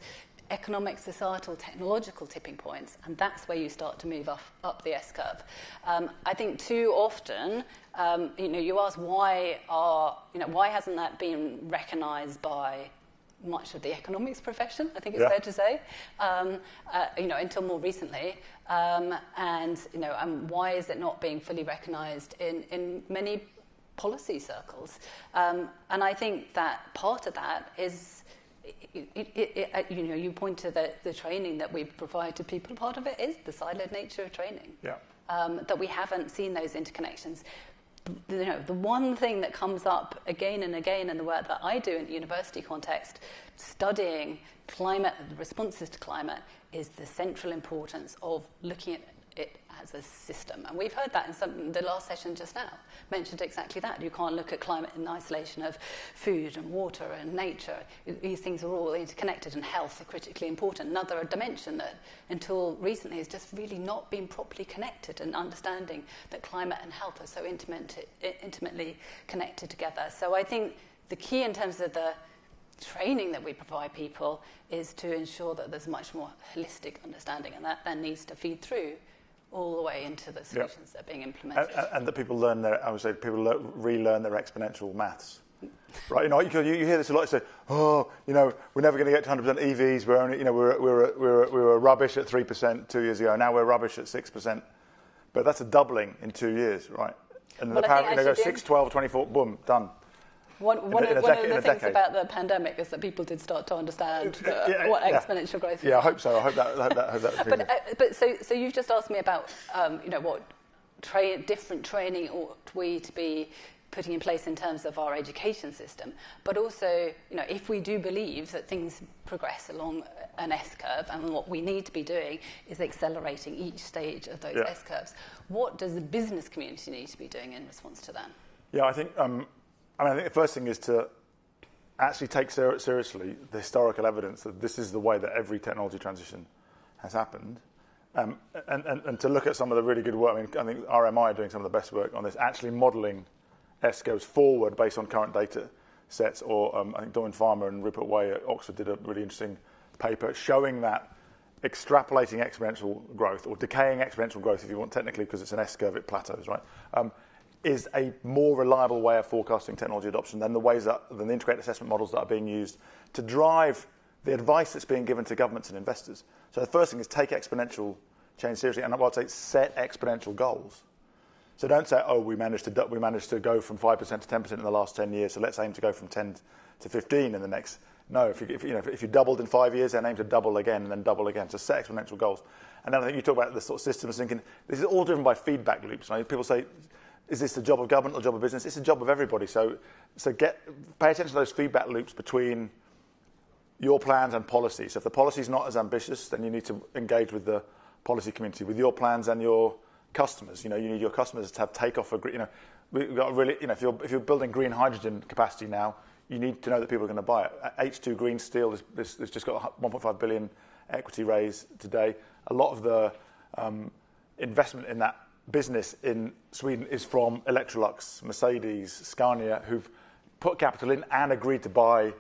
economic, societal, technological tipping points, and that's where you start to move up the S-curve. I think too often, you ask why hasn't that been recognised by much of the economics profession? I think it's fair to say, until more recently, and why is it not being fully recognised in many policy circles? And I think that part of that is you point to the training that we provide to people. Part of it is the siloed nature of training. Yeah. That we haven't seen those interconnections. The one thing that comes up again and again in the work that I do in the university context, studying climate, responses to climate, is the central importance of looking at it as a system. And we've heard that in the last session just now, mentioned exactly that. You can't look at climate in isolation of food and water and nature. These things are all interconnected, and health are critically important. Another dimension that until recently has just really not been properly connected, and understanding that climate and health are so intimately connected together. So I think the key in terms of the training that we provide people is to ensure that there's much more holistic understanding, and that then needs to feed through all the way into the solutions that are being implemented. And that people learn relearn their exponential maths. Right, you hear this a lot. You say, we're never going to get to 100% EVs. We're only, we were rubbish at 3% 2 years ago. Now we're rubbish at 6%. But that's a doubling in 2 years, right? And then apparently they go 6, 12, 24, boom, done. One of the things about the pandemic is that people did start to understand what exponential growth is. Yeah, I hope so. I hope that. But so you've just asked me about what different training ought we to be putting in place in terms of our education system, but also if we do believe that things progress along an S-curve, and what we need to be doing is accelerating each stage of those S-curves, what does the business community need to be doing in response to that? Yeah, I think I think the first thing is to actually take seriously the historical evidence that this is the way that every technology transition has happened, and to look at some of the really good work. I think RMI are doing some of the best work on this, actually modelling S-curves forward based on current data sets, or I think Dawn Farmer and Rupert Way at Oxford did a really interesting paper showing that extrapolating exponential growth, or decaying exponential growth if you want technically, because it's an S-curve, it plateaus, right? Is a more reliable way of forecasting technology adoption than the integrated assessment models that are being used to drive the advice that's being given to governments and investors. So the first thing is take exponential change seriously, and I'd say set exponential goals. So don't say, we managed to go from 5% to 10% in the last 10 years, so let's aim to go from 10 to 15 in the next. No, if you doubled in 5 years, then aim to double again and then double again. So set exponential goals. And then I think you talk about the sort of systems thinking. This is all driven by feedback loops. People say, is this the job of government or the job of business? It's the job of everybody. So pay attention to those feedback loops between your plans and policy. So if the policy is not as ambitious, then you need to engage with the policy community, with your plans and your customers. You need your customers to have takeoff for we've got really, if you're building green hydrogen capacity now, you need to know that people are going to buy it. H2 Green Steel has just got a 1.5 billion equity raise today. A lot of the investment in that business in Sweden is from Electrolux, Mercedes, Scania, who've put capital in and agreed to buy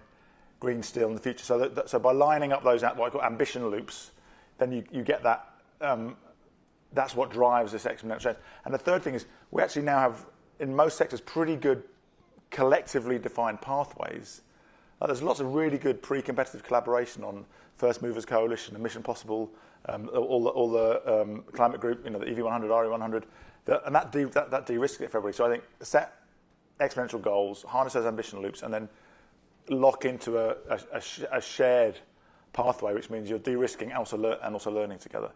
green steel in the future. So by lining up those what I call ambition loops, then you get that. That's what drives this exponential change. And the third thing is we actually now have, in most sectors, pretty good collectively defined pathways. There's lots of really good pre-competitive collaboration on First Movers Coalition and Mission Possible, all the climate group, the EV100, RE100, and that de-risks it for everybody. So I think set exponential goals, harness those ambition loops, and then lock into a shared pathway, which means you're de-risking and also learning together.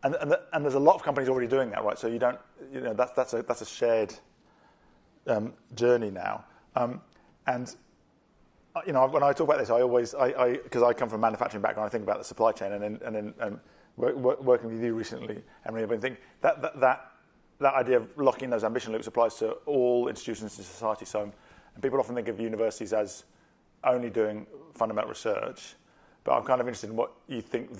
And there's a lot of companies already doing that, right? So that's a shared journey now. When I talk about this, I always, because I come from a manufacturing background, I think about the supply chain, and then working with you recently, Emily, I've been thinking that idea of locking those ambition loops applies to all institutions in society. So, and people often think of universities as only doing fundamental research, but I'm kind of interested in what you think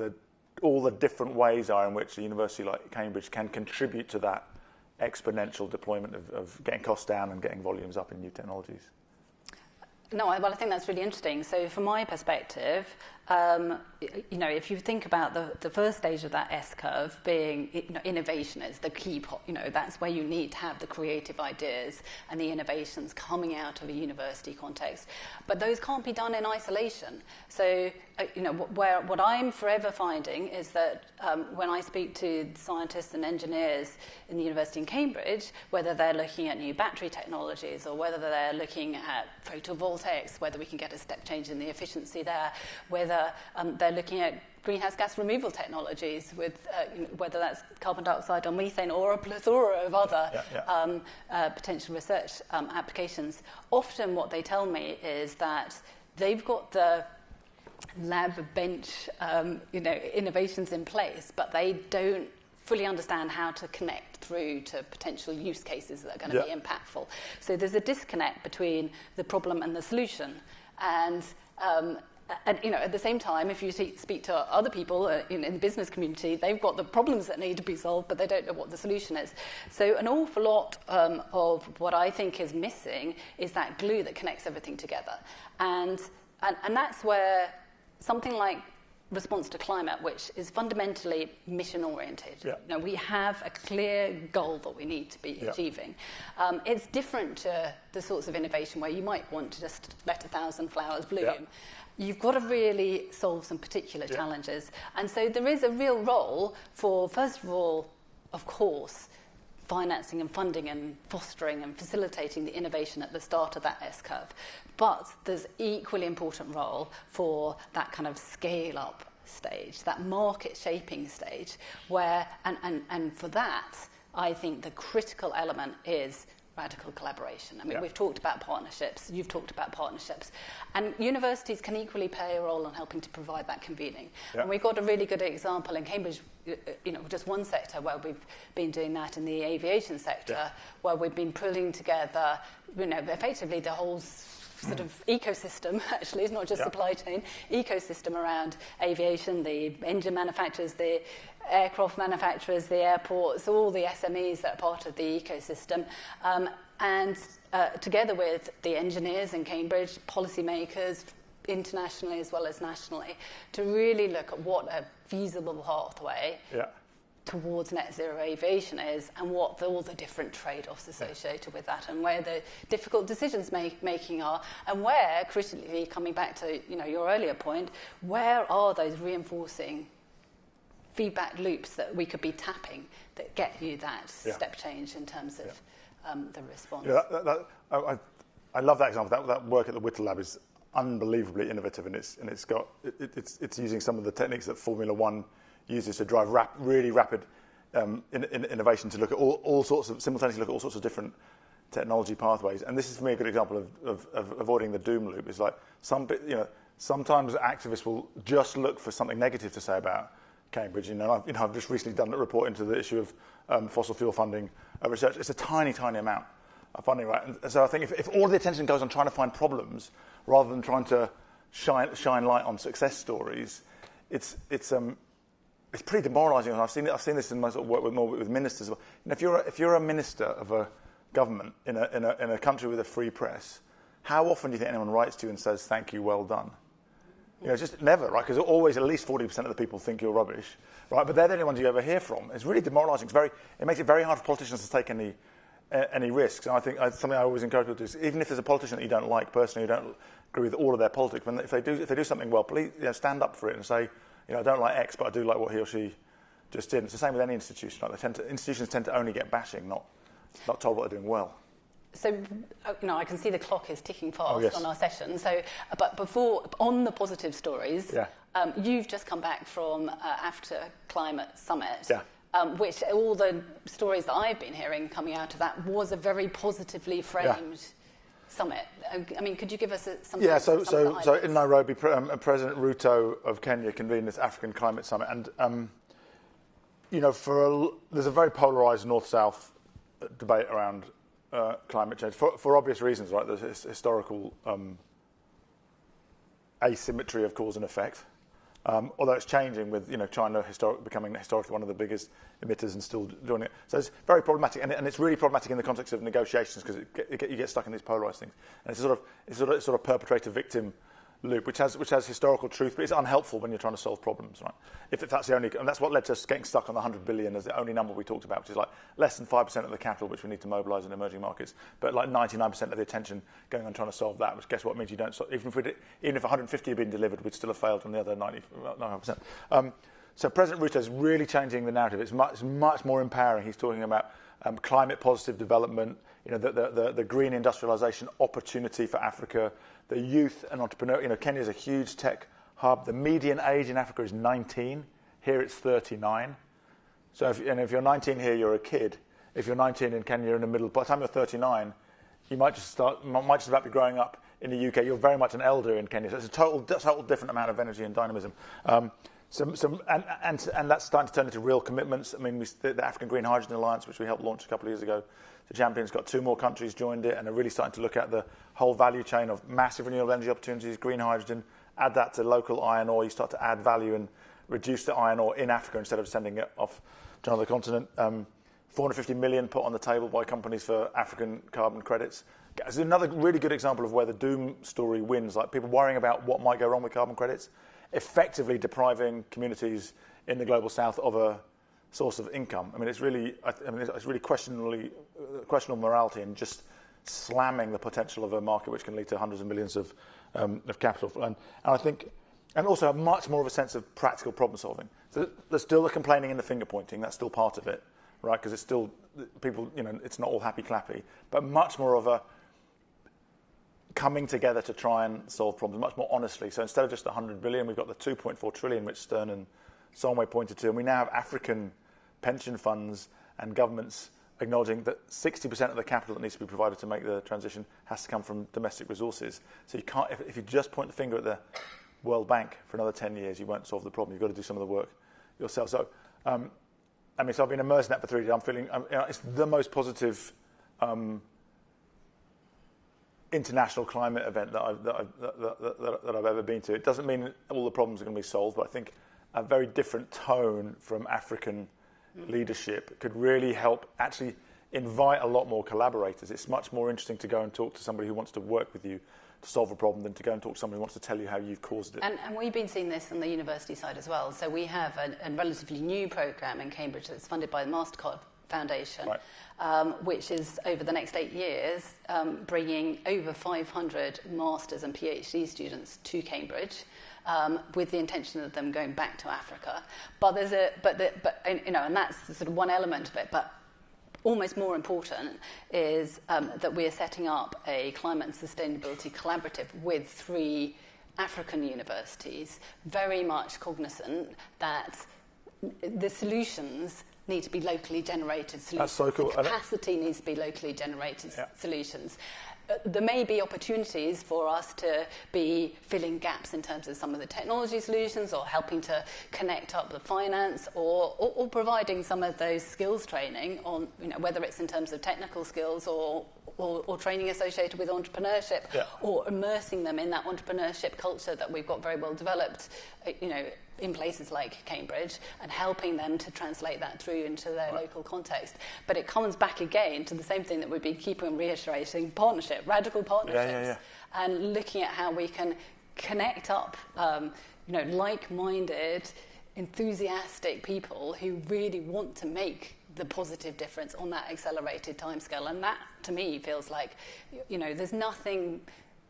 all the different ways are in which a university like Cambridge can contribute to that exponential deployment of getting costs down and getting volumes up in new technologies. No, well, I think that's really interesting. So from my perspective, if you think about the first stage of that S-curve being, innovation is the key part. That's where you need to have the creative ideas and the innovations coming out of a university context. But those can't be done in isolation. So, what I'm forever finding is that when I speak to scientists and engineers in the university in Cambridge, whether they're looking at new battery technologies or whether they're looking at photovoltaics, whether we can get a step change in the efficiency there, whether they're looking at greenhouse gas removal technologies, with whether that's carbon dioxide or methane or a plethora of other potential research applications. Often what they tell me is that they've got the lab bench innovations in place, but they don't fully understand how to connect through to potential use cases that are going to be impactful. So there's a disconnect between the problem and the solution. And at the same time, if you speak to other people in the business community, they've got the problems that need to be solved, but they don't know what the solution is. So an awful lot of what I think is missing is that glue that connects everything together. And that's where something like response to climate, which is fundamentally mission-oriented. Yeah. We have a clear goal that we need to be achieving. It's different to the sorts of innovation where you might want to just let 1,000 flowers bloom. Yeah. You've got to really solve some particular challenges. And so there is a real role for, first of all, of course, financing and funding and fostering and facilitating the innovation at the start of that S-curve. But there's equally important role for that kind of scale-up stage, that market-shaping stage, where, and for that, I think the critical element is radical collaboration. I mean, we've talked about partnerships, you've talked about partnerships, and universities can equally play a role in helping to provide that convening. And we've got a really good example in Cambridge, just one sector where we've been doing that in the aviation sector, where we've been pulling together, effectively the whole sort of ecosystem, actually, it's not just supply chain, ecosystem around aviation, the engine manufacturers, the aircraft manufacturers, the airports, all the SMEs that are part of the ecosystem, and together with the engineers in Cambridge, policymakers, internationally as well as nationally, to really look at what a feasible pathway towards net zero aviation is, and what all the different trade-offs associated with that, and where the difficult decisions making are, and where, critically, coming back to your earlier point, where are those reinforcing feedback loops that we could be tapping that get you that step change in terms of the response? I love that example. That work at the Whittle Lab is unbelievably innovative, and it's using some of the techniques that Formula One uses to drive really rapid innovation, to look at all sorts of, simultaneously look at all sorts of different technology pathways. And this is for me a good example of avoiding the doom loop. It's like sometimes activists will just look for something negative to say about Cambridge. I've just recently done a report into the issue of fossil fuel funding research. It's a tiny amount of funding, right? And so I think if all the attention goes on trying to find problems rather than trying to shine light on success stories, it's pretty demoralising, and I've seen this in my sort of work with ministers. If you're a minister of a government in a country with a free press, how often do you think anyone writes to you and says thank you, well done? Just never, right? Because always at least 40% of the people think you're rubbish, right? But they're the only ones you ever hear from. It's really demoralising. It makes it very hard for politicians to take any risks. And I think something I always encourage people to do is, even if there's a politician that you don't like personally, you don't agree with all of their politics, if they do something well, please stand up for it and say, I don't like X, but I do like what he or she just did. And it's the same with any institution. Institutions tend to only get bashing, not told what they're doing well. So, I can see the clock is ticking fast on our session. So, but before, on the positive stories, you've just come back from After Climate Summit, which all the stories that I've been hearing coming out of that was a very positively framed summit. I mean, could you give us some? Yeah. So in Nairobi, President Ruto of Kenya convened this African Climate Summit, and there's a very polarised north-south debate around climate change for obvious reasons, right? There's historical asymmetry of cause and effect, although it's changing with China becoming historically one of the biggest emitters and still doing it. So it's very problematic, and it's really problematic in the context of negotiations, because you get stuck in these polarised things, and it's a sort of perpetrator-victim loop, which has historical truth, but it's unhelpful when you're trying to solve problems, right? If that's the only, and that's what led to us getting stuck on the 100 billion as the only number we talked about, which is like less than 5% of the capital which we need to mobilise in emerging markets, but like 99% of the attention going on trying to solve that, which guess what means you don't. Even if 150 had been delivered, we'd still have failed on the other 99%. So President Ruto is really changing the narrative. It's much more empowering. He's talking about climate positive development, the green industrialization opportunity for Africa, the youth and entrepreneur. Kenya is a huge tech hub. The median age in Africa is 19. Here it's 39. So if you're 19 here, you're a kid. If you're 19 in Kenya, you're in the middle. By the time you're 39, you might just about be growing up in the UK. You're very much an elder in Kenya. So it's a total different amount of energy and dynamism. And that's starting to turn into real commitments. I mean, the African Green Hydrogen Alliance, which we helped launch a couple of years ago, the Champion's got 2 more countries joined it, and are really starting to look at the whole value chain of massive renewable energy opportunities, green hydrogen, add that to local iron ore, you start to add value and reduce the iron ore in Africa instead of sending it off to another continent. 450 million put on the table by companies for African carbon credits. It's another really good example of where the doom story wins, like people worrying about what might go wrong with carbon credits, effectively depriving communities in the global south of a source of income. I mean, it's really questionable morality and just slamming the potential of a market which can lead to hundreds of millions of capital. And I think, and also have much more of a sense of practical problem solving. So there's still the complaining and the finger pointing. That's still part of it, right? Because it's still people, it's not all happy clappy, but much more of a coming together to try and solve problems much more honestly. So instead of just 100 billion, we've got the 2.4 trillion, which Stern and Solway pointed to, and we now have African pension funds and governments acknowledging that 60% of the capital that needs to be provided to make the transition has to come from domestic resources. So you can't, if you just point the finger at the World Bank for another 10 years, you won't solve the problem. You've got to do some of the work yourself. So, so I've been immersed in that for 3 days. I'm feeling it's the most positive international climate event that I've ever been to. It doesn't mean all the problems are going to be solved, but I think a very different tone from African leadership could really help actually invite a lot more collaborators. It's much more interesting to go and talk to somebody who wants to work with you to solve a problem than to go and talk to somebody who wants to tell you how you've caused it. And we've been seeing this on the university side as well. So we have a relatively new programme in Cambridge that's funded by the MasterCard Foundation, right. Which is over the next 8 years bringing over 500 masters and PhD students to Cambridge. With the intention of them going back to Africa, and that's sort of one element of it. But almost more important is that we are setting up a climate and sustainability collaborative with 3 African universities, very much cognizant that the solutions need to be locally generated solutions. That's so cool. The capacity needs to be locally generated solutions. There may be opportunities for us to be filling gaps in terms of some of the technology solutions, or helping to connect up the finance, or providing some of those skills training on, whether it's in terms of technical skills or training associated with entrepreneurship, or immersing them in that entrepreneurship culture that we've got very well developed, in places like Cambridge, and helping them to translate that through into their local context. But it comes back again to the same thing that we've been keeping reiterating: partnership, radical partnerships, and looking at how we can connect up, like-minded, enthusiastic people who really want to make the positive difference on that accelerated timescale. And that, to me, feels like, there's nothing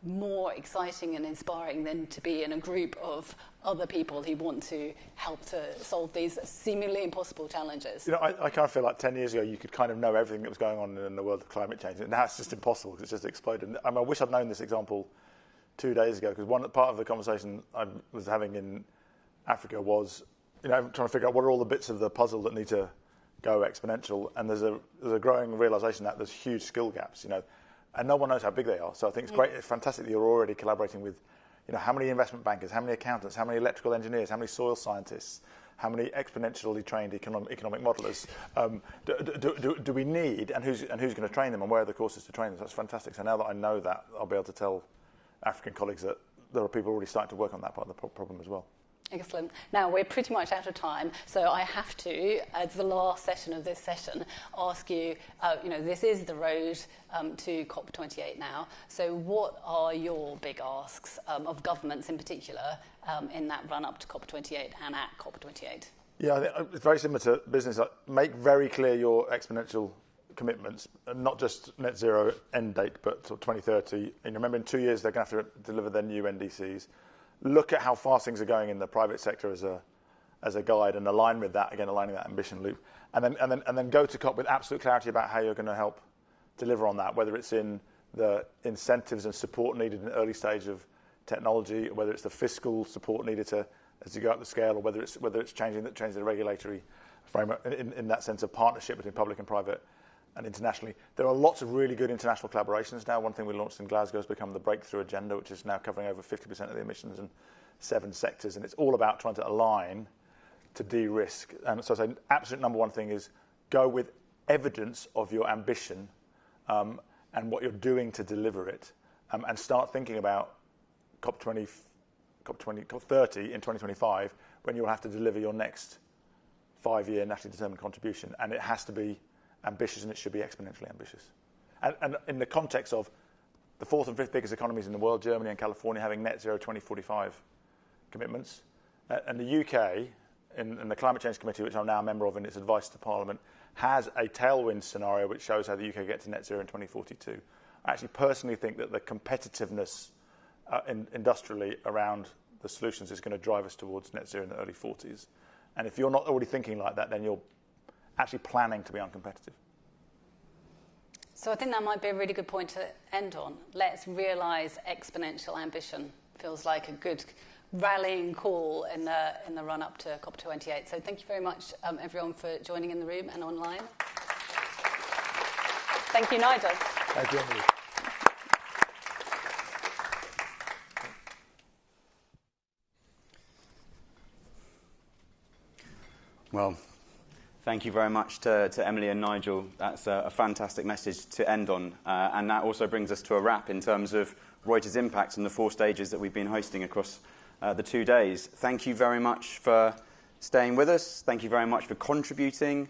more exciting and inspiring than to be in a group of other people who want to help to solve these seemingly impossible challenges. I kind of feel like 10 years ago you could kind of know everything that was going on in the world of climate change. And now it's just impossible because it's just exploded. I wish I'd known this example 2 days ago, because one part of the conversation I was having in Africa was, trying to figure out what are all the bits of the puzzle that need to go exponential. And there's a growing realization that there's huge skill gaps, and no one knows how big they are. So I think it's great, it's fantastic that you're already collaborating with, how many investment bankers, how many accountants, how many electrical engineers, how many soil scientists, how many exponentially trained economic modelers do we need, and who's going to train them, and where are the courses to train them? So that's fantastic. So now that I know that, I'll be able to tell African colleagues that there are people already starting to work on that part of the problem as well. Excellent. Now, we're pretty much out of time, so I have to, as the last session of this session, ask you, this is the road to COP28 now, so what are your big asks of governments in particular in that run-up to COP28 and at COP28? Yeah, I think it's very similar to business. Make very clear your exponential commitments, and not just net zero end date, but till 2030. And remember, in 2 years, they're going to have to deliver their new NDCs. Look at how fast things are going in the private sector as a guide, and align with that, again, aligning that ambition loop. And then go to COP with absolute clarity about how you're going to help deliver on that, whether it's in the incentives and support needed in the early stage of technology, or whether it's the fiscal support needed as you go up the scale, or whether it's changing the regulatory framework in that sense of partnership between public and private and internationally. There are lots of really good international collaborations now. One thing we launched in Glasgow has become the Breakthrough Agenda, which is now covering over 50% of the emissions in 7 sectors, and it's all about trying to align to de-risk. And so I say absolute number one thing is go with evidence of your ambition and what you're doing to deliver it, and start thinking about COP30 in 2025, when you'll have to deliver your next 5-year nationally determined contribution, and it has to be ambitious, and it should be exponentially ambitious. And in the context of the 4th and 5th biggest economies in the world, Germany and California, having net zero 2045 commitments, and the UK, in the Climate Change Committee, which I'm now a member of in its advice to Parliament, has a tailwind scenario which shows how the UK gets to net zero in 2042. I actually personally think that the competitiveness industrially around the solutions is going to drive us towards net zero in the early 40s. And if you're not already thinking like that, then you're actually planning to be uncompetitive. So I think that might be a really good point to end on. Let's realise exponential ambition. Feels like a good rallying call in the run-up to COP28. So thank you very much, everyone, for joining in the room and online. Thank you, Nigel. Thank you, Emily. Well, thank you very much to Emily and Nigel. That's a fantastic message to end on. And that also brings us to a wrap in terms of Reuters IMPACT and the 4 stages that we've been hosting across the 2 days. Thank you very much for staying with us. Thank you very much for contributing.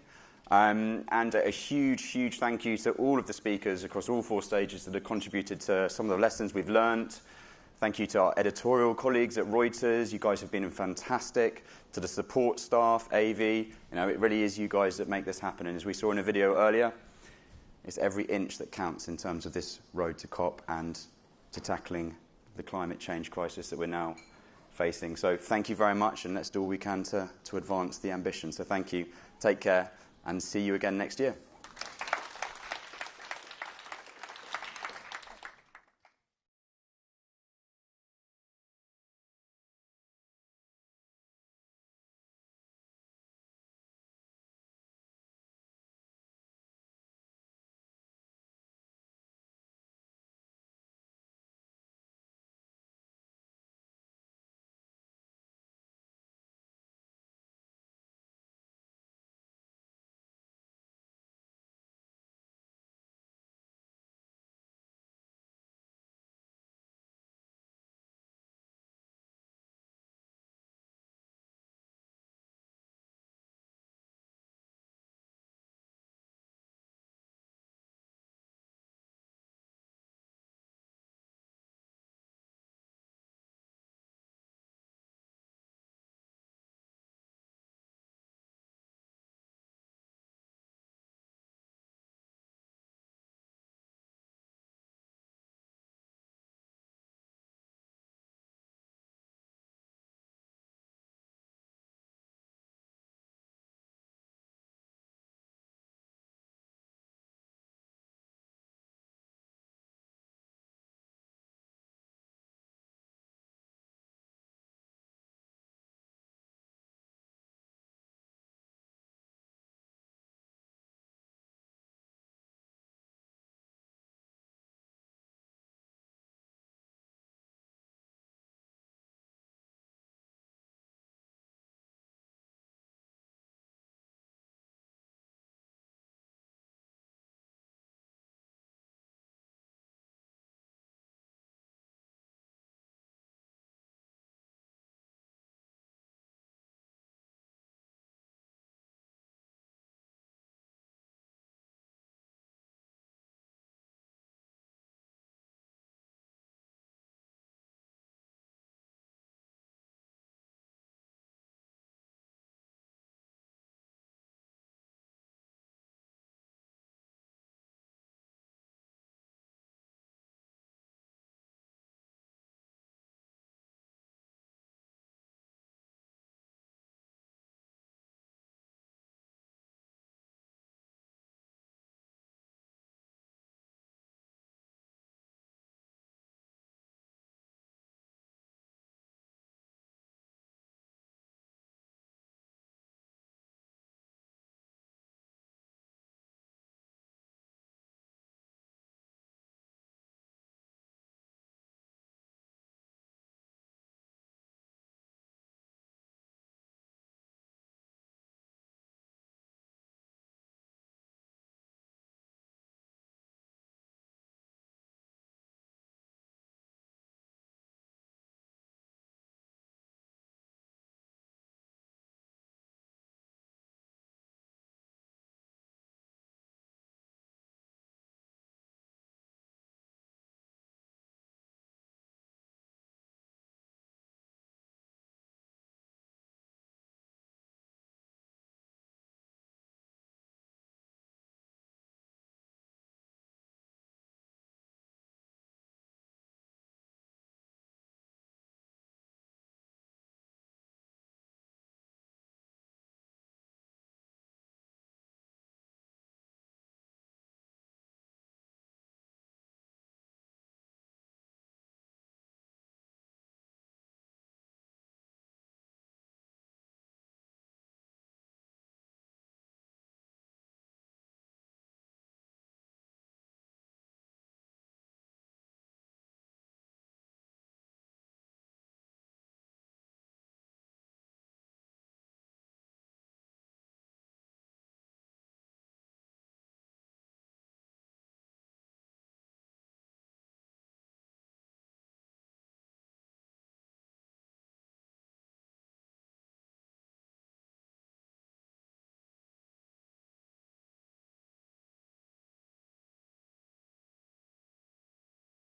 And a huge, huge thank you to all of the speakers across all 4 stages that have contributed to some of the lessons we've learnt. Thank you to our editorial colleagues at Reuters. You guys have been fantastic. To the support staff, AV. It really is you guys that make this happen. And as we saw in a video earlier, it's every inch that counts in terms of this road to COP and to tackling the climate change crisis that we're now facing. So thank you very much, and let's do all we can to advance the ambition. So thank you, take care, and see you again next year.